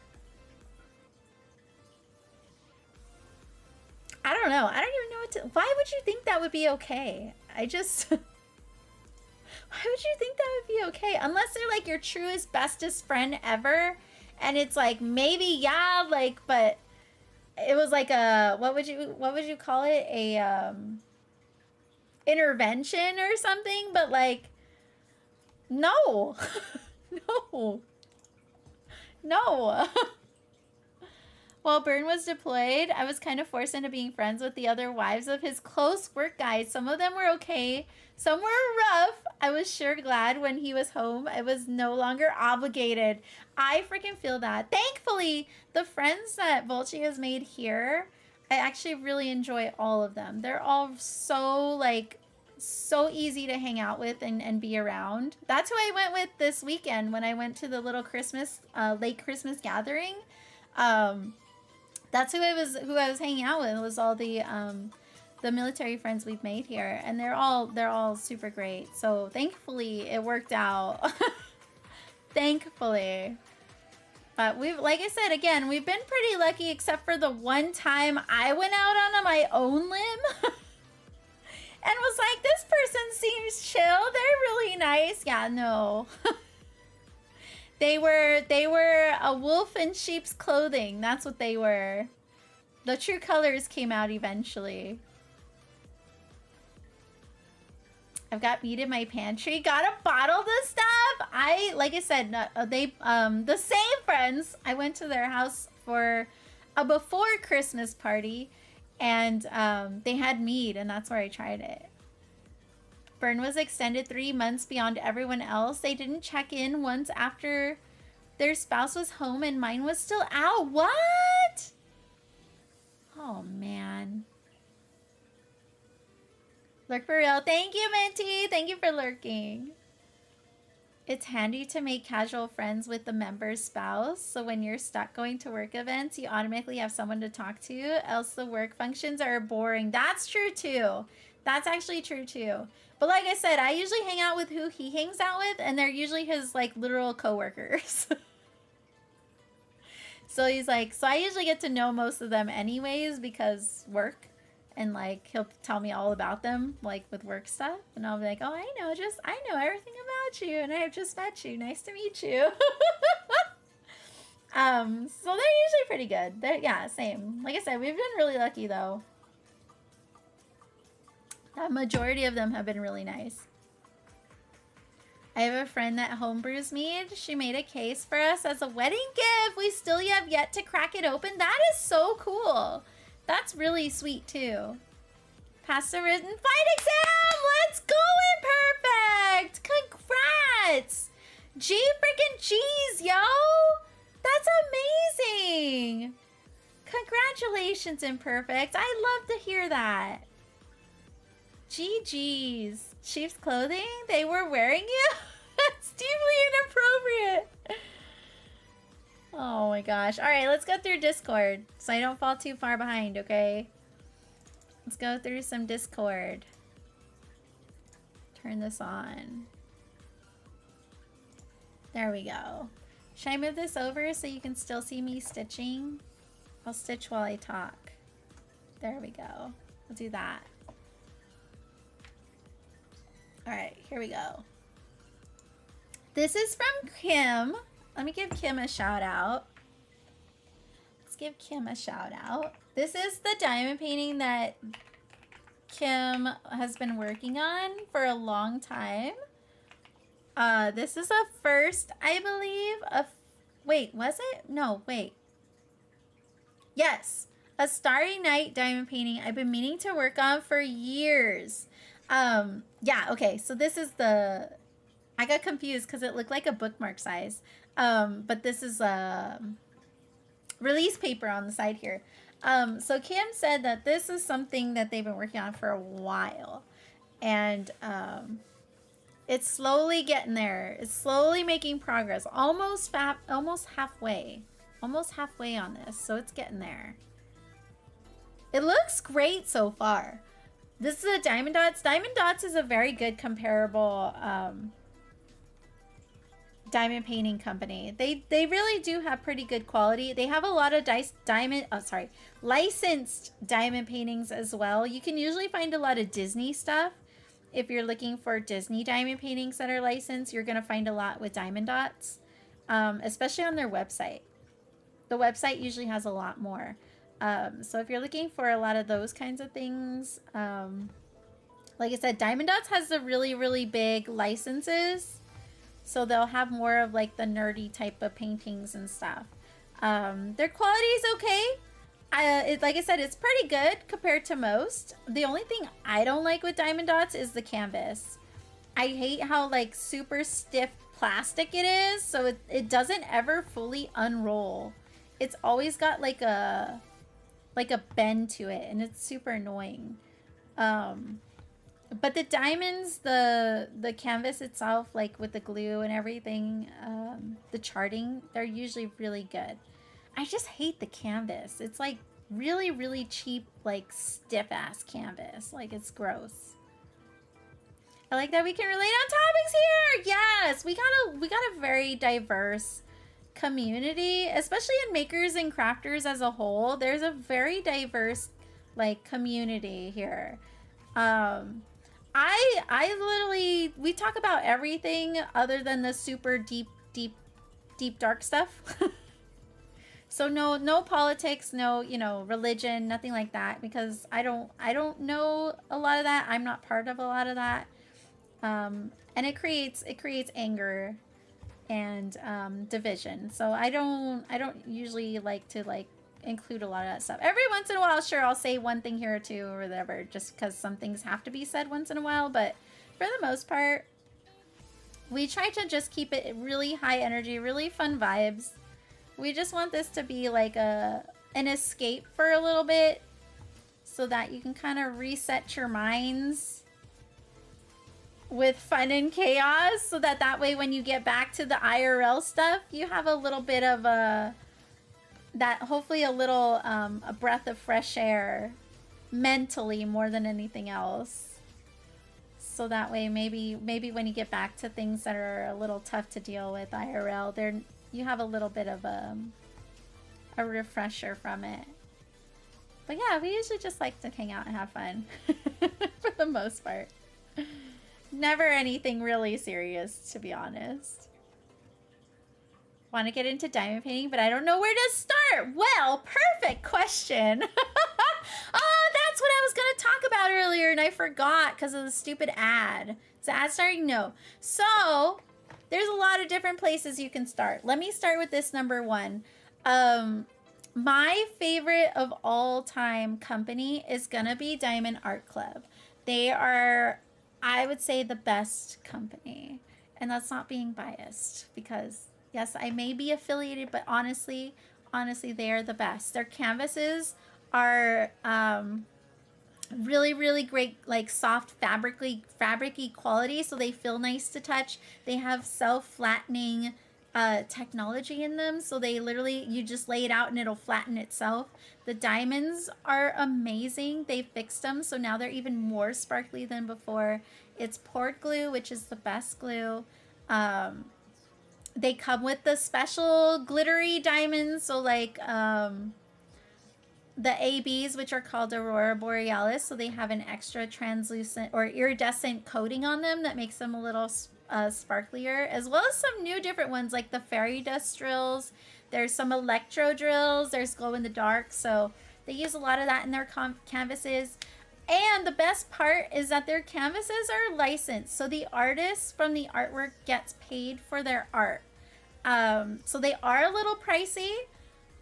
I don't know. I don't even know what to... Why would you think that would be okay? I just... Why would you think that would be okay? Unless they're like your truest, bestest friend ever. And it's like, maybe, yeah, like, but... It was like a... What would you call it? A, intervention or something? But like... No. No. No. While Byrne was deployed, I was kind of forced into being friends with the other wives of his close work guys. Some of them were okay. Some were rough. I was sure glad when he was home. I was no longer obligated. I freaking feel that. Thankfully, the friends that Volchi has made here, I actually really enjoy all of them. They're all so, like, so easy to hang out with and be around. That's who I went with this weekend when I went to the little Christmas, late Christmas gathering. That's who I was hanging out with. It was all the military friends we've made here, and they're all super great. So thankfully it worked out. Thankfully. But like I said, again, we've been pretty lucky except for the one time I went out on my own limb and was like, this person seems chill. They're really nice. Yeah, no. They were a wolf in sheep's clothing. That's what they were. The true colors came out eventually. I've got meat in my pantry. Gotta bottle this stuff. Like I said, the same friends. I went to their house for a before Christmas party, and they had mead, and that's where I tried it. Burn was extended 3 months beyond everyone else. They didn't check in once after their spouse was home and mine was still out. What? Oh, man. Lurk for real. Thank you, Minty. Thank you for lurking. It's handy to make casual friends with the member's spouse. So when you're stuck going to work events, you automatically have someone to talk to. Else the work functions are boring. That's true, too. That's actually true too. But like I said, I usually hang out with who he hangs out with, and they're usually his like literal coworkers. So he's like, so I usually get to know most of them anyways because work, and like he'll tell me all about them like with work stuff, and I'll be like, oh, I know everything about you, and I have just met you. Nice to meet you. So they're usually pretty good. Yeah, same. Like I said, we've been really lucky though. The majority of them have been really nice. I have a friend that homebrews mead. She made a case for us as a wedding gift. We still have yet to crack it open. That is so cool. That's really sweet too. Pass the written fight exam. Let's go, Imperfect. Congrats. G freaking G's, yo. That's amazing. Congratulations, Imperfect. I love to hear that. GG's. Sheep's clothing? They were wearing you? That's deeply inappropriate. Oh my gosh. Alright, let's go through Discord so I don't fall too far behind, okay? Let's go through some Discord. Turn this on. There we go. Should I move this over so you can still see me stitching? I'll stitch while I talk. There we go. We'll do that. Alright, here we go. This is from Kim. Let me give Kim a shout out. Let's give Kim a shout out. This is the diamond painting that Kim has been working on for a long time. This is a first, I believe, wait, was it? No, wait. Yes, a Starry Night diamond painting I've been meaning to work on for years. Yeah, okay, so this is I got confused because it looked like a bookmark size. But this is release paper on the side here. So Kim said that this is something that they've been working on for a while. And it's slowly getting there. It's slowly making progress. Almost halfway. Almost halfway on this. So it's getting there. It looks great so far. This is a Diamond Dots. Diamond Dots is a very good comparable diamond painting company. They really do have pretty good quality. They have a lot of licensed diamond paintings as well. You can usually find a lot of Disney stuff. If you're looking for Disney diamond paintings that are licensed, you're gonna find a lot with Diamond Dots, especially on their website. The website usually has a lot more. So if you're looking for a lot of those kinds of things, like I said, Diamond Dots has the really, really big licenses. So they'll have more of like the nerdy type of paintings and stuff. Their quality is okay. Like I said, it's pretty good compared to most. The only thing I don't like with Diamond Dots is the canvas. I hate how like super stiff plastic it is. So it doesn't ever fully unroll. It's always got like a bend to it, and it's super annoying. But the diamonds, the canvas itself, like with the glue and everything, the charting, they're usually really good. I just hate the canvas. It's like really, really cheap, like stiff ass canvas. Like it's gross. I like that we can relate on topics here. Yes, we got a very diverse community, especially in makers and crafters as a whole. There's a very diverse like community here. I literally, we talk about everything other than the super deep dark stuff. So no politics, no, religion, nothing like that, because I don't know a lot of that. I'm not part of a lot of that. And it creates anger and division. So I don't usually like to include a lot of that stuff. Every once in a while, sure, I'll say one thing here or two or whatever, just because some things have to be said once in a while. But for the most part, we try to just keep it really high energy, really fun vibes. We just want this to be like an escape for a little bit, so that you can kind of reset your minds with fun and chaos, so that way when you get back to the IRL stuff, you have a little bit of a breath of fresh air mentally, more than anything else. So that way, maybe when you get back to things that are a little tough to deal with IRL, you have a little bit of a refresher from it. But yeah, we usually just like to hang out and have fun for the most part. Never anything really serious, to be honest. Want to get into diamond painting, but I don't know where to start. Well, perfect question. Oh, that's what I was going to talk about earlier, and I forgot because of the stupid ad. Is the ad starting? No. So, there's a lot of different places you can start. Let me start with this number one. My favorite of all time company is going to be Diamond Art Club. They are, I would say, the best company. And that's not being biased because, yes, I may be affiliated, but honestly, they are the best. Their canvases are really, really great, like soft fabric-y quality, so they feel nice to touch. They have self-flattening technology in them, so they literally, you just lay it out and it'll flatten itself. The diamonds are amazing. They fixed them, so now they're even more sparkly than before. It's poured glue, which is the best glue. They come with the special glittery diamonds, so like the ABs, which are called Aurora Borealis, so they have an extra translucent or iridescent coating on them that makes them a little sparklier, as well as some new different ones like the fairy dust drills. There's some electro drills. There's glow in the dark, so they use a lot of that in their canvases. And the best part is that their canvases are licensed, so the artist from the artwork gets paid for their art. So they are a little pricey,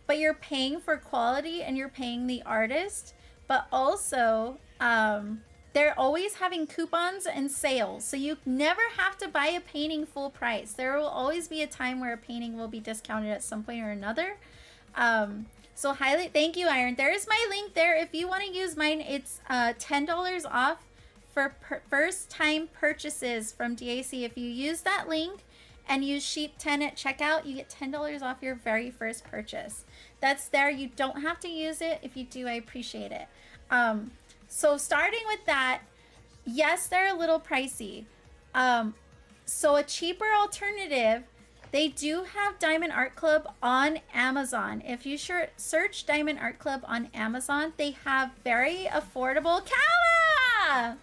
but you're paying for quality and you're paying the artist. But also, they're always having coupons and sales, so you never have to buy a painting full price. There will always be a time where a painting will be discounted at some point or another. So highly, thank you, Iron. There's my link there. If you want to use mine, it's $10 off for first time purchases from DAC. If you use that link and use Sheep10 at checkout, you get $10 off your very first purchase. That's there. You don't have to use it. If you do, I appreciate it. So starting with that, yes, they're a little pricey. So a cheaper alternative, they do have Diamond Art Club on Amazon. If you search Diamond Art Club on Amazon, they have very affordable... Kala!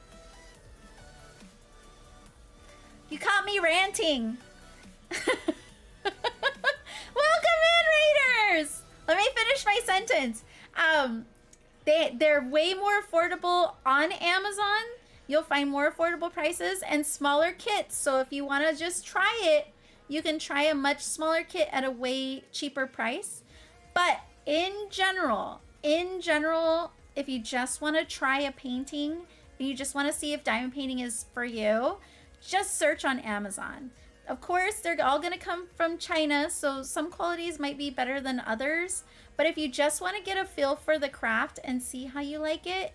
You caught me ranting. Welcome in, Raiders! Let me finish my sentence. They're way more affordable on Amazon. You'll find more affordable prices and smaller kits. So if you want to just try it, you can try a much smaller kit at a way cheaper price. But in general, if you just want to try a painting and you just want to see if diamond painting is for you, just search on Amazon. Of course, they're all going to come from China, so some qualities might be better than others. But if you just want to get a feel for the craft and see how you like it,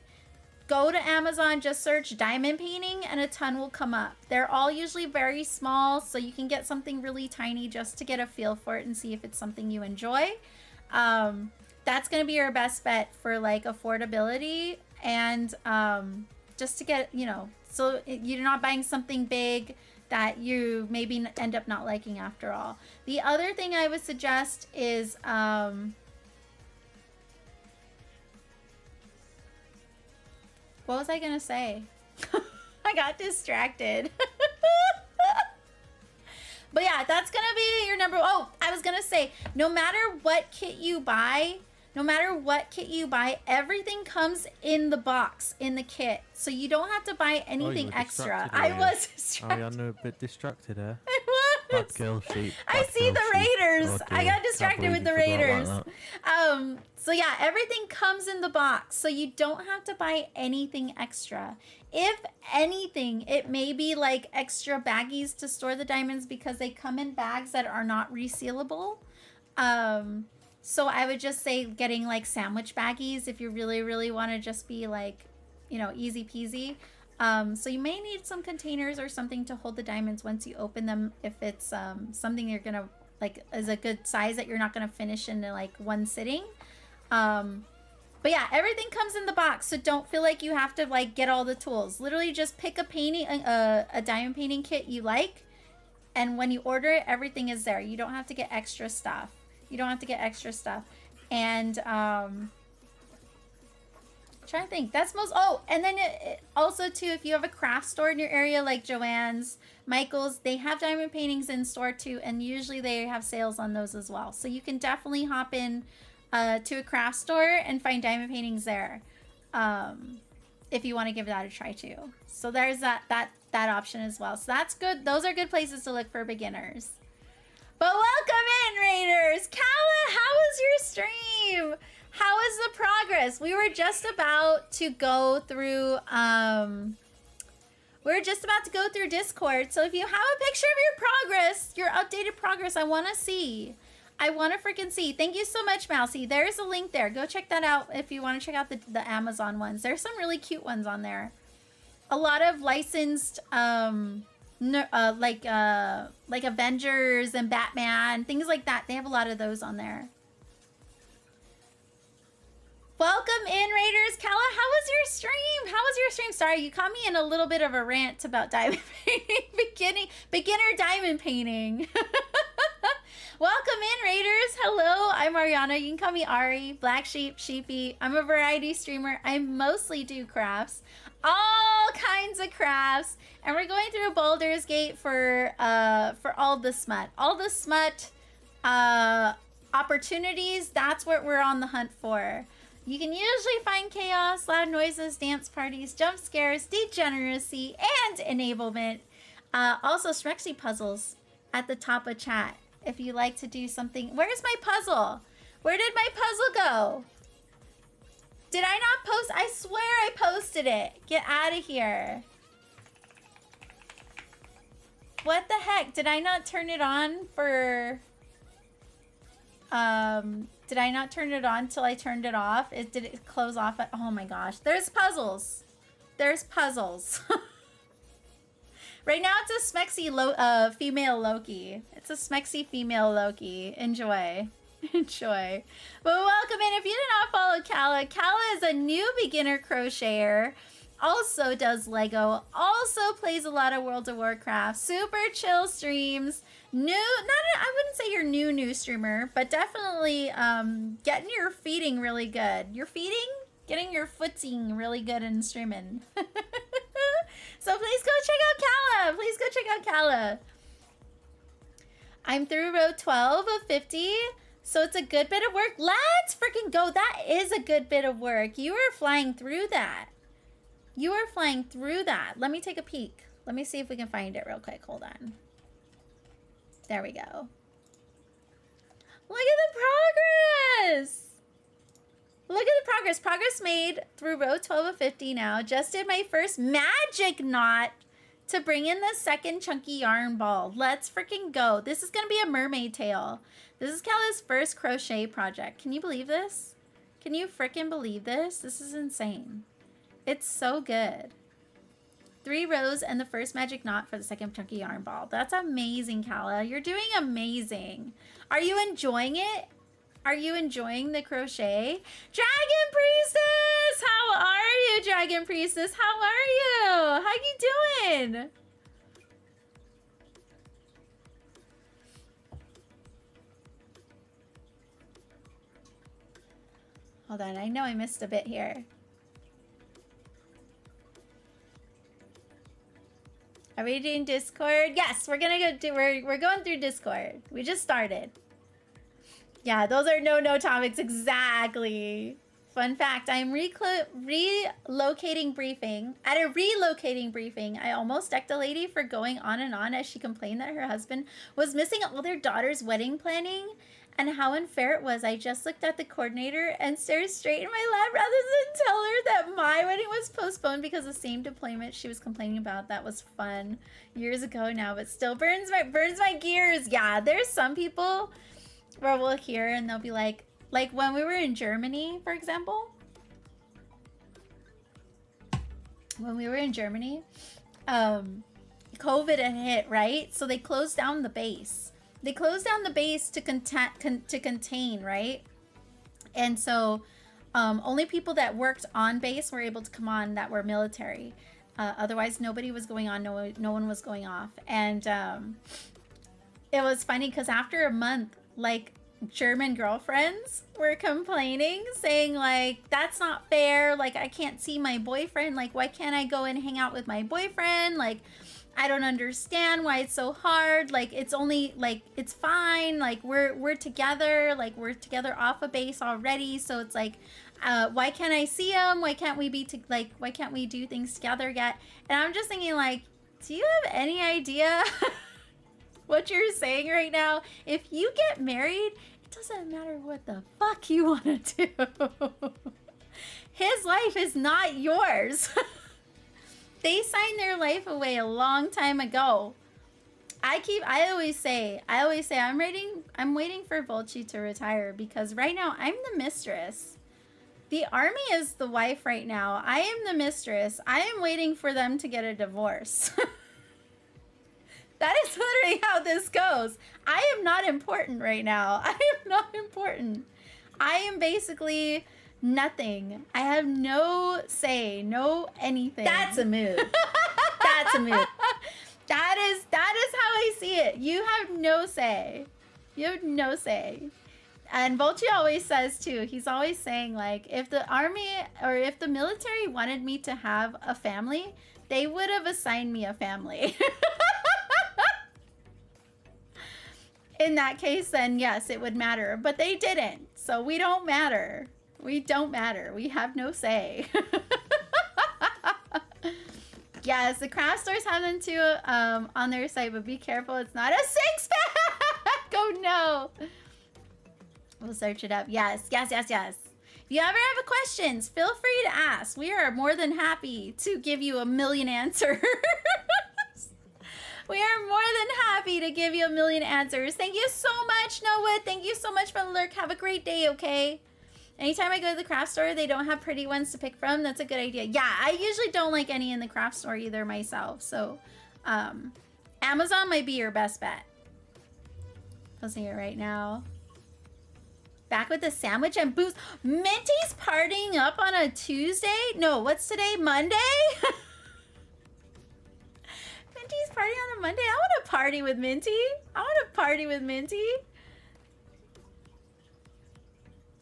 go to Amazon, just search diamond painting, and a ton will come up. They're all usually very small, so you can get something really tiny just to get a feel for it and see if it's something you enjoy. That's going to be your best bet for like affordability and just to get, you know, so you're not buying something big that you maybe end up not liking after all. The other thing I would suggest is what was I gonna say? I got distracted. But yeah, that's gonna be your number. Oh, I was gonna say, no matter what kit you buy, everything comes in the box, in the kit. So you don't have to buy anything extra. I was distracted. Oh, I'm a bit distracted here. I was. Bad girl sheep. I see the Raiders. I got distracted with the Raiders. So yeah, everything comes in the box, so you don't have to buy anything extra. If anything, it may be like extra baggies to store the diamonds because they come in bags that are not resealable. So I would just say getting like sandwich baggies if you really, really want to just be like, you know, easy peasy. So you may need some containers or something to hold the diamonds once you open them if it's something you're gonna like is a good size that you're not gonna finish in like one sitting. But yeah, everything comes in the box, so don't feel like you have to like get all the tools. Literally just pick a painting, a diamond painting kit you like, and when you order it, everything is there. You don't have to get extra stuff. You don't have to get extra stuff. And trying to think. That's most. Oh, and then also too, if you have a craft store in your area like Joann's, Michael's, they have diamond paintings in store too, and usually they have sales on those as well. So you can definitely hop in to a craft store and find diamond paintings there, if you want to give that a try too. So there's that option as well. So that's good. Those are good places to look for beginners. But welcome in, Raiders. Kala, how was your stream? How is the progress? We were just about to go through Discord. So if you have a picture of your progress, your updated progress, I want to see. I want to freaking see. Thank you so much, Mousy. There's a link there. Go check that out if you want to check out the Amazon ones. There's some really cute ones on there. A lot of licensed like Avengers and Batman, things like that. They have a lot of those on there. Welcome in, Raiders. Kala, how was your stream? How was your stream? Sorry, you caught me in a little bit of a rant about diamond painting. Beginner diamond painting. Welcome in, Raiders. Hello, I'm Ariana. You can call me Ari, Black Sheep, Sheepy. I'm a variety streamer. I mostly do crafts. All kinds of crafts. And we're going through Baldur's Gate for all the smut. All the smut opportunities, that's what we're on the hunt for. You can usually find chaos, loud noises, dance parties, jump scares, degeneracy, and enablement. Also, Smexy puzzles at the top of chat if you like to do something. Where's my puzzle? Where did my puzzle go? Did I not post? I swear I posted it. Get out of here. What the heck? Did I not turn it on for... Did I not turn it on till I turned it off? Did it close off at... Oh my gosh. There's puzzles. There's puzzles. Right now it's a Smexy female Loki. It's a Smexy female Loki. Enjoy. Enjoy. But welcome in. If you did not follow Kala, Kala is a new beginner crocheter. Also does Lego. Also plays a lot of World of Warcraft. Super chill streams. I wouldn't say you're new streamer, but definitely getting your feeding really good. Getting your footing really good in streaming. So please go check out Kala. Please go check out Kala. I'm through row 12 of 50, so it's a good bit of work. Let's freaking go. That is a good bit of work. You are flying through that. You are flying through that. Let me take a peek. Let me see if we can find it real quick. Hold on. There we go. Look at the progress. Look at the progress. Progress made through row 12 of 50 now. Just did my first magic knot to bring in the second chunky yarn ball. Let's freaking go. This is going to be a mermaid tail. This is Kala's first crochet project. Can you believe this? Can you freaking believe this? This is insane. It's so good. 3 rows and the first magic knot for the second chunky yarn ball. That's amazing, Kala. You're doing amazing. Are you enjoying it? Are you enjoying the crochet? Dragon Priestess! How are you, Dragon Priestess? How are you? How you doing? Hold on, I know I missed a bit here. Are we doing Discord? Yes, we're gonna go do. We're going through Discord. We just started. Yeah, those are no topics exactly. Fun fact: I'm relocating briefing. At a relocating briefing, I almost decked a lady for going on and on as she complained that her husband was missing all their daughter's wedding planning and how unfair it was. I just looked at the coordinator and stared straight in my lap rather than tell her that my wedding was postponed because of the same deployment she was complaining about. That was fun years ago now, but still burns my gears. Yeah, there's some people where we'll hear and they'll be like when we were in Germany, for example. When we were in Germany, COVID had hit, right? So they closed down the base. They closed down the base to contain, right? And so Only people that worked on base were able to come on that were military. Otherwise, nobody was going on. No one was going off. And it was funny because after a month, like, German girlfriends were complaining, saying like, that's not fair, like I can't see my boyfriend, like why can't I go and hang out with my boyfriend, like I don't understand why it's so hard, like it's only like it's fine, like we're together, like we're together off a base already, so it's like why can't I see him, why can't we be why can't we do things together yet? And I'm just thinking like, do you have any idea what you're saying right now? If you get married, it doesn't matter what the fuck you want to do. His life is not yours. They signed their life away a long time ago. I always say I'm waiting for Volchi to retire, because right now I'm the mistress. The army is the wife right now. I am the mistress. I am waiting for them to get a divorce. That is literally how this goes. I am not important right now. I am not important. I am basically nothing. I have no say, no anything. That's a move. That's a move. That is how I see it. You have no say. You have no say. And Volchi always says too, he's always saying like, if the army or if the military wanted me to have a family, they would have assigned me a family. In that case, then yes, it would matter. But they didn't. So we don't matter. We don't matter. We have no say. Yes, the craft stores have them too on their site, but be careful. It's not a six-pack. Oh, no. We'll search it up. Yes, yes, yes, yes. If you ever have questions, feel free to ask. We are more than happy to give you a million answers. We are more than happy to give you a million answers. Thank you so much, Noah. Thank you so much for the lurk. Have a great day, okay? Anytime I go to the craft store, they don't have pretty ones to pick from. That's a good idea. Yeah, I usually don't like any in the craft store either myself. So, Amazon might be your best bet. Posting it right now. Back with the sandwich and booze. Minty's partying up on a Tuesday? No, what's today? Monday? Minty's party on a Monday? I want to party with Minty. I want to party with Minty.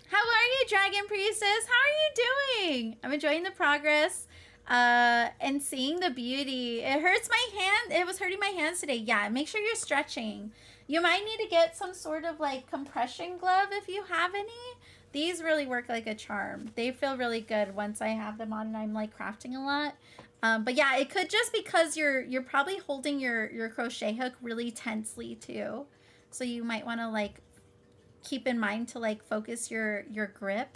How are you, Dragon Priestess? How are you doing? I'm enjoying the progress and seeing the beauty. It hurts my hand. It was hurting my hands today. Yeah, make sure you're stretching. You might need to get some sort of like compression glove if you have any. These really work like a charm. They feel really good once I have them on and I'm like crafting a lot. But yeah, it could just because you're probably holding your crochet hook really tensely too. So you might want to like keep in mind to like focus your grip.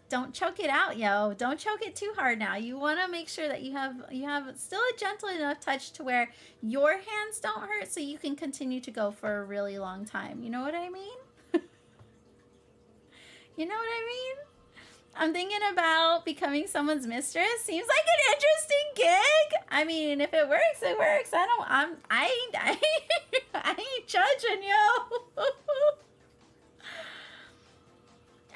Don't choke it out, yo. Don't choke it too hard now. You want to make sure that you have still a gentle enough touch to where your hands don't hurt so you can continue to go for a really long time. You know what I mean? You know what I mean? I'm thinking about becoming someone's mistress. Seems like an interesting gig. I mean, if it works, it works. I ain't judging, yo.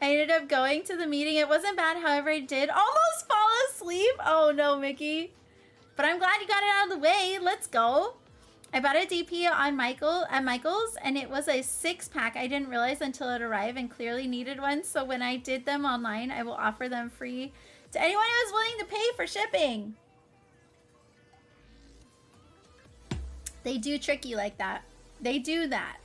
I ended up going to the meeting. It wasn't bad, however, I did almost fall asleep. Oh no, Mickey. But I'm glad you got it out of the way. Let's go. I bought a DP on Michael's, and it was a 6-pack. I didn't realize until it arrived and clearly needed one. So when I did them online, I will offer them free to anyone who is willing to pay for shipping. They do trick you like that. They do that.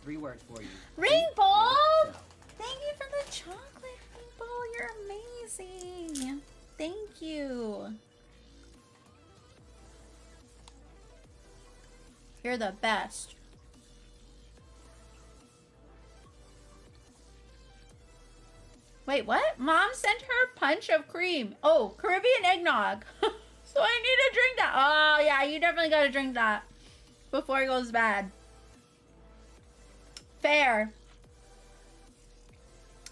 3 words for you. Rainbow! Thank you for the chocolate, Rainbow. You're amazing. Thank you. You're the best. Wait, what? Mom sent her a punch of cream. Oh, Caribbean eggnog. So I need to drink that. Oh, yeah, you definitely gotta drink that before it goes bad. Fair.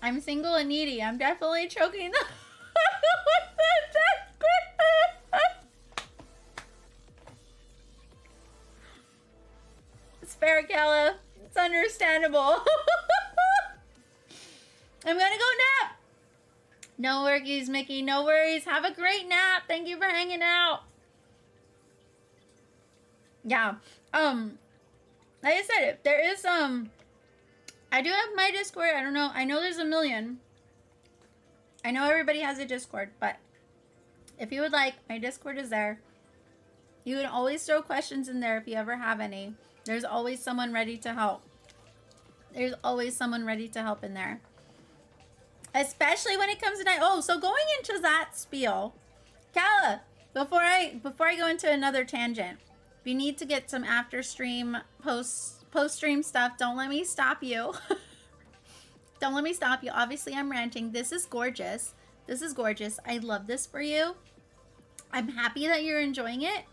I'm single and needy. I'm definitely choking the It's fair, Kella. It's understandable. I'm gonna go nap. No worries, Mickey. No worries. Have a great nap. Thank you for hanging out. Yeah. Like I said, there is I do have my Discord. I don't know. I know there's a million. I know everybody has a Discord, but if you would like, my Discord is there. You can always throw questions in there if you ever have any. There's always someone ready to help. There's always someone ready to help in there. Especially when it comes to night. Oh, so going into that spiel, Kala, before I go into another tangent, if you need to get some after stream post stream stuff, don't let me stop you. Don't let me stop you. Obviously, I'm ranting. This is gorgeous. This is gorgeous. I love this for you. I'm happy that you're enjoying it,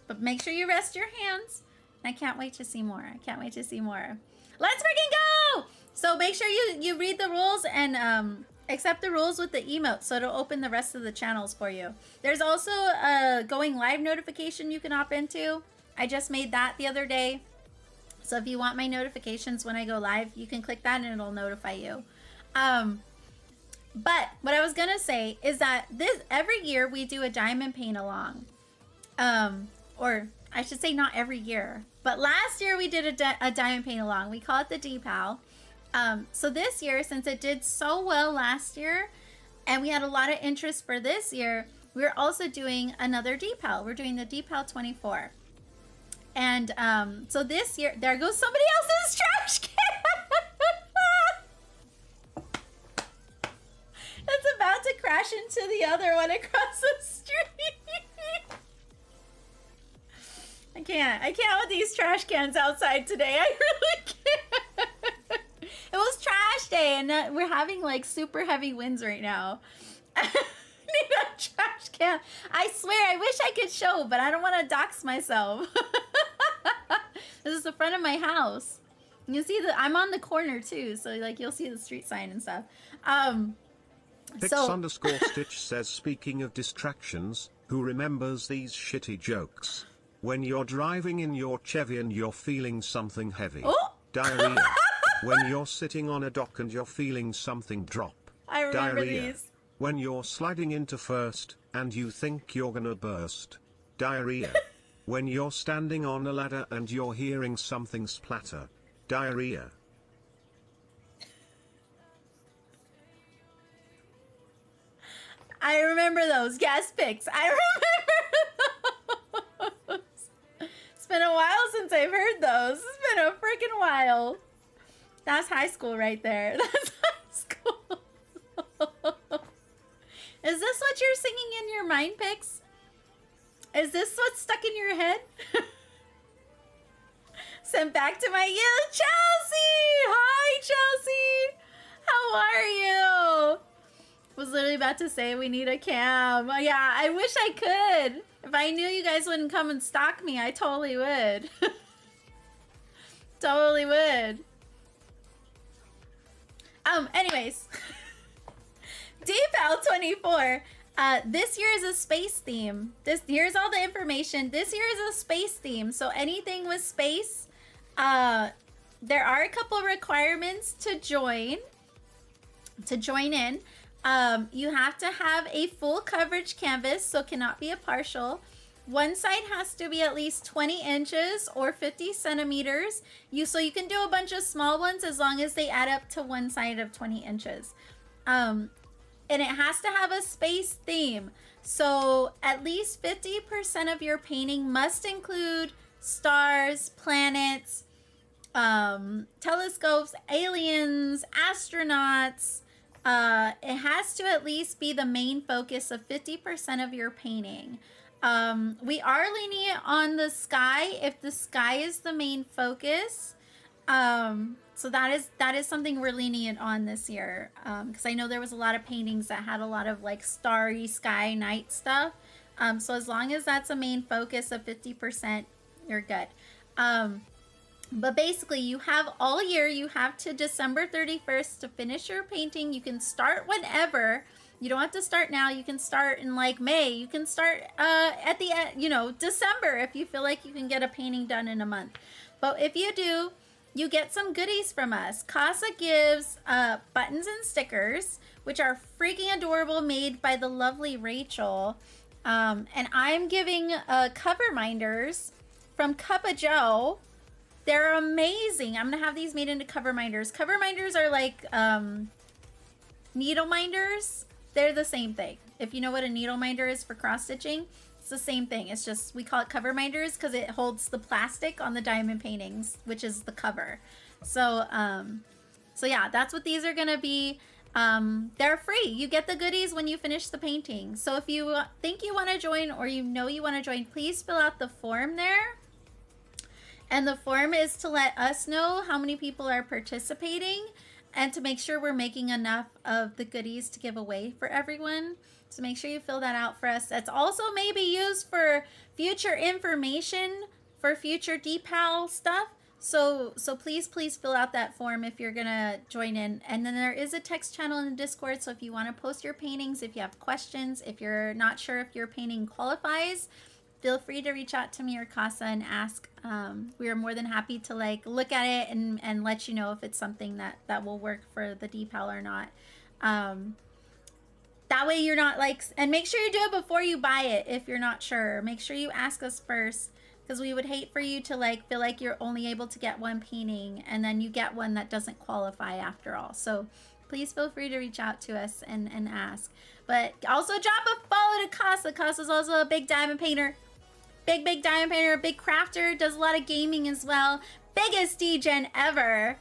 but make sure you rest your hands. I can't wait to see more. I can't wait to see more. Let's freaking go! So make sure you read the rules and accept the rules with the emote so it'll open the rest of the channels for you. There's also a going live notification you can opt into. I just made that the other day. So if you want my notifications when I go live, you can click that and it'll notify you. But what I was gonna say is that every year we do a diamond paint along. Or I should say not every year, but last year we did a diamond paint along. We call it the dpal. So this year, since it did so well last year and we had a lot of interest for this year, we're also doing another dpal. We're doing the dpal24. And so this year, there goes somebody else's trash can. It's about to crash into the other one across the street. I can't with these trash cans outside today. I really can't. It was trash day and we're having like super heavy winds right now. I need a trash can. I swear, I wish I could show, but I don't want to dox myself. This is the front of my house. You see I'm on the corner too, so like you'll see the street sign and stuff. Pix_Stitch says, speaking of distractions, who remembers these shitty jokes? When you're driving in your Chevy and you're feeling something heavy. Oh! Diarrhea. When you're sitting on a dock and you're feeling something drop. I remember Diarrhea. these. When you're sliding into first, and you think you're gonna burst. Diarrhea. When you're standing on a ladder and you're hearing something splatter. Diarrhea. I remember those gas picks. I remember those. It's been a while since I've heard those. It's been a freaking while. That's high school right there. That's high school. Is this what you're singing in your mind, Pix? Is this what's stuck in your head? Sent back to my youth. Chelsea! Hi, Chelsea! How are you? Was literally about to say we need a cam. Yeah, I wish I could. If I knew you guys wouldn't come and stalk me, I totally would. Totally would. Anyways. dpal24. This year is a space theme. Here's all the information. This year is a space theme. So anything with space, there are a couple requirements to join in. You have to have a full coverage canvas, so cannot be a partial. One side has to be at least 20 inches or 50 centimeters. So you can do a bunch of small ones as long as they add up to one side of 20 inches. And it has to have a space theme. So at least 50% of your painting must include stars, planets, telescopes, aliens, astronauts. It has to at least be the main focus of 50% of your painting. We are lenient on the sky if the sky is the main focus. So that is something we're lenient on this year, because I know there was a lot of paintings that had a lot of like starry sky night stuff. So as long as that's a main focus of 50%, you're good. But basically you have all year, you have to December 31st to finish your painting. You can start whenever. You don't have to start now. You can start in like May. You can start at the end, December if you feel like you can get a painting done in a month. But if you do, you get some goodies from us. Casa gives buttons and stickers, which are freaking adorable, made by the lovely Rachel. And I'm giving cover minders from Cup of Joe. They're amazing. I'm gonna have these made into cover minders. Cover minders are like needle minders. They're the same thing. If you know what a needle minder is for cross stitching, it's the same thing. It's just, we call it cover minders because it holds the plastic on the diamond paintings, which is the cover. So, so yeah, that's what these are gonna be. They're free. You get the goodies when you finish the painting. So if you think you want to join, or you know you want to join, please fill out the form there. And the form is to let us know how many people are participating and to make sure we're making enough of the goodies to give away for everyone. So make sure you fill that out for us. That's also maybe used for future information for future dpal stuff. So please fill out that form if you're gonna join in. And then there is a text channel in the Discord, so if you want to post your paintings, if you have questions, if you're not sure if your painting qualifies, feel free to reach out to me or Casa and ask. We are more than happy to like look at it and let you know if it's something that will work for the dpal or not. That way you're not like, and make sure you do it before you buy it if you're not sure. Make sure you ask us first, because we would hate for you to like feel like you're only able to get one painting and then you get one that doesn't qualify after all. So please feel free to reach out to us and ask. But also drop a follow to Casa. Casa's also a big diamond painter. Big diamond painter, big crafter, does a lot of gaming as well. Biggest DGen ever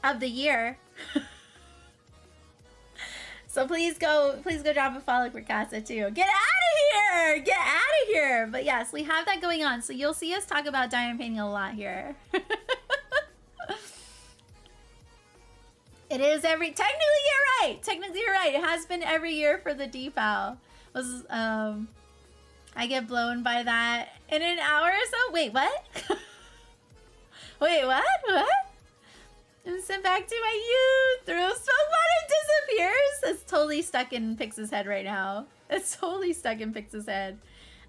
of the year. So please go drop a follow for Casa too. Get out of here! Get out of here! But yes, we have that going on. So you'll see us talk about diamond painting a lot here. It is technically you're right. Technically you're right. It has been every year for the dpal. I get blown by that in an hour or so. Wait, what? Wait, what? What? I'm sent back to my youth. Through smoke water disappears. It's totally stuck in Pix's head right now. It's totally stuck in Pix's head.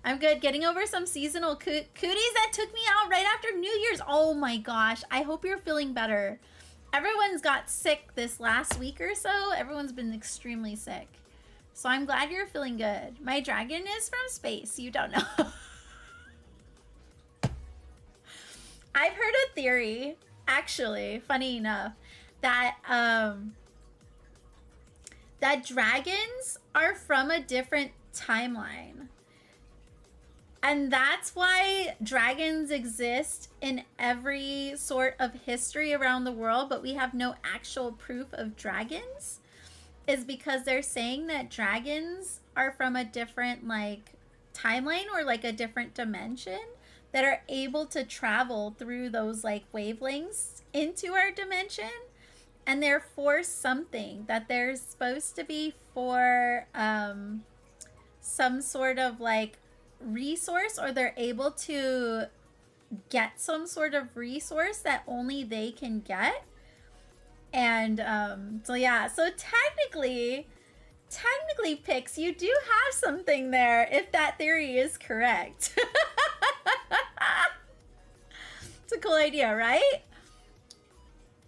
I'm good. Getting over some seasonal cooties that took me out right after New Year's. Oh my gosh. I hope you're feeling better. Everyone's got sick this last week or so. Everyone's been extremely sick. So I'm glad you're feeling good. My dragon is from space. You don't know. I've heard a theory, actually, funny enough, that that dragons are from a different timeline. And that's why dragons exist in every sort of history around the world, but we have no actual proof of dragons. Is because they're saying that dragons are from a different like timeline or like a different dimension that are able to travel through those like wavelengths into our dimension, and they're for something, that they're supposed to be for some sort of like resource, or they're able to get some sort of resource that only they can get. And so yeah, so technically Pix, you do have something there if that theory is correct. It's a cool idea, right?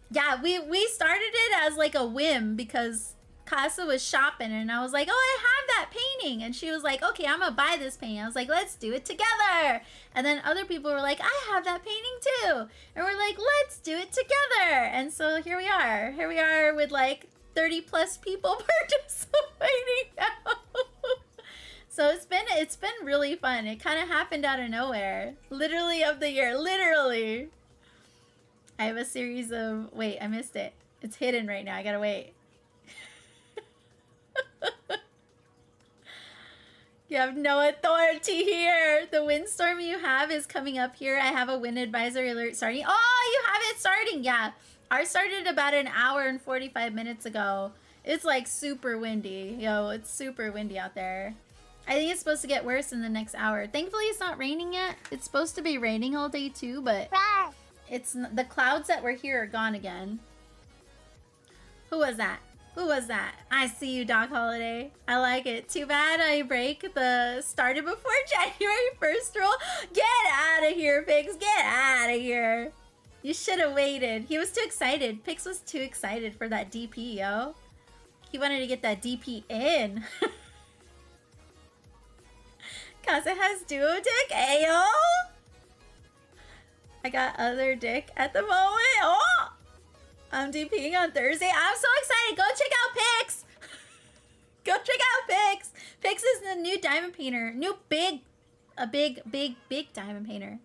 Yeah, we started it as like a whim because Casa was shopping and I was like, oh, I have that painting. And she was like, okay, I'm gonna buy this painting. I was like, let's do it together. And then other people were like, I have that painting too. And we're like, let's do it together. And so here we are. Here we are with like 30 plus people participating now. So it's been really fun. It kind of happened out of nowhere. Literally of the year. Literally. I have a series of... Wait, I missed it. It's hidden right now. I gotta wait. You have no authority here. The windstorm you have is coming up here. I have a wind advisory alert starting. Oh, you have it starting. Yeah. Ours started about an hour and 45 minutes ago. It's like super windy. Yo, it's super windy out there. I think it's supposed to get worse in the next hour. Thankfully, it's not raining yet. It's supposed to be raining all day too, but it's the clouds that were here are gone again. Who was that? Who was that? I see you, Doc Holiday. I like it. Too bad I break the started before January 1st rule. Get out of here, pigs. Get out of here. You should have waited. He was too excited. Pix was too excited for that DP, yo. He wanted to get that DP in. Cause it has duo dick, ayo. I got other dick at the moment. Oh, I'm DPing on Thursday. I'm so excited. Go check out Pix. Go check out Pix. Pix is the new diamond painter. Big diamond painter.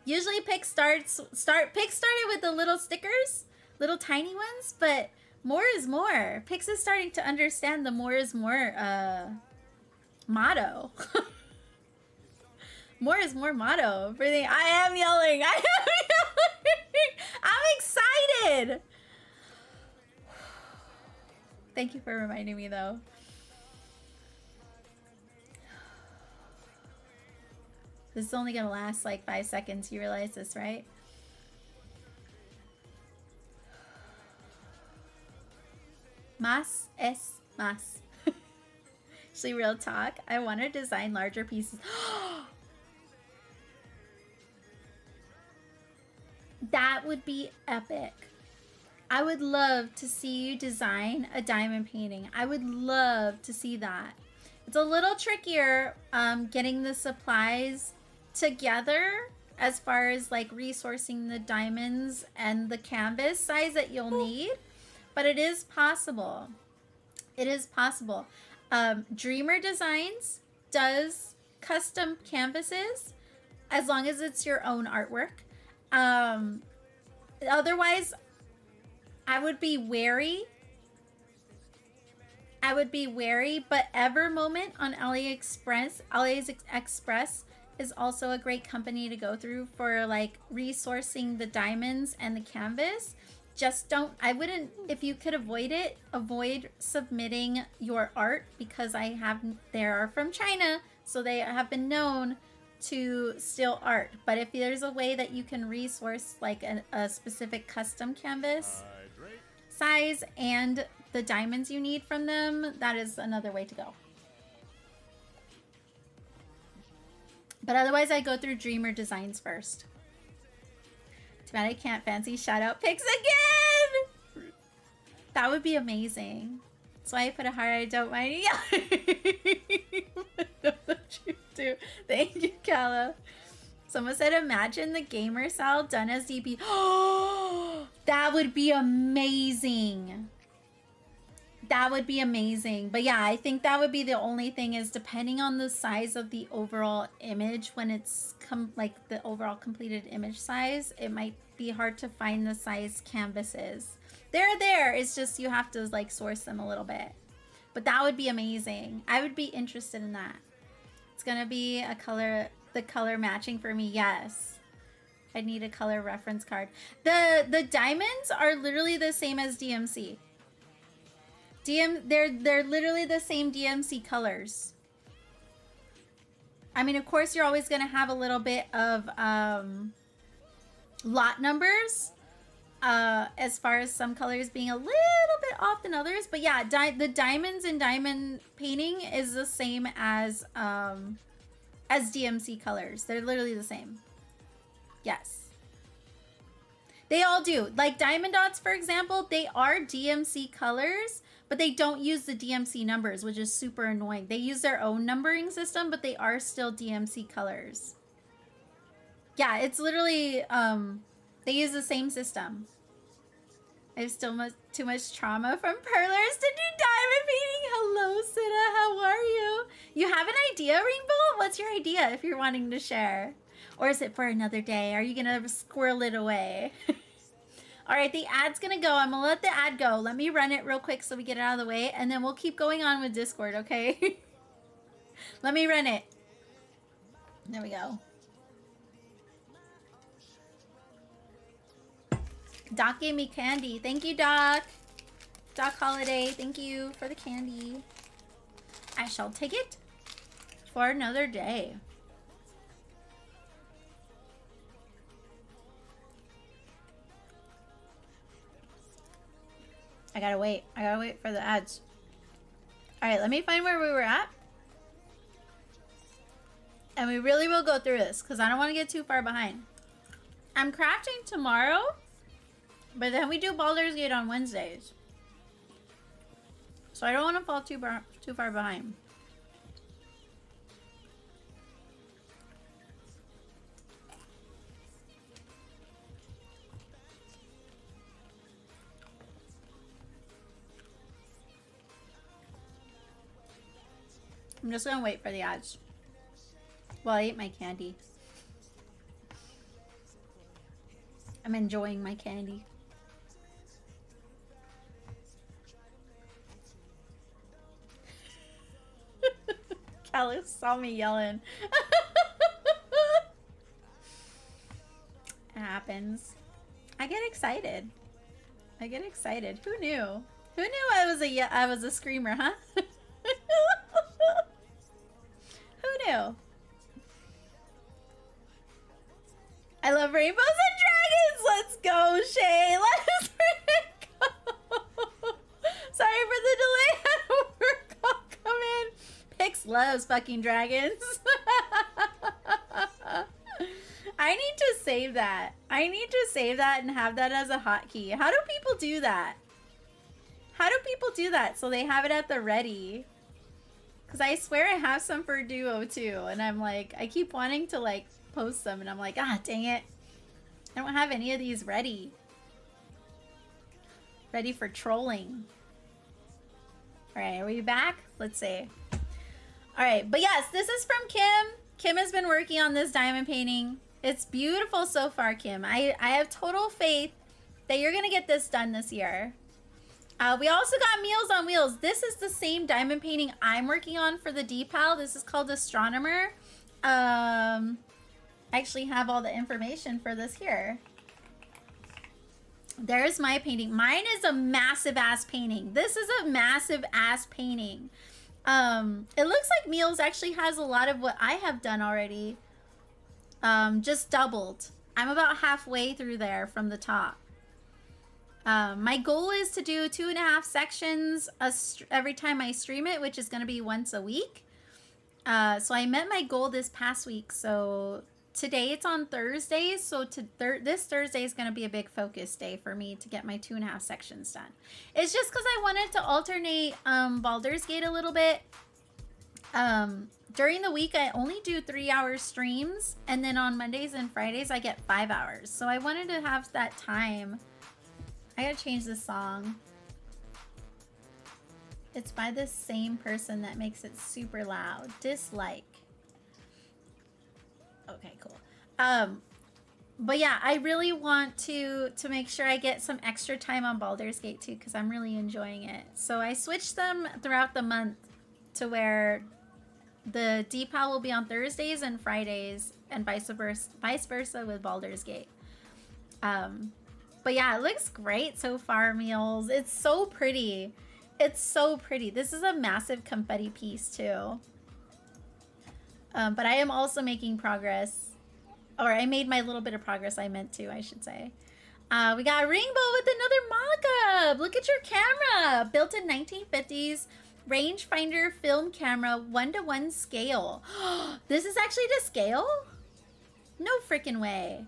Usually Pix started with the little stickers, little tiny ones, but more is more. Pix is starting to understand the more is more motto. More is more motto. Breathing. I am yelling. I am yelling. I'm excited. Thank you for reminding me, though. This is only gonna last like 5 seconds. You realize this, right? Más es más. Actually, real talk. I want to design larger pieces. That would be epic. I would love to see you design a diamond painting. I would love to see that. It's a little trickier getting the supplies together as far as like resourcing the diamonds and the canvas size that you'll need, but it is possible. It is possible. Dreamer Designs does custom canvases as long as it's your own artwork. Otherwise, I would be wary. But Ever Moment on AliExpress is also a great company to go through for like resourcing the diamonds and the canvas. Just if you could avoid it, avoid submitting your art, because they are from China, so they have been known to steal art. But if there's a way that you can resource like a specific custom canvas size and the diamonds you need from them, that is another way to go. But otherwise, I go through Dreamer Designs first. Too bad I can't fancy shout out Pix again! That would be amazing. That's why I put a heart. I don't mind. Yeah. Too. Thank you, Kala. Someone said, imagine the gamer cell done as DP. Oh, that would be amazing. That would be amazing. But yeah, I think that would be the only thing, is depending on the size of the overall image, when it's like the overall completed image size, it might be hard to find the size canvases. They're there. It's just you have to like source them a little bit. But that would be amazing. I would be interested in that. It's gonna be the color matching for me. Yes. I need a color reference card. The diamonds are literally the same as DMC. They're literally the same DMC colors. I mean, of course, you're always gonna have a little bit of lot numbers, as far as some colors being a little bit off than others. But yeah, the diamonds in diamond painting is the same as DMC colors. They're literally the same. Yes. They all do. Like diamond dots, for example, they are DMC colors, but they don't use the DMC numbers, which is super annoying. They use their own numbering system, but they are still DMC colors. Yeah, it's literally, they use the same system. I have still too much trauma from parlors to do diamond painting. Hello, Sita. How are you? You have an idea, Rainbow? What's your idea if you're wanting to share? Or is it for another day? Are you going to squirrel it away? All right, the ad's going to go. I'm going to let the ad go. Let me run it real quick so we get it out of the way. And then we'll keep going on with Discord, okay? Let me run it. There we go. Doc gave me candy. Thank you, Doc. Doc Holiday, thank you for the candy. I shall take it for another day. I gotta wait. I gotta wait for the ads. Alright, let me find where we were at. And we really will go through this because I don't want to get too far behind. I'm crafting tomorrow, but then we do Baldur's Gate on Wednesdays. So I don't want to fall too far behind. I'm just gonna wait for the ads while I eat my candy. I'm enjoying my candy. Callus saw me yelling. It happens. I get excited. I get excited. Who knew? Who knew I was a screamer, huh? Who knew? I love rainbows and dragons. Let's go, Shay. Let's go. Sorry for the delay. I had a work call come in. Pix loves fucking dragons. I need to save that. I need to save that and have that as a hotkey. How do people do that? How do people do that so they have it at the ready? Because I swear I have some for Duo too. And I'm like, I keep wanting to like post them. And I'm like, ah, dang it. I don't have any of these ready. Ready for trolling. Alright, are we back? Let's see. Alright, but yes, this is from Kim. Kim has been working on this diamond painting. It's beautiful so far, Kim. I have total faith that you're going to get this done this year. We also got Meals on Wheels. This is the same diamond painting I'm working on for the dpal. This is called Astronomer. I actually have all the information for this here. There's my painting. Mine is a massive ass painting. This is a massive ass painting. It looks like Meals actually has a lot of what I have done already. Just doubled. I'm about halfway through there from the top. My goal is to do 2.5 sections every time I stream it, which is going to be once a week. So I met my goal this past week. So today it's on Thursdays. So this Thursday is going to be a big focus day for me to get my 2.5 sections done. It's just because I wanted to alternate Baldur's Gate a little bit. During the week, I only do 3-hour streams. And then on Mondays and Fridays, I get 5 hours. So I wanted to have that time. I gotta change this song. It's by the same person that makes it super loud. Dislike. Okay, cool. But yeah, I really want to make sure I get some extra time on Baldur's Gate too, because I'm really enjoying it. So I switched them throughout the month to where the dpal will be on Thursdays and Fridays, and vice versa with Baldur's Gate. But yeah, it looks great so far, Meals. It's so pretty. It's so pretty. This is a massive confetti piece too. But I am also making progress. Or I made my little bit of progress I meant to, I should say. We got Rainbow with another mock-up. Look at your camera. Built in 1950s. Rangefinder film camera. 1:1 scale. This is actually to scale? No freaking way.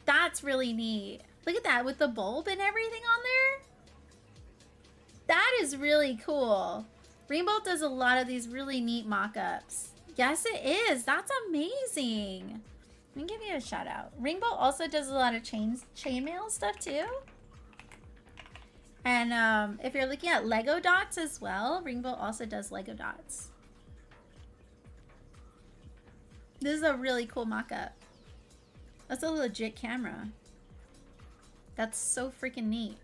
That's really neat. Look at that with the bulb and everything on there. That is really cool. Rainbow does a lot of these really neat mock-ups. Yes, it is. That's amazing. Let me give you a shout out. Rainbow also does a lot of chainmail stuff too. And if you're looking at Lego dots as well, Rainbow also does Lego dots. This is a really cool mock-up. That's a legit camera. That's so freaking neat.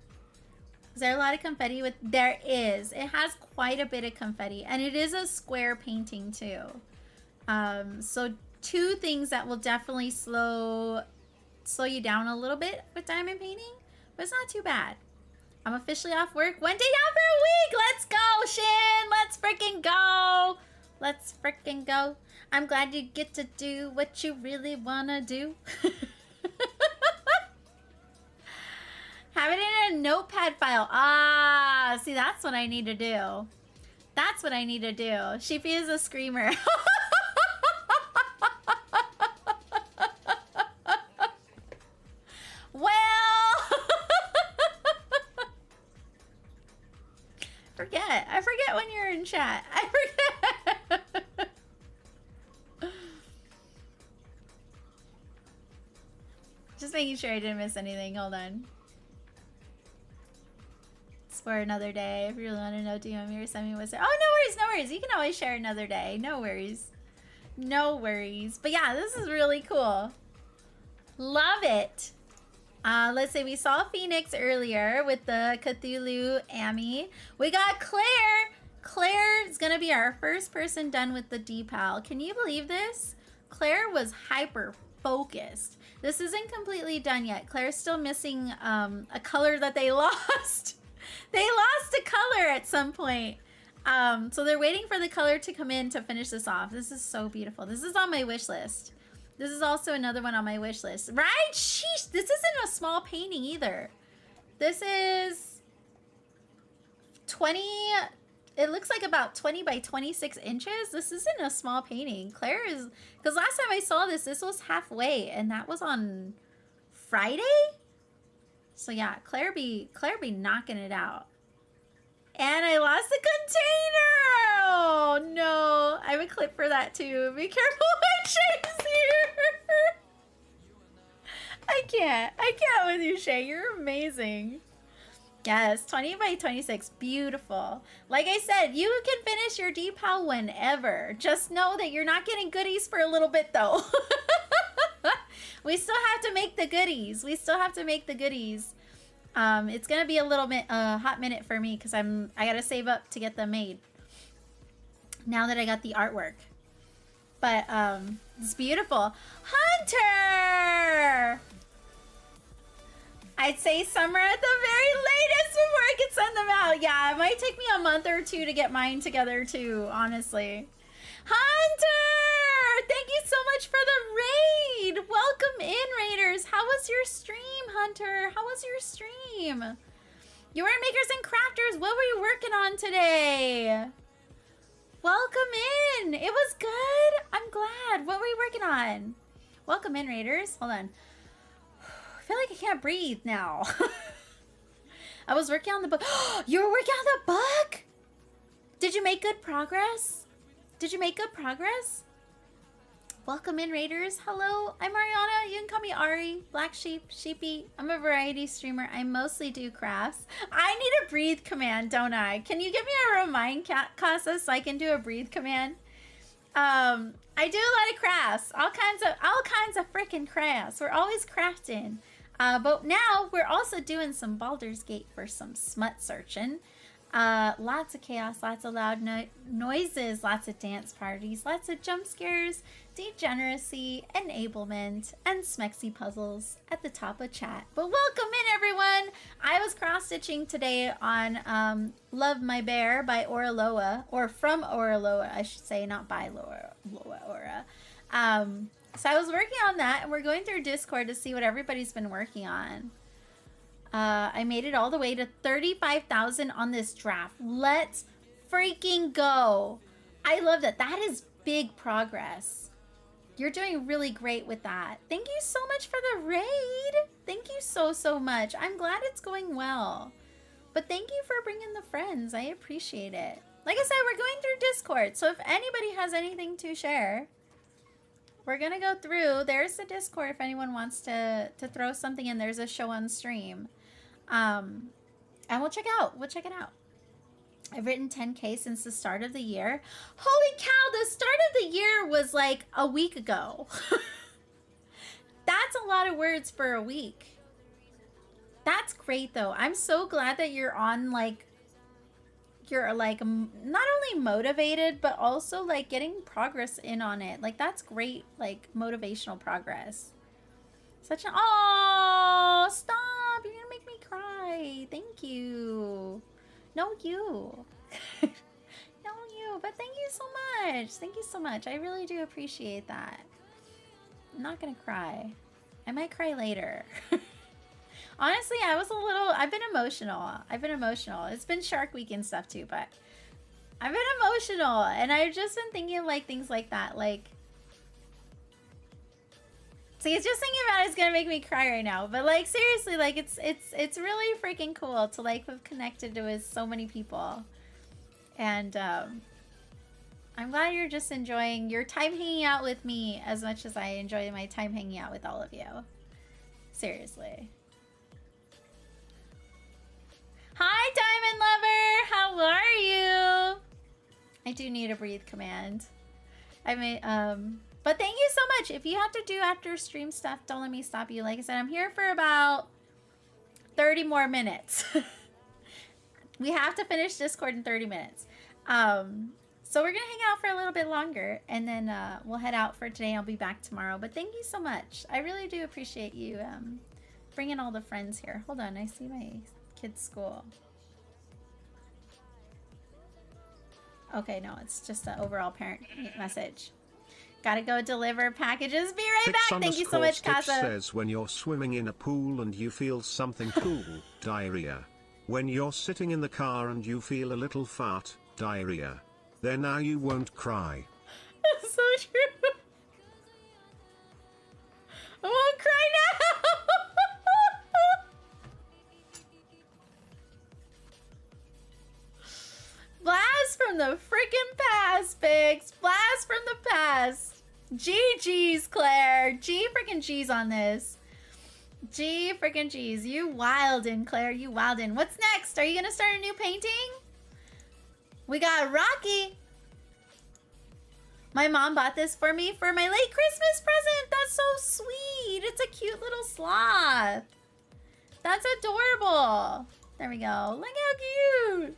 Is there a lot of confetti with? There is. It has quite a bit of confetti, and it is a square painting too. So 2 things that will definitely slow you down a little bit with diamond painting, but it's not too bad. I'm officially off work. 1 day down for a week. Let's go, Shin. Let's freaking go. Let's freaking go. I'm glad you get to do what you really wanna do. Have it in a notepad file. Ah, see, that's what I need to do. That's what I need to do. Sheepy is a screamer. I forget. Just making sure I didn't miss anything. Hold on. It's for another day. If you really want to know, do you want me to send me what's there? Oh, no worries, no worries. You can always share another day. No worries. No worries. But yeah, this is really cool. Love it. Let's see. We saw Phoenix earlier with the Cthulhu Amy. We got Claire. Claire is going to be our first person done with the dpal. Can you believe this? Claire was hyper focused. This isn't completely done yet. Claire's still missing a color that they lost. They lost a color at some point. So they're waiting for the color to come in to finish this off. This is so beautiful. This is on my wish list. This is also another one on my wish list. Right? Sheesh. This isn't a small painting either. This is 20... It looks like about 20 by 26 inches. This isn't a small painting. Claire is... Because last time I saw this, this was halfway. And that was on Friday? So yeah, Claire be knocking it out. And I lost the container! Oh no. I have a clip for that too. Be careful when Shay's here. I can't with you, Shay. You're amazing. Yes, 20 by 26. Beautiful. Like I said, you can finish your dpal whenever. Just know that you're not getting goodies for a little bit though. We still have to make the goodies. We still have to make the goodies. It's gonna be a little bit hot minute for me because I gotta save up to get them made. Now that I got the artwork. But it's beautiful. Hunter! I'd say summer at the very latest before I could send them out. Yeah, it might take me a month or two to get mine together too, honestly. Hunter! Thank you so much for the raid! Welcome in, raiders! How was your stream, Hunter? How was your stream? You were makers and crafters. What were you working on today? Welcome in! It was good! I'm glad. What were you working on? Welcome in, raiders. Hold on. I feel like I can't breathe now. I was working on the book. You were working on the book? Did you make good progress? Did you make good progress? Welcome in, raiders. Hello, I'm Ariana. You can call me Ari, Black Sheep, Sheepy. I'm a variety streamer. I mostly do crafts. I need a breathe command, don't I? Can you give me a remind, Casa, so I can do a breathe command? I do a lot of crafts. All kinds of freaking crafts. We're always crafting. But now we're also doing some Baldur's Gate for some smut searching. Lots of chaos, lots of loud noises, lots of dance parties, lots of jump scares, degeneracy, enablement, and smexy puzzles at the top of chat. But welcome in, everyone! I was cross-stitching today on Love My Bear by Oraloa, or from Oraloa, I should say, not by Loa Ora. So I was working on that, and we're going through Discord to see what everybody's been working on. I made it all the way to 35,000 on this draft. Let's freaking go. I love that. That is big progress. You're doing really great with that. Thank you so much for the raid. Thank you so much. I'm glad it's going well. But thank you for bringing the friends. I appreciate it. Like I said, we're going through Discord. So if anybody has anything to share, we're going to go through. There's the Discord if anyone wants to throw something in. There's a show on stream. And we'll check it out. I've written 10K since the start of the year. Holy cow, the start of the year was like a week ago. That's a lot of words for a week. That's great though. I'm so glad that you're on you're like not only motivated, but also like getting progress in on it. Like that's great, like motivational progress. Such an, oh, stop. You're gonna make me cry. Thank you. No, you. No, you. But thank you so much. Thank you so much. I really do appreciate that. I'm not gonna cry. I might cry later. Honestly, I've been emotional. It's been Shark Week and stuff too, but I've been emotional. And I've just been thinking like things like that. Like, see, it's just thinking about it's gonna make me cry right now. But like seriously, like it's really freaking cool to like have connected with so many people. And I'm glad you're just enjoying your time hanging out with me as much as I enjoy my time hanging out with all of you. Seriously. Hi, Diamond Lover! How are you? I do need a breathe command. I mean, but thank you so much. If you have to do after stream stuff, don't let me stop you. Like I said, I'm here for about 30 more minutes. We have to finish Discord in 30 minutes. So we're gonna hang out for a little bit longer, and then we'll head out for today. I'll be back tomorrow. But thank you so much. I really do appreciate you bringing all the friends here. Hold on, I see my kid's school. Okay, no, it's just an overall parent message. Gotta go deliver packages. Be right back. Thank you so much, Stitch Casa. says when you're swimming in a pool and you feel something cool, diarrhea. When you're sitting in the car and you feel a little fart, diarrhea. Then now you won't cry. That's so true. I won't cry now. Blast from the freaking past, Biggs. Blast from the past. GG's, Claire. G freaking G's on this. G freaking G's. You wildin', Claire. You wildin'. What's next? Are you gonna start a new painting? We got Rocky. My mom bought this for me for my late Christmas present. That's so sweet. It's a cute little sloth. That's adorable. There we go. Look how cute.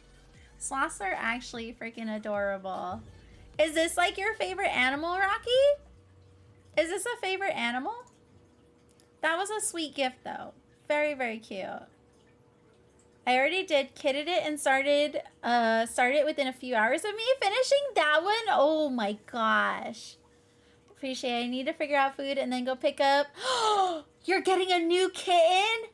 Sloths are actually freaking adorable. Is this like your favorite animal, Rocky? Is this a favorite animal? That was a sweet gift though. Very, very cute. I already did kitted it and started within a few hours of me finishing that one. Oh my gosh. Appreciate it. I need to figure out food and then go pick up. You're getting a new kitten?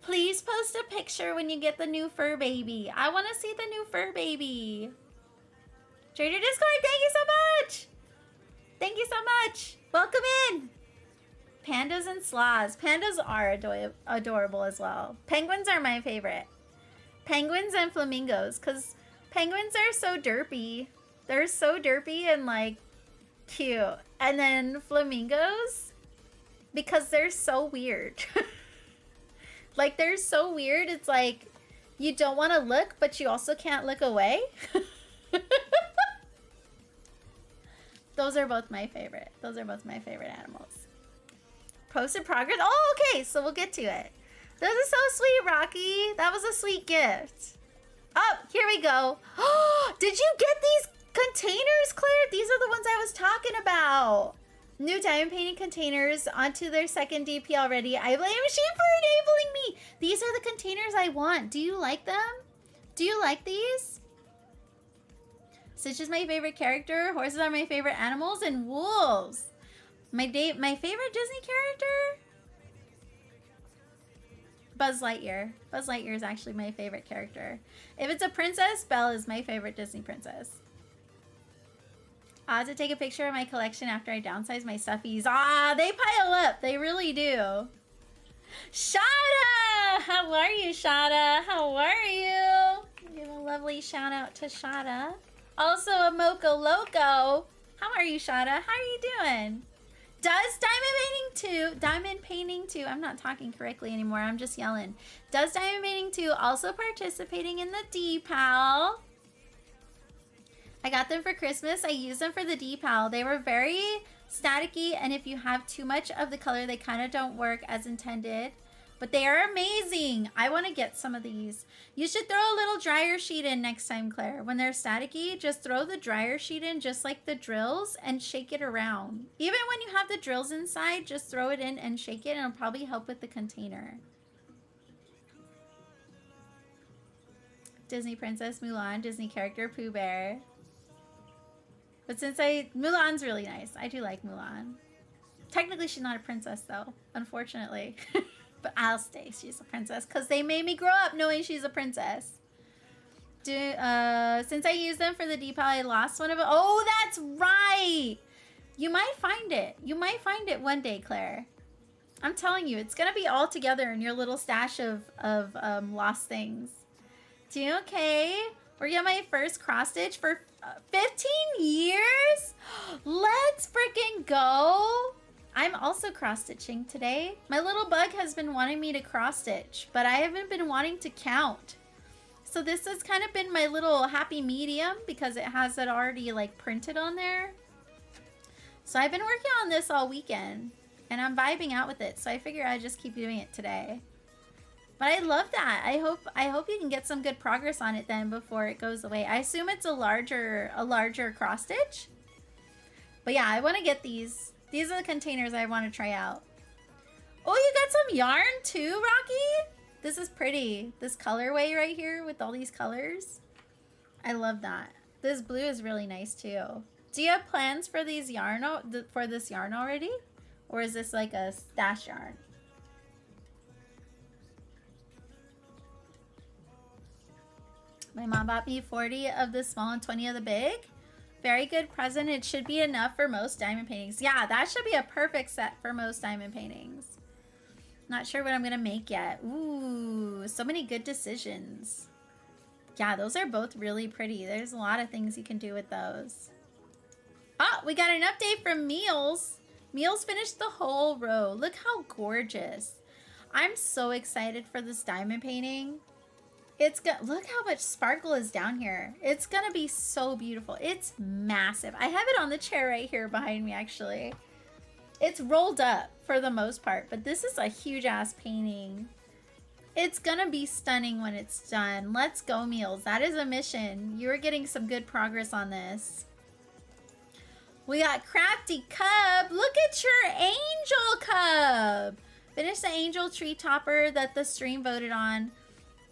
Please post a picture when you get the new fur baby. I want to see the new fur baby. Trader Discord, thank you so much. Thank you so much. Welcome in. Pandas and sloths. Pandas are adorable as well. Penguins are my favorite. Penguins and flamingos, because penguins are so derpy. They're so derpy and like cute. And then flamingos, because they're so weird. Like they're so weird. It's like you don't want to look, but you also can't look away. Those are both my favorite. Those are both my favorite animals. Posted progress. Oh, okay. So we'll get to it. This is so sweet, Rocky. That was a sweet gift. Oh, here we go. Did you get these containers, Claire? These are the ones I was talking about. New diamond painting containers onto their second DP already. I blame Sheep for enabling me. These are the containers I want. Do you like them? Do you like these? Stitch is my favorite character. Horses are my favorite animals, and wolves. My favorite Disney character? Buzz Lightyear. Buzz Lightyear is actually my favorite character. If it's a princess, Belle is my favorite Disney princess. I have to take a picture of my collection after I downsize my stuffies. Ah, they pile up. They really do. Shada! How are you, Shada? How are you? Give a lovely shout out to Shada. Also a Mocha Loco. How are you, Shada? How are you doing? Does Diamond Painting 2, I'm not talking correctly anymore, I'm just yelling. Does Diamond Painting 2 also participating in the dpal? I got them for Christmas. I used them for the dpal. They were very staticky, and if you have too much of the color, they kind of don't work as intended. But they are amazing. I want to get some of these. You should throw a little dryer sheet in next time, Claire. When they're staticky, just throw the dryer sheet in just like the drills and shake it around. Even when you have the drills inside, just throw it in and shake it, and it'll probably help with the container. Disney Princess Mulan, Disney character Pooh Bear. But since Mulan's really nice. I do like Mulan. Technically, she's not a princess though, unfortunately. But I'll stay. She's a princess because they made me grow up knowing she's a princess. Since I used them for the dpal, I lost one of them. Oh, that's right. You might find it. You might find it one day, Claire. I'm telling you, it's gonna be all together in your little stash of lost things. Do you okay? We're getting my first cross stitch for 15 years. go. I'm also cross-stitching today. My little bug has been wanting me to cross-stitch, but I haven't been wanting to count. So this has kind of been my little happy medium because it has it already like printed on there. So I've been working on this all weekend and I'm vibing out with it. So I figure I'd just keep doing it today. But I love that. I hope you can get some good progress on it then before it goes away. I assume it's a larger cross stitch. But yeah, I want to get these. These are the containers I want to try out. Oh, you got some yarn too, Rocky? This is pretty. This colorway right here with all these colors. I love that. This blue is really nice too. Do you have plans for these yarn for this yarn already? Or is this like a stash yarn? My mom bought me 40 of the small and 20 of the big. Very good present. It should be enough for most diamond paintings. Yeah, that should be a perfect set for most diamond paintings. Not sure what I'm going to make yet. Ooh, so many good decisions. Yeah, those are both really pretty. There's a lot of things you can do with those. Oh, we got an update from Meals. Meals finished the whole row. Look how gorgeous. I'm so excited for this diamond painting. Look how much sparkle is down here. It's gonna be so beautiful. It's massive. I have it on the chair right here behind me, actually. It's rolled up for the most part, but this is a huge ass painting. It's gonna be stunning when it's done. Let's go, Meals. That is a mission. You're getting some good progress on this. We got Crafty Cub. Look at your angel cub. Finish the angel tree topper that the stream voted on.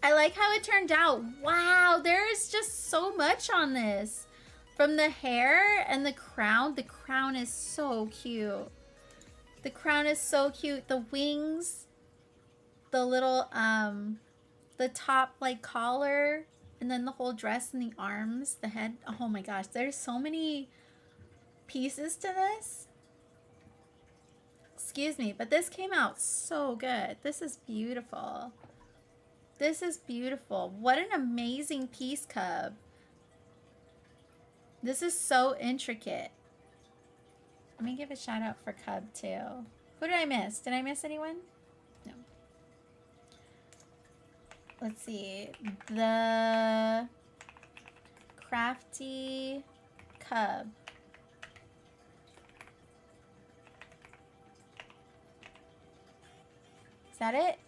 I like how it turned out. Wow, there is just so much on this. From the hair and the crown. The crown is so cute. The crown is so cute. The wings. The little, the top like collar. And then the whole dress and the arms. The head. Oh my gosh, there's so many pieces to this. Excuse me, but this came out so good. This is beautiful. This is beautiful. What an amazing piece, Cub. This is so intricate. Let me give a shout out for Cub too. Who did I miss? Did I miss anyone? No. Let's see. The Crafty Cub. Is that it?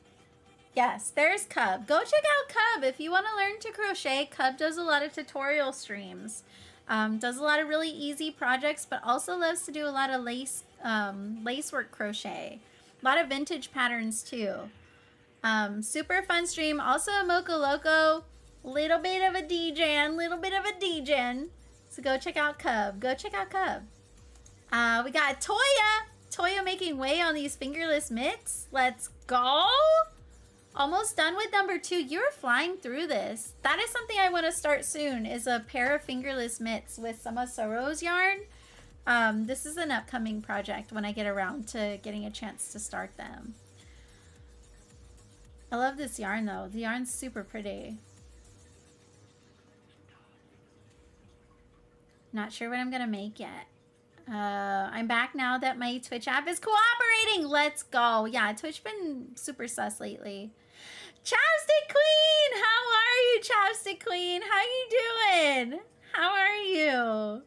Yes, there's Cub. Go check out Cub if you want to learn to crochet. Cub does a lot of tutorial streams. Does a lot of really easy projects, but also loves to do a lot of lace work crochet. A lot of vintage patterns too. Super fun stream. Also a Mocha Loco. Little bit of a DJen. Little bit of a DJen. So go check out Cub. Go check out Cub. We got Toya. Toya making way on these fingerless mitts. Let's go. Almost done with number 2. You're flying through this. That is something I want to start soon, is a pair of fingerless mitts with some of Sorrow's yarn. This is an upcoming project when I get around to getting a chance to start them. I love this yarn though. The yarn's super pretty. Not sure what I'm going to make yet. I'm back now that my Twitch app is cooperating. Let's go. Yeah, Twitch been super sus lately. Chapstick Queen! How are you, Chapstick Queen? How you doing? How are you?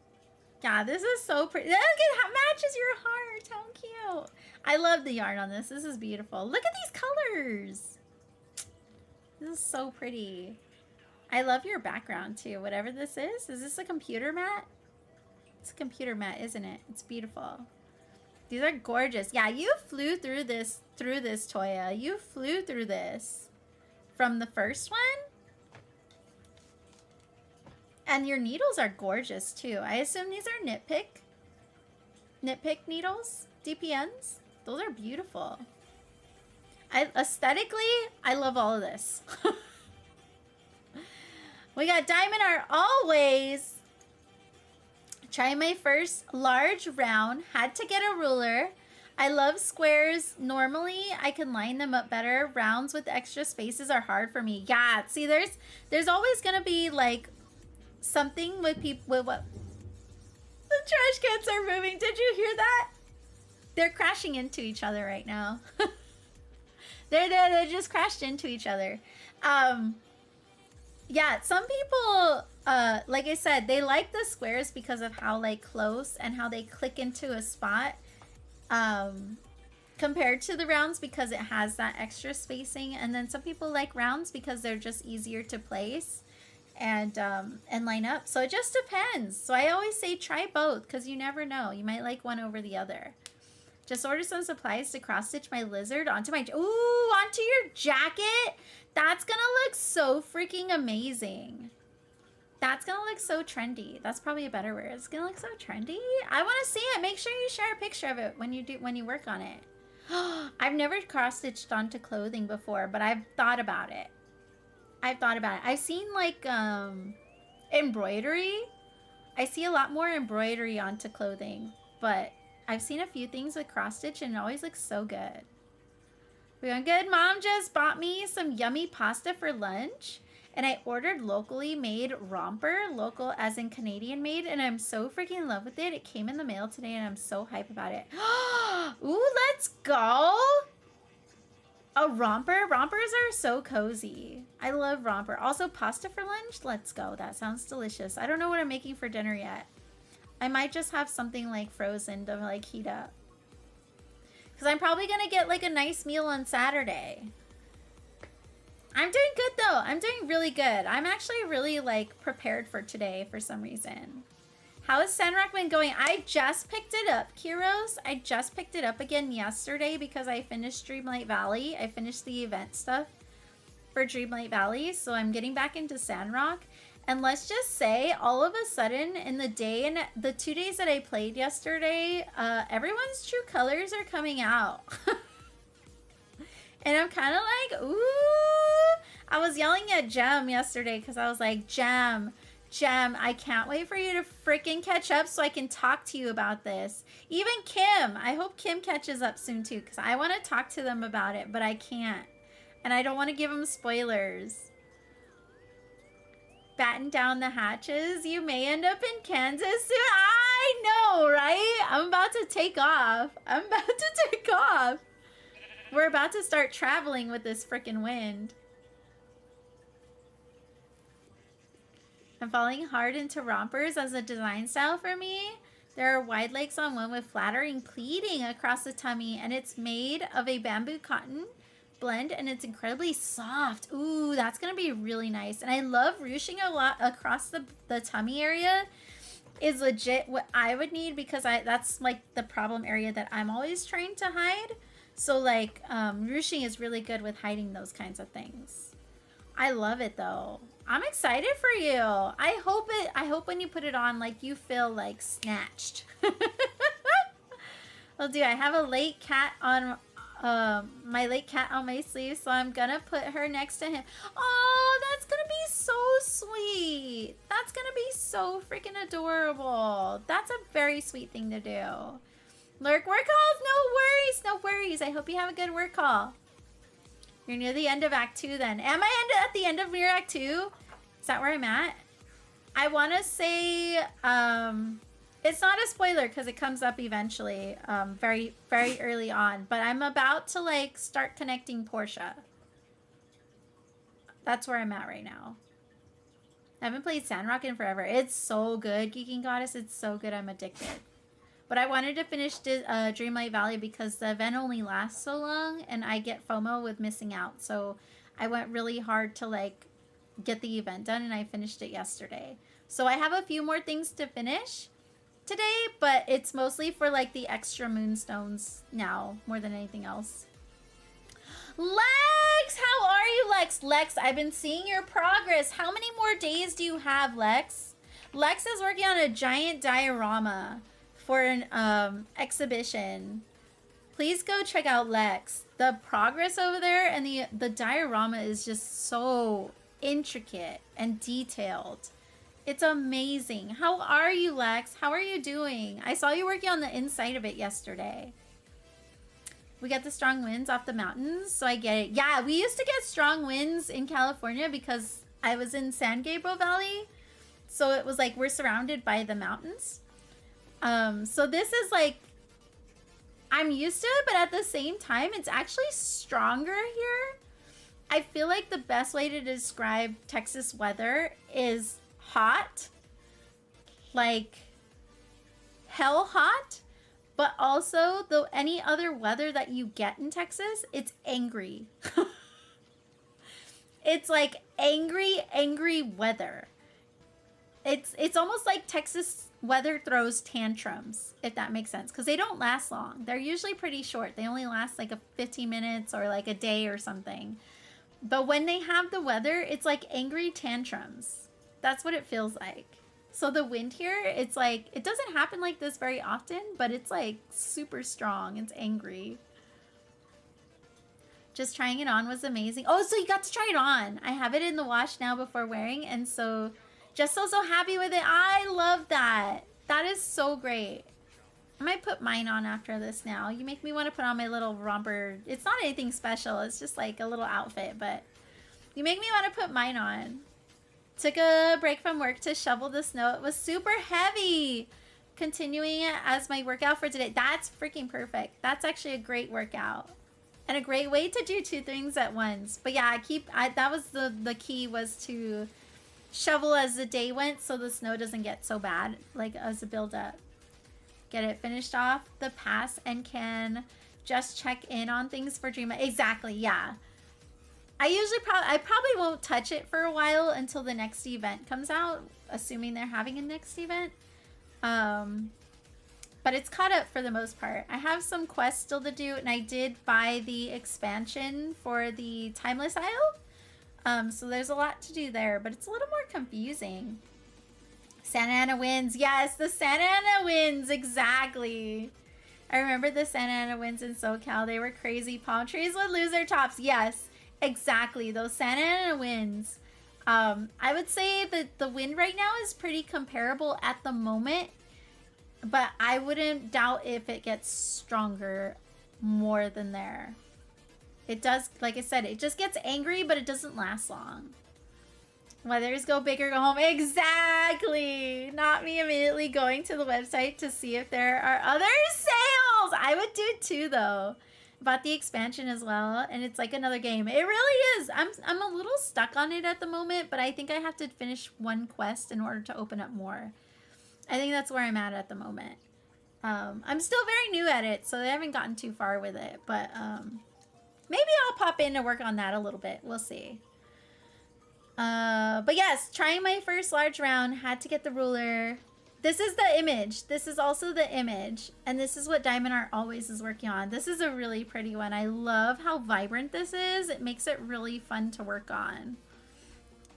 Yeah, this is so pretty. Look, it matches your heart. How cute. I love the yarn on this. This is beautiful. Look at these colors. This is so pretty. I love your background too. Whatever this is. Is this a computer mat? It's a computer mat, isn't it? It's beautiful. These are gorgeous. Yeah, you flew through this, Toya. You flew through this from the first one. And your needles are gorgeous too. I assume these are Knit Pick needles, DPNs. Those are beautiful. Aesthetically, I love all of this. We got Diamond Art always. Try my first large round. Had to get a ruler. I love squares. Normally, I can line them up better. Rounds with extra spaces are hard for me. Yeah, see, there's always gonna be like something with people with what. The trash cans are moving. Did you hear that? They're crashing into each other right now. They're just crashed into each other. Yeah, some people, like I said, they like the squares because of how like close and how they click into a spot. Compared to the rounds because it has that extra spacing, and then some people like rounds because they're just easier to place and line up. So it just depends. So I always say try both because you never know. You might like one over the other. Just order some supplies to cross stitch my lizard onto my onto your jacket. That's gonna look so freaking amazing. That's gonna look so trendy. That's probably a better word. It's gonna look so trendy. I want to see it. Make sure you share a picture of it when you work on it. I've never cross-stitched onto clothing before, but I've thought about it. I've seen like embroidery. I see a lot more embroidery onto clothing, but I've seen a few things with cross-stitch and it always looks so good. We're going good. Mom just bought me some yummy pasta for lunch. And I ordered locally made romper, local as in Canadian made, and I'm so freaking in love with it. It came in the mail today and I'm so hype about it. Ooh, let's go. A romper. Rompers are so cozy. I love romper. Also pasta for lunch. Let's go. That sounds delicious. I don't know what I'm making for dinner yet. I might just have something like frozen to like heat up. Because I'm probably going to get like a nice meal on Saturday. I'm doing good though. I'm doing really good. I'm actually really like prepared for today for some reason. How has Sandrock been going? I just picked it up, Kiros. I just picked it up again yesterday because I finished Dreamlight Valley. I finished the event stuff for Dreamlight Valley. So I'm getting back into Sandrock. And let's just say all of a sudden in the day and the 2 days that I played yesterday, everyone's true colors are coming out. And I'm kind of like, ooh. I was yelling at Jem yesterday because I was like, Jem, I can't wait for you to freaking catch up so I can talk to you about this. Even Kim. I hope Kim catches up soon too because I want to talk to them about it, but I can't. And I don't want to give them spoilers. Batten down the hatches. You may end up in Kansas soon. I know, right? I'm about to take off. We're about to start traveling with this freaking wind. I'm falling hard into rompers as a design style for me. There are wide legs on one with flattering pleating across the tummy, and it's made of a bamboo cotton blend, and it's incredibly soft. Ooh, that's gonna be really nice. And I love ruching a lot across the tummy area. Is legit what I would need because that's like the problem area that I'm always trying to hide. So like ruching is really good with hiding those kinds of things. I love it though. I'm excited for you. I hope when you put it on, like you feel like snatched. Well, I have a late cat on my late cat on my sleeve, so I'm gonna put her next to him. Oh, that's gonna be so sweet. That's gonna be so freaking adorable. That's a very sweet thing to do. Lurk work calls? No worries. I hope you have a good work call. You're near the end of Act 2 then. Am I at the end of Near Act 2? Is that where I'm at? I want to say, it's not a spoiler because it comes up eventually, very, very early on. But I'm about to like start connecting Portia. That's where I'm at right now. I haven't played Sandrock in forever. It's so good, Geeking Goddess. It's so good. I'm addicted. But I wanted to finish Dreamlight Valley because the event only lasts so long and I get FOMO with missing out. So I went really hard to like get the event done and I finished it yesterday. So I have a few more things to finish today, but it's mostly for like the extra moonstones now more than anything else. Lex, how are you, Lex? Lex, I've been seeing your progress. How many more days do you have, Lex? Lex is working on a giant diorama for an exhibition. Please go check out Lex. The progress over there and the diorama is just so intricate and detailed. It's amazing. How are you, Lex? How are you doing? I saw you working on the inside of it yesterday. We get the strong winds off the mountains, so I get it. Yeah, we used to get strong winds in California because I was in San Gabriel Valley. So it was like we're surrounded by the mountains. So this is like I'm used to it, but at the same time, it's actually stronger here. I feel like the best way to describe Texas weather is hot, like hell hot, but also though any other weather that you get in Texas, it's angry. It's like angry weather. It's almost like Texas weather throws tantrums, if that makes sense, because they don't last long. They're usually pretty short. They only last like 15 minutes or like a day or something. But when they have the weather, it's like angry tantrums. That's what it feels like. So the wind here, it's like, it doesn't happen like this very often, but it's like super strong. It's angry. Just trying it on was amazing. Oh, so you got to try it on. I have it in the wash now before wearing, and so just so happy with it. I love that. That is so great. I might put mine on after this now. You make me want to put on my little romper. It's not anything special. It's just like a little outfit, but you make me want to put mine on. Took a break from work to shovel the snow. It was super heavy. Continuing it as my workout for today. That's freaking perfect. That's actually a great workout. And a great way to do two things at once. But yeah, that was the key, was to shovel as the day went so the snow doesn't get so bad, like as a build up. Get it finished off the pass and can just check in on things for Dream. Exactly, yeah. I probably won't touch it for a while until the next event comes out, assuming they're having a next event. But it's caught up for the most part. I have some quests still to do, and I did buy the expansion for the Timeless Isle. So there's a lot to do there, but it's a little more confusing. Santa Ana winds. Yes, the Santa Ana winds. Exactly. I remember the Santa Ana winds in SoCal. They were crazy. Palm trees would lose their tops. Yes, exactly. Those Santa Ana winds. I would say that the wind right now is pretty comparable at the moment, but I wouldn't doubt if it gets stronger more than there. It does, like I said, it just gets angry, but it doesn't last long. Weathers go big or go home. Exactly. Not me immediately going to the website to see if there are other sales. I would do it too, though. Bought the expansion as well, and it's like another game. It really is. I'm a little stuck on it at the moment, but I think I have to finish one quest in order to open up more. I think that's where I'm at the moment. I'm still very new at it, so they haven't gotten too far with it, but maybe I'll pop in to work on that a little bit. We'll see. But yes, trying my first large round, had to get the ruler. This is the image. This is also the image. And this is what Diamond Art always is working on. This is a really pretty one. I love how vibrant this is. It makes it really fun to work on.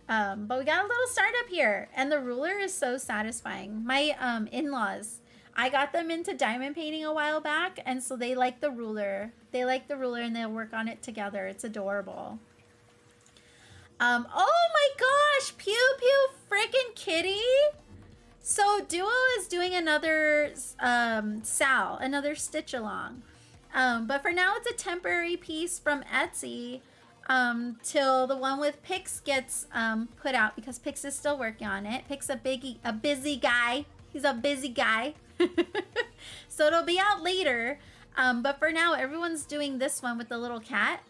But we got a little startup here. And the ruler is so satisfying. My in-laws, I got them into diamond painting a while back. And so they like the ruler. They like the ruler and they'll work on it together. It's adorable. Oh my gosh, Pew Pew freaking Kitty. So Duo is doing another another stitch along. But for now it's a temporary piece from Etsy till the one with Pix gets put out, because Pix is still working on it. Pix a busy guy. He's a busy guy. So it'll be out later. But for now everyone's doing this one with the little cat.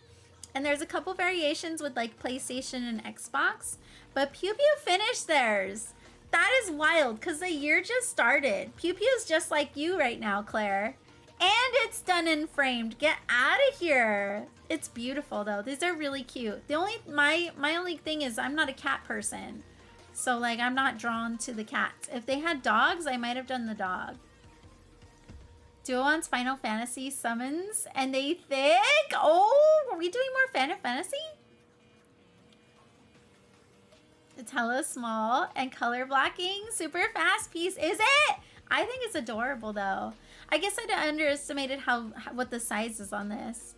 And there's a couple variations with like PlayStation and Xbox. But Pew Pew finished theirs. That is wild, because the year just started. Pew Pew is just like you right now, Claire. And it's done and framed. Get out of here. It's beautiful though. These are really cute. The only my only thing is I'm not a cat person. So like I'm not drawn to the cats. If they had dogs, I might have done the dog. Duo wants Final Fantasy summons, and they think, oh, are we doing more Final Fantasy? It's hella small and color blocking, super fast piece. Is it? I think it's adorable though. I guess I underestimated what the size is on this.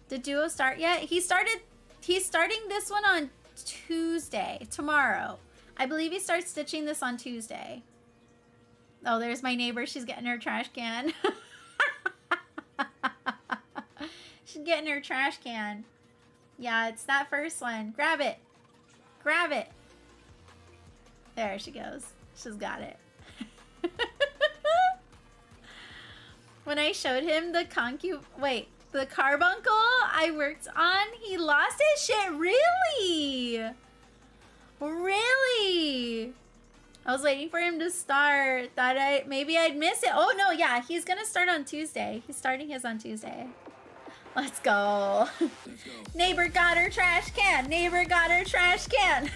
Did Duo start yet? He's starting this one on Tuesday, tomorrow. I believe he starts stitching this on Tuesday. Oh, there's my neighbor. She's getting her trash can. She's getting her trash can. Yeah, it's that first one. Grab it. Grab it. There she goes. She's got it. When when I showed him the the carbuncle I worked on, he lost his shit. Really? Really? I was waiting for him to start. Thought maybe I'd miss it. Oh no, yeah, he's gonna start on Tuesday. He's starting his on Tuesday. Let's go. Neighbor got her trash can. Neighbor got her trash can.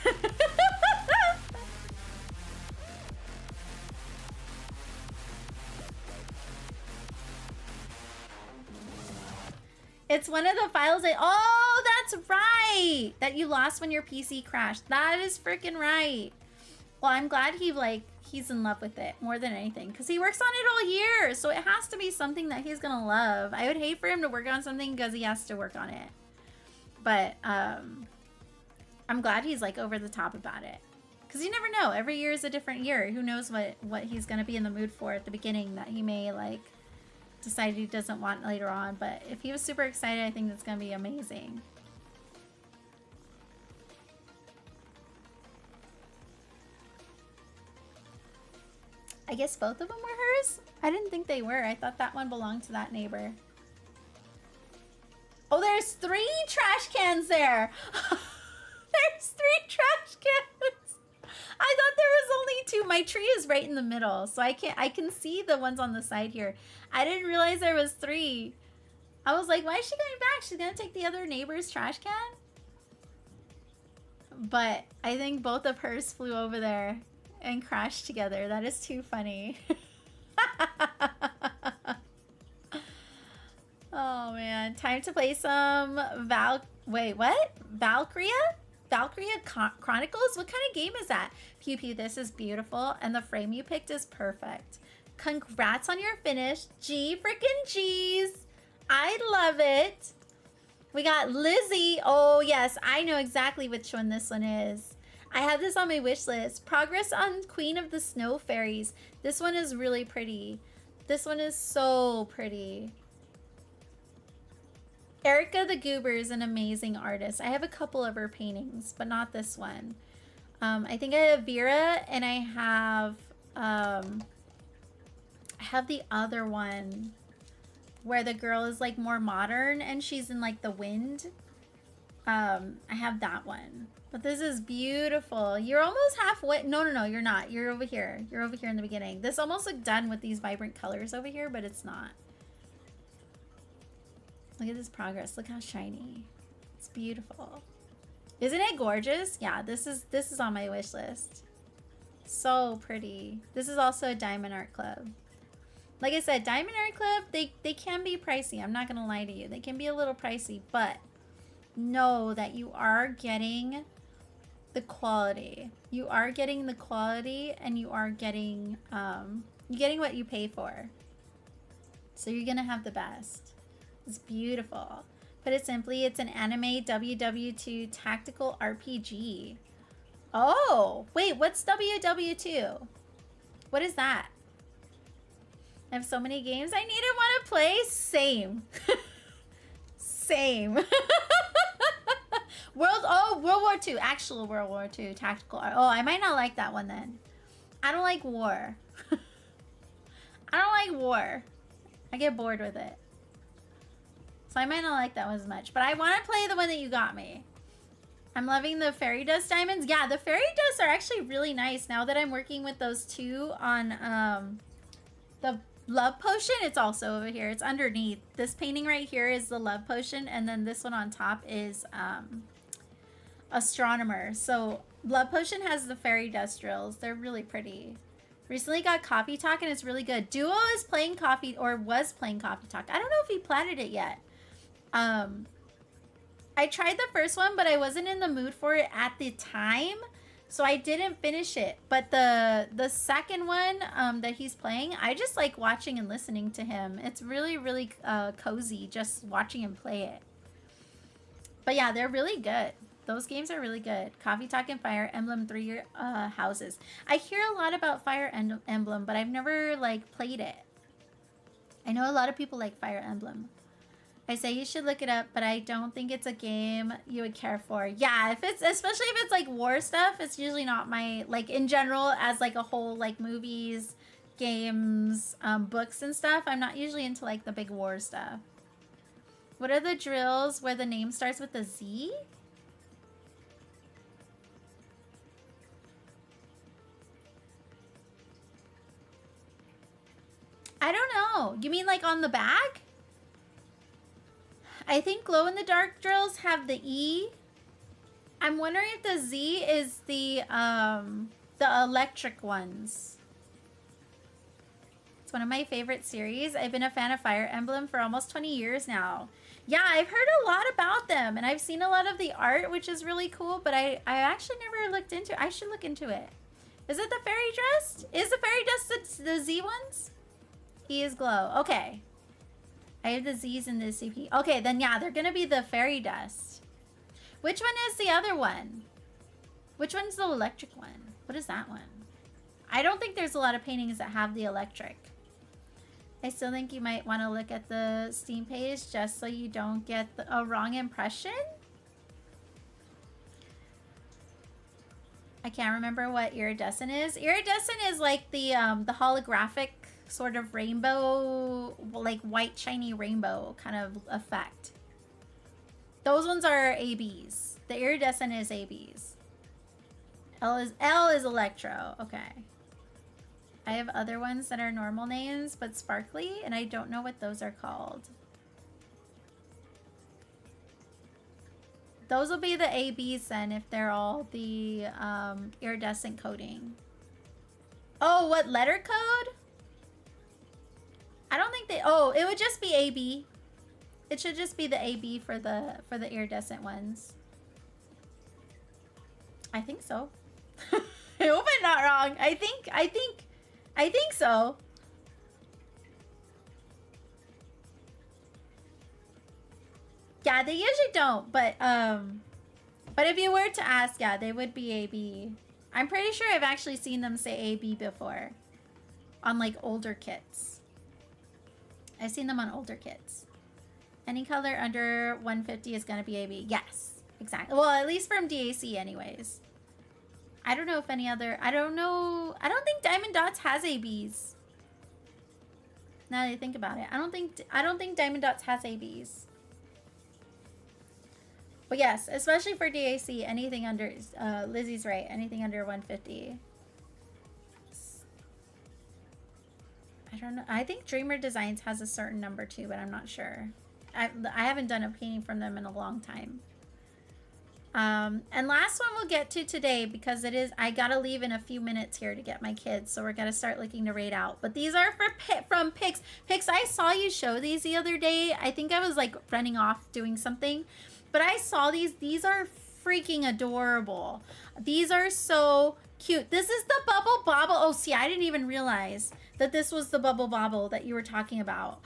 It's one of the files oh, that's right. That you lost when your PC crashed. That is freaking right. Well, I'm glad he's in love with it more than anything because he works on it all year. So it has to be something that he's going to love. I would hate for him to work on something because he has to work on it. But I'm glad he's like over the top about it. Because you never know. Every year is a different year. Who knows what he's going to be in the mood for at the beginning that he may like decide he doesn't want later on. But if he was super excited, I think that's going to be amazing. I guess both of them were hers? I didn't think they were. I thought that one belonged to that neighbor. Oh, there's 3 trash cans there. There's 3 trash cans. I thought there was only 2. My tree is right in the middle, so I can see the ones on the side here. I didn't realize there was 3. I was like, why is she going back? She's gonna take the other neighbor's trash can? But I think both of hers flew over there and crashed together. That is too funny. Oh man, time to play some Valkyria Chronicles? What kind of game is that? Pew Pew, this is beautiful and the frame you picked is perfect. Congrats on your finish. G freaking G's. I love it. We got Lizzie. Oh yes, I know exactly which one this one is. I have this on my wish list. Progress on Queen of the Snow Fairies. This one is really pretty. This one is so pretty. Erica the Goober is an amazing artist. I have a couple of her paintings, but not this one. I think I have Vera and I have the other one where the girl is like more modern and she's in like the wind. I have that one. But this is beautiful. You're almost halfway. No, you're not. You're over here. You're over here in the beginning. This almost looked done with these vibrant colors over here, but it's not. Look at this progress. Look how shiny. It's beautiful. Isn't it gorgeous? Yeah, this is on my wish list. So pretty. This is also a Diamond Art Club. Like I said, Diamond Art Club, they can be pricey. I'm not going to lie to you. They can be a little pricey, but know that you are getting the quality. You are getting the quality and you are getting you're getting what you pay for. So you're going to have the best. It's beautiful. Put it simply, it's an anime WW2 tactical RPG. Oh, wait, what's WW2? What is that? I have so many games I need and want to play. Same. Same. World War II. Actual World War II tactical. Oh, I might not like that one then. I don't like war. I don't like war. I get bored with it. So I might not like that one as much. But I want to play the one that you got me. I'm loving the fairy dust diamonds. Yeah, the fairy dust are actually really nice. Now that I'm working with those 2 on the love potion, it's also over here. It's underneath. This painting right here is the love potion. And then this one on top is astronomer. So love potion has the fairy dust drills. They're really pretty. Recently got Coffee Talk and it's really good. Duo is playing Coffee, or was playing Coffee Talk. I don't know if he platted it yet. I tried the first one, but I wasn't in the mood for it at the time, so I didn't finish it. But the second one that he's playing, I just like watching and listening to him. It's really, really cozy just watching him play it. But yeah, they're really good. Those games are really good. Coffee Talk and Fire Emblem 3 houses. I hear a lot about Fire Emblem, but I've never like played it. I know a lot of people like Fire Emblem. I say you should look it up, but I don't think it's a game you would care for. Yeah, if it's, especially if it's like war stuff, it's usually not my, like in general as like a whole, like movies, games, books and stuff. I'm not usually into like the big war stuff. What are the drills where the name starts with a Z? I don't know. You mean like on the back? I think glow-in-the-dark drills have the E. I'm wondering if the Z is the electric ones. It's one of my favorite series. I've been a fan of Fire Emblem for almost 20 years now. Yeah, I've heard a lot about them, and I've seen a lot of the art, which is really cool, but I actually never looked into it. I should look into it. Is it the fairy dust? Is the fairy dust the Z ones? E is glow. Okay. I have the Z's in the CP. Okay, then yeah, they're gonna be the fairy dust. Which one is the other one? Which one's the electric one? What is that one? I don't think there's a lot of paintings that have the electric. I still think you might want to look at the Steam page just so you don't get a wrong impression. I can't remember what iridescent is. Iridescent is like the holographic sort of rainbow, like white shiny rainbow kind of effect. Those ones are ABs. The iridescent is ABs. L is electro. Okay. I have other ones that are normal names but sparkly, and I don't know what those are called. Those will be the ABs then if they're all the iridescent coating. Oh, what letter code? I don't think they, oh, it would just be AB. It should just be the AB for the iridescent ones. I think so. I hope I'm not wrong. I think so. Yeah, they usually don't, but if you were to ask, yeah, they would be AB. I'm pretty sure I've actually seen them say AB before on like older kits. I've seen them on older kits. Any color under 150 is gonna be AB. Yes, exactly. Well, at least from DAC anyways. I don't know if any other, I don't know. I don't think Diamond Dots has ABs. Now that I think about it. I don't think Diamond Dots has ABs. But yes, especially for DAC, anything under, Lizzie's right, anything under 150. I don't know. I think Dreamer Designs has a certain number too, but I'm not sure. I haven't done a painting from them in a long time. And last one we'll get to today because it is, I gotta leave in a few minutes here to get my kids, so we're gonna start looking to raid out. But these are from Pix. Pix, I saw you show these the other day. I think I was like running off doing something, but I saw these. These are freaking adorable. These are so cute. This is the Bubble Bobble. Oh, see, I didn't even realize that this was the Bubble Bobble that you were talking about.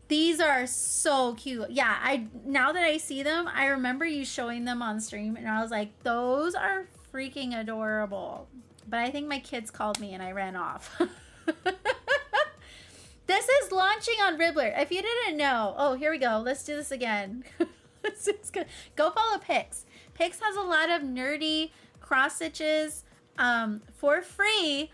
These are so cute. Yeah, now that I see them, I remember you showing them on stream, and I was like, those are freaking adorable. But I think my kids called me and I ran off. This is launching on Ribbler. If you didn't know, oh, here we go. Let's do this again. This is good. Go follow Pix. Pix has a lot of nerdy cross stitches for free.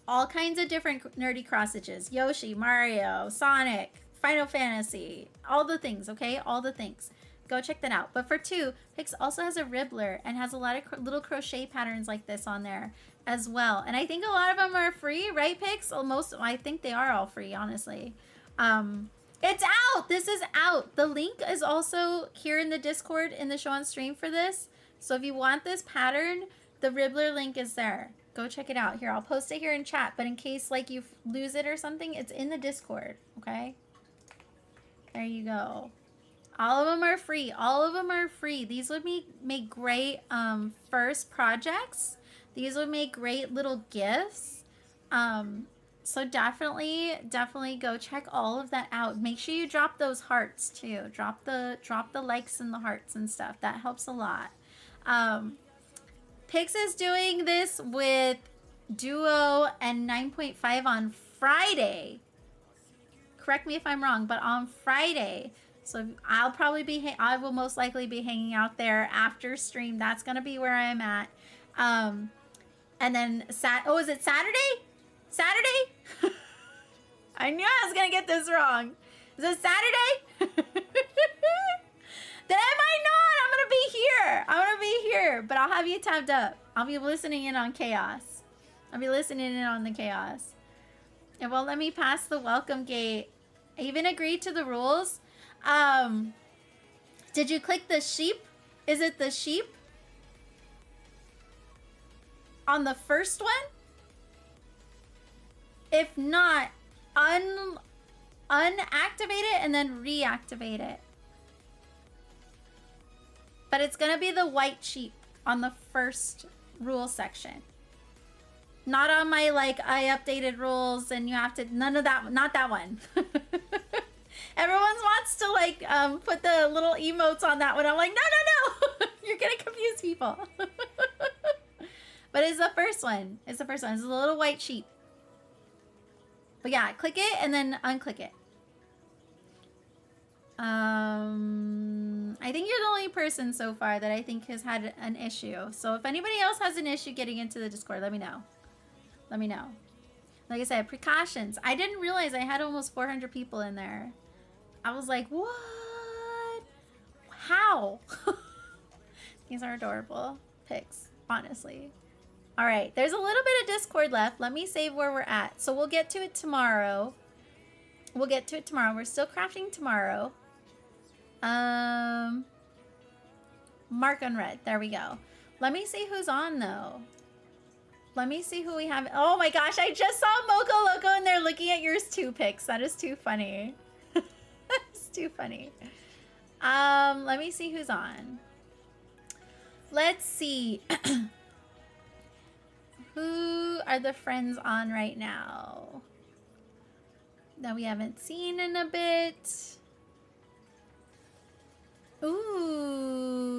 All kinds of different nerdy cross stitches. Yoshi, Mario, Sonic, Final Fantasy, all the things, okay? All the things. Go check that out. But for two, Pix also has a Ribbler and has a lot of little crochet patterns like this on there as well. And I think a lot of them are free, right, Pix? I think they are all free, honestly. It's out! This is out! The link is also here in the Discord in the show on stream for this. So if you want this pattern, the Ribbler link is there. Go check it out. Here, I'll post it here in chat, but in case like you lose it or something, it's in the Discord, okay? There you go. All of them are free. All of them are free. These would make great first projects. These would make great little gifts. So definitely go check all of that out. Make sure you drop those hearts too. Drop the likes and the hearts and stuff. That helps a lot. Pix is doing this with Duo and 9.5 on Friday. Correct me if I'm wrong, but on Friday. So I will most likely be hanging out there after stream. That's going to be where I'm at. And then oh, is it Saturday? Saturday? I knew I was gonna get this wrong. Is it Saturday? Then I might not. I'm gonna be here. I'm gonna be here, but I'll have you tabbed up. I'll be listening in on chaos. I'll be listening in on the chaos. It won't let me pass the welcome gate. I even agreed to the rules. Did you click the sheep? Is it the sheep? On the first one? If not, unactivate it and then reactivate it. But it's gonna be the white sheep on the first rule section. Not on my, like, I updated rules and you have to, none of that, not that one. Everyone wants to, like, put the little emotes on that one. I'm like, no. You're gonna confuse people. But it's the first one. It's the first one. It's a little white sheep. But yeah, click it and then unclick it. I think you're the only person so far that I think has had an issue. So if anybody else has an issue getting into the Discord, let me know. Let me know. Like I said, precautions. I didn't realize I had almost 400 people in there. I was like, what? How? These are adorable pics, honestly. All right, there's a little bit of Discord left. Let me save where we're at. So we'll get to it tomorrow. We'll get to it tomorrow. We're still crafting tomorrow. Mark unread. There we go. Let me see who's on, though. Let me see who we have. Oh my gosh, I just saw Moco Loco and they're looking at yours too pics. That is too funny. That's too funny. Let me see who's on. Let's see. Who are the friends on right now that we haven't seen in a bit? Ooh.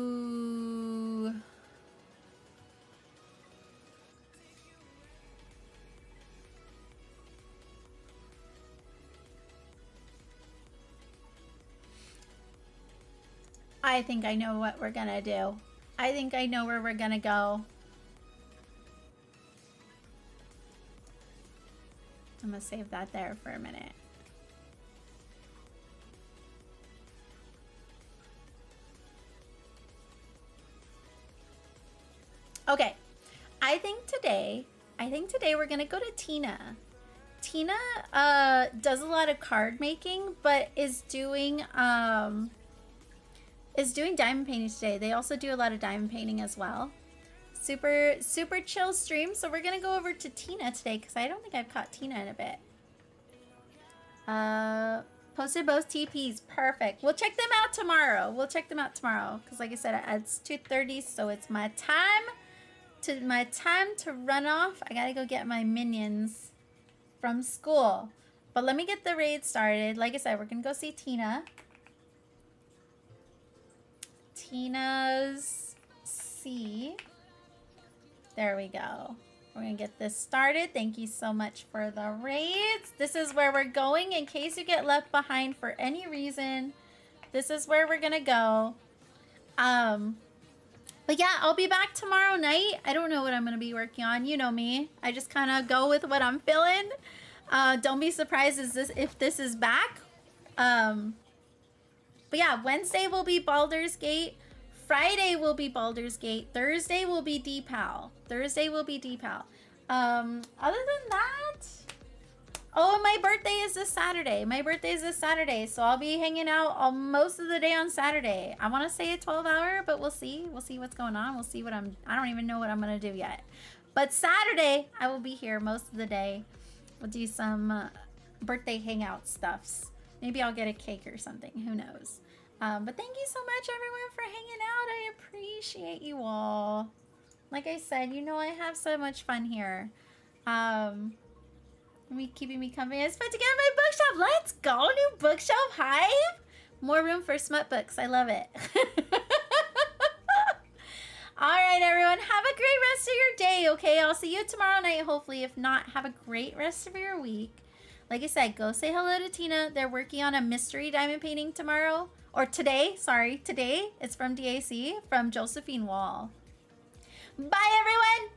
I think I know what we're gonna do. I think I know where we're gonna go. I'm gonna save that there for a minute. Okay, I think today we're gonna go to Tina. Tina does a lot of card making, but is doing diamond painting today. They also do a lot of diamond painting as well. Super chill stream. So we're gonna go over to Tina today because I don't think I've caught Tina in a bit. Posted both TPs. Perfect. We'll check them out tomorrow. Because like I said, it's 2:30, so it's my time to run off. I gotta go get my minions from school. But let me get the raid started. Like I said, we're gonna go see Tina. Tina's C. There we go. We're gonna get this started. Thank you so much for the raids. This is where we're going in case you get left behind for any reason. This is where we're gonna go. But yeah, I'll be back tomorrow night. I don't know what I'm gonna be working on. You know me. I just kind of go with what I'm feeling. Don't be surprised if this is back. But yeah, Wednesday will be Baldur's Gate. Friday will be Baldur's Gate. Thursday will be dpal. Other than that, oh, my birthday is this Saturday. So I'll be hanging out most of the day on Saturday. I want to say a 12-hour, but we'll see. We'll see what's going on. We'll see what I don't even know what I'm going to do yet. But Saturday, I will be here most of the day. We'll do some birthday hangout stuffs. Maybe I'll get a cake or something. Who knows? But thank you so much, everyone, for hanging out. I appreciate you all. Like I said, you know I have so much fun here. Keeping me company. Let's put together my bookshelf. Let's go. New bookshelf hive. More room for smut books. I love it. All right, everyone. Have a great rest of your day, okay? I'll see you tomorrow night, hopefully. If not, have a great rest of your week. Like I said, go say hello to Tina. They're working on a mystery diamond painting tomorrow. Or today. Sorry, today. It's from DAC, from Josephine Wall. Bye, everyone.